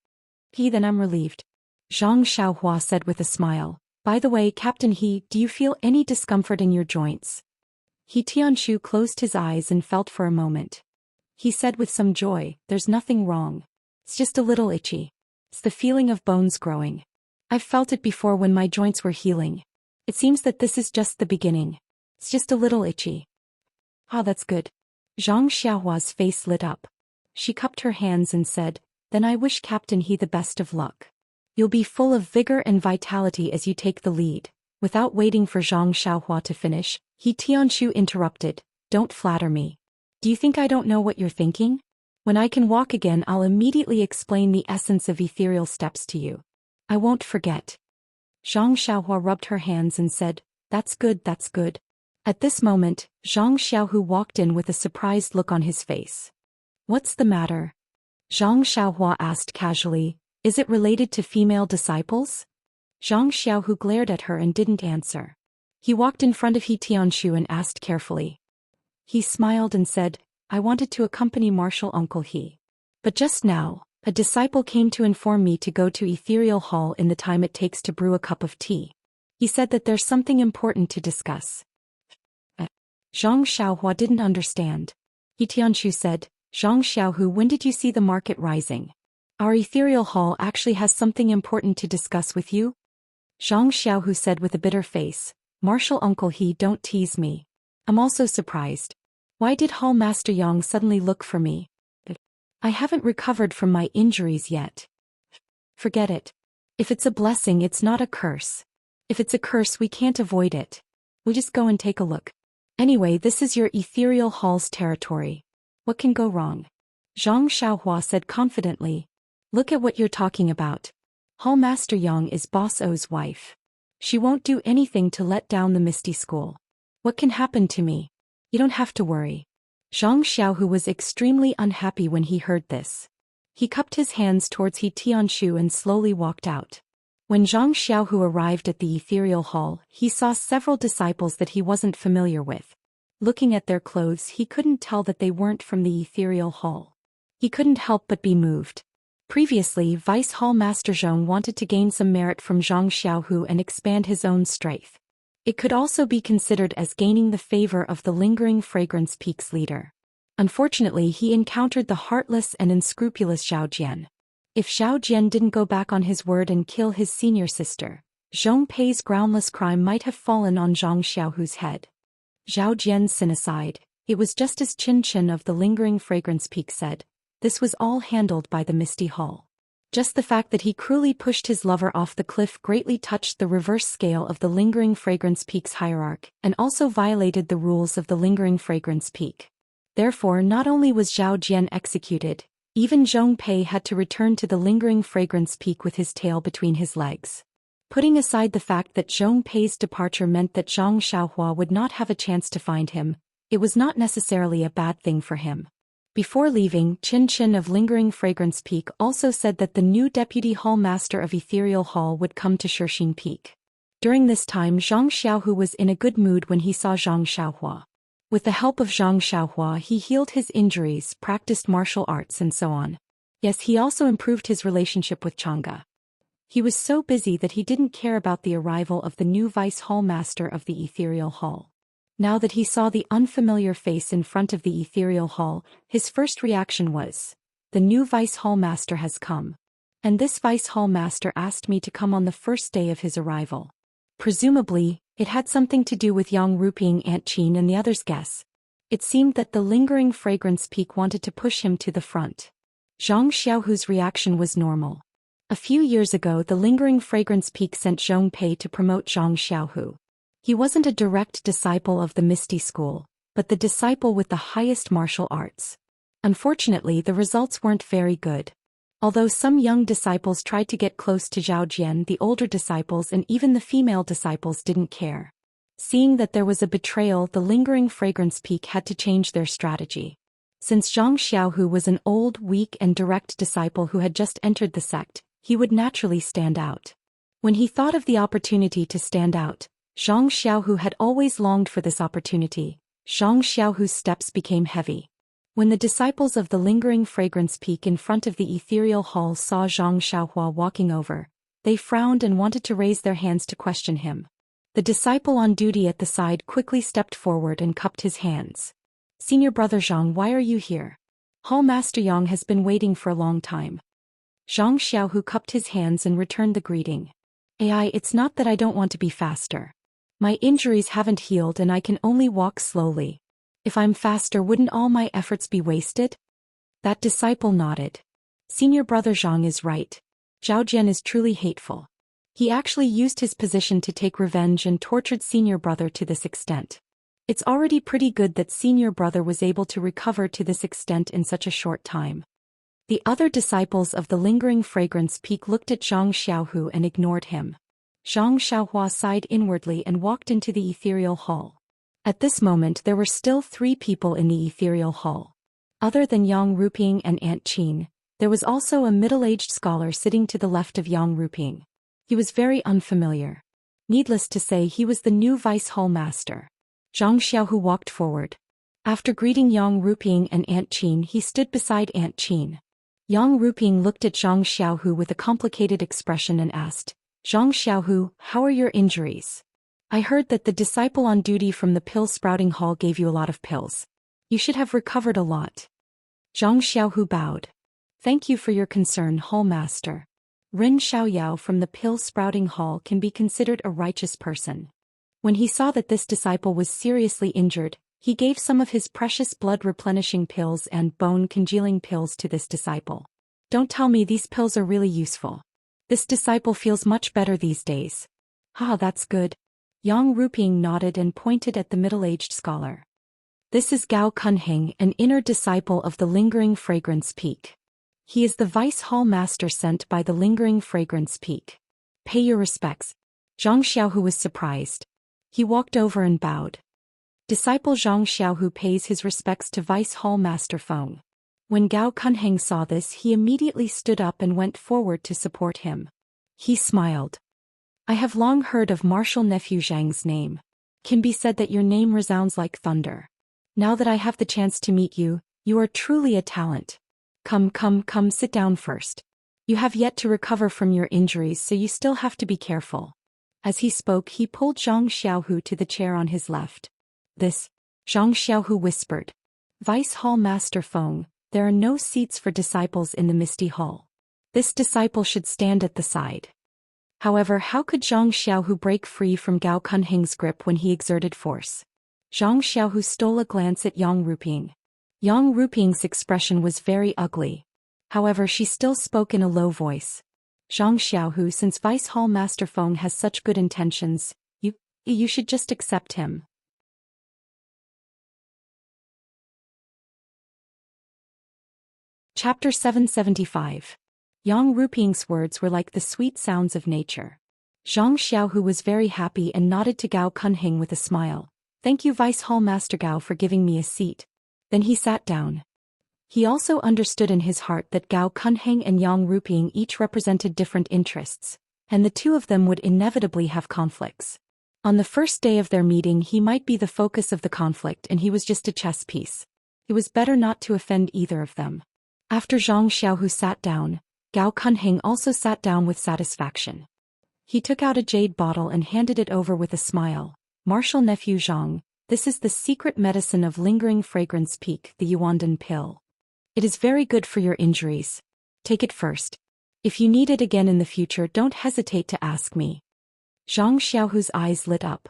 Speaker 1: Then I'm relieved. Zhang Xiaohua said with a smile. By the way, Captain He, do you feel any discomfort in your joints? He Tianshu closed his eyes and felt for a moment. He said with some joy, there's nothing wrong. It's just a little itchy. It's the feeling of bones growing. I've felt it before when my joints were healing. It seems that this is just the beginning. It's just a little itchy. Ah, that's good. Zhang Xiaohua's face lit up. She cupped her hands and said, then I wish Captain He the best of luck. You'll be full of vigor and vitality as you take the lead. Without waiting for Zhang Xiaohua to finish, He Tianshu interrupted, don't flatter me. Do you think I don't know what you're thinking? When I can walk again, I'll immediately explain the essence of ethereal steps to you. I won't forget. Zhang Xiaohua rubbed her hands and said, that's good, that's good. At this moment, Zhang Xiaohu walked in with a surprised look on his face. What's the matter? Zhang Xiaohua asked casually, is it related to female disciples? Zhang Xiaohu glared at her and didn't answer. He walked in front of He Tianshu and asked carefully. He smiled and said, I wanted to accompany Martial Uncle He. But just now, a disciple came to inform me to go to Ethereal Hall in the time it takes to brew a cup of tea. He said that there's something important to discuss. Zhang Xiaohua didn't understand. He Tianshu said, Zhang Xiaohu, when did you see the market rising? Our Ethereal Hall actually has something important to discuss with you? Zhang Xiaohu said with a bitter face, Martial Uncle He, don't tease me. I'm also surprised. Why did Hall Master Yang suddenly look for me? I haven't recovered from my injuries yet. Forget it. If it's a blessing, it's not a curse. If it's a curse, we can't avoid it. We'll just go and take a look. Anyway, this is your Ethereal Hall's territory. What can go wrong? Zhang Xiaohua said confidently. Look at what you're talking about. Hall Master Yang is Boss O's wife. She won't do anything to let down the Misty School. What can happen to me? You don't have to worry. Zhang Xiaohu was extremely unhappy when he heard this. He cupped his hands towards He Tianshu and slowly walked out. When Zhang Xiaohu arrived at the Ethereal Hall, he saw several disciples that he wasn't familiar with. Looking at their clothes, he couldn't tell that they weren't from the Ethereal Hall. He couldn't help but be moved. Previously, Vice Hall Master Zhong wanted to gain some merit from Zhang Xiaohu and expand his own strength. It could also be considered as gaining the favor of the Lingering Fragrance Peak's leader. Unfortunately, he encountered the heartless and unscrupulous Zhao Jian. If Zhao Jian didn't go back on his word and kill his senior sister, Zhong Pei's groundless crime might have fallen on Zhang Xiaohu's head. Zhao Jian's sin aside, it was just as Qin Qin of the Lingering Fragrance Peak said, this was all handled by the Misty Hall. Just the fact that he cruelly pushed his lover off the cliff greatly touched the reverse scale of the Lingering Fragrance Peak's hierarchy, and also violated the rules of the Lingering Fragrance Peak. Therefore, not only was Zhao Jian executed, even Zhong Pei had to return to the Lingering Fragrance Peak with his tail between his legs. Putting aside the fact that Zhong Pei's departure meant that Zhang Xiaohua would not have a chance to find him, it was not necessarily a bad thing for him. Before leaving, Qin Qin of Lingering Fragrance Peak also said that the new Deputy Hall Master of Ethereal Hall would come to Shixin Peak. During this time, Zhang Xiaohu was in a good mood when he saw Zhang Xiaohua. With the help of Zhang Xiaohua, he healed his injuries, practiced martial arts and so on. Yes, he also improved his relationship with Chang'e. He was so busy that he didn't care about the arrival of the new Vice Hall Master of the Ethereal Hall. Now that he saw the unfamiliar face in front of the Ethereal Hall, his first reaction was, "The new Vice Hall Master has come. And this Vice Hall Master asked me to come on the first day of his arrival." Presumably, it had something to do with Yang Ruping, Aunt Qin and the others' guess. It seemed that the Lingering Fragrance Peak wanted to push him to the front. Zhang Xiaohu's reaction was normal. A few years ago, the Lingering Fragrance Peak sent Zhong Pei to promote Zhang Xiaohu. He wasn't a direct disciple of the Misty School, but the disciple with the highest martial arts. Unfortunately, the results weren't very good. Although some young disciples tried to get close to Zhao Jian, the older disciples and even the female disciples didn't care. Seeing that there was a betrayal, the Lingering Fragrance Peak had to change their strategy. Since Zhang Xiaohu was an old, weak and direct disciple who had just entered the sect, he would naturally stand out. When he thought of the opportunity to stand out, Zhang Xiaohu had always longed for this opportunity. Zhang Xiaohu's steps became heavy. When the disciples of the Lingering Fragrance Peak in front of the Ethereal Hall saw Zhang Xiaohua walking over, they frowned and wanted to raise their hands to question him. The disciple on duty at the side quickly stepped forward and cupped his hands. "Senior Brother Zhang, why are you here? Hall Master Yang has been waiting for a long time." Zhang Xiaohu cupped his hands and returned the greeting. It's not that I don't want to be faster. My injuries haven't healed and I can only walk slowly. If I'm faster, wouldn't all my efforts be wasted?" That disciple nodded. "Senior Brother Zhang is right. Zhao Jian is truly hateful. He actually used his position to take revenge and tortured Senior Brother to this extent. It's already pretty good that Senior Brother was able to recover to this extent in such a short time." The other disciples of the Lingering Fragrance Peak looked at Zhang Xiaohu and ignored him. Zhang Xiaohua sighed inwardly and walked into the Ethereal Hall. At this moment there were still 3 people in the Ethereal Hall. Other than Yang Ruping and Aunt Qin, there was also a middle-aged scholar sitting to the left of Yang Ruping. He was very unfamiliar. Needless to say, he was the new Vice Hall Master. Zhang Xiaohu walked forward. After greeting Yang Ruping and Aunt Qin, he stood beside Aunt Qin. Yang Ruping looked at Zhang Xiaohu with a complicated expression and asked, "Zhang Xiaohu, how are your injuries? I heard that the disciple on duty from the pill sprouting hall gave you a lot of pills. You should have recovered a lot." Zhang Xiaohu bowed. "Thank you for your concern, Hall Master. Ren Xiaoyao from the pill sprouting hall can be considered a righteous person." When he saw that this disciple was seriously injured, he gave some of his precious blood replenishing pills and bone congealing pills to this disciple. "Don't tell me these pills are really useful. This disciple feels much better these days." That's good." Yang Ruping nodded and pointed at the middle-aged scholar. "This is Gao Kunheng, an inner disciple of the Lingering Fragrance Peak. He is the Vice Hall Master sent by the Lingering Fragrance Peak. Pay your respects." Zhang Xiaohu was surprised. He walked over and bowed. Disciple Zhang Xiaohu pays his respects to Vice Hall Master Feng. When Gao Kunheng saw this, he immediately stood up and went forward to support him. He smiled. "I have long heard of Martial Nephew Zhang's name. Can be said that your name resounds like thunder. Now that I have the chance to meet you, you are truly a talent. Come, sit down first. You have yet to recover from your injuries, so you still have to be careful." As he spoke, he pulled Zhang Xiaohu to the chair on his left. Zhang Xiaohu whispered. "Vice Hall Master Feng, there are no seats for disciples in the Misty Hall. This disciple should stand at the side." However, how could Zhang Xiaohu break free from Gao Kunheng's grip when he exerted force? Zhang Xiaohu stole a glance at Yang Ruping. Yang Ruping's expression was very ugly. However, she still spoke in a low voice. Zhang Xiaohu, since Vice Hall Master Feng has such good intentions, you should just accept him. Chapter 775. Yang Ruping's words were like the sweet sounds of nature. Zhang Xiaohu was very happy and nodded to Gao Kunheng with a smile. Thank you, Vice Hall Master Gao, for giving me a seat. Then he sat down. He also understood in his heart that Gao Kunheng and Yang Ruping each represented different interests, and the two of them would inevitably have conflicts. On the first day of their meeting, he might be the focus of the conflict and he was just a chess piece. It was better not to offend either of them. After Zhang Xiaohu sat down, Gao Kunheng also sat down with satisfaction. He took out a jade bottle and handed it over with a smile. Martial nephew Zhang, this is the secret medicine of lingering fragrance peak, the Yuandan pill. It is very good for your injuries. Take it first. If you need it again in the future, don't hesitate to ask me. Zhang Xiaohu's eyes lit up.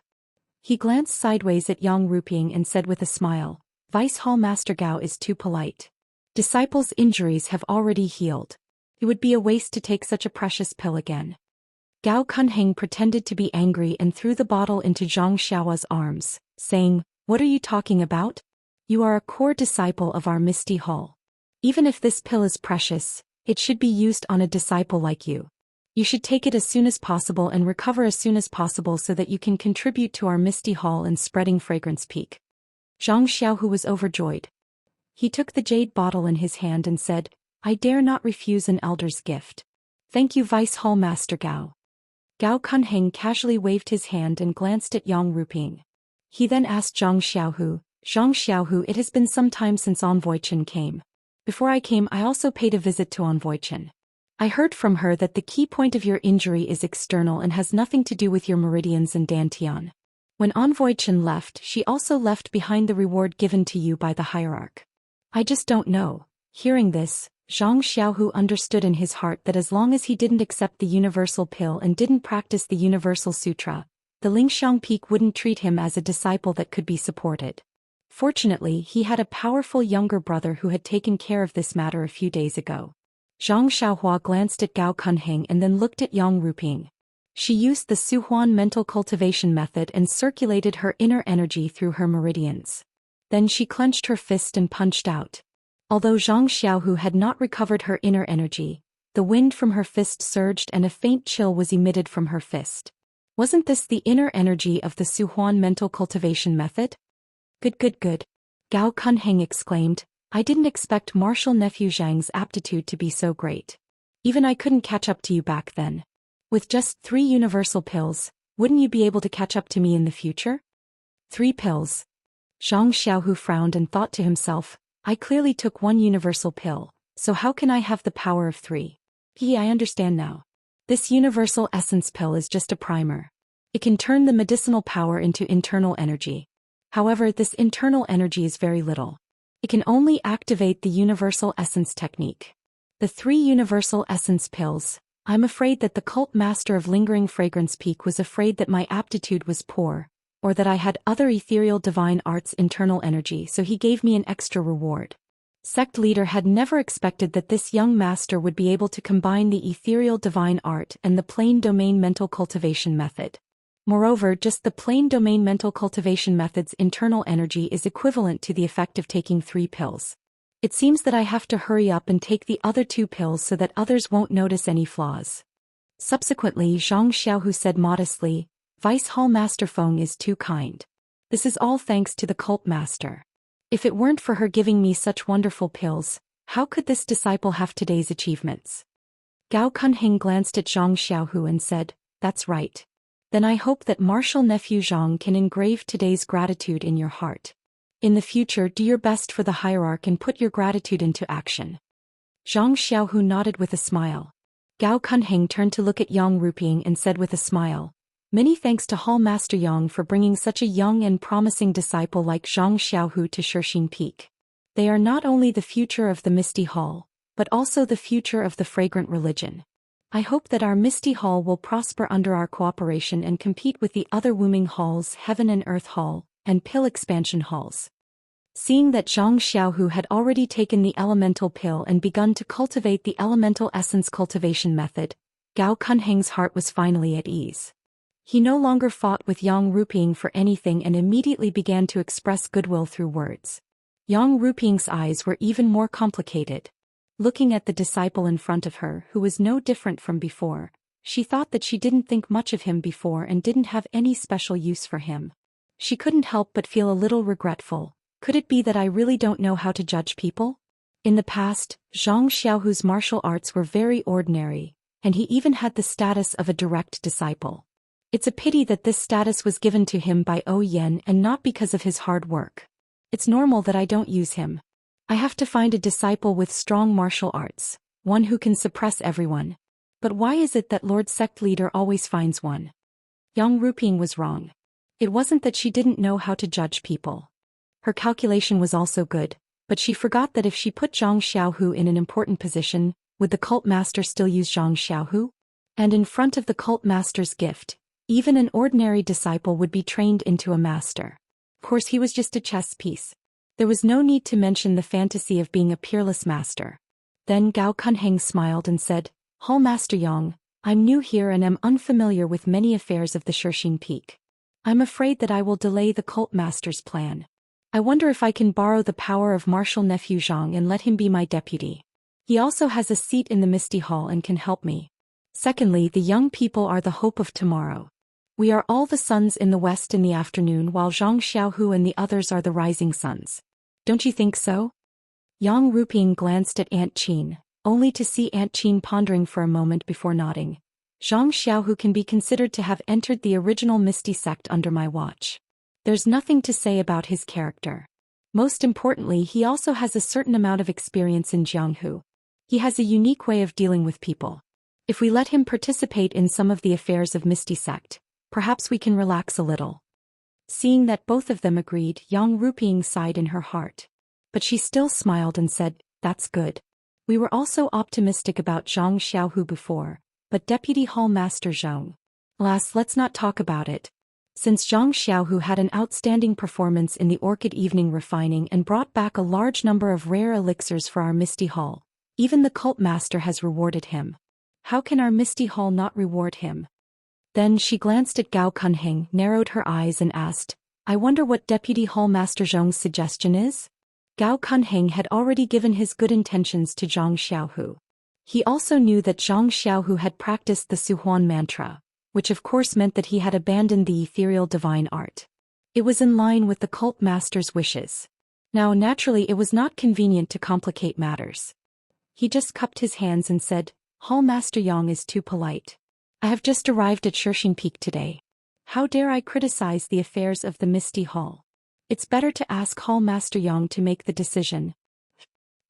Speaker 1: He glanced sideways at Yang Ruping and said with a smile, Vice Hall Master Gao is too polite. Disciples' injuries have already healed. It would be a waste to take such a precious pill again. Gao Kunheng pretended to be angry and threw the bottle into Zhang Xiaohu's arms, saying, What are you talking about? You are a core disciple of our Misty Hall. Even if this pill is precious, it should be used on a disciple like you. You should take it as soon as possible and recover as soon as possible so that you can contribute to our Misty Hall and spreading fragrance peak. Zhang Xiaohu was overjoyed. He took the jade bottle in his hand and said, I dare not refuse an elder's gift. Thank you, Vice Hall Master Gao. Gao Kunheng casually waved his hand and glanced at Yang Ruping. He then asked Zhang Xiaohu, it has been some time since Envoy Chen came. Before I came, I also paid a visit to Envoy Chen. I heard from her that the key point of your injury is external and has nothing to do with your meridians and dantian. When Envoy Chen left, she also left behind the reward given to you by the hierarch. I just don't know. Hearing this, Zhang Xiaohu understood in his heart that as long as he didn't accept the universal pill and didn't practice the universal sutra, the Lingxiang peak wouldn't treat him as a disciple that could be supported. Fortunately, he had a powerful younger brother who had taken care of this matter a few days ago. Zhang Xiaohua glanced at Gao Kunheng and then looked at Yang Ruping. She used the Suhuan mental cultivation method and circulated her inner energy through her meridians. Then she clenched her fist and punched out. Although Zhang Xiaohu had not recovered her inner energy, the wind from her fist surged and a faint chill was emitted from her fist. Wasn't this the inner energy of the Suhuan mental cultivation method? Good. Gao Kunheng exclaimed, I didn't expect martial nephew Zhang's aptitude to be so great. Even I couldn't catch up to you back then. With just 3 universal pills, wouldn't you be able to catch up to me in the future? 3 pills. Zhang Xiaohu frowned and thought to himself, I clearly took 1 universal pill, so how can I have the power of 3? I understand now. This universal essence pill is just a primer. It can turn the medicinal power into internal energy. However, this internal energy is very little. It can only activate the universal essence technique. The 3 universal essence pills, I'm afraid that the cult master of lingering fragrance peak was afraid that my aptitude was poor, or that I had other ethereal divine arts internal energy, so he gave me an extra reward. Sect leader had never expected that this young master would be able to combine the ethereal divine art and the plain domain mental cultivation method. Moreover, just the plain domain mental cultivation method's internal energy is equivalent to the effect of taking 3 pills. It seems that I have to hurry up and take the other 2 pills so that others won't notice any flaws. Subsequently, Zhang Xiaohu said modestly, Vice Hall Master Feng is too kind. This is all thanks to the cult master. If it weren't for her giving me such wonderful pills, how could this disciple have today's achievements? Gao Kunheng glanced at Zhang Xiaohu and said, That's right. Then I hope that martial nephew Zhang can engrave today's gratitude in your heart. In the future, do your best for the hierarch and put your gratitude into action. Zhang Xiaohu nodded with a smile. Gao Kunheng turned to look at Yang Ruping and said with a smile, Many thanks to Hall Master Yang for bringing such a young and promising disciple like Zhang Xiaohu to Shishing Peak. They are not only the future of the Misty Hall, but also the future of the fragrant religion. I hope that our Misty Hall will prosper under our cooperation and compete with the other Wuming Halls, Heaven and Earth Hall, and Pill Expansion Halls. Seeing that Zhang Xiaohu had already taken the elemental pill and begun to cultivate the elemental essence cultivation method, Gao Kunheng's heart was finally at ease. He no longer fought with Yang Ruping for anything and immediately began to express goodwill through words. Yang Ruping's eyes were even more complicated. Looking at the disciple in front of her, who was no different from before, she thought that she didn't think much of him before and didn't have any special use for him. She couldn't help but feel a little regretful. Could it be that I really don't know how to judge people? In the past, Zhang Xiaohu's martial arts were very ordinary, and he even had the status of a direct disciple. It's a pity that this status was given to him by O Yen and not because of his hard work. It's normal that I don't use him. I have to find a disciple with strong martial arts, one who can suppress everyone. But why is it that Lord Sect Leader always finds one? Yang Ruping was wrong. It wasn't that she didn't know how to judge people. Her calculation was also good, but she forgot that if she put Zhang Xiaohu in an important position, would the cult master still use Zhang Xiaohu? And in front of the cult master's gift, even an ordinary disciple would be trained into a master. Of course, he was just a chess piece. There was no need to mention the fantasy of being a peerless master. Then Gao Kunheng smiled and said, "Hall Master Yang, I'm new here and am unfamiliar with many affairs of the Shirxing Peak. I'm afraid that I will delay the cult master's plan. I wonder if I can borrow the power of Martial Nephew Zhang and let him be my deputy. He also has a seat in the Misty Hall and can help me. Secondly, the young people are the hope of tomorrow. We are all the suns in the west in the afternoon while Zhang Xiaohu and the others are the rising suns. Don't you think so?" Yang Ruping glanced at Aunt Qin, only to see Aunt Qin pondering for a moment before nodding. "Zhang Xiaohu can be considered to have entered the original Misty sect under my watch. There's nothing to say about his character. Most importantly, he also has a certain amount of experience in Jianghu. He has a unique way of dealing with people. If we let him participate in some of the affairs of Misty sect, perhaps we can relax a little." Seeing that both of them agreed, Yang Ruping sighed in her heart. But she still smiled and said, "That's good. We were also optimistic about Zhang Xiaohu before, but Deputy Hall Master Zhang. Alas, let's not talk about it. Since Zhang Xiaohu had an outstanding performance in the Orchid Evening Refining and brought back a large number of rare elixirs for our Misty Hall, even the cult master has rewarded him. How can our Misty Hall not reward him?" Then she glanced at Gao Kunheng, narrowed her eyes and asked, "I wonder what Deputy Hall Master Zhang's suggestion is?" Gao Kunheng had already given his good intentions to Zhang Xiaohu. He also knew that Zhang Xiaohu had practiced the Suhuan mantra, which of course meant that he had abandoned the ethereal divine art. It was in line with the cult master's wishes. Now naturally it was not convenient to complicate matters. He just cupped his hands and said, "Hall Master Yang is too polite. I have just arrived at Shirxing Peak today. How dare I criticize the affairs of the Misty Hall? It's better to ask Hall Master Yang to make the decision."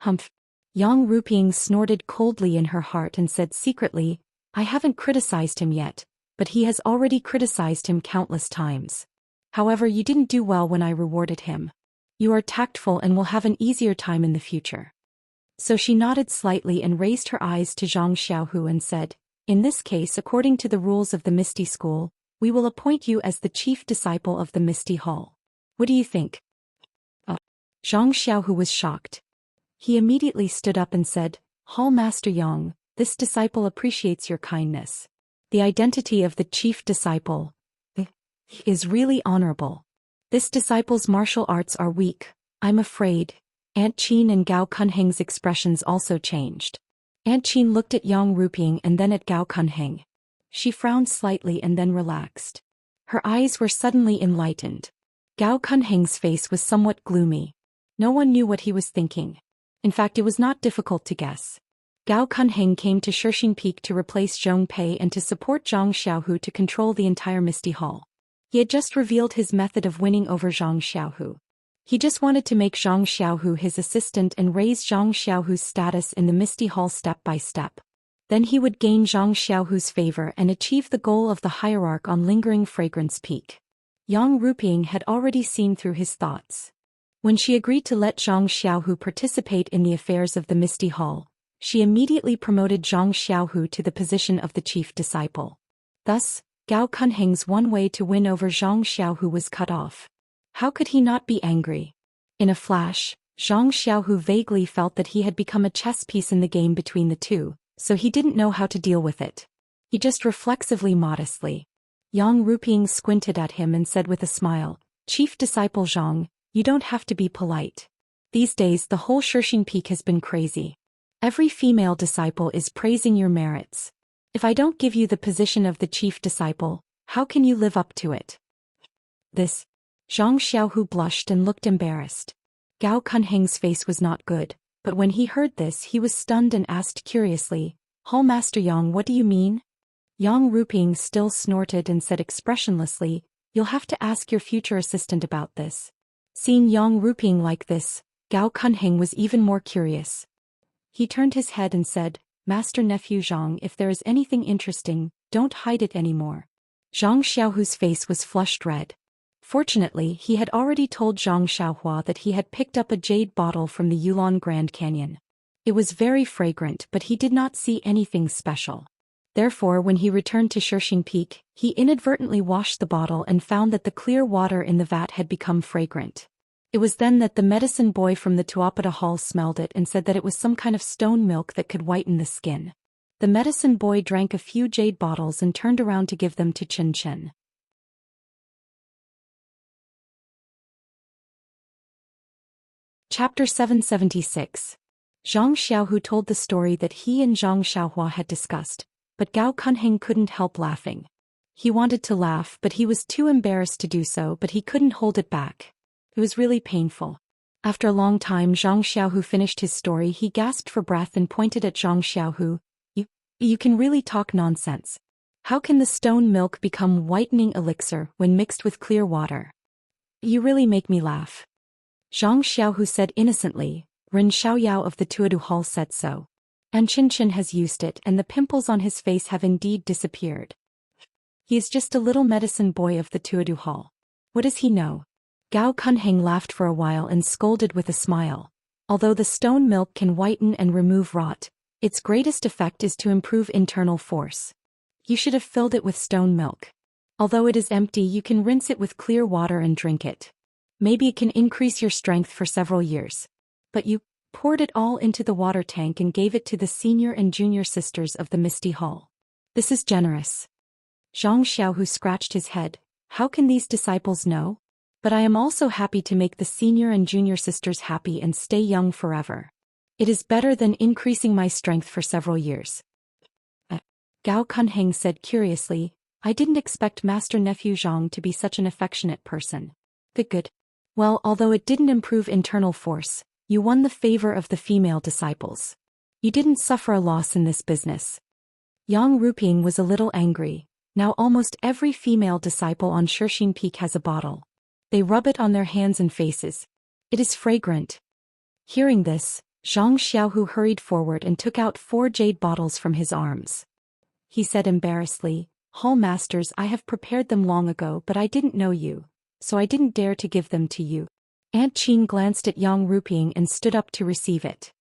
Speaker 1: Humph. Yang Ruping snorted coldly in her heart and said secretly, "I haven't criticized him yet, but he has already criticized him countless times. However, you didn't do well when I rewarded him. You are tactful and will have an easier time in the future." So she nodded slightly and raised her eyes to Zhang Xiaohu and said, "In this case, according to the rules of the Misty School, we will appoint you as the chief disciple of the Misty Hall. What do you think?" Zhang Xiaohu was shocked. He immediately stood up and said, "Hall Master Yang, this disciple appreciates your kindness. The identity of the chief disciple is really honorable. This disciple's martial arts are weak, I'm afraid." Aunt Qin and Gao Kunheng's expressions also changed. Aunt Qin looked at Yang Ruping and then at Gao Kunheng. She frowned slightly and then relaxed. Her eyes were suddenly enlightened. Gao Kunheng's face was somewhat gloomy. No one knew what he was thinking. In fact, it was not difficult to guess. Gao Kunheng came to Shirxing Peak to replace Zhong Pei and to support Zhang Xiaohu to control the entire Misty Hall. He had just revealed his method of winning over Zhang Xiaohu. He just wanted to make Zhang Xiaohu his assistant and raise Zhang Xiaohu's status in the Misty Hall step by step. Then he would gain Zhang Xiaohu's favor and achieve the goal of the hierarch on Lingering Fragrance Peak. Yang Ruping had already seen through his thoughts. When she agreed to let Zhang Xiaohu participate in the affairs of the Misty Hall, she immediately promoted Zhang Xiaohu to the position of the chief disciple. Thus, Gao Kunheng's one way to win over Zhang Xiaohu was cut off. How could he not be angry? In a flash, Zhang Xiaohu vaguely felt that he had become a chess piece in the game between the two, so he didn't know how to deal with it. He just reflexively modestly. Yang Ruping squinted at him and said with a smile, "Chief Disciple Zhang, you don't have to be polite. These days the whole Shirxing Peak has been crazy. Every female disciple is praising your merits. If I don't give you the position of the chief disciple, how can you live up to it?" This. Zhang Xiaohu blushed and looked embarrassed. Gao Kunheng's face was not good, but when he heard this he was stunned and asked curiously, "Hall Master Yang, what do you mean?" Yang Ruping still snorted and said expressionlessly, "You'll have to ask your future assistant about this." Seeing Yang Ruping like this, Gao Kunheng was even more curious. He turned his head and said, "Master Nephew Zhang, if there is anything interesting, don't hide it anymore." Zhang Xiaohu's face was flushed red. Fortunately, he had already told Zhang Xiaohua that he had picked up a jade bottle from the Yulon Grand Canyon. It was very fragrant, but he did not see anything special. Therefore, when he returned to Shirxing Peak, he inadvertently washed the bottle and found that the clear water in the vat had become fragrant. It was then that the medicine boy from the Tuapata Hall smelled it and said that it was some kind of stone milk that could whiten the skin. The medicine boy drank a few jade bottles and turned around to give them to Chen Chen. Chapter 776. Zhang Xiaohu told the story that he and Zhang Xiaohua had discussed, but Gao Kunheng couldn't help laughing. He wanted to laugh, but he was too embarrassed to do so, but he couldn't hold it back. It was really painful. After a long time Zhang Xiaohu finished his story. He gasped for breath and pointed at Zhang Xiaohu. You can really talk nonsense. How can the stone milk become whitening elixir when mixed with clear water? You really make me laugh." Zhang Xiaohu said innocently, "Ren Xiaoyao of the Tuadu Hall said so. And Chen Chen has used it and the pimples on his face have indeed disappeared. He is just a little medicine boy of the Tuadu Hall. What does he know?" Gao Kunheng laughed for a while and scolded with a smile. "Although the stone milk can whiten and remove rot, its greatest effect is to improve internal force. You should have filled it with stone milk. Although it is empty, you can rinse it with clear water and drink it. Maybe it can increase your strength for several years. But you poured it all into the water tank and gave it to the senior and junior sisters of the Misty Hall. This is generous." Zhang Xiaohu scratched his head. "How can these disciples know? But I am also happy to make the senior and junior sisters happy and stay young forever. It is better than increasing my strength for several years." Gao Kunheng said curiously, "I didn't expect Master Nephew Zhang to be such an affectionate person." Good. Well, although it didn't improve internal force, you won the favor of the female disciples. You didn't suffer a loss in this business." Yang Ruping was a little angry. Now almost every female disciple on Shirxing Peak has a bottle. They rub it on their hands and faces. It is fragrant. Hearing this, Zhang Xiaohu hurried forward and took out 4 jade bottles from his arms. He said embarrassedly, "Hall masters, I have prepared them long ago, but I didn't know you, so I didn't dare to give them to you." Aunt Qin glanced at Yang Ruping and stood up to receive it.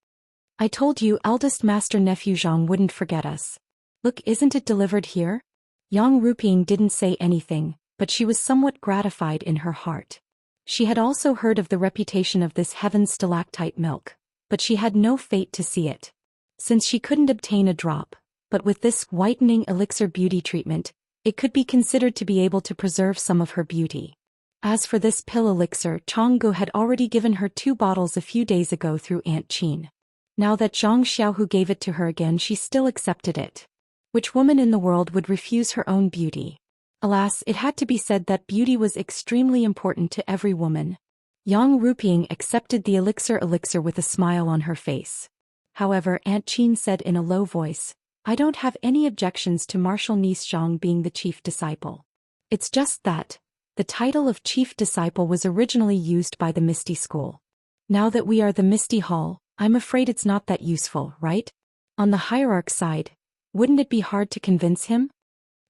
Speaker 1: "I told you eldest master nephew Zhang wouldn't forget us. Look, isn't it delivered here?" Yang Ruping didn't say anything, but she was somewhat gratified in her heart. She had also heard of the reputation of this heaven stalactite milk, but she had no fate to see it. Since she couldn't obtain a drop, but with this whitening elixir beauty treatment, it could be considered to be able to preserve some of her beauty. As for this pill elixir, Changgu had already given her 2 bottles a few days ago through Aunt Qin. Now that Zhang Xiaohu gave it to her again, she still accepted it. Which woman in the world would refuse her own beauty? Alas, it had to be said that beauty was extremely important to every woman. Yang Ruping accepted the elixir with a smile on her face. However, Aunt Qin said in a low voice, "I don't have any objections to Marshal Niece Zhang being the chief disciple. It's just that the title of chief disciple was originally used by the Misty School. Now that we are the Misty Hall, I'm afraid it's not that useful, right? On the hierarch side, wouldn't it be hard to convince him?"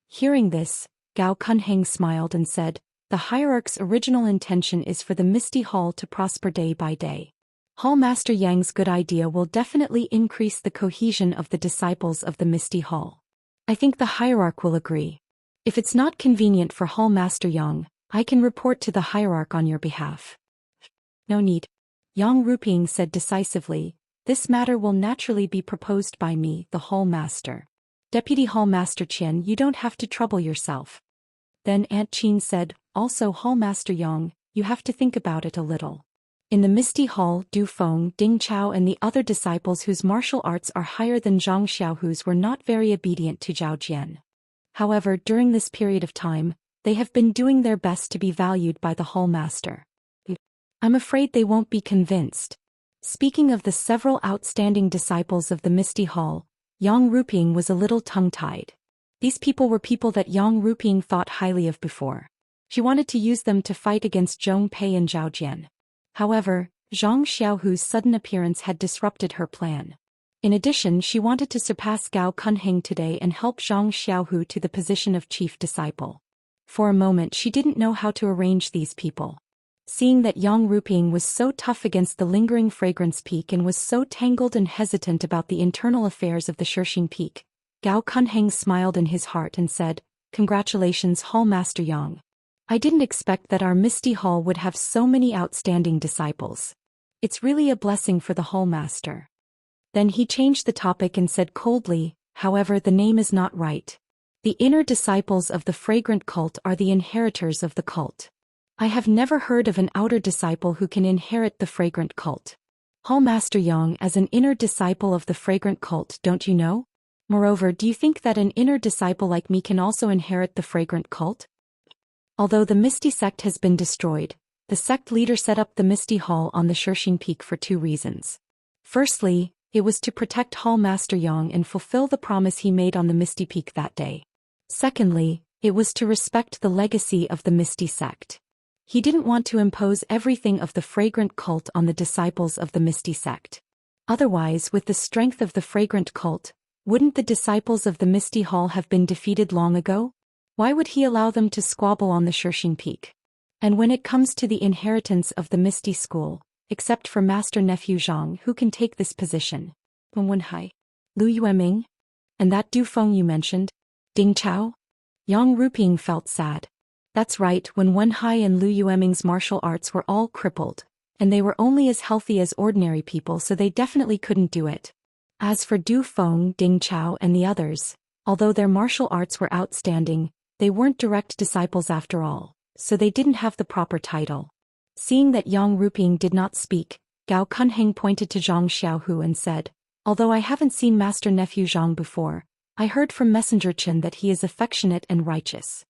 Speaker 1: Hearing this, Gao Kunheng smiled and said, "The hierarch's original intention is for the Misty Hall to prosper day by day. Hall Master Yang's good idea will definitely increase the cohesion of the disciples of the Misty Hall. I think the hierarch will agree. If it's not convenient for Hall Master Yang, I can report to the hierarch on your behalf." "No need. Yang Ruping said decisively, "This matter will naturally be proposed by me, the Hall Master. Deputy Hall Master Qian, you don't have to trouble yourself." Then Aunt Qin said, "Also Hall Master Yang, you have to think about it a little." In the Misty Hall, Du Feng, Ding Chao and the other disciples whose martial arts are higher than Zhang Xiaohu's were not very obedient to Zhao Jian. However, during this period of time, they have been doing their best to be valued by the Hall Master. I'm afraid they won't be convinced. Speaking of the several outstanding disciples of the Misty Hall, Yang Ruping was a little tongue-tied. These people were people that Yang Ruping thought highly of before. She wanted to use them to fight against Zhong Pei and Zhao Jian. However, Zhang Xiaohu's sudden appearance had disrupted her plan. In addition, she wanted to surpass Gao Kunheng today and help Zhang Xiaohu to the position of chief disciple. For a moment she didn't know how to arrange these people. Seeing that Yang Ruping was so tough against the lingering fragrance peak and was so tangled and hesitant about the internal affairs of the Shirxing peak, Gao Kunheng smiled in his heart and said, "Congratulations, Hall Master Yang. I didn't expect that our Misty Hall would have so many outstanding disciples. It's really a blessing for the Hall Master." Then he changed the topic and said coldly, "However, the name is not right. The inner disciples of the fragrant cult are the inheritors of the cult. I have never heard of an outer disciple who can inherit the fragrant cult. Hall Master Yang, as an inner disciple of the fragrant cult, don't you know? Moreover, do you think that an inner disciple like me can also inherit the fragrant cult?" Although the Misty sect has been destroyed, the sect leader set up the Misty Hall on the Shirxing Peak for two reasons. Firstly, it was to protect Hall Master Yang and fulfill the promise he made on the Misty Peak that day. Secondly, it was to respect the legacy of the Misty sect. He didn't want to impose everything of the fragrant cult on the disciples of the Misty sect. Otherwise, with the strength of the fragrant cult, wouldn't the disciples of the Misty Hall have been defeated long ago? Why would he allow them to squabble on the Shirxing Peak? And when it comes to the inheritance of the Misty School, except for Master Nephew Zhang, who can take this position? Wen Wenhai, Lu Yueming, and that Du Feng you mentioned, Ding Chao? Yang Ruping felt sad. That's right, when Wenhai and Lu Yueming's martial arts were all crippled, and they were only as healthy as ordinary people, so they definitely couldn't do it. As for Du Feng, Ding Chao and the others, although their martial arts were outstanding, they weren't direct disciples after all, so they didn't have the proper title. Seeing that Yang Ruping did not speak, Gao Kunheng pointed to Zhang Xiaohu and said, "Although I haven't seen Master Nephew Zhang before, I heard from Messenger Chen that he is affectionate and righteous.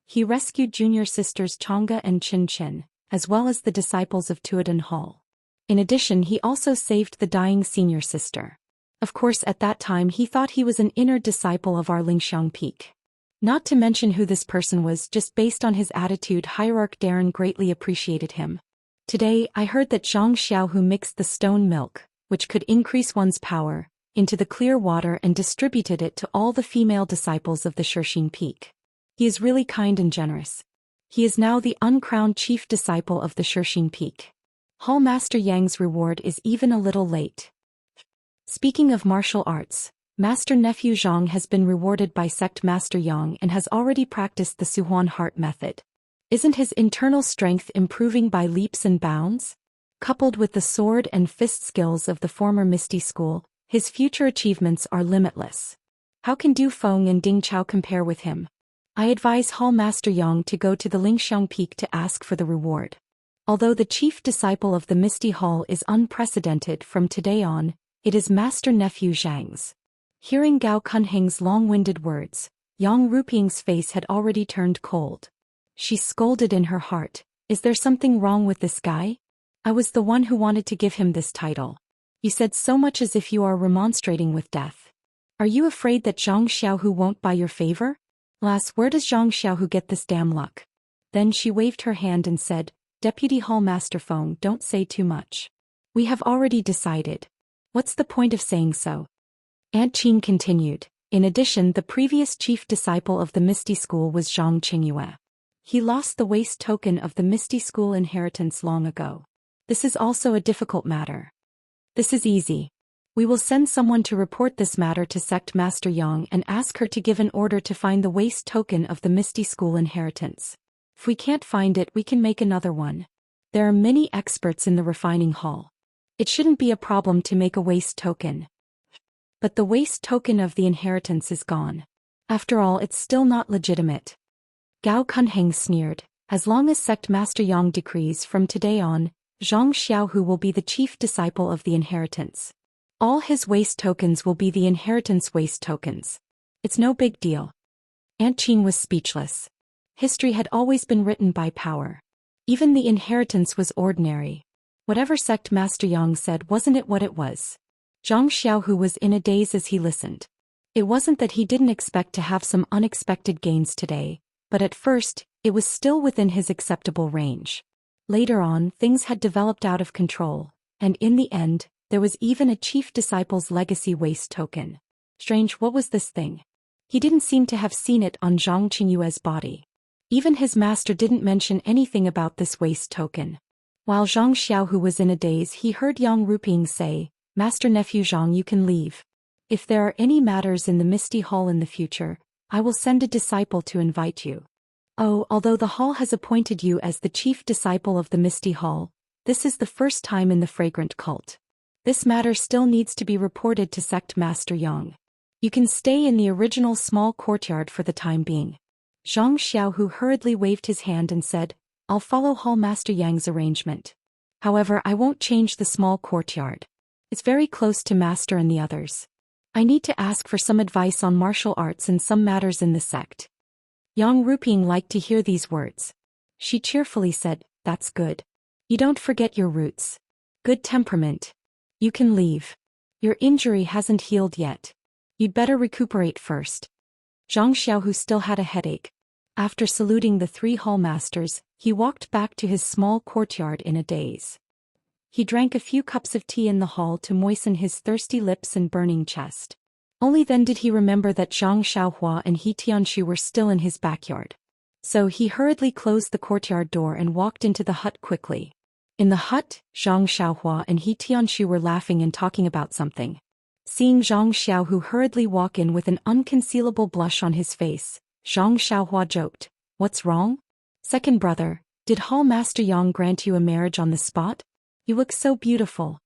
Speaker 1: He rescued junior sisters Chang'e and Qin Qin, as well as the disciples of Tuodan Hall. In addition, he also saved the dying senior sister. Of course, at that time he thought he was an inner disciple of our Lingxiang Peak. Not to mention who this person was, just based on his attitude, Hierarch Darren greatly appreciated him. Today, I heard that Zhang Xiaohu mixed the stone milk, which could increase one's power, into the clear water and distributed it to all the female disciples of the Shirxing Peak. He is really kind and generous. He is now the uncrowned chief disciple of the Shirxing Peak. Hall Master Yang's reward is even a little late." Speaking of martial arts, Master Nephew Zhang has been rewarded by Sect Master Yang and has already practiced the Suhuan Heart method. Isn't his internal strength improving by leaps and bounds? Coupled with the sword and fist skills of the former Misty School, his future achievements are limitless. How can Du Feng and Ding Chao compare with him? I advise Hall Master Yang to go to the Lingxiang Peak to ask for the reward. Although the chief disciple of the Misty Hall is unprecedented from today on, it is Master Nephew Zhang's. Hearing Gao Kunheng's long-winded words, Yang Ruping's face had already turned cold. She scolded in her heart, "Is there something wrong with this guy? I was the one who wanted to give him this title. You said so much as if you are remonstrating with death. Are you afraid that Zhang Xiaohu won't buy your favor? Alas, where does Zhang Xiaohu get this damn luck?" Then she waved her hand and said, "Deputy Hall Master Feng, don't say too much. We have already decided. What's the point of saying so?" Aunt Qin continued, "In addition, the previous chief disciple of the Misty School was Zhang Qingyue. He lost the waste token of the Misty School inheritance long ago. This is also a difficult matter. This is easy. We will send someone to report this matter to Sect Master Yang and ask her to give an order to find the waste token of the Misty School inheritance. If we can't find it, we can make another one. There are many experts in the refining hall. It shouldn't be a problem to make a waste token. But the waste token of the inheritance is gone. After all, it's still not legitimate. Gao Kunheng sneered. As long as Sect Master Yang decrees from today on, Zhang Xiaohu will be the chief disciple of the inheritance. All his waste tokens will be the inheritance waste tokens. It's no big deal. Aunt Qing was speechless. History had always been written by power. Even the inheritance was ordinary. Whatever Sect Master Yang said, wasn't it what it was? Zhang Xiaohu was in a daze as he listened. It wasn't that he didn't expect to have some unexpected gains today, but at first, it was still within his acceptable range. Later on, things had developed out of control, and in the end, there was even a chief disciple's legacy waste token. Strange, what was this thing? He didn't seem to have seen it on Zhang Qingyue's body. Even his master didn't mention anything about this waste token. While Zhang Xiaohu was in a daze, he heard Yang Ruping say, "Master Nephew Zhang, you can leave. If there are any matters in the Misty Hall in the future, I will send a disciple to invite you." Oh, although the hall has appointed you as the chief disciple of the Misty Hall, this is the first time in the fragrant cult. This matter still needs to be reported to Sect Master Yang. You can stay in the original small courtyard for the time being. Zhang Xiaohu hurriedly waved his hand and said, "I'll follow Hall Master Yang's arrangement. However, I won't change the small courtyard. It's very close to Master and the others. I need to ask for some advice on martial arts and some matters in the sect." Yang Ruping liked to hear these words. She cheerfully said, "That's good. You don't forget your roots. Good temperament. You can leave. Your injury hasn't healed yet. You'd better recuperate first." Zhang Xiaohu still had a headache. After saluting the 3 hall masters, he walked back to his small courtyard in a daze. He drank a few cups of tea in the hall to moisten his thirsty lips and burning chest. Only then did he remember that Zhang Xiaohua and He Tianshu were still in his backyard. So he hurriedly closed the courtyard door and walked into the hut quickly. In the hut, Zhang Xiaohua and He Tianshu were laughing and talking about something. Seeing Zhang Xiaohu hurriedly walk in with an unconcealable blush on his face, Zhang Xiaohua joked, "What's wrong? Second brother, did Hall Master Yang grant you a marriage on the spot? You look so beautiful."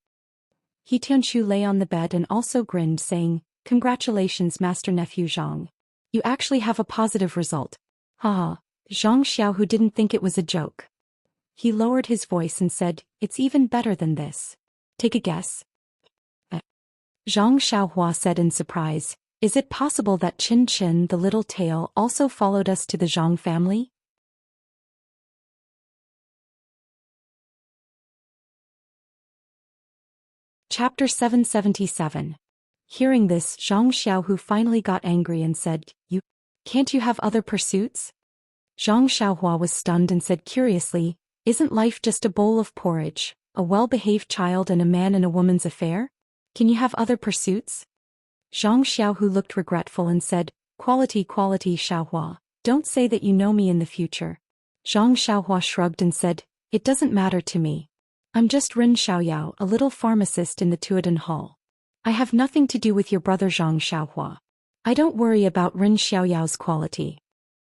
Speaker 1: He Tianshu lay on the bed and also grinned, saying, "Congratulations, Master Nephew Zhang. You actually have a positive result." Haha. Zhang Xiaohu didn't think it was a joke. He lowered his voice and said, "It's even better than this. Take a guess." Zhang Xiaohua said in surprise, "Is it possible that Qin Qin the little tail also followed us to the Zhang family?" Chapter 777. Hearing this, Zhang Xiaohu finally got angry and said, Can't you have other pursuits?" Zhang Xiaohua was stunned and said curiously, "Isn't life just a bowl of porridge, a well-behaved child and a man and a woman's affair? Can you have other pursuits?" Zhang Xiaohu looked regretful and said, Quality Xiaohua, don't say that you know me in the future." Zhang Xiaohua shrugged and said, "It doesn't matter to me. I'm just Ren Xiaoyao, a little pharmacist in the Tuodan Hall. I have nothing to do with your brother Zhang Xiaohua. I don't worry about Ren Xiaoyao's quality."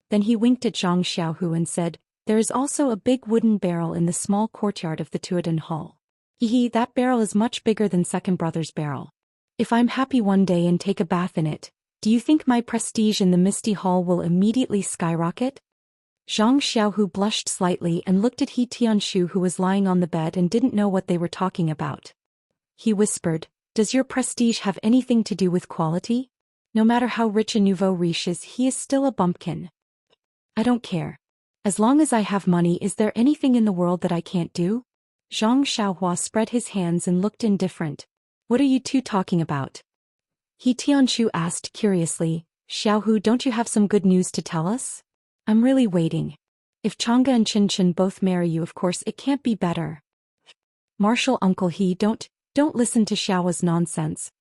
Speaker 1: Then he winked at Zhang Xiaohu and said, "There is also a big wooden barrel in the small courtyard of the Tuodan Hall. That barrel is much bigger than second brother's barrel. If I'm happy one day and take a bath in it, do you think my prestige in the Misty Hall will immediately skyrocket?" Zhang Xiaohu blushed slightly and looked at He Tianshu, who was lying on the bed and didn't know what they were talking about. He whispered, "Does your prestige have anything to do with quality? No matter how rich a nouveau riche is, he is still a bumpkin. I don't care. As long as I have money, is there anything in the world that I can't do?" Zhang Xiaohua spread his hands and looked indifferent. "What are you two talking about?" He Tianshu asked curiously, "Xiaohu, don't you have some good news to tell us? I'm really waiting. If Chang'e and Qin Qin both marry you, of course it can't be better." "Martial uncle, don't listen to Xiaohua's nonsense."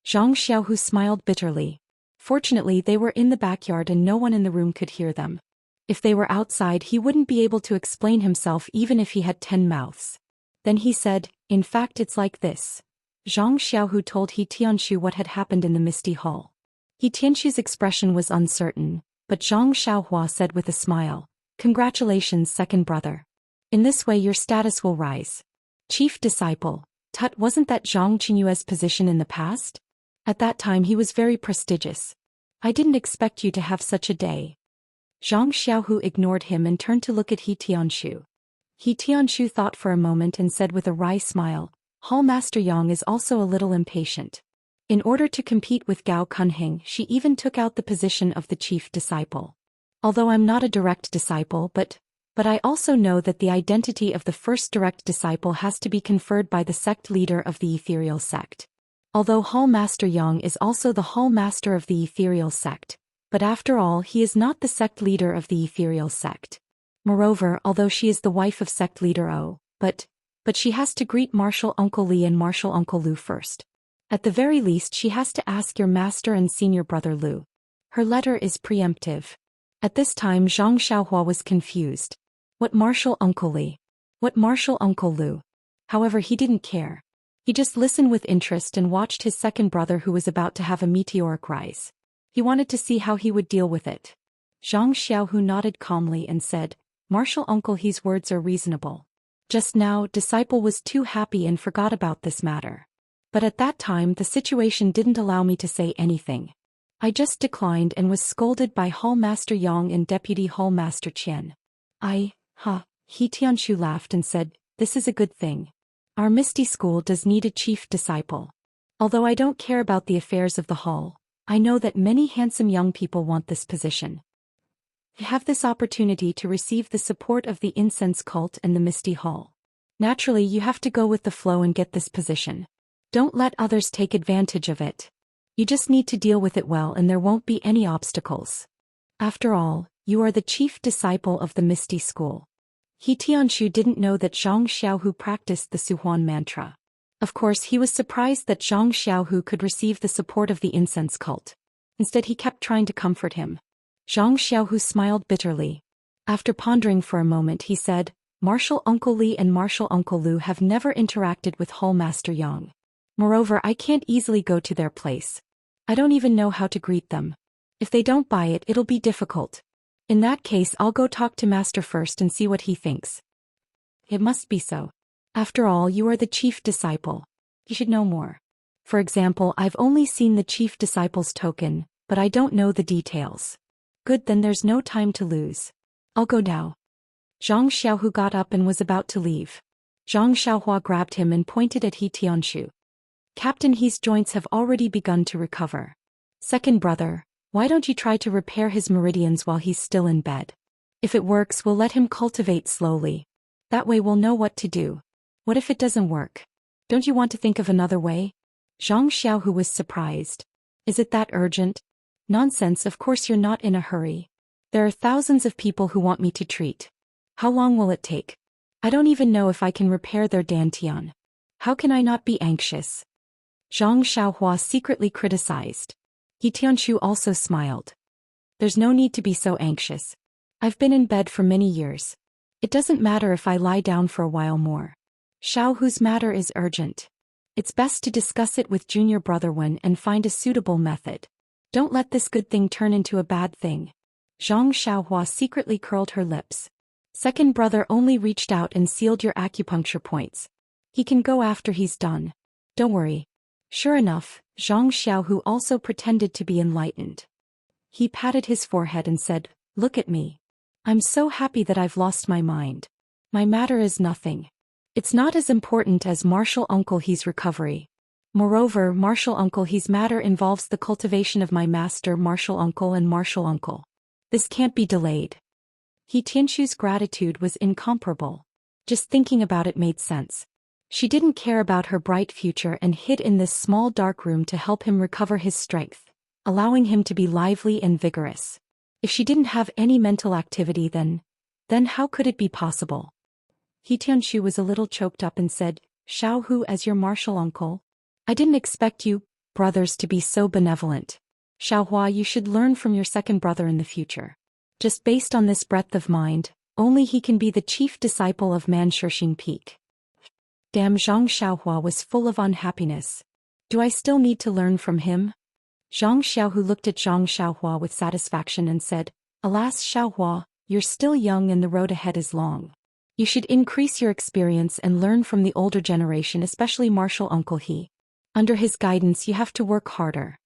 Speaker 1: Zhang Xiaohu smiled bitterly. Fortunately, they were in the backyard and no one in the room could hear them. If they were outside, he wouldn't be able to explain himself even if he had 10 mouths. Then he said, "In fact, it's like this." Zhang Xiaohu told He Tianshu what had happened in the Misty Hall. He Tianshu's expression was uncertain, but Zhang Xiaohua said with a smile, "Congratulations, second brother. In this way your status will rise. Chief disciple, Tut, wasn't that Zhang Qingyue's position in the past? At that time he was very prestigious. I didn't expect you to have such a day. Zhang Xiaohu ignored him and turned to look at He Tianshu. He Tianshu thought for a moment and said with a wry smile, Hall Master Yang is also a little impatient. In order to compete with Gao Kunheng, she even took out the position of the chief disciple. Although I'm not a direct disciple, but I also know that the identity of the first direct disciple has to be conferred by the sect leader of the ethereal sect. Although Hall Master Yang is also the Hall Master of the ethereal sect, but after all he is not the sect leader of the ethereal sect. Moreover, although she is the wife of sect leader O, but she has to greet Martial Uncle Li and Martial Uncle Lu first. At the very least she has to ask your master and senior brother Lu. Her letter is preemptive. At this time Zhang Xiaohua was confused. What Martial Uncle Li? What Martial Uncle Lu? However, he didn't care. He just listened with interest and watched his second brother who was about to have a meteoric rise. He wanted to see how he would deal with it. Zhang Xiaohu nodded calmly and said, Martial Uncle He's words are reasonable. Just now, disciple was too happy and forgot about this matter. But at that time the situation didn't allow me to say anything. I just declined and was scolded by Hall Master Yang and Deputy Hall Master Qian. He Tianshu laughed and said, this is a good thing. Our Misty School does need a chief disciple. Although I don't care about the affairs of the hall, I know that many handsome young people want this position. You have this opportunity to receive the support of the incense cult and the Misty Hall. Naturally you have to go with the flow and get this position. Don't let others take advantage of it. You just need to deal with it well and there won't be any obstacles. After all, you are the chief disciple of the Misty School. He Tianshu didn't know that Zhang Xiaohu practiced the Suhuan mantra. Of course he was surprised that Zhang Xiaohu could receive the support of the incense cult. Instead he kept trying to comfort him. Zhang Xiaohu smiled bitterly. After pondering for a moment he said, Martial Uncle Li and Martial Uncle Lu have never interacted with Hall Master Yang. Moreover, I can't easily go to their place. I don't even know how to greet them. If they don't buy it, it'll be difficult. In that case I'll go talk to Master first and see what he thinks. It must be so. After all, you are the chief disciple. You should know more. For example, I've only seen the chief disciple's token, but I don't know the details. Good, then there's no time to lose. I'll go now. Zhang Xiaohu got up and was about to leave. Zhang Xiaohua grabbed him and pointed at He Tianshu. Captain He's joints have already begun to recover. Second brother, why don't you try to repair his meridians while he's still in bed? If it works, we'll let him cultivate slowly. That way we'll know what to do. What if it doesn't work? Don't you want to think of another way? Zhang Xiaohu was surprised. Is it that urgent? Nonsense, of course you're not in a hurry. There are thousands of people who want me to treat. How long will it take? I don't even know if I can repair their dantian. How can I not be anxious? Zhang Xiaohua secretly criticized. He Tianshu also smiled. There's no need to be so anxious. I've been in bed for many years. It doesn't matter if I lie down for a while more. Xiaohu's matter is urgent. It's best to discuss it with junior brother Wen and find a suitable method. Don't let this good thing turn into a bad thing. Zhang Xiaohua secretly curled her lips. Second brother only reached out and sealed your acupuncture points. He can go after he's done. Don't worry. Sure enough, Zhang Xiaohu also pretended to be enlightened. He patted his forehead and said, Look at me. I'm so happy that I've lost my mind. My matter is nothing. It's not as important as Martial Uncle He's recovery. Moreover, Martial Uncle He's matter involves the cultivation of my master Martial Uncle and Martial Uncle. This can't be delayed. He Tianshu's gratitude was incomparable. Just thinking about it made sense. She didn't care about her bright future and hid in this small dark room to help him recover his strength, allowing him to be lively and vigorous. If she didn't have any mental activity then how could it be possible? He Tianshu was a little choked up and said, Xiaohu, as your martial uncle? I didn't expect you, brothers, to be so benevolent. Xiaohua, you should learn from your second brother in the future. Just based on this breadth of mind, only he can be the chief disciple of Manshishing Peak. Damn, Zhang Xiaohua was full of unhappiness. Do I still need to learn from him? Zhang Xiaohu looked at Zhang Xiaohua with satisfaction and said, Alas, Xiaohua, you're still young and the road ahead is long. You should increase your experience and learn from the older generation, especially martial uncle He. Under his guidance you have to work harder.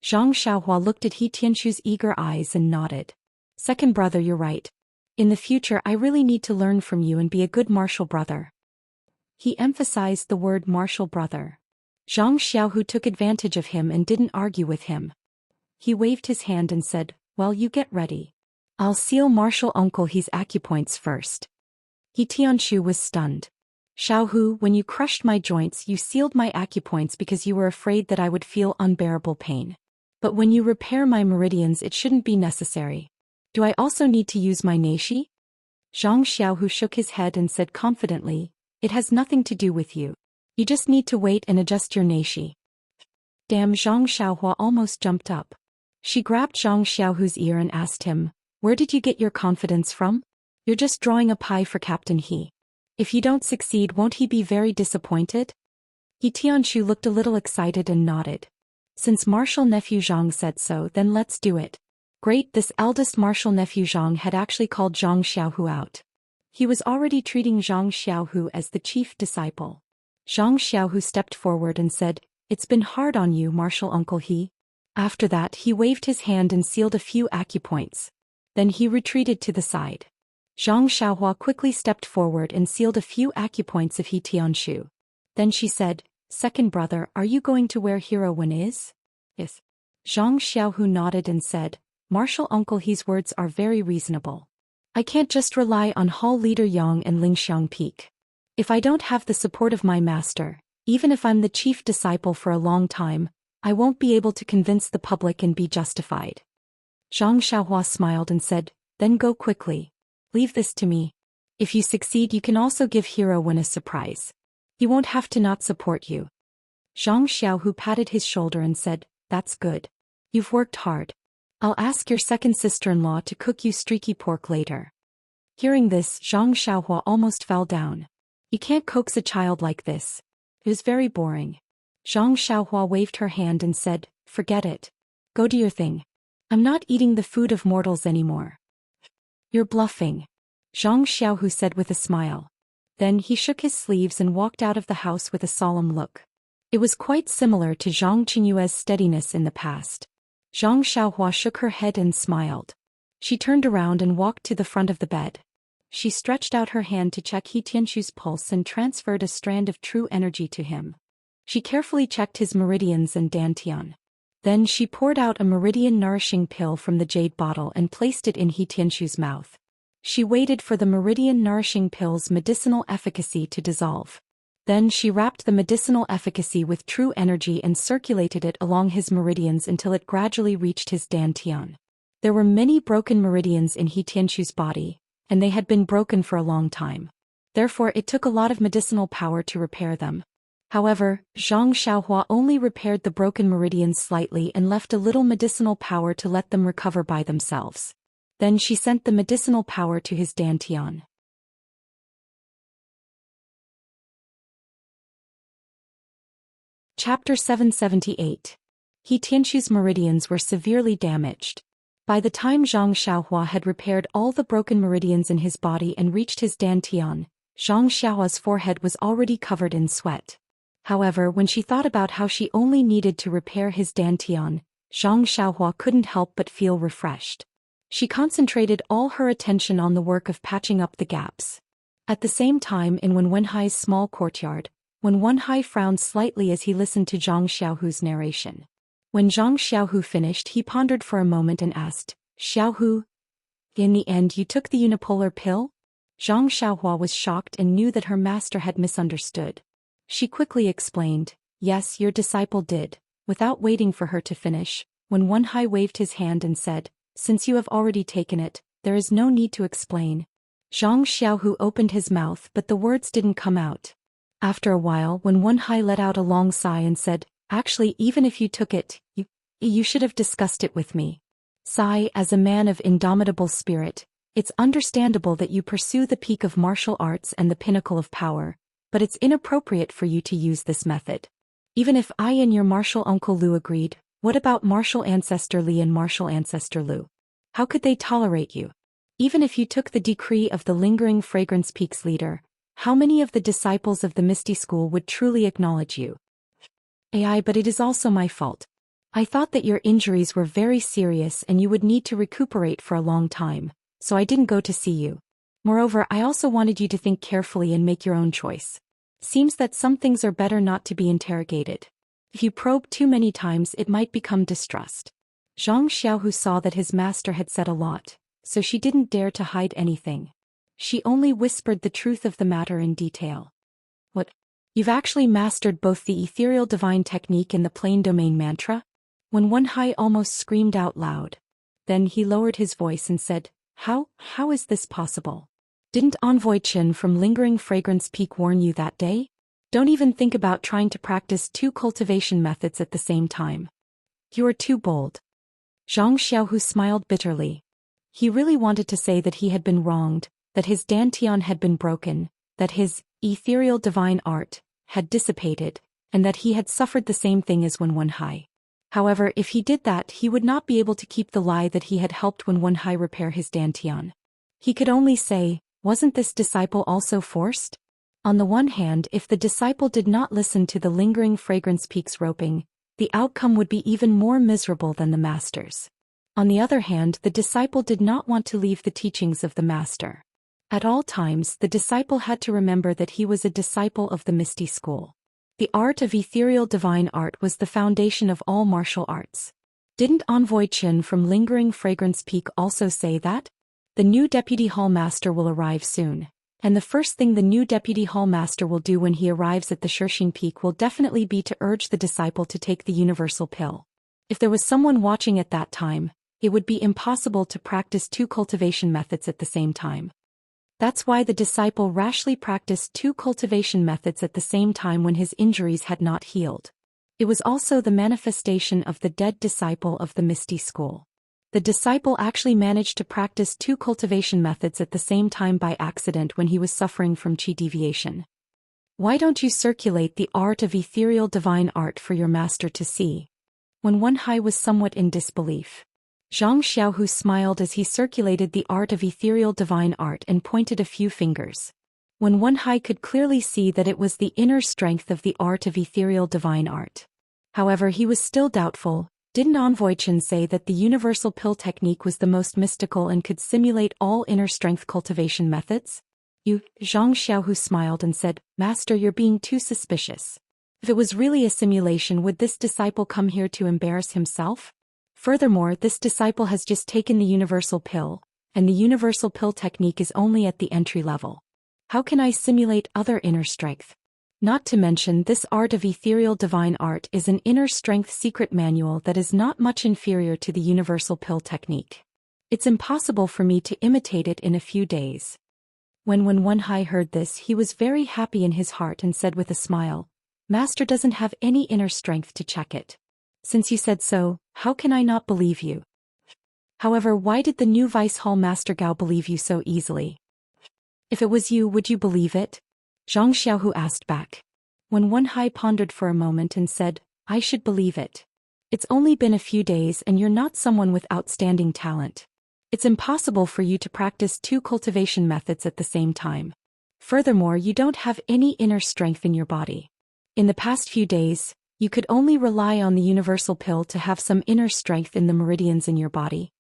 Speaker 1: Zhang Xiaohua looked at He Tianshu's eager eyes and nodded. Second brother, you're right. In the future I really need to learn from you and be a good martial brother. He emphasized the word martial brother. Zhang Xiaohu took advantage of him and didn't argue with him. He waved his hand and said, well, you get ready. I'll seal martial uncle He's acupoints first. He Tianshu was stunned. Xiaohu, when you crushed my joints you sealed my acupoints because you were afraid that I would feel unbearable pain. But when you repair my meridians it shouldn't be necessary. Do I also need to use my neishi? Zhang Xiaohu shook his head and said confidently, it has nothing to do with you. You just need to wait and adjust your neishi. Damn, Zhang Xiaohua almost jumped up. She grabbed Zhang Xiaohu's ear and asked him, where did you get your confidence from? You're just drawing a pie for Captain He. If you don't succeed, won't he be very disappointed? He Tianshu looked a little excited and nodded. Since martial nephew Zhang said so, then let's do it. Great, this eldest martial nephew Zhang had actually called Zhang Xiaohu out. He was already treating Zhang Xiaohu as the chief disciple. Zhang Xiaohu stepped forward and said, it's been hard on you, martial uncle He. After that he waved his hand and sealed a few acupoints. Then he retreated to the side. Zhang Xiaohua quickly stepped forward and sealed a few acupoints of He Tianshu. Then she said, second brother, are you going to where Hero Wen is? Yes. Zhang Xiaohu nodded and said, martial uncle He's words are very reasonable. I can't just rely on Hall leader Yang and Lingxiang Peak. If I don't have the support of my master, even if I'm the chief disciple for a long time, I won't be able to convince the public and be justified. Zhang Xiaohua smiled and said, then go quickly. Leave this to me. If you succeed you can also give Hero Wen a surprise. He won't have to not support you. Zhang Xiaohu patted his shoulder and said, that's good. You've worked hard. I'll ask your second sister-in-law to cook you streaky pork later. Hearing this, Zhang Xiaohua almost fell down. You can't coax a child like this. It was very boring. Zhang Xiaohua waved her hand and said, forget it. Go do your thing. I'm not eating the food of mortals anymore. You're bluffing. Zhang Xiaohu said with a smile. Then he shook his sleeves and walked out of the house with a solemn look. It was quite similar to Zhang Qingyue's steadiness in the past. Zhang Xiaohua shook her head and smiled. She turned around and walked to the front of the bed. She stretched out her hand to check He Tianshu's pulse and transferred a strand of true energy to him. She carefully checked his meridians and dantian. Then she poured out a meridian-nourishing pill from the jade bottle and placed it in He Tianshu's mouth. She waited for the meridian-nourishing pill's medicinal efficacy to dissolve. Then she wrapped the medicinal efficacy with true energy and circulated it along his meridians until it gradually reached his dantian. There were many broken meridians in He Tianshu's body, and they had been broken for a long time. Therefore it took a lot of medicinal power to repair them. However, Zhang Xiaohua only repaired the broken meridians slightly and left a little medicinal power to let them recover by themselves. Then she sent the medicinal power to his dantian. Chapter 778. He Tianshu's meridians were severely damaged. By the time Zhang Xiaohua had repaired all the broken meridians in his body and reached his dantian, Zhang Xiaohua's forehead was already covered in sweat. However, when she thought about how she only needed to repair his dantian, Zhang Xiaohua couldn't help but feel refreshed. She concentrated all her attention on the work of patching up the gaps. At the same time, in Wenhai's small courtyard, Wenhai frowned slightly as he listened to Zhang Xiaohu's narration. When Zhang Xiaohu finished, he pondered for a moment and asked, Xiaohu, in the end you took the unipolar pill? Zhang Xiaohua was shocked and knew that her master had misunderstood. She quickly explained, yes, your disciple did. Without waiting for her to finish, Wenhai waved his hand and said, since you have already taken it, there is no need to explain. Zhang Xiaohu opened his mouth but the words didn't come out. After a while, Wenhai let out a long sigh and said, actually, even if you took it, you should have discussed it with me. Sigh, as a man of indomitable spirit, it's understandable that you pursue the peak of martial arts and the pinnacle of power, but it's inappropriate for you to use this method. Even if I and your martial uncle Lu agreed, what about martial ancestor Li and martial ancestor Lu? How could they tolerate you? Even if you took the decree of the lingering fragrance peaks leader, how many of the disciples of the Misty School would truly acknowledge you? AI, but it is also my fault. I thought that your injuries were very serious and you would need to recuperate for a long time, so I didn't go to see you. Moreover, I also wanted you to think carefully and make your own choice. Seems that some things are better not to be interrogated. If you probe too many times, it might become distrust. Zhang Xiaohu saw that his master had said a lot, so she didn't dare to hide anything. She only whispered the truth of the matter in detail. What? You've actually mastered both the ethereal divine technique and the plane domain mantra? When Wen Hai almost screamed out loud. Then he lowered his voice and said, How is this possible? Didn't Envoy Chen from Lingering Fragrance Peak warn you that day? Don't even think about trying to practice 2 cultivation methods at the same time. You are too bold. Zhang Xiaohu smiled bitterly. He really wanted to say that he had been wronged, that his dantian had been broken, that his ethereal divine art had dissipated, and that he had suffered the same thing as Wen Hai. However, if he did that, he would not be able to keep the lie that he had helped Wen Hai repair his dantian. He could only say, wasn't this disciple also forced? On the one hand, if the disciple did not listen to the lingering fragrance peaks roping, the outcome would be even more miserable than the master's. On the other hand, the disciple did not want to leave the teachings of the master. At all times, the disciple had to remember that he was a disciple of the Misty School. The art of ethereal divine art was the foundation of all martial arts. Didn't Envoy Chen from Lingering Fragrance Peak also say that? The new Deputy Hall Master will arrive soon, and the first thing the new Deputy Hall Master will do when he arrives at the Shirxing Peak will definitely be to urge the disciple to take the universal pill. If there was someone watching at that time, it would be impossible to practice 2 cultivation methods at the same time. That's why the disciple rashly practiced 2 cultivation methods at the same time when his injuries had not healed. It was also the manifestation of the dead disciple of the Misty School. The disciple actually managed to practice 2 cultivation methods at the same time by accident when he was suffering from chi deviation. Why don't you circulate the art of ethereal divine art for your master to see? When Wen Hai was somewhat in disbelief, Zhang Xiaohu smiled as he circulated the art of ethereal divine art and pointed a few fingers. When Wen Hai could clearly see that it was the inner strength of the art of ethereal divine art. However, he was still doubtful. Didn't Envoy Chen say that the universal pill technique was the most mystical and could simulate all inner strength cultivation methods? Zhang Xiaohu smiled and said, Master, you're being too suspicious. If it was really a simulation, would this disciple come here to embarrass himself? Furthermore, this disciple has just taken the universal pill, and the universal pill technique is only at the entry level. How can I simulate other inner strength? Not to mention, this art of ethereal divine art is an inner strength secret manual that is not much inferior to the universal pill technique. It's impossible for me to imitate it in a few days. When Wen Hai heard this, he was very happy in his heart and said with a smile, Master doesn't have any inner strength to check it. Since you said so, how can I not believe you? However, why did the new Vice Hall Master Gao believe you so easily? If it was you, would you believe it? Zhang Xiaohu asked back. When Wen Hai pondered for a moment and said, I should believe it. It's only been a few days and you're not someone with outstanding talent. It's impossible for you to practice 2 cultivation methods at the same time. Furthermore, you don't have any inner strength in your body. In the past few days, you could only rely on the universal pill to have some inner strength in the meridians in your body.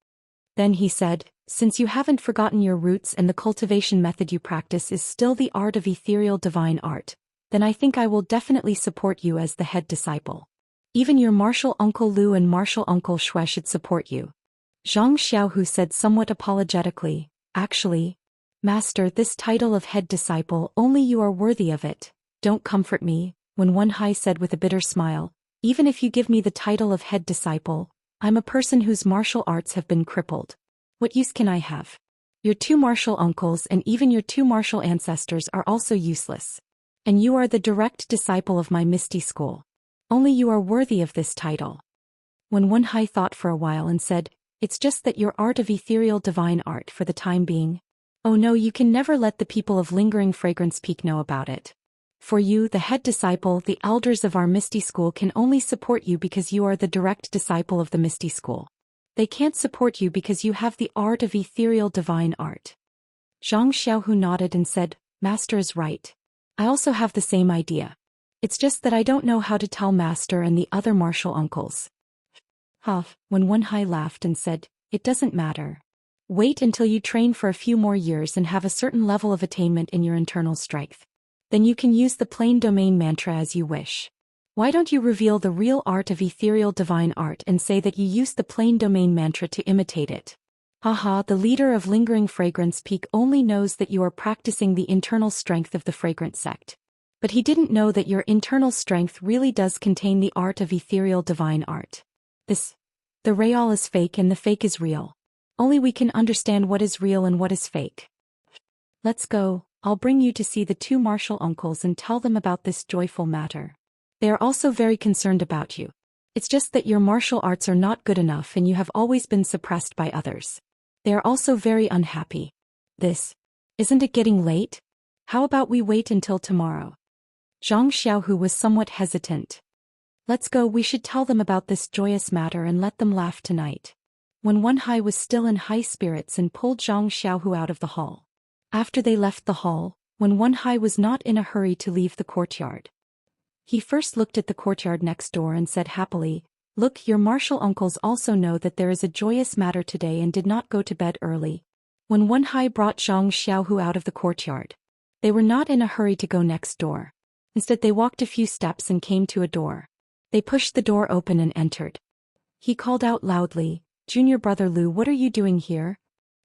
Speaker 1: Then he said, since you haven't forgotten your roots and the cultivation method you practice is still the art of ethereal divine art, then I think I will definitely support you as the head disciple. Even your martial uncle Lu and martial uncle Shui should support you. Zhang Xiaohu said somewhat apologetically, actually, Master, this title of head disciple, only you are worthy of it. Don't comfort me. When Wen Hai said with a bitter smile, even if you give me the title of head disciple, I'm a person whose martial arts have been crippled. What use can I have? Your 2 martial uncles and even your 2 martial ancestors are also useless. And you are the direct disciple of my Misty School. Only you are worthy of this title. When Wen Hai thought for a while and said, it's just that your art of ethereal divine art for the time being. Oh no, you can never let the people of Lingering Fragrance Peak know about it. For you, the head disciple, the elders of our Misty School can only support you because you are the direct disciple of the Misty School. They can't support you because you have the art of ethereal divine art. Zhang Xiaohu nodded and said, Master is right. I also have the same idea. It's just that I don't know how to tell Master and the other martial uncles. Huff, when Wen Hai laughed and said, it doesn't matter. Wait until you train for a few more years and have a certain level of attainment in your internal strength. Then you can use the plain domain mantra as you wish. Why don't you reveal the real art of ethereal divine art and say that you use the plain domain mantra to imitate it? Haha, the leader of Lingering Fragrance Peak only knows that you are practicing the internal strength of the fragrant sect. But he didn't know that your internal strength really does contain the art of ethereal divine art. The real is fake and the fake is real. Only we can understand what is real and what is fake. Let's go, I'll bring you to see the two martial uncles and tell them about this joyful matter. They are also very concerned about you. It's just that your martial arts are not good enough and you have always been suppressed by others. They are also very unhappy. Isn't it getting late? How about we wait until tomorrow? Zhang Xiaohu was somewhat hesitant. Let's go, we should tell them about this joyous matter and let them laugh tonight. When Wen Hai was still in high spirits and pulled Zhang Xiaohu out of the hall. After they left the hall, when Wen Hai was not in a hurry to leave the courtyard. He first looked at the courtyard next door and said happily, Look, your martial uncles also know that there is a joyous matter today and did not go to bed early. When Wen Hai brought Zhang Xiaohu out of the courtyard, they were not in a hurry to go next door. Instead they walked a few steps and came to a door. They pushed the door open and entered. He called out loudly, Junior brother Lu, what are you doing here?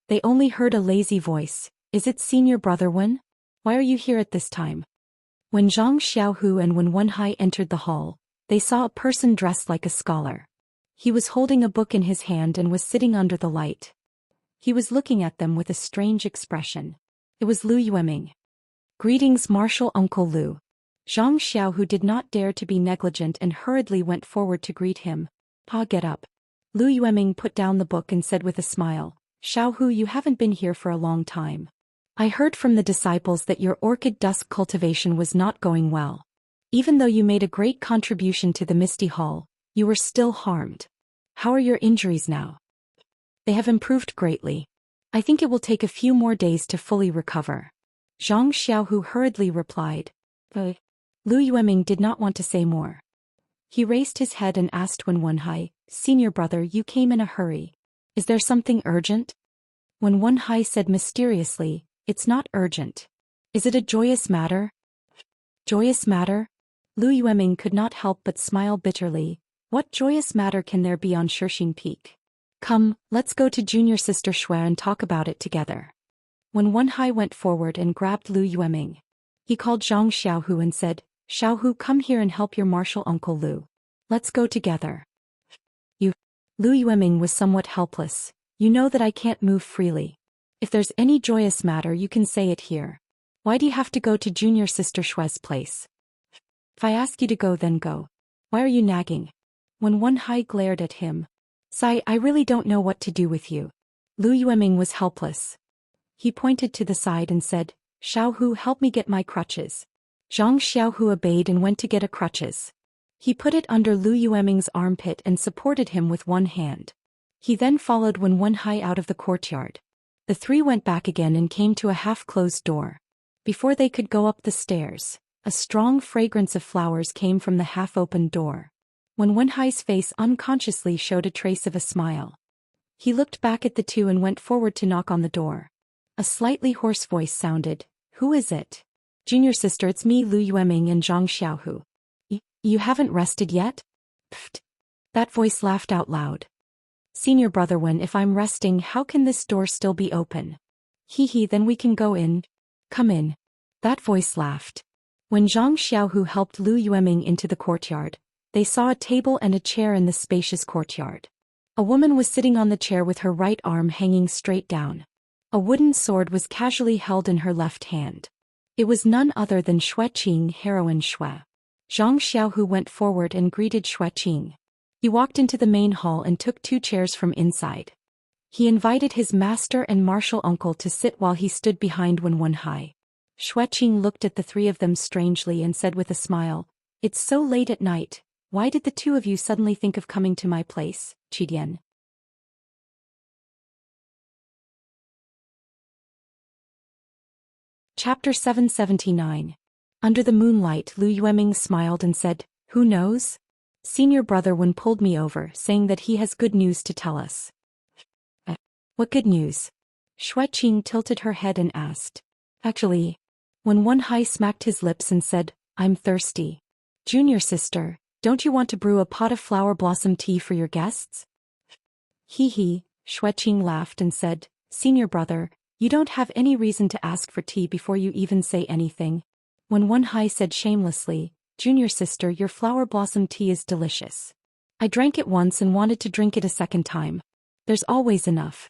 Speaker 1: They only heard a lazy voice, Is it senior brother Wen? Why are you here at this time? When Zhang Xiaohu and when Wen Hai entered the hall, they saw a person dressed like a scholar. He was holding a book in his hand and was sitting under the light. He was looking at them with a strange expression. It was Lu Yueming. Greetings, martial uncle Lu. Zhang Xiaohu did not dare to be negligent and hurriedly went forward to greet him. Pa, get up. Lu Yueming put down the book and said with a smile, Xiaohu, you haven't been here for a long time. I heard from the disciples that your orchid dusk cultivation was not going well. Even though you made a great contribution to the Misty Hall, you were still harmed. How are your injuries now? They have improved greatly. I think it will take a few more days to fully recover. Zhang Xiaohu hurriedly replied. Lu Yueming did not want to say more. He raised his head and asked when Wen Hai, Senior brother, you came in a hurry. Is there something urgent? When Wen Hai said mysteriously, It's not urgent. Is it a joyous matter? Joyous matter? Lu Yueming could not help but smile bitterly. What joyous matter can there be on Shixing Peak? Come, let's go to junior sister Shui and talk about it together. When Wen Hai went forward and grabbed Lu Yueming, he called Zhang Xiaohu and said, Xiaohu, come here and help your martial uncle Lu. Let's go together. Lu Yueming was somewhat helpless. You know that I can't move freely. If there's any joyous matter you can say it here. Why do you have to go to junior sister Shui's place? If I ask you to go, then go. Why are you nagging? When Wen Hai glared at him. Sai, I really don't know what to do with you. Lu Yueming was helpless. He pointed to the side and said, Xiaohu, help me get my crutches. Zhang Xiaohu obeyed and went to get a crutches. He put it under Lu Yueming's armpit and supported him with one hand. He then followed Wen Hai out of the courtyard. The three went back again and came to a half-closed door. Before they could go up the stairs, a strong fragrance of flowers came from the half-opened door. When Wen Hai's face unconsciously showed a trace of a smile. He looked back at the two and went forward to knock on the door. A slightly hoarse voice sounded, Who is it? Junior sister, it's me, Lu Yueming and Zhang Xiaohu. You haven't rested yet? Pfft. That voice laughed out loud. Senior brother Wen, if I'm resting, how can this door still be open? Hee, then we can go in. Come in. That voice laughed. When Zhang Xiaohu helped Lu Yueming into the courtyard, they saw a table and a chair in the spacious courtyard. A woman was sitting on the chair with her right arm hanging straight down. A wooden sword was casually held in her left hand. It was none other than Xueqing, heroine Shui. Zhang Xiaohu went forward and greeted Xueqing. He walked into the main hall and took 2 chairs from inside. He invited his master and martial uncle to sit while he stood behind Wen Hai. Xueqing looked at the 3 of them strangely and said with a smile, It's so late at night, why did the 2 of you suddenly think of coming to my place, Qidian? Chapter 779. Under the moonlight, Lu Yueming smiled and said, "Who knows? Senior brother Wen pulled me over, saying that he has good news to tell us." What good news? Xueqing tilted her head and asked. Actually, when Wen Hai smacked his lips and said, "I'm thirsty. Junior sister, don't you want to brew a pot of flower blossom tea for your guests?" Hee, Xueqing laughed and said, "Senior brother, you don't have any reason to ask for tea before you even say anything." When Wen Hai said shamelessly, "Junior sister, your flower blossom tea is delicious. I drank it once and wanted to drink it a second time. There's always enough."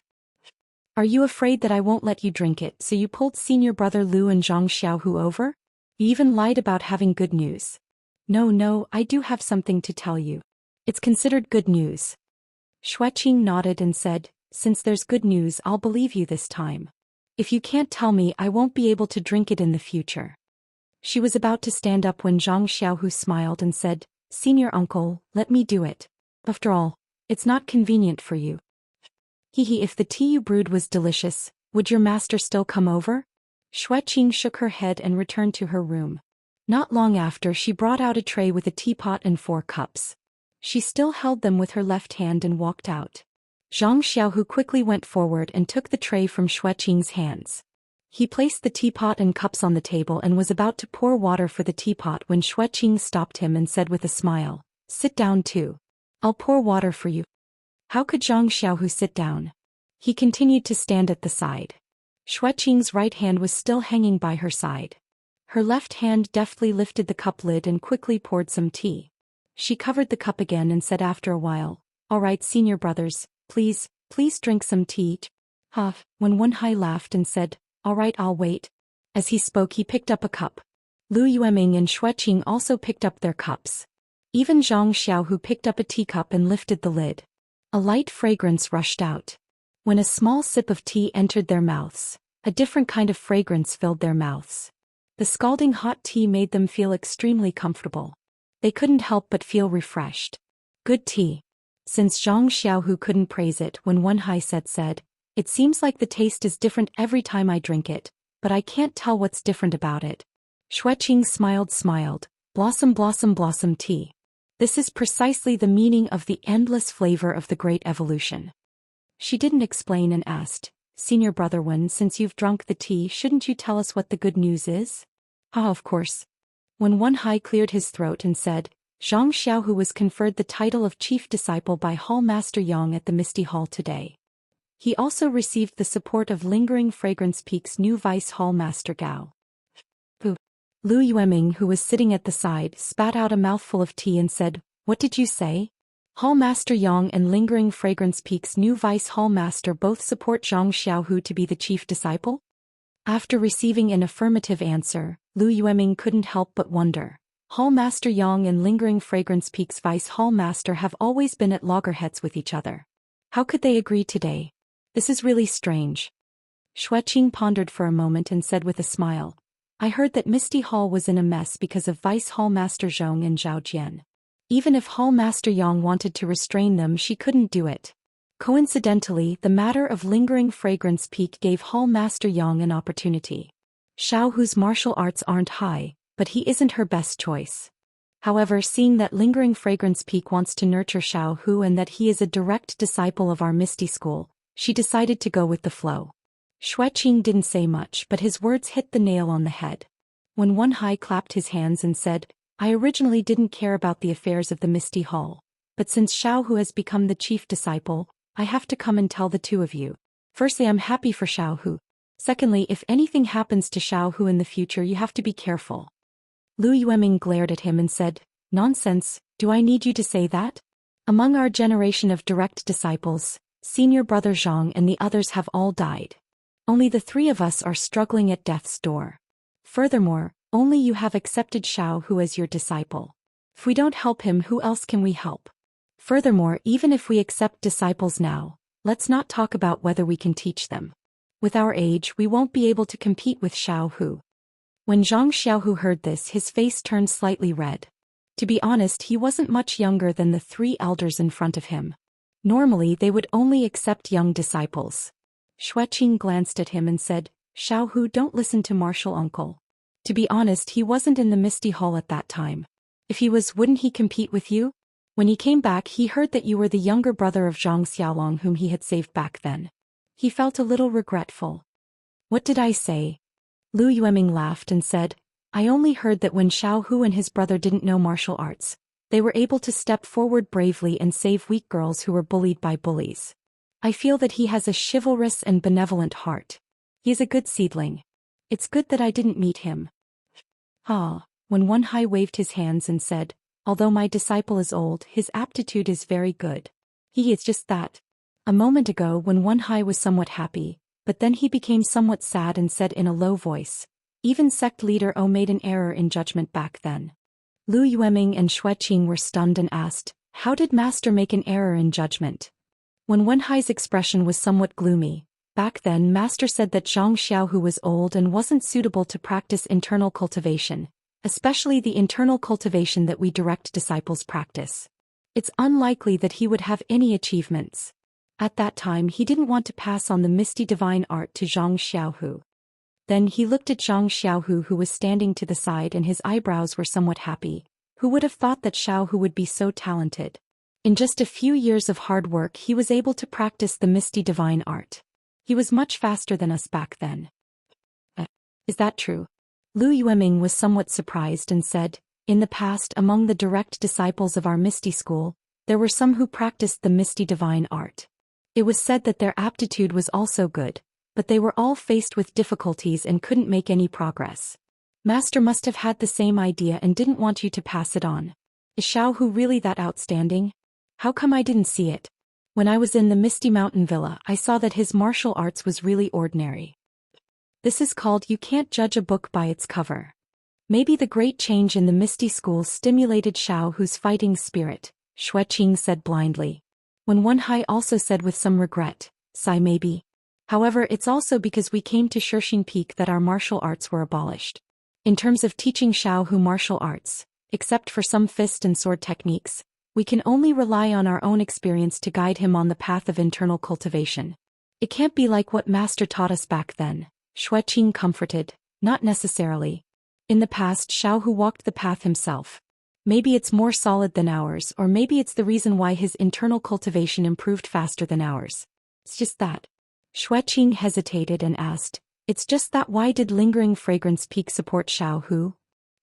Speaker 1: "Are you afraid that I won't let you drink it, so you pulled senior brother Lu and Zhang Xiaohu over? You even lied about having good news." No, I do have something to tell you. It's considered good news." Xueqing nodded and said, "Since there's good news, I'll believe you this time. If you can't tell me, I won't be able to drink it in the future." She was about to stand up when Zhang Xiaohu smiled and said, "Senior uncle, let me do it. After all, it's not convenient for you." If the tea you brewed was delicious, would your master still come over?" Xueqing shook her head and returned to her room. Not long after, she brought out a tray with a teapot and 4 cups. She still held them with her left hand and walked out. Zhang Xiaohu quickly went forward and took the tray from Xueqing's hands. He placed the teapot and cups on the table and was about to pour water for the teapot when Xueqing stopped him and said with a smile, "Sit down too. I'll pour water for you." How could Zhang Xiaohu sit down? He continued to stand at the side. Xueqing's right hand was still hanging by her side. Her left hand deftly lifted the cup lid and quickly poured some tea. She covered the cup again and said after a while, "All right, senior brothers, please drink some tea." When Wen Hai laughed and said, "All right, I'll wait." As he spoke, he picked up a cup. Lu Yueming and Xueqing also picked up their cups. Even Zhang Xiaohu picked up a teacup and lifted the lid. A light fragrance rushed out. When a small sip of tea entered their mouths, a different kind of fragrance filled their mouths. The scalding hot tea made them feel extremely comfortable. They couldn't help but feel refreshed. Good tea. Since Zhang Xiaohu couldn't praise it when Wen Hai said, "It seems like the taste is different every time I drink it, but I can't tell what's different about it." Xueqing smiled, blossom tea. This is precisely the meaning of the endless flavor of the great evolution. She didn't explain and asked, "Senior brother Wen, since you've drunk the tea, shouldn't you tell us what the good news is?" Of course." When Wen Hai cleared his throat and said, "Zhang Xiaohu was conferred the title of chief disciple by Hall Master Yang at the Misty Hall today. He also received the support of Lingering Fragrance Peak's new Vice Hall Master Gao." Lu Yueming, who was sitting at the side, spat out a mouthful of tea and said, "What did you say? Hall Master Yang and Lingering Fragrance Peak's new Vice Hall Master both support Zhang Xiaohu to be the chief disciple?" After receiving an affirmative answer, Lu Yueming couldn't help but wonder. Hall Master Yang and Lingering Fragrance Peak's Vice Hall Master have always been at loggerheads with each other. How could they agree today? This is really strange. Xueqing pondered for a moment and said with a smile, "I heard that Misty Hall was in a mess because of Vice Hall Master Zhong and Zhao Jian. Even if Hall Master Yang wanted to restrain them, she couldn't do it. Coincidentally, the matter of Lingering Fragrance Peak gave Hall Master Yang an opportunity. Xiaohu's martial arts aren't high, but he isn't her best choice. However, seeing that Lingering Fragrance Peak wants to nurture Xiaohu and that he is a direct disciple of our Misty School, she decided to go with the flow." Xueqing didn't say much, but his words hit the nail on the head. When Wen Hai clapped his hands and said, "I originally didn't care about the affairs of the Misty Hall, but since Xiaohu has become the chief disciple, I have to come and tell the two of you. Firstly, I'm happy for Xiaohu. Secondly, if anything happens to Xiaohu in the future, you have to be careful." Lu Yueming glared at him and said, "Nonsense, do I need you to say that? Among our generation of direct disciples, senior brother Zhang and the others have all died. Only the 3 of us are struggling at death's door. Furthermore, only you have accepted Xiaohu as your disciple. If we don't help him, who else can we help? Furthermore, even if we accept disciples now, let's not talk about whether we can teach them. With our age, we won't be able to compete with Xiaohu." When Zhang Xiaohu heard this, his face turned slightly red. To be honest, he wasn't much younger than the 3 elders in front of him. Normally, they would only accept young disciples. Xueqing glanced at him and said, Xiaohu, don't listen to martial uncle. To be honest, he wasn't in the Misty Hall at that time. If he was, wouldn't he compete with you? When he came back, he heard that you were the younger brother of Zhang Xiaolong whom he had saved back then. He felt a little regretful. What did I say? Lu Yueming laughed and said, I only heard that when Xiaohu and his brother didn't know martial arts, they were able to step forward bravely and save weak girls who were bullied by bullies. I feel that he has a chivalrous and benevolent heart. He is a good seedling. It's good that I didn't meet him. When Wenhai waved his hands and said, although my disciple is old, his aptitude is very good. He is just that. A moment ago when Wenhai was somewhat happy, but then he became somewhat sad and said in a low voice, even sect leader O made an error in judgment back then. Lu Yueming and Xueqing were stunned and asked, how did master make an error in judgment? When Wenhai's expression was somewhat gloomy, back then master said that Zhang Xiaohu was old and wasn't suitable to practice internal cultivation, especially the internal cultivation that we direct disciples practice. It's unlikely that he would have any achievements. At that time he didn't want to pass on the misty divine art to Zhang Xiaohu. Then he looked at Zhang Xiaohu who was standing to the side and his eyebrows were somewhat happy. Who would have thought that Xiaohu would be so talented? In just a few years of hard work he was able to practice the misty divine art. He was much faster than us back then. Is that true? Lu Yueming was somewhat surprised and said, in the past among the direct disciples of our Misty School, there were some who practiced the misty divine art. It was said that their aptitude was also good, but they were all faced with difficulties and couldn't make any progress. Master must have had the same idea and didn't want you to pass it on. Is Xiaohu really that outstanding? How come I didn't see it? When I was in the Misty Mountain Villa, I saw that his martial arts was really ordinary. This is called you can't judge a book by its cover. Maybe the great change in the Misty School stimulated Xiaohu's fighting spirit, Xueqing said blindly. When Wenhai also said with some regret, sigh maybe. However, it's also because we came to Shishing Peak that our martial arts were abolished. In terms of teaching Xiaohu martial arts, except for some fist and sword techniques, we can only rely on our own experience to guide him on the path of internal cultivation. It can't be like what master taught us back then. Xueqing comforted, not necessarily. In the past Xiaohu walked the path himself. Maybe it's more solid than ours, or maybe it's the reason why his internal cultivation improved faster than ours. It's just that. Xueqing hesitated and asked, it's just that why did lingering fragrance peak support Xiaohu?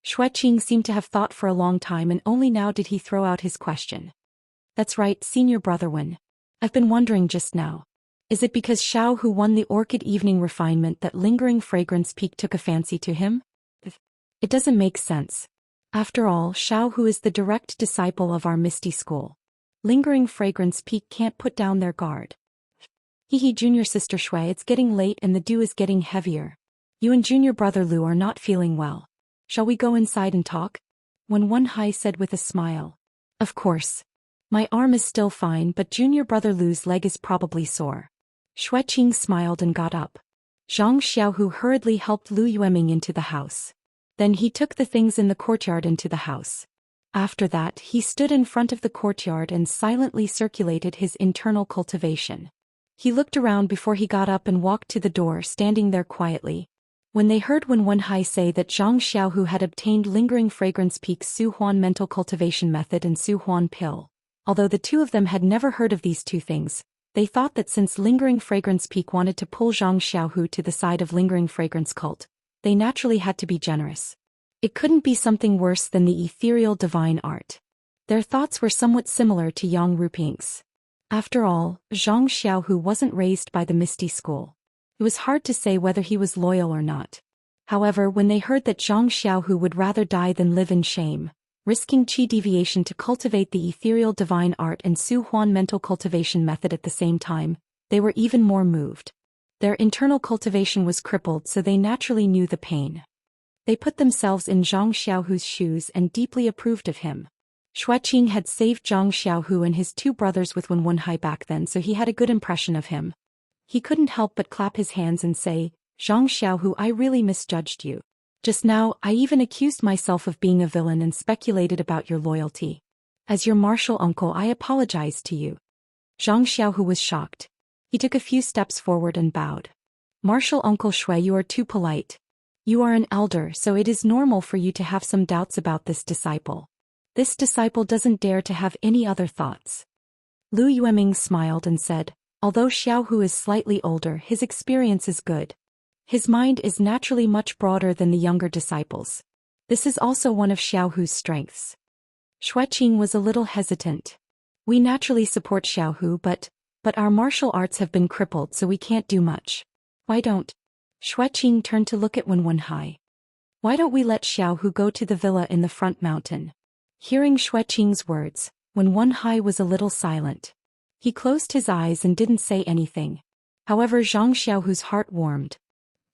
Speaker 1: Xueqing seemed to have thought for a long time and only now did he throw out his question. That's right, senior brother Wen. I've been wondering just now. Is it because Xiaohu won the Orchid Evening Refinement that lingering fragrance peak took a fancy to him? It doesn't make sense. After all, Xiaohu is the direct disciple of our Misty School. Lingering fragrance peak can't put down their guard. Hehe, junior sister Shui, it's getting late and the dew is getting heavier. You and junior brother Lu are not feeling well. Shall we go inside and talk? When Wenhai said with a smile. Of course. My arm is still fine, but junior brother Lu's leg is probably sore. Xueqing smiled and got up. Zhang Xiaohu hurriedly helped Lu Yueming into the house. Then he took the things in the courtyard into the house. After that he stood in front of the courtyard and silently circulated his internal cultivation. He looked around before he got up and walked to the door, standing there quietly. When they heard Wenhai say that Zhang Xiaohu had obtained lingering fragrance peak's Su Huan mental cultivation method and Su Huan pill, although the two of them had never heard of these two things, they thought that since lingering fragrance peak wanted to pull Zhang Xiaohu to the side of lingering fragrance cult, they naturally had to be generous. It couldn't be something worse than the ethereal divine art. Their thoughts were somewhat similar to Yang Ruping's. After all, Zhang Xiaohu wasn't raised by the Misty School. It was hard to say whether he was loyal or not. However, when they heard that Zhang Xiaohu would rather die than live in shame, risking chi deviation to cultivate the ethereal divine art and Su Huan mental cultivation method at the same time, they were even more moved. Their internal cultivation was crippled, so they naturally knew the pain. They put themselves in Zhang Xiaohu's shoes and deeply approved of him. Xueqing had saved Zhang Xiaohu and his two brothers with Wenhai back then, so he had a good impression of him. He couldn't help but clap his hands and say, Zhang Xiaohu, I really misjudged you. Just now, I even accused myself of being a villain and speculated about your loyalty. As your martial uncle, I apologize to you. Zhang Xiaohu was shocked. He took a few steps forward and bowed. Martial Uncle Shui, you are too polite. You are an elder, so it is normal for you to have some doubts about this disciple. This disciple doesn't dare to have any other thoughts. Lu Yueming smiled and said, although Xiaohu is slightly older, his experience is good. His mind is naturally much broader than the younger disciples. This is also one of Xiaohu's strengths. Xueqing was a little hesitant. We naturally support Xiaohu, but our martial arts have been crippled, so we can't do much. Why don't? Xueqing turned to look at Wenwenhai. Why don't we let Xiaohu go to the villa in the front mountain? Hearing Xueqing's words, Wenwenhai was a little silent. He closed his eyes and didn't say anything. However, Zhang Xiaohu's heart warmed.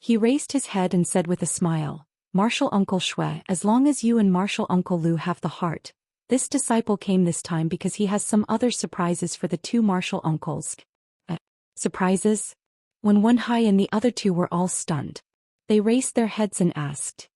Speaker 1: He raised his head and said with a smile, Martial Uncle Shui, as long as you and Martial Uncle Lu have the heart. This disciple came this time because he has some other surprises for the two martial uncles. Surprises? When Wenhai and the other two were all stunned. They raised their heads and asked.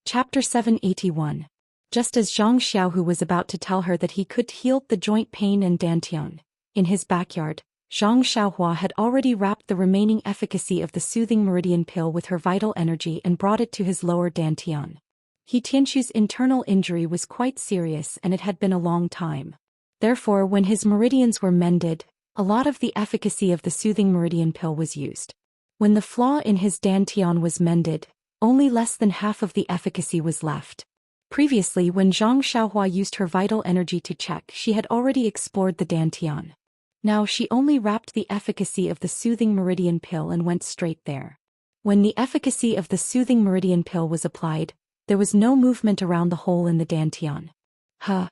Speaker 1: Chapter 781. Just as Zhang Xiaohu was about to tell her that he could heal the joint pain and dantian, in his backyard, Zhang Xiaohua had already wrapped the remaining efficacy of the soothing meridian pill with her vital energy and brought it to his lower dantian. He Tianchu's internal injury was quite serious and it had been a long time. Therefore, when his meridians were mended, a lot of the efficacy of the soothing meridian pill was used. When the flaw in his dantian was mended, only less than half of the efficacy was left. Previously, when Zhang Xiaohua used her vital energy to check, she had already explored the dantian. Now she only wrapped the efficacy of the soothing meridian pill and went straight there. When the efficacy of the soothing meridian pill was applied, there was no movement around the hole in the dantian. Zhang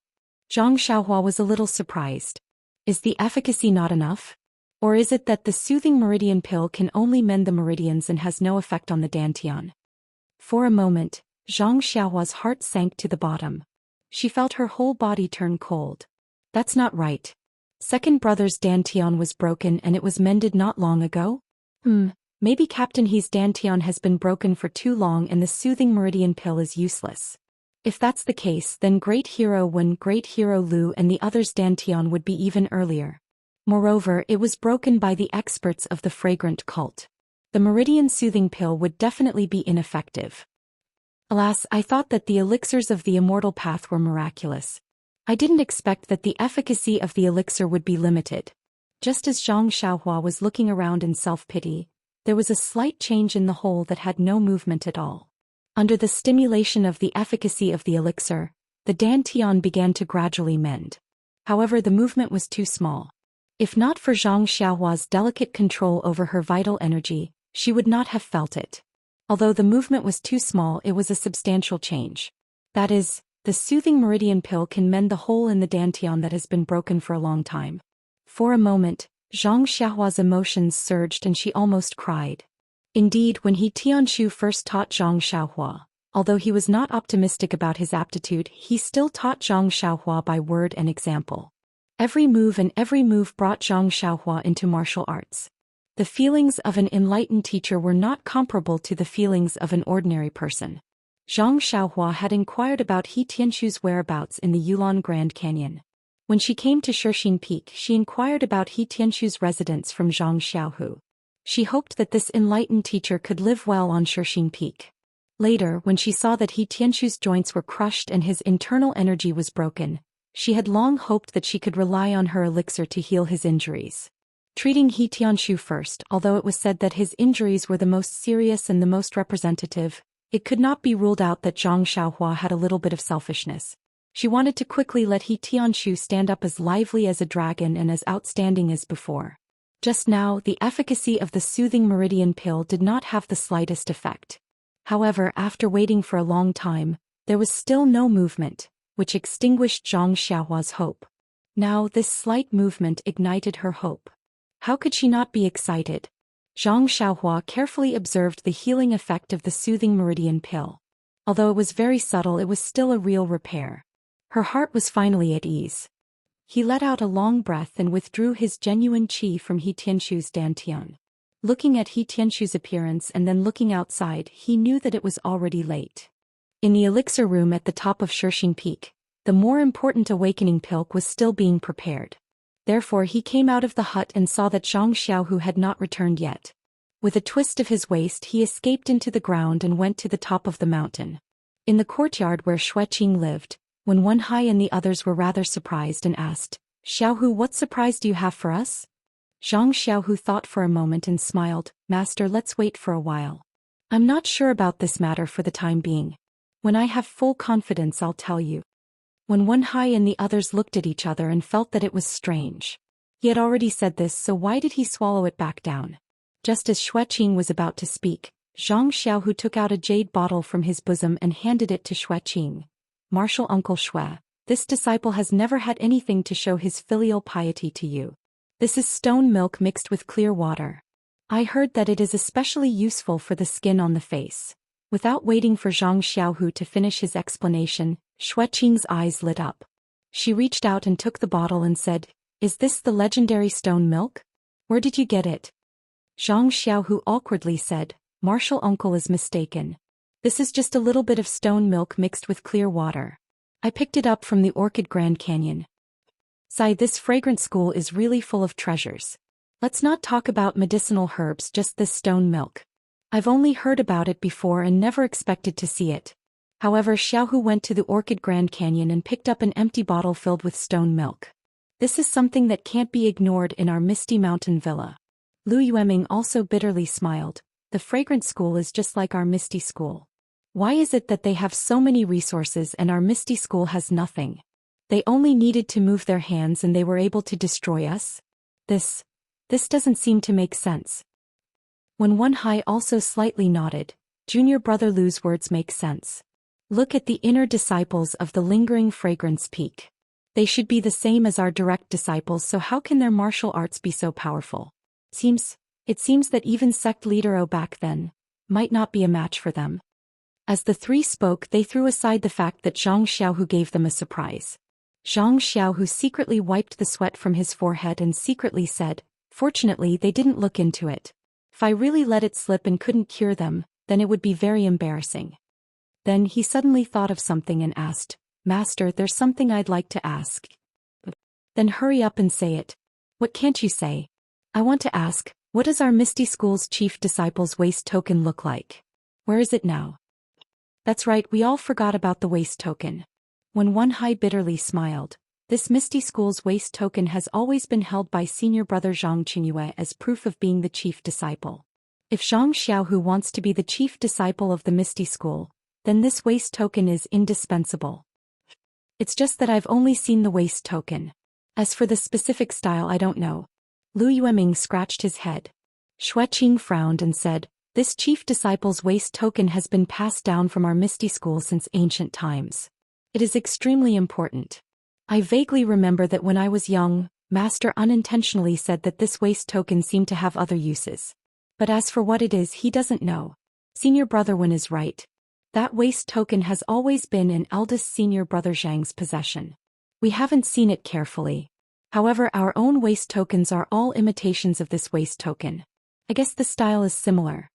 Speaker 1: Xiaohua was a little surprised. Is the efficacy not enough? Or is it that the soothing meridian pill can only mend the meridians and has no effect on the dantian? For a moment, Zhang Xiaohua's heart sank to the bottom. She felt her whole body turn cold. That's not right. Second brother's dantian was broken and it was mended not long ago? Maybe Captain He's dantian has been broken for too long and the soothing meridian pill is useless. If that's the case, then Great Hero Wen, Great Hero Lu and the others' dantian would be even earlier. Moreover, it was broken by the experts of the fragrant cult. The meridian soothing pill would definitely be ineffective. Alas, I thought that the elixirs of the immortal path were miraculous. I didn't expect that the efficacy of the elixir would be limited. Just as Zhang Xiaohua was looking around in self-pity, there was a slight change in the hole that had no movement at all. Under the stimulation of the efficacy of the elixir, the dantian began to gradually mend. However, the movement was too small. If not for Zhang Xiaohua's delicate control over her vital energy, she would not have felt it. Although the movement was too small, it was a substantial change. That is, the soothing meridian pill can mend the hole in the dantian that has been broken for a long time. For a moment, Zhang Xiaohua's emotions surged and she almost cried. Indeed, when He Tianshu first taught Zhang Xiaohua, although he was not optimistic about his aptitude, he still taught Zhang Xiaohua by word and example. Every move brought Zhang Xiaohua into martial arts. The feelings of an enlightened teacher were not comparable to the feelings of an ordinary person. Zhang Xiaohua had inquired about He Tianshu's whereabouts in the Yulon Grand Canyon. When she came to Shixin Peak, she inquired about He Tianshu's residence from Zhang Xiaohu. She hoped that this enlightened teacher could live well on Shixin Peak. Later, when she saw that He Tianshu's joints were crushed and his internal energy was broken, she had long hoped that she could rely on her elixir to heal his injuries. Treating He Tianshu first, although it was said that his injuries were the most serious and the most representative, it could not be ruled out that Zhang Xiaohua had a little bit of selfishness. She wanted to quickly let He Tianshu stand up as lively as a dragon and as outstanding as before. Just now, the efficacy of the soothing meridian pill did not have the slightest effect. However, after waiting for a long time, there was still no movement, which extinguished Zhang Xiaohua's hope. Now this slight movement ignited her hope. How could she not be excited? Zhang Xiaohua carefully observed the healing effect of the soothing meridian pill. Although it was very subtle, it was still a real repair. Her heart was finally at ease. He let out a long breath and withdrew his genuine qi from He Tianshu's dantian. Looking at He Tianshu's appearance and then looking outside, he knew that it was already late. In the elixir room at the top of Shixin Peak, The more important awakening pilk was still being prepared. Therefore he came out of the hut and saw that Zhang Xiaohu had not returned yet. With a twist of his waist he escaped into the ground and went to the top of the mountain. In the courtyard where Xueqing lived, when Wen Hai and the others were rather surprised and asked, "Xiaohu, what surprise do you have for us?" Zhang Xiaohu thought for a moment and smiled, "Master, let's wait for a while. I'm not sure about this matter for the time being. When I have full confidence I'll tell you." When Wen Hai and the others looked at each other and felt that it was strange. He had already said this, so why did he swallow it back down? Just as Xueqing was about to speak, Zhang Xiaohu took out a jade bottle from his bosom and handed it to Xueqing. "Martial Uncle Xue, this disciple has never had anything to show his filial piety to you. This is stone milk mixed with clear water. I heard that it is especially useful for the skin on the face." Without waiting for Zhang Xiaohu to finish his explanation, Xueqing's eyes lit up. She reached out and took the bottle and said, "Is this the legendary stone milk? Where did you get it?" Zhang Xiaohu awkwardly said, "Martial uncle is mistaken. This is just a little bit of stone milk mixed with clear water. I picked it up from the Orchid Grand Canyon. Sai, this fragrant school is really full of treasures. Let's not talk about medicinal herbs, just this stone milk. I've only heard about it before and never expected to see it." However, Xiaohu went to the Orchid Grand Canyon and picked up an empty bottle filled with stone milk. "This is something that can't be ignored in our Misty Mountain Villa." Lu Yueming also bitterly smiled. "The fragrant school is just like our Misty School. Why is it that they have so many resources and our Misty School has nothing? They only needed to move their hands and they were able to destroy us? This doesn't seem to make sense." When Wen Hai also slightly nodded, junior brother Lu's words make sense. Look at the inner disciples of the lingering fragrance peak. They should be the same as our direct disciples, so how can their martial arts be so powerful? It seems that even sect leader O back then might not be a match for them. As the three spoke, they threw aside the fact that Zhang Xiaohu gave them a surprise. Zhang Xiaohu secretly wiped the sweat from his forehead and secretly said, "Fortunately they didn't look into it. If I really let it slip and couldn't cure them, then it would be very embarrassing." Then he suddenly thought of something and asked, "Master, there's something I'd like to ask." "Then hurry up and say it. What can't you say?" "I want to ask, what does our Misty School's chief disciple's waist token look like? Where is it now?" "That's right, we all forgot about the waist token." When Wen Hai bitterly smiled, "This Misty School's waist token has always been held by senior brother Zhang Qingyue as proof of being the chief disciple. If Zhang Xiaohu wants to be the chief disciple of the Misty School, then this waist token is indispensable. It's just that I've only seen the waist token. As for the specific style, I don't know." Lu Yueming scratched his head. Xueqing frowned and said, "This chief disciple's waist token has been passed down from our Misty School since ancient times. It is extremely important. I vaguely remember that when I was young, Master unintentionally said that this waist token seemed to have other uses. But as for what it is, he doesn't know. Senior brother Wen is right. That waist token has always been in eldest senior brother Zhang's possession. We haven't seen it carefully. However, our own waist tokens are all imitations of this waist token. I guess the style is similar.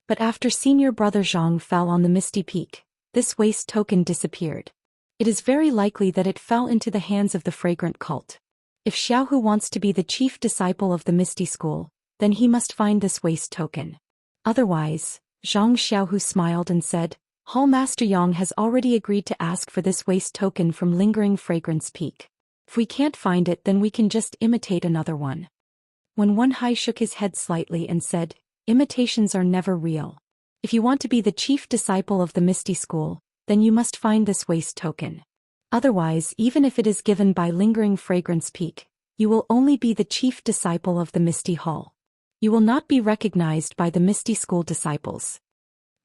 Speaker 1: But after senior brother Zhang fell on the Misty Peak, this waist token disappeared. It is very likely that it fell into the hands of the fragrant cult. If Xiaohu wants to be the chief disciple of the Misty School, then he must find this waist token. Otherwise," Zhang Xiaohu smiled and said, "Hall Master Yang has already agreed to ask for this waist token from Lingering Fragrance Peak. If we can't find it, then we can just imitate another one." When Wen Hai shook his head slightly and said, "Imitations are never real. If you want to be the chief disciple of the Misty School, then you must find this waist token. Otherwise, even if it is given by Lingering Fragrance Peak, you will only be the chief disciple of the Misty Hall. You will not be recognized by the Misty School disciples."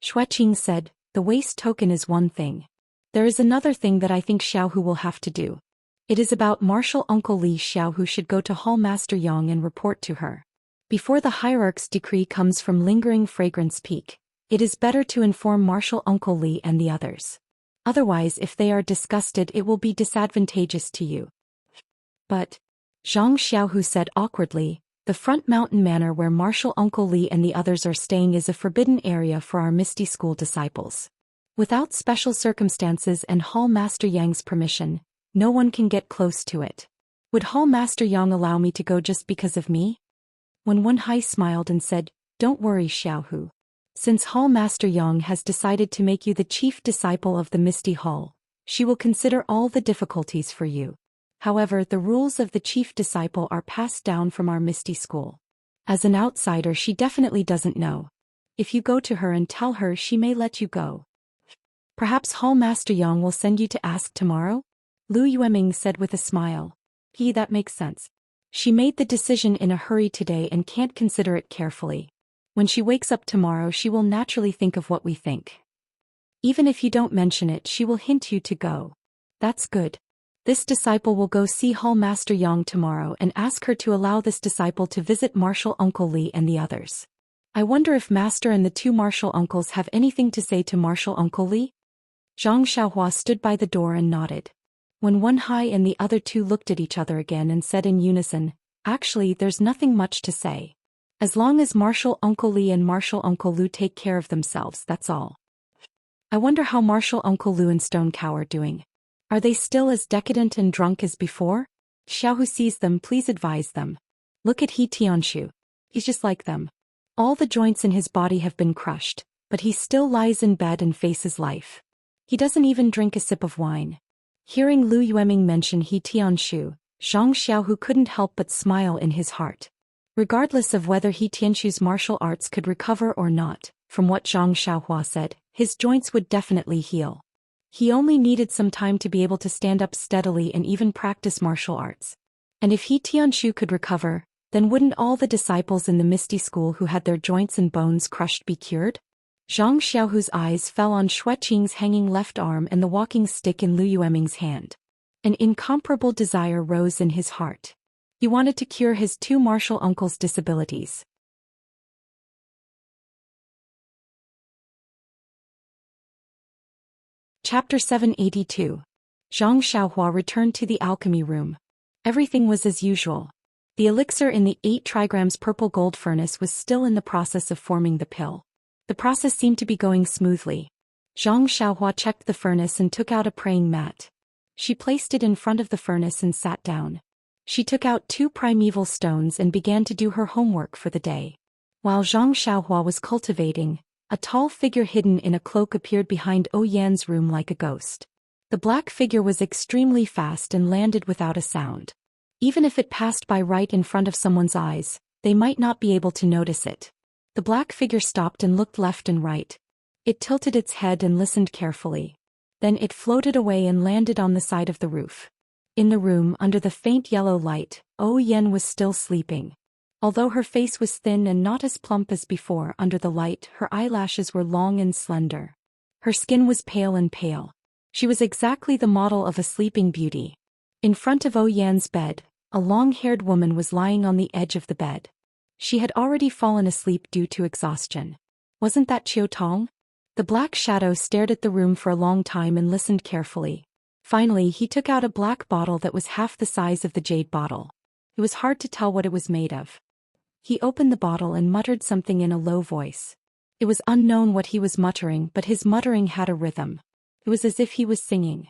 Speaker 1: Xueqing said, "The waist token is one thing. There is another thing that I think Xiaohu will have to do. It is about Martial Uncle Li. Xiaohu should go to Hall Master Yang and report to her. Before the hierarch's decree comes from Lingering Fragrance Peak, it is better to inform Martial Uncle Li and the others. Otherwise, if they are disgusted, it will be disadvantageous to you." "But," Zhang Xiaohu said awkwardly, "the front mountain manor where Martial Uncle Li and the others are staying is a forbidden area for our Misty School disciples. Without special circumstances and Hall Master Yang's permission, no one can get close to it. Would Hall Master Yang allow me to go just because of me? When Wen Hai smiled and said, "Don't worry, Xiaohu. Since Hall Master Yang has decided to make you the chief disciple of the Misty Hall, she will consider all the difficulties for you. However, the rules of the chief disciple are passed down from our Misty school. As an outsider, she definitely doesn't know. If you go to her and tell her, she may let you go." "Perhaps Hall Master Yang will send you to ask tomorrow?" Lu Yueming said with a smile. That makes sense. She made the decision in a hurry today and can't consider it carefully. When she wakes up tomorrow, she will naturally think of what we think. Even if you don't mention it, she will hint you to go. That's good. This disciple will go see Hall Master Yang tomorrow and ask her to allow this disciple to visit Martial Uncle Li and the others. I wonder if Master and the two Martial Uncles have anything to say to Martial Uncle Li? Zhang Xiaohua stood by the door and nodded. When Wen Hai and the other two looked at each other again and said in unison, "Actually, there's nothing much to say. As long as Martial Uncle Li and Martial Uncle Lu take care of themselves, that's all." I wonder how Martial Uncle Lu and Stone Cow are doing. Are they still as decadent and drunk as before? Xiaohu sees them, please advise them. Look at He Tianshu. He's just like them. All the joints in his body have been crushed, but he still lies in bed and faces life. He doesn't even drink a sip of wine. Hearing Lu Yueming mention He Tianshu, Zhang Xiaohu couldn't help but smile in his heart. Regardless of whether He Tianshu's martial arts could recover or not, from what Zhang Xiaohua said, his joints would definitely heal. He only needed some time to be able to stand up steadily and even practice martial arts. And if He Tianshu could recover, then wouldn't all the disciples in the Misty School who had their joints and bones crushed be cured? Zhang Xiaohu's eyes fell on Xueqing's hanging left arm and the walking stick in Lu Yueming's hand. An incomparable desire rose in his heart. He wanted to cure his two martial uncles' disabilities. Chapter 782. Zhang Xiaohua returned to the alchemy room. Everything was as usual. The elixir in the 8 trigrams purple gold furnace was still in the process of forming the pill. The process seemed to be going smoothly. Zhang Xiaohua checked the furnace and took out a praying mat. She placed it in front of the furnace and sat down. She took out 2 primeval stones and began to do her homework for the day. While Zhang Xiaohua was cultivating, a tall figure hidden in a cloak appeared behind Yan's room like a ghost. The black figure was extremely fast and landed without a sound. Even if it passed by right in front of someone's eyes, they might not be able to notice it. The black figure stopped and looked left and right. It tilted its head and listened carefully. Then it floated away and landed on the side of the roof. In the room, under the faint yellow light, Yan was still sleeping. Although her face was thin and not as plump as before under the light, her eyelashes were long and slender. Her skin was pale and pale. She was exactly the model of a sleeping beauty. In front of Yan's bed, a long-haired woman was lying on the edge of the bed. She had already fallen asleep due to exhaustion. Wasn't that Chiu Tong? The black shadow stared at the room for a long time and listened carefully. Finally, he took out a black bottle that was half the size of the jade bottle. It was hard to tell what it was made of. He opened the bottle and muttered something in a low voice. It was unknown what he was muttering, but his muttering had a rhythm. It was as if he was singing.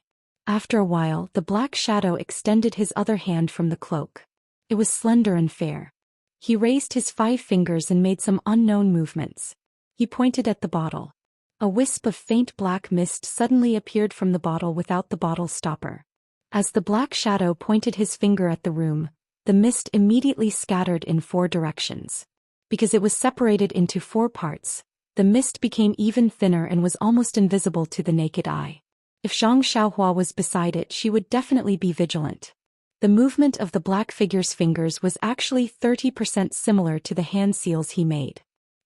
Speaker 1: After a while, the black shadow extended his other hand from the cloak. It was slender and fair. He raised his 5 fingers and made some unknown movements. He pointed at the bottle. A wisp of faint black mist suddenly appeared from the bottle without the bottle stopper. As the black shadow pointed his finger at the room, the mist immediately scattered in 4 directions. Because it was separated into 4 parts, the mist became even thinner and was almost invisible to the naked eye. If Zhang Xiaohua was beside it, she would definitely be vigilant. The movement of the black figure's fingers was actually 30% similar to the hand seals he made.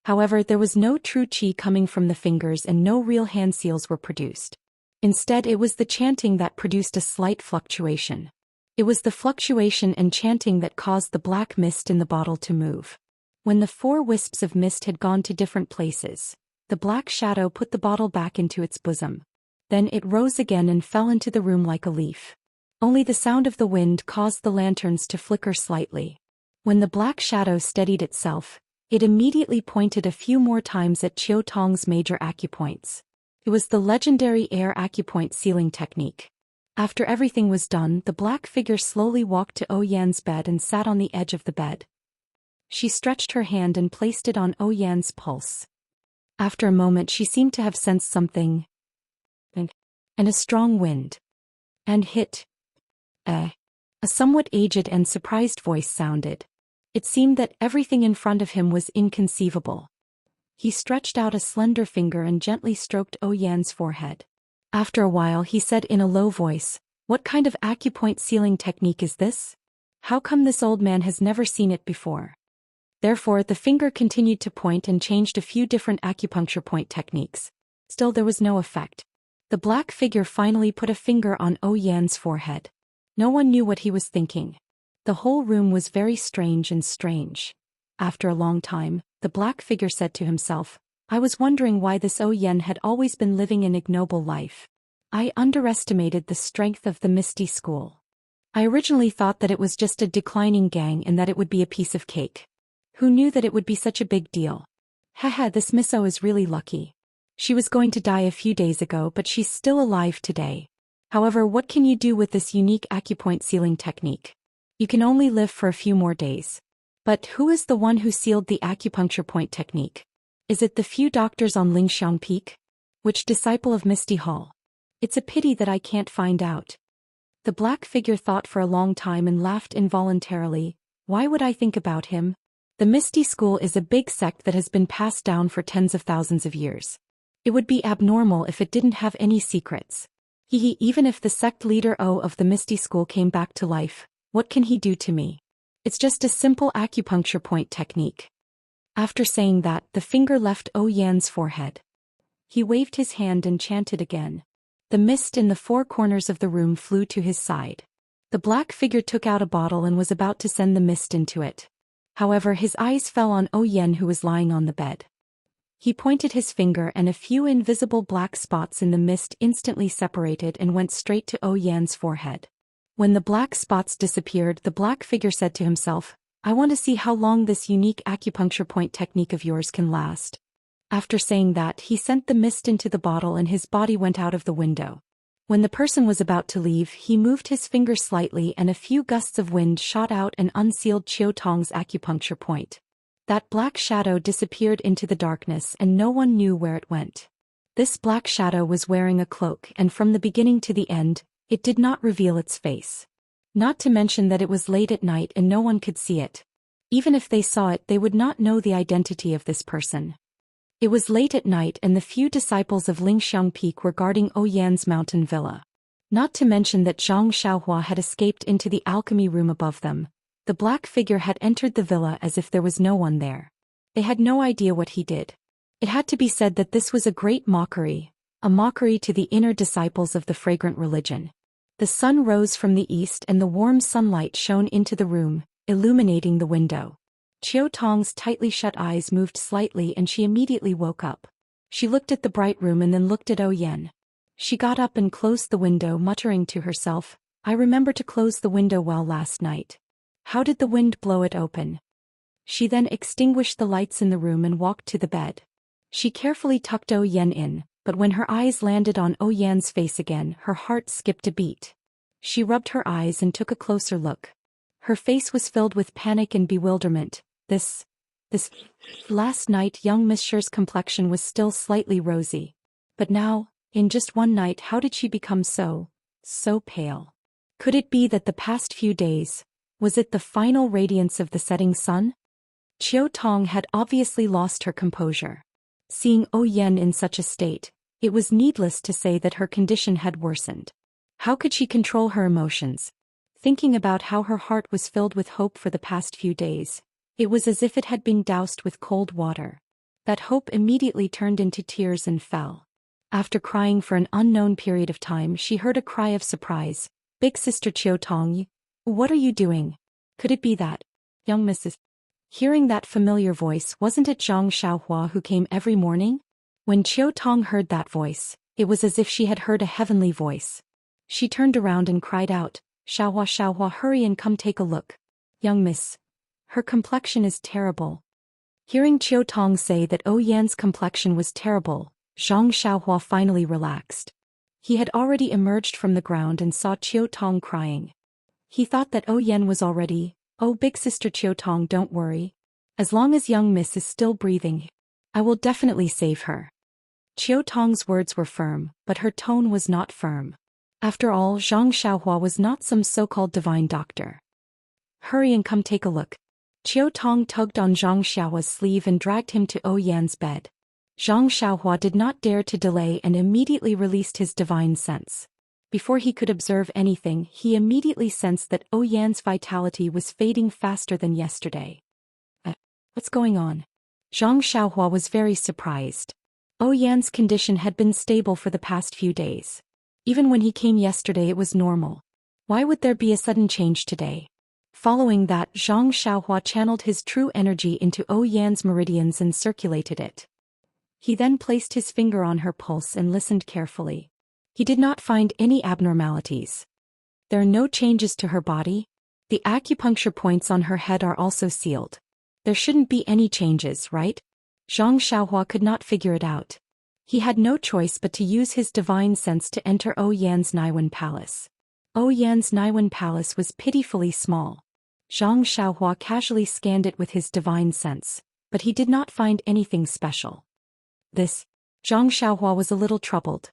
Speaker 1: However, there was no true qi coming from the fingers and no real hand seals were produced. Instead, it was the chanting that produced a slight fluctuation. It was the fluctuation and chanting that caused the black mist in the bottle to move. When the 4 wisps of mist had gone to different places, the black shadow put the bottle back into its bosom. Then it rose again and fell into the room like a leaf. Only the sound of the wind caused the lanterns to flicker slightly. When the black shadow steadied itself, it immediately pointed a few more times at Chiu Tong's major acupoints. It was the legendary air acupoint sealing technique. After everything was done, the black figure slowly walked to Oyan's bed and sat on the edge of the bed. She stretched her hand and placed it on Oyan's pulse. After a moment she seemed to have sensed something. And a strong wind. And hit. A somewhat aged and surprised voice sounded. It seemed that everything in front of him was inconceivable. He stretched out a slender finger and gently stroked Oyan's forehead. After a while he said in a low voice, "What kind of acupoint sealing technique is this? How come this old man has never seen it before?" Therefore the finger continued to point and changed a few different acupuncture point techniques. Still there was no effect. The black figure finally put a finger on Oyan's forehead. No one knew what he was thinking. The whole room was very strange and strange. After a long time, the black figure said to himself, "I was wondering why this Oyan had always been living an ignoble life. I underestimated the strength of the Misty School. I originally thought that it was just a declining gang and that it would be a piece of cake. Who knew that it would be such a big deal? Haha, this Miso is really lucky. She was going to die a few days ago, but she's still alive today. However, what can you do with this unique acupoint sealing technique? You can only live for a few more days. But who is the one who sealed the acupuncture point technique? Is it the few doctors on Lingxiang Peak? Which disciple of Misty Hall? It's a pity that I can't find out." The black figure thought for a long time and laughed involuntarily. "Why would I think about him? The Misty School is a big sect that has been passed down for tens of thousands of years. It would be abnormal if it didn't have any secrets. Even if the sect leader of the Misty School came back to life, what can he do to me? It's just a simple acupuncture point technique." After saying that, the finger left Oyan's forehead. He waved his hand and chanted again. The mist in the four corners of the room flew to his side. The black figure took out a bottle and was about to send the mist into it. However, his eyes fell on Oyan, who was lying on the bed. He pointed his finger and a few invisible black spots in the mist instantly separated and went straight to Oyan's forehead. When the black spots disappeared, the black figure said to himself, "I want to see how long this unique acupuncture point technique of yours can last." After saying that, he sent the mist into the bottle and his body went out of the window. When the person was about to leave, he moved his finger slightly and a few gusts of wind shot out and unsealed Chiu Tong's acupuncture point. That black shadow disappeared into the darkness and no one knew where it went. This black shadow was wearing a cloak and from the beginning to the end, it did not reveal its face. Not to mention that it was late at night and no one could see it. Even if they saw it, they would not know the identity of this person. It was late at night and the few disciples of Lingxiang Peak were guarding Oyan's mountain villa. Not to mention that Zhang Xiaohua had escaped into the alchemy room above them. The black figure had entered the villa as if there was no one there. They had no idea what he did. It had to be said that this was a great mockery, a mockery to the inner disciples of the fragrant religion. The sun rose from the east and the warm sunlight shone into the room, illuminating the window. Chiu Tong's tightly shut eyes moved slightly and she immediately woke up. She looked at the bright room and then looked at Oyan. She got up and closed the window, muttering to herself, "I remember to close the window well last night. How did the wind blow it open?" She then extinguished the lights in the room and walked to the bed. She carefully tucked Oyan in, but when her eyes landed on Oyan's face again, her heart skipped a beat. She rubbed her eyes and took a closer look. Her face was filled with panic and bewilderment. This last night young Miss Sher's complexion was still slightly rosy. But now, in just one night, how did she become so pale? Could it be that the past few days, was it the final radiance of the setting sun? Chiu Tong had obviously lost her composure. Seeing Oyan in such a state, it was needless to say that her condition had worsened. How could she control her emotions? Thinking about how her heart was filled with hope for the past few days, it was as if it had been doused with cold water. That hope immediately turned into tears and fell. After crying for an unknown period of time, she heard a cry of surprise. "Big sister Chiu Tong, what are you doing? Could it be that young Mrs. Hearing that familiar voice, wasn't it Zhang Xiaohua who came every morning? When Chiu Tong heard that voice, it was as if she had heard a heavenly voice. She turned around and cried out, "Xiaohua, Xiaohua, hurry and come take a look. Young miss. Her complexion is terrible." Hearing Chiu Tong say that Oyan's complexion was terrible, Zhang Xiaohua finally relaxed. He had already emerged from the ground and saw Qiu Tong crying. He thought that Yan was already, "Oh, big sister Qiu Tong, don't worry. As long as young miss is still breathing, I will definitely save her." Qiu Tong's words were firm, but her tone was not firm. After all, Zhang Xiaohua was not some so-called divine doctor. "Hurry and come take a look." Qiu Tong tugged on Zhang Xiaohua's sleeve and dragged him to Yan's bed. Zhang Xiaohua did not dare to delay and immediately released his divine sense. Before he could observe anything, he immediately sensed that Yan's vitality was fading faster than yesterday. What's going on?" Zhang Xiaohua was very surprised. Yan's condition had been stable for the past few days. Even when he came yesterday it was normal. Why would there be a sudden change today? Following that, Zhang Xiaohua channeled his true energy into Yan's meridians and circulated it. He then placed his finger on her pulse and listened carefully. He did not find any abnormalities. There are no changes to her body. The acupuncture points on her head are also sealed. There shouldn't be any changes, right? Zhang Xiaohua could not figure it out. He had no choice but to use his divine sense to enter Yan's Naiwen Palace. Yan's Naiwen Palace was pitifully small. Zhang Xiaohua casually scanned it with his divine sense, but he did not find anything special. Zhang Xiaohua was a little troubled.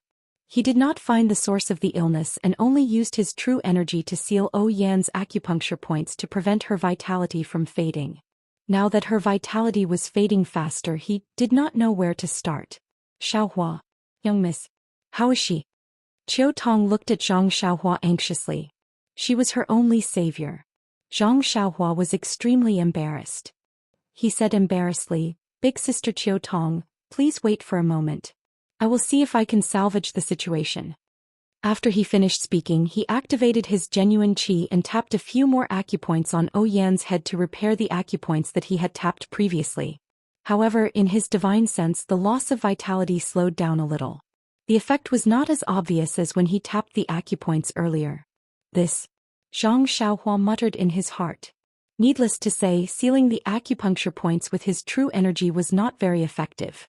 Speaker 1: He did not find the source of the illness and only used his true energy to seal Yan's acupuncture points to prevent her vitality from fading. Now that her vitality was fading faster, he did not know where to start. "Xiaohua. Young miss. How is she?" Qiu Tong looked at Zhang Xiaohua anxiously. She was her only savior. Zhang Xiaohua was extremely embarrassed. He said embarrassedly, "Big sister Qiu Tong, please wait for a moment. I will see if I can salvage the situation." After he finished speaking, he activated his genuine qi and tapped a few more acupoints on Yan's head to repair the acupoints that he had tapped previously. However, in his divine sense, the loss of vitality slowed down a little. The effect was not as obvious as when he tapped the acupoints earlier. Zhang Xiaohua muttered in his heart. Needless to say, sealing the acupuncture points with his true energy was not very effective.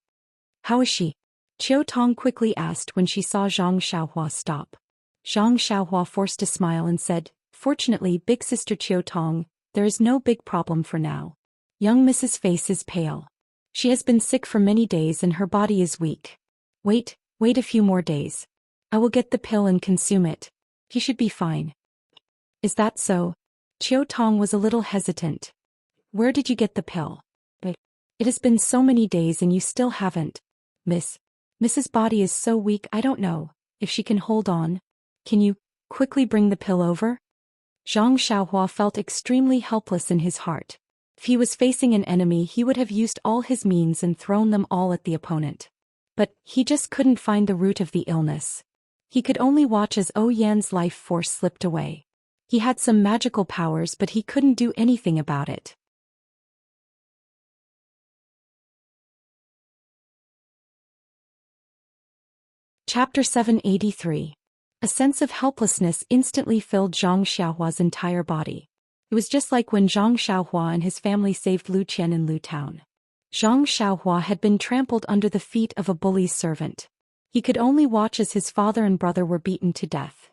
Speaker 1: "How is she?" Qiu Tong quickly asked when she saw Zhang Xiaohua stop. Zhang Xiaohua forced a smile and said, "Fortunately, big sister Qiu Tong, there is no big problem for now. Young Mrs. Face is pale. She has been sick for many days and her body is weak. Wait a few more days. I will get the pill and consume it. He should be fine." "Is that so?" Qiu Tong was a little hesitant. "Where did you get the pill?" "It has been so many days and you still haven't. Mrs. Body is so weak, I don't know if she can hold on. Can you quickly bring the pill over?" Zhang Xiaohua felt extremely helpless in his heart. If he was facing an enemy, he would have used all his means and thrown them all at the opponent. But he just couldn't find the root of the illness. He could only watch as Yan's life force slipped away. He had some magical powers, but he couldn't do anything about it. Chapter 783. A sense of helplessness instantly filled Zhang Xiaohua's entire body. It was just like when Zhang Xiaohua and his family saved Lu Qian in Lu Town. Zhang Xiaohua had been trampled under the feet of a bully's servant. He could only watch as his father and brother were beaten to death.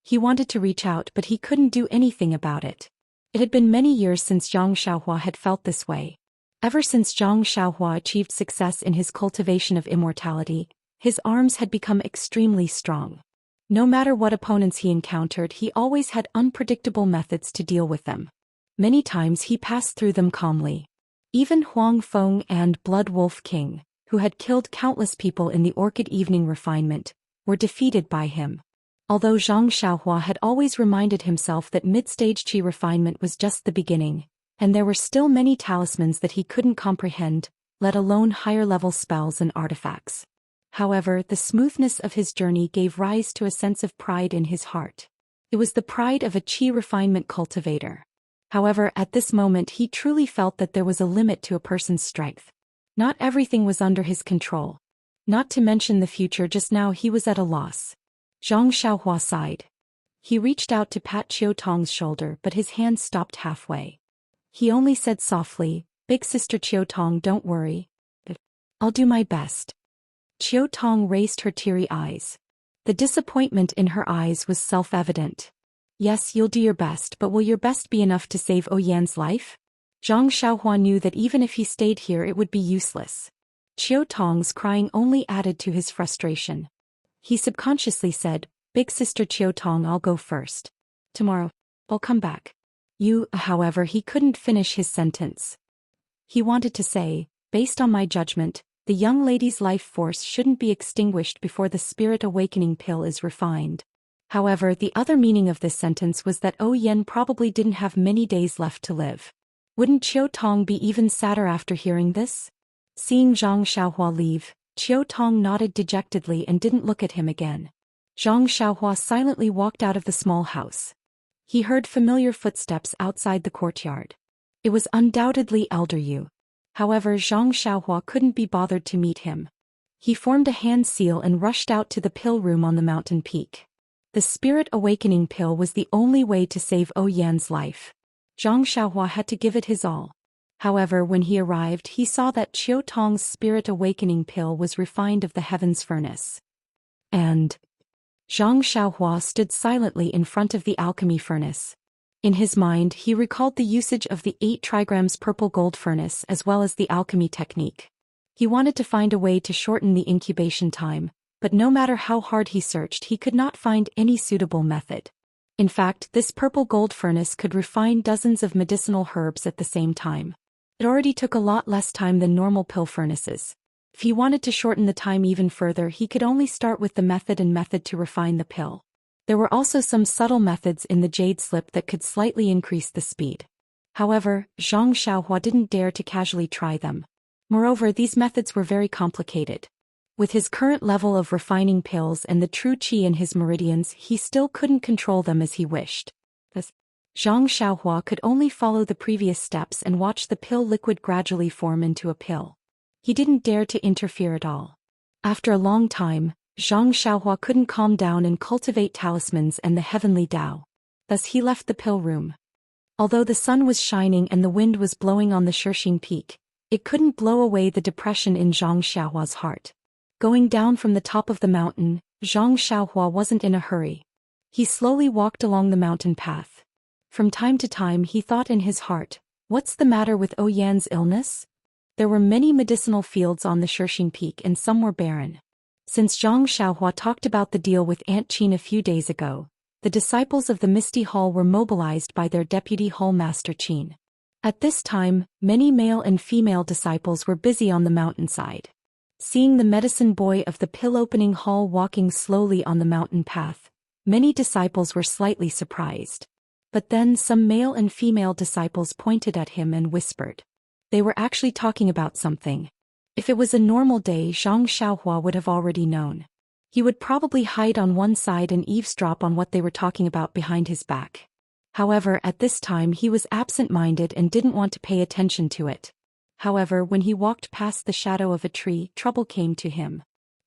Speaker 1: He wanted to reach out, but he couldn't do anything about it. It had been many years since Zhang Xiaohua had felt this way. Ever since Zhang Xiaohua achieved success in his cultivation of immortality, his arms had become extremely strong. No matter what opponents he encountered, he always had unpredictable methods to deal with them. Many times he passed through them calmly. Even Huang Feng and Blood Wolf King, who had killed countless people in the Orchid Evening Refinement, were defeated by him. Although Zhang Xiaohua had always reminded himself that mid-stage qi refinement was just the beginning, and there were still many talismans that he couldn't comprehend, let alone higher-level spells and artifacts. However, the smoothness of his journey gave rise to a sense of pride in his heart. It was the pride of a qi refinement cultivator. However, at this moment he truly felt that there was a limit to a person's strength. Not everything was under his control. Not to mention the future, just now he was at a loss. Zhang Xiaohua sighed. He reached out to pat Qiu Tong's shoulder, but his hand stopped halfway. He only said softly, "Big sister Qiu Tong, don't worry. I'll do my best." Chiao Tong raised her teary eyes. The disappointment in her eyes was self-evident. Yes, you'll do your best, but will your best be enough to save Yan's life? Zhang Xiaohua knew that even if he stayed here it would be useless. Chiao Tong's crying only added to his frustration. He subconsciously said, "Big sister Chiao Tong, I'll go first. Tomorrow, I'll come back." However, he couldn't finish his sentence. He wanted to say, "Based on my judgment, the young lady's life force shouldn't be extinguished before the spirit awakening pill is refined." However, the other meaning of this sentence was that Yan probably didn't have many days left to live. Wouldn't Chiao Tong be even sadder after hearing this? Seeing Zhang Xiaohua leave, Chiao Tong nodded dejectedly and didn't look at him again. Zhang Xiaohua silently walked out of the small house. He heard familiar footsteps outside the courtyard. It was undoubtedly Elder Yu. However, Zhang Xiaohua couldn't be bothered to meet him. He formed a hand seal and rushed out to the pill room on the mountain peak. The spirit awakening pill was the only way to save Yan's life. Zhang Xiaohua had to give it his all. However, when he arrived, he saw that Chiao Tong's spirit awakening pill was refined of the heaven's furnace. And Zhang Xiaohua stood silently in front of the alchemy furnace. In his mind, he recalled the usage of the 8 trigrams purple gold furnace as well as the alchemy technique. He wanted to find a way to shorten the incubation time, but no matter how hard he searched, he could not find any suitable method. In fact, this purple gold furnace could refine dozens of medicinal herbs at the same time. It already took a lot less time than normal pill furnaces. If he wanted to shorten the time even further, he could only start with the method to refine the pill. There were also some subtle methods in the jade slip that could slightly increase the speed. However, Zhang Xiaohua didn't dare to casually try them. Moreover, these methods were very complicated. With his current level of refining pills and the true qi in his meridians, he still couldn't control them as he wished. Thus, Zhang Xiaohua could only follow the previous steps and watch the pill liquid gradually form into a pill. He didn't dare to interfere at all. After a long time, Zhang Xiaohua couldn't calm down and cultivate talismans and the heavenly Tao. Thus he left the pill room. Although the sun was shining and the wind was blowing on the Shishing Peak, it couldn't blow away the depression in Zhang Xiaohua's heart. Going down from the top of the mountain, Zhang Xiaohua wasn't in a hurry. He slowly walked along the mountain path. From time to time he thought in his heart, "What's the matter with Yan's illness?" There were many medicinal fields on the Shishing Peak and some were barren. Since Zhang Xiaohua talked about the deal with Aunt Qin a few days ago, the disciples of the Misty Hall were mobilized by their deputy Hall Master Qin. At this time, many male and female disciples were busy on the mountainside. Seeing the medicine boy of the pill-opening hall walking slowly on the mountain path, many disciples were slightly surprised. But then some male and female disciples pointed at him and whispered. They were actually talking about something. If it was a normal day, Zhang Xiaohua would have already known. He would probably hide on one side and eavesdrop on what they were talking about behind his back. However, at this time he was absent-minded and didn't want to pay attention to it. However, when he walked past the shadow of a tree, trouble came to him.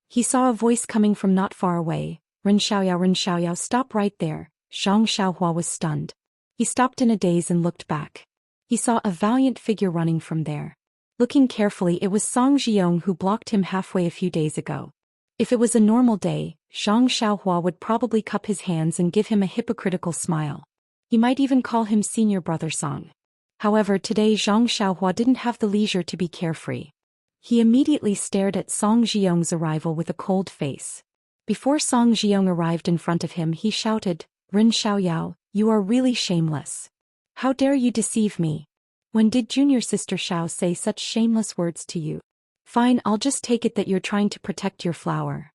Speaker 1: He saw a voice coming from not far away. Ren Xiaoyao, stop right there." Zhang Xiaohua was stunned. He stopped in a daze and looked back. He saw a valiant figure running from there. Looking carefully, it was Song Jiong who blocked him halfway a few days ago. If it was a normal day, Zhang Xiaohua would probably cup his hands and give him a hypocritical smile. He might even call him senior brother Song. However, today Zhang Xiaohua didn't have the leisure to be carefree. He immediately stared at Song Jiong's arrival with a cold face. Before Song Jiong arrived in front of him, he shouted, "Ren Xiaoyao, you are really shameless. How dare you deceive me? When did junior sister Xiao say such shameless words to you? Fine, I'll just take it that you're trying to protect your flower.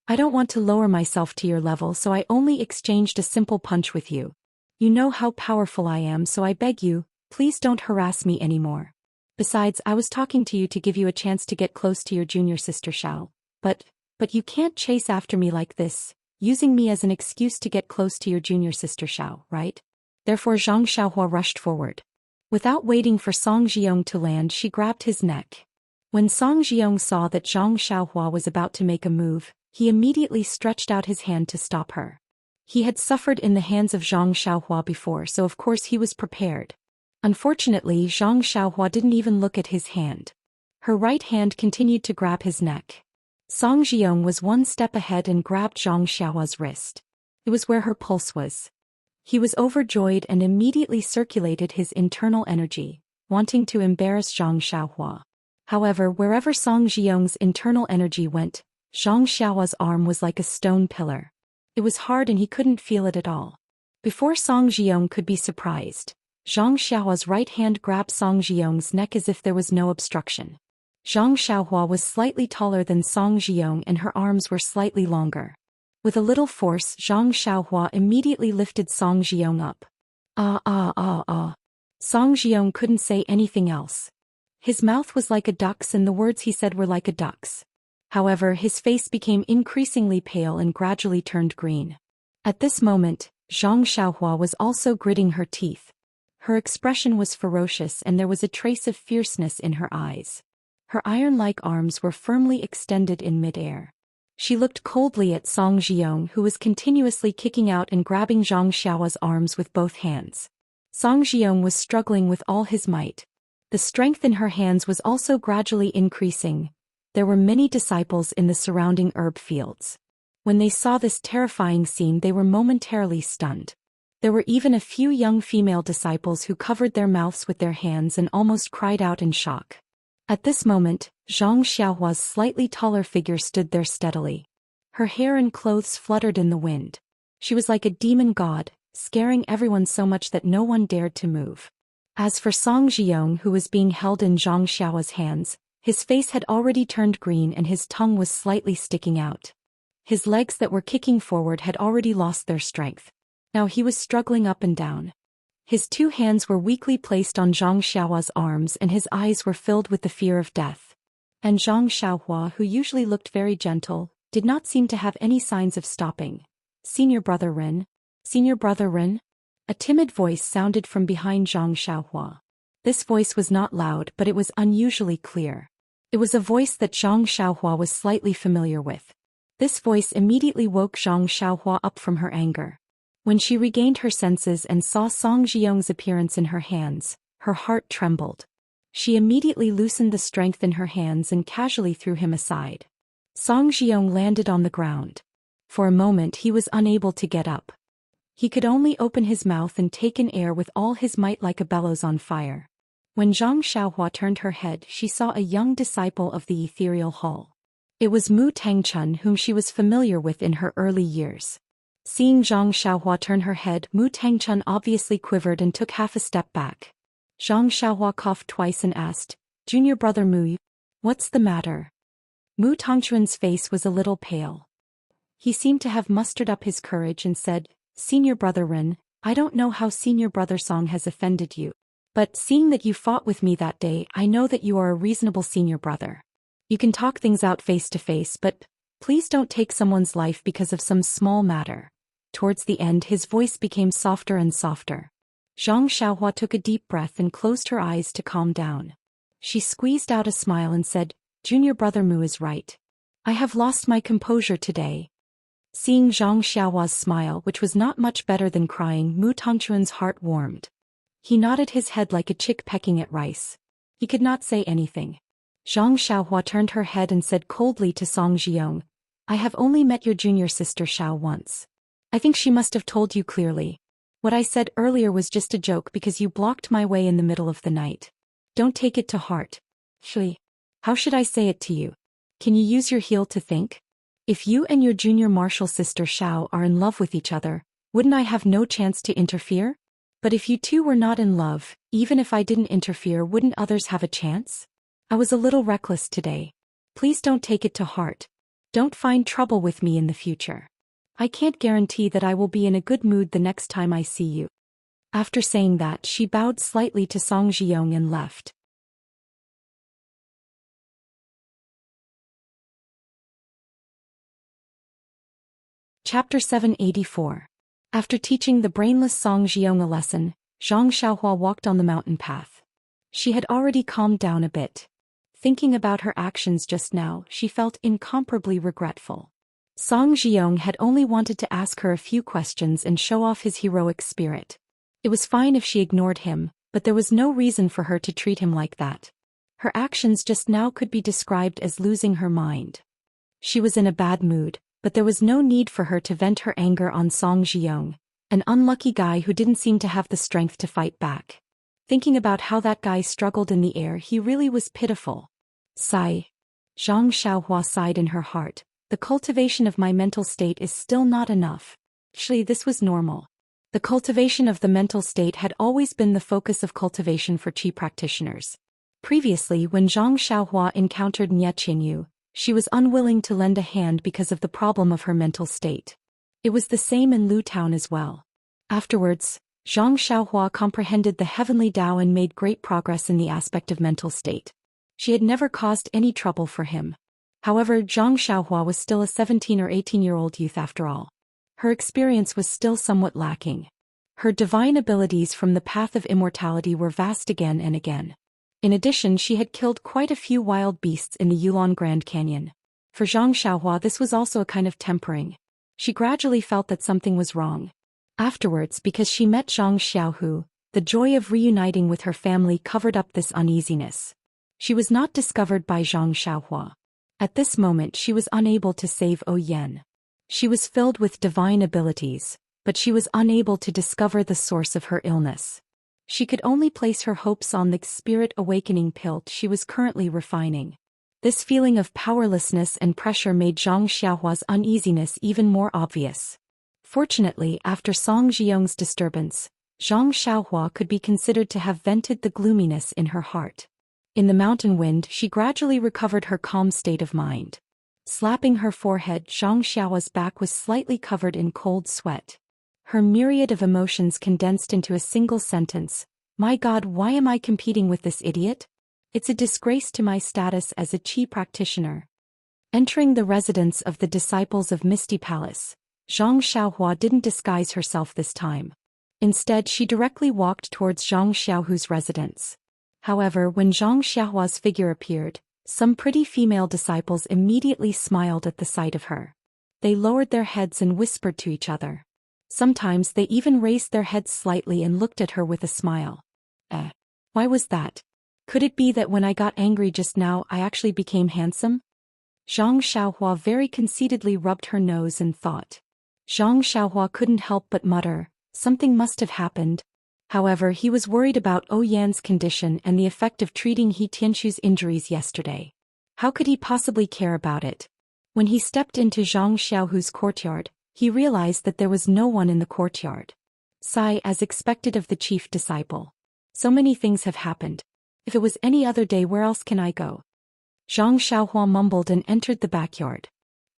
Speaker 1: I don't want to lower myself to your level, so I only exchanged a simple punch with you. You know how powerful I am, so I beg you, please don't harass me anymore. Besides, I was talking to you to give you a chance to get close to your junior sister Xiao. But you can't chase after me like this, using me as an excuse to get close to your junior sister Xiao, right?" Therefore Zhang Xiaohua rushed forward. Without waiting for Song Jiong to land, she grabbed his neck. When Song Jiong saw that Zhang Xiaohua was about to make a move, he immediately stretched out his hand to stop her. He had suffered in the hands of Zhang Xiaohua before, so of course he was prepared. Unfortunately, Zhang Xiaohua didn't even look at his hand. Her right hand continued to grab his neck. Song Jiong was one step ahead and grabbed Zhang Xiaohua's wrist. It was where her pulse was. He was overjoyed and immediately circulated his internal energy, wanting to embarrass Zhang Xiaohua. However, wherever Song Jiong's internal energy went, Zhang Xiaohua's arm was like a stone pillar. It was hard and he couldn't feel it at all. Before Song Jiong could be surprised, Zhang Xiaohua's right hand grabbed Song Jiong's neck as if there was no obstruction. Zhang Xiaohua was slightly taller than Song Jiong and her arms were slightly longer. With a little force, Zhang Xiaohua immediately lifted Song Jiong up. Song Jiong couldn't say anything else. His mouth was like a duck's and the words he said were like a duck's. However, his face became increasingly pale and gradually turned green. At this moment, Zhang Xiaohua was also gritting her teeth. Her expression was ferocious and there was a trace of fierceness in her eyes. Her iron-like arms were firmly extended in mid-air. She looked coldly at Song Jiong, who was continuously kicking out and grabbing Zhang Xiaohua's arms with both hands. Song Jiong was struggling with all his might. The strength in her hands was also gradually increasing. There were many disciples in the surrounding herb fields. When they saw this terrifying scene, they were momentarily stunned. There were even a few young female disciples who covered their mouths with their hands and almost cried out in shock. At this moment, Zhang Xiaohua's slightly taller figure stood there steadily. Her hair and clothes fluttered in the wind. She was like a demon god, scaring everyone so much that no one dared to move. As for Song Jiong, who was being held in Zhang Xiaohua's hands, his face had already turned green and his tongue was slightly sticking out. His legs that were kicking forward had already lost their strength. Now he was struggling up and down. His two hands were weakly placed on Zhang Xiaohua's arms and his eyes were filled with the fear of death. And Zhang Xiaohua, who usually looked very gentle, did not seem to have any signs of stopping. "Senior Brother Ren? Senior Brother Ren?" A timid voice sounded from behind Zhang Xiaohua. This voice was not loud, but it was unusually clear. It was a voice that Zhang Xiaohua was slightly familiar with. This voice immediately woke Zhang Xiaohua up from her anger. When she regained her senses and saw Song Jiong's appearance in her hands, her heart trembled. She immediately loosened the strength in her hands and casually threw him aside. Song Jiong landed on the ground. For a moment he was unable to get up. He could only open his mouth and take in air with all his might like a bellows on fire. When Zhang Xiaohua turned her head, she saw a young disciple of the ethereal hall. It was Mu Tangchun, whom she was familiar with in her early years. Seeing Zhang Xiaohua turn her head, Mu Tangchun obviously quivered and took half a step back. Zhang Xiaohua coughed twice and asked, "Junior Brother Mu, what's the matter?" Mu Tangchun's face was a little pale. He seemed to have mustered up his courage and said, "Senior Brother Ren, I don't know how Senior Brother Song has offended you. But seeing that you fought with me that day, I know that you are a reasonable senior brother. You can talk things out face to face, but please don't take someone's life because of some small matter." Towards the end, his voice became softer and softer. Zhang Xiaohua took a deep breath and closed her eyes to calm down. She squeezed out a smile and said, "Junior Brother Mu is right. I have lost my composure today." Seeing Zhang Xiaohua's smile, which was not much better than crying, Mu Tangchun's heart warmed. He nodded his head like a chick pecking at rice. He could not say anything. Zhang Xiaohua turned her head and said coldly to Song Jiong, "I have only met your junior sister Xiao once. I think she must have told you clearly. What I said earlier was just a joke because you blocked my way in the middle of the night. Don't take it to heart." "Shui, how should I say it to you? Can you use your heel to think? If you and your junior martial sister Xiao are in love with each other, wouldn't I have no chance to interfere? But if you two were not in love, even if I didn't interfere, wouldn't others have a chance? I was a little reckless today. Please don't take it to heart. Don't find trouble with me in the future. I can't guarantee that I will be in a good mood the next time I see you." After saying that, she bowed slightly to Song Jiong and left. Chapter 784. After teaching the brainless Song Jiong a lesson, Zhang Xiaohua walked on the mountain path. She had already calmed down a bit. Thinking about her actions just now, she felt incomparably regretful. Song Jiong had only wanted to ask her a few questions and show off his heroic spirit. It was fine if she ignored him, but there was no reason for her to treat him like that. Her actions just now could be described as losing her mind. She was in a bad mood, but there was no need for her to vent her anger on Song Jiyoung, an unlucky guy who didn't seem to have the strength to fight back. Thinking about how that guy struggled in the air, he really was pitiful. Sigh. Zhang Xiaohua sighed in her heart. The cultivation of my mental state is still not enough. Actually, this was normal. The cultivation of the mental state had always been the focus of cultivation for Qi practitioners. Previously, when Zhang Xiaohua encountered Nie Qinyu, she was unwilling to lend a hand because of the problem of her mental state. It was the same in Lu Town as well. Afterwards, Zhang Xiaohua comprehended the heavenly Tao and made great progress in the aspect of mental state. She had never caused any trouble for him. However, Zhang Xiaohua was still a 17 or 18-year-old youth after all. Her experience was still somewhat lacking. Her divine abilities from the path of immortality were vast again and again. In addition, she had killed quite a few wild beasts in the Yulon Grand Canyon. For Zhang Xiaohua, this was also a kind of tempering. She gradually felt that something was wrong. Afterwards, because she met Zhang Xiaohu, the joy of reuniting with her family covered up this uneasiness. She was not discovered by Zhang Xiaohua. At this moment she was unable to save Yan. She was filled with divine abilities, but she was unable to discover the source of her illness. She could only place her hopes on the spirit awakening pill she was currently refining. This feeling of powerlessness and pressure made Zhang Xiaohua's uneasiness even more obvious. Fortunately, after Song Jiyoung's disturbance, Zhang Xiaohua could be considered to have vented the gloominess in her heart. In the mountain wind, she gradually recovered her calm state of mind. Slapping her forehead, Zhang Xiaohua's back was slightly covered in cold sweat. Her myriad of emotions condensed into a single sentence. My God, why am I competing with this idiot? It's a disgrace to my status as a Qi practitioner. Entering the residence of the disciples of Misty Palace, Zhang Xiaohua didn't disguise herself this time. Instead, she directly walked towards Zhang Xiaohu's residence. However, when Zhang Xiaohua's figure appeared, some pretty female disciples immediately smiled at the sight of her. They lowered their heads and whispered to each other. Sometimes they even raised their heads slightly and looked at her with a smile. Why was that? Could it be that when I got angry just now I actually became handsome? Zhang Xiaohua very conceitedly rubbed her nose and thought. Zhang Xiaohua couldn't help but mutter, something must have happened. However, he was worried about Yan's condition and the effect of treating He Tianxu's injuries yesterday. How could he possibly care about it? When he stepped into Zhang Xiaohu's courtyard, he realized that there was no one in the courtyard. Sigh, as expected of the chief disciple. So many things have happened. If it was any other day, where else can I go? Zhang Xiaohua mumbled and entered the backyard.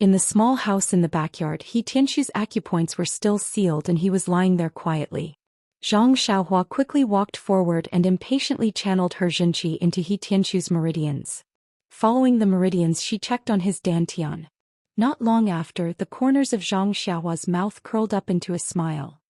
Speaker 1: In the small house in the backyard, He Tianxu's acupoints were still sealed and he was lying there quietly. Zhang Xiaohua quickly walked forward and impatiently channeled her Zhenqi into He Tianxu's meridians. Following the meridians, she checked on his dantian. Not long after, the corners of Zhang Xiaohua's mouth curled up into a smile.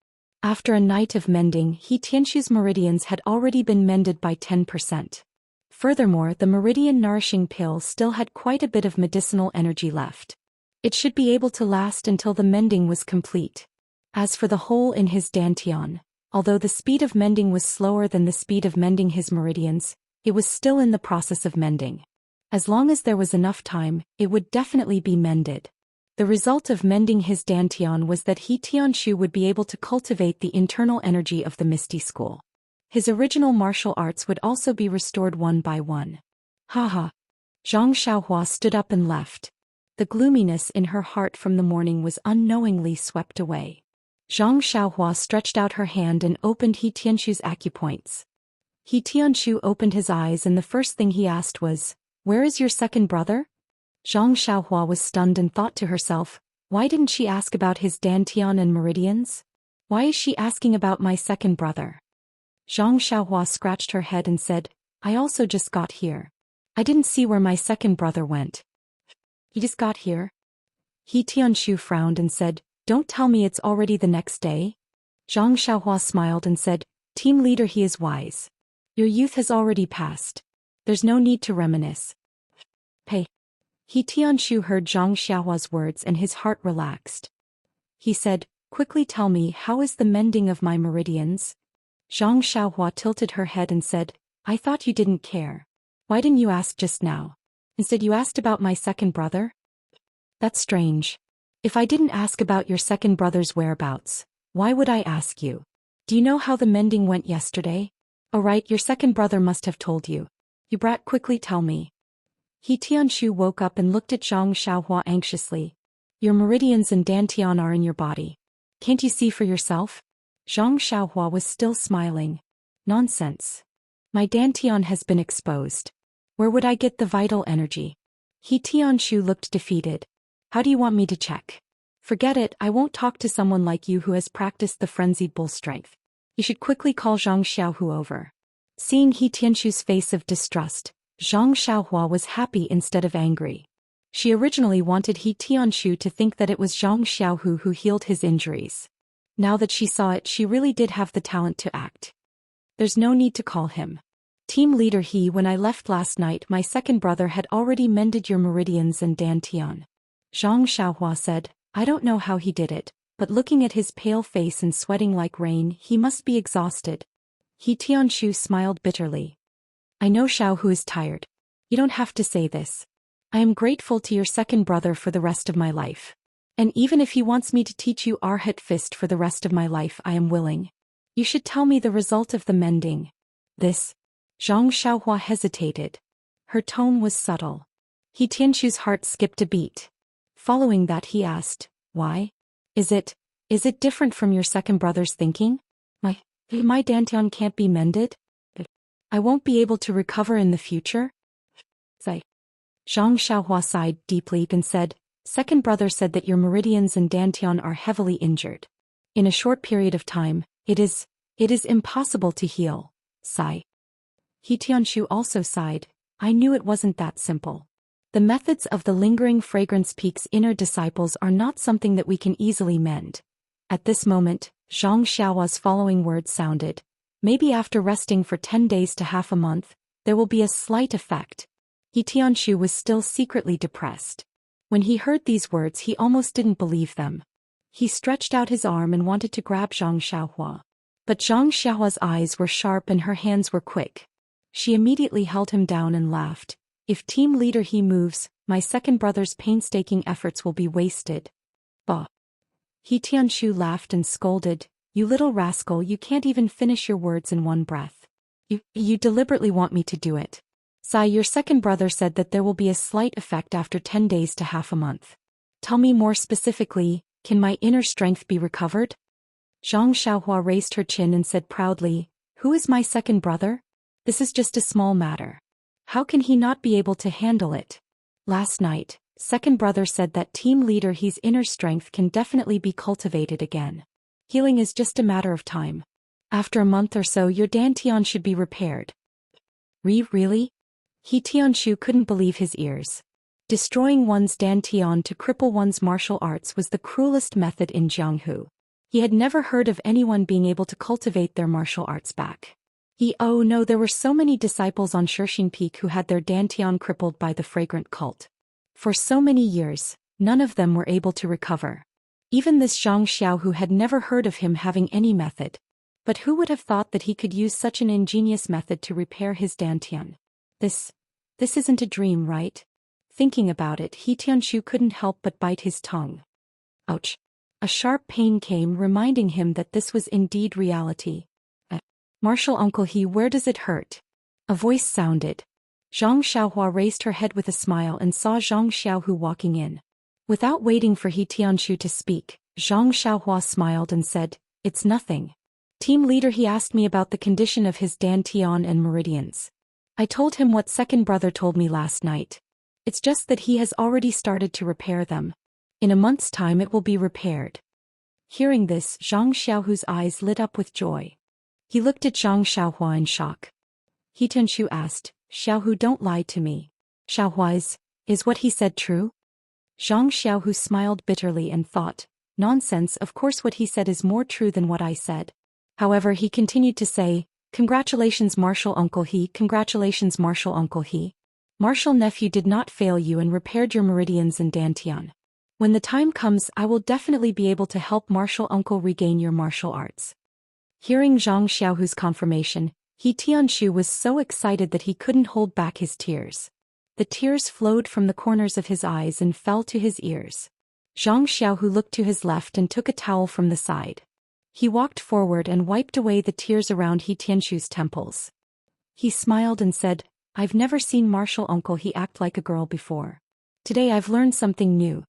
Speaker 1: After a night of mending, He Tianxu's meridians had already been mended by 10%. Furthermore, the meridian nourishing pill still had quite a bit of medicinal energy left. It should be able to last until the mending was complete. As for the hole in his dantian, although the speed of mending was slower than the speed of mending his meridians, it was still in the process of mending. As long as there was enough time, it would definitely be mended. The result of mending his dantian was that He Tianxu would be able to cultivate the internal energy of the Misty School. His original martial arts would also be restored one by one. Haha. Zhang Xiaohua stood up and left. The gloominess in her heart from the morning was unknowingly swept away. Zhang Xiaohua stretched out her hand and opened He Tianxu's acupoints. He Tianxu opened his eyes and the first thing he asked was, "Where is your second brother?" Zhang Xiaohua was stunned and thought to herself, why didn't she ask about his dantian and meridians? Why is she asking about my second brother? Zhang Xiaohua scratched her head and said, I also just got here. I didn't see where my second brother went. He just got here? He Tianxu frowned and said, don't tell me it's already the next day. Zhang Xiaohua smiled and said, team leader, he is wise. Your youth has already passed. There's no need to reminisce. Pay. He Tianxu heard Zhang Xiaohua's words and his heart relaxed. He said, quickly tell me, how is the mending of my meridians? Zhang Xiaohua tilted her head and said, I thought you didn't care. Why didn't you ask just now? Instead you asked about my second brother? That's strange. If I didn't ask about your second brother's whereabouts, why would I ask you? Do you know how the mending went yesterday? Oh right, your second brother must have told you. You brat, quickly tell me. He Tianshu woke up and looked at Zhang Xiaohua anxiously. Your meridians and dantian are in your body. Can't you see for yourself? Zhang Xiaohua was still smiling. Nonsense. My dantian has been exposed. Where would I get the vital energy? He Tianshu looked defeated. How do you want me to check? Forget it, I won't talk to someone like you who has practiced the frenzied bull strength. You should quickly call Zhang Xiaohu over. Seeing He Tianshu's face of distrust, Zhang Xiaohua was happy instead of angry. She originally wanted He Tianshu to think that it was Zhang Xiaohu who healed his injuries. Now that she saw it, she really did have the talent to act. There's no need to call him. Team leader He, when I left last night, my second brother had already mended your meridians and dantian. Zhang Xiaohua said, I don't know how he did it, but looking at his pale face and sweating like rain, he must be exhausted. He Tianshu smiled bitterly. I know Xiaohu is tired. You don't have to say this. I am grateful to your second brother for the rest of my life. And even if he wants me to teach you Arhat Fist for the rest of my life, I am willing. You should tell me the result of the mending. This. Zhang Xiaohua hesitated. Her tone was subtle. He Tianshu's heart skipped a beat. Following that he asked, why? Is it different from your second brother's thinking? My dantian can't be mended? I won't be able to recover in the future? Zhang Xiaohua sighed deeply and said, second brother said that your meridians and dantian are heavily injured. In a short period of time, it is impossible to heal. Sigh. He Tianshu also sighed. I knew it wasn't that simple. The methods of the lingering fragrance peak's inner disciples are not something that we can easily mend. At this moment, Zhang Xiaohua's following words sounded. Maybe after resting for 10 days to half a month, there will be a slight effect. He Tianshu was still secretly depressed. When he heard these words, he almost didn't believe them. He stretched out his arm and wanted to grab Zhang Xiaohua. But Zhang Xiaohua's eyes were sharp and her hands were quick. She immediately held him down and laughed. If team leader He moves, my second brother's painstaking efforts will be wasted. Bah. He Tianshu laughed and scolded, you little rascal, you can't even finish your words in one breath. You deliberately want me to do it. Sai, your second brother said that there will be a slight effect after 10 days to half a month. Tell me more specifically, can my inner strength be recovered? Zhang Xiaohua raised her chin and said proudly, who is my second brother? This is just a small matter. How can he not be able to handle it? Last night, second brother said that team leader He's inner strength can definitely be cultivated again. Healing is just a matter of time. After a month or so your dantian should be repaired. Really? He Tianshu couldn't believe his ears. Destroying one's dantian to cripple one's martial arts was the cruelest method in Jianghu. He had never heard of anyone being able to cultivate their martial arts back. Oh no, there were so many disciples on Shirxin Peak who had their dantian crippled by the fragrant cult. For so many years, none of them were able to recover. Even this Zhang Xiaohu had never heard of him having any method. But who would have thought that he could use such an ingenious method to repair his dantian? This isn't a dream, right? Thinking about it, He Tianshu couldn't help but bite his tongue. Ouch. A sharp pain came, reminding him that this was indeed reality. Martial Uncle He, where does it hurt? A voice sounded. Zhang Xiaohua raised her head with a smile and saw Zhang Xiaohu walking in. Without waiting for He Tianshu to speak, Zhang Xiaohua smiled and said, it's nothing. Team leader He asked me about the condition of his dantian and meridians. I told him what second brother told me last night. It's just that he has already started to repair them. In a month's time it will be repaired. Hearing this, Zhang Xiaohu's eyes lit up with joy. He looked at Zhang Xiaohua in shock. He Tianshu asked, Xiaohu, don't lie to me. Xiaohua, is what he said true? Zhang Xiaohu smiled bitterly and thought, nonsense, of course what he said is more true than what I said. However, he continued to say, congratulations martial uncle He, congratulations martial uncle He. Martial nephew did not fail you and repaired your meridians and dantian. When the time comes, I will definitely be able to help martial uncle regain your martial arts. Hearing Zhang Xiaohu's confirmation, He Tianshu was so excited that he couldn't hold back his tears. The tears flowed from the corners of his eyes and fell to his ears. Zhang Xiaohu looked to his left and took a towel from the side. He walked forward and wiped away the tears around He Tianshu's temples. He smiled and said, "I've never seen Martial Uncle He act like a girl before. Today I've learned something new."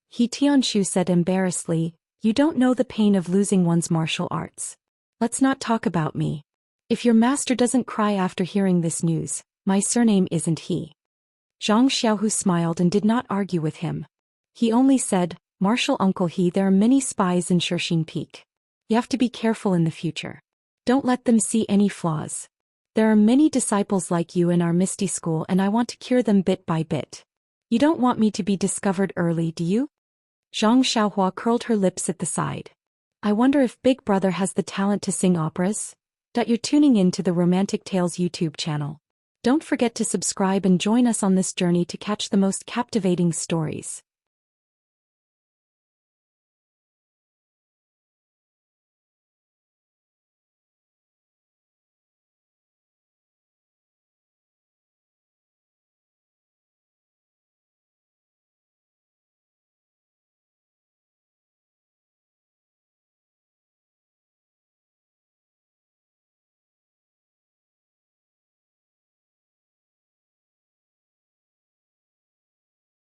Speaker 1: He Tianshu said embarrassedly, "You don't know the pain of losing one's martial arts. Let's not talk about me. If your master doesn't cry after hearing this news, my surname isn't He." Zhang Xiaohu smiled and did not argue with him. He only said, "Martial Uncle He, there are many spies in Shirxin Peak. You have to be careful in the future. Don't let them see any flaws. There are many disciples like you in our Misty School and I want to cure them bit by bit. You don't want me to be discovered early, do you?" Zhang Xiaohua curled her lips at the side. "I wonder if Big Brother has the talent to sing operas?" You're tuning in to the Romantic Tales YouTube channel. Don't forget to subscribe and join us on this journey to catch the most captivating stories.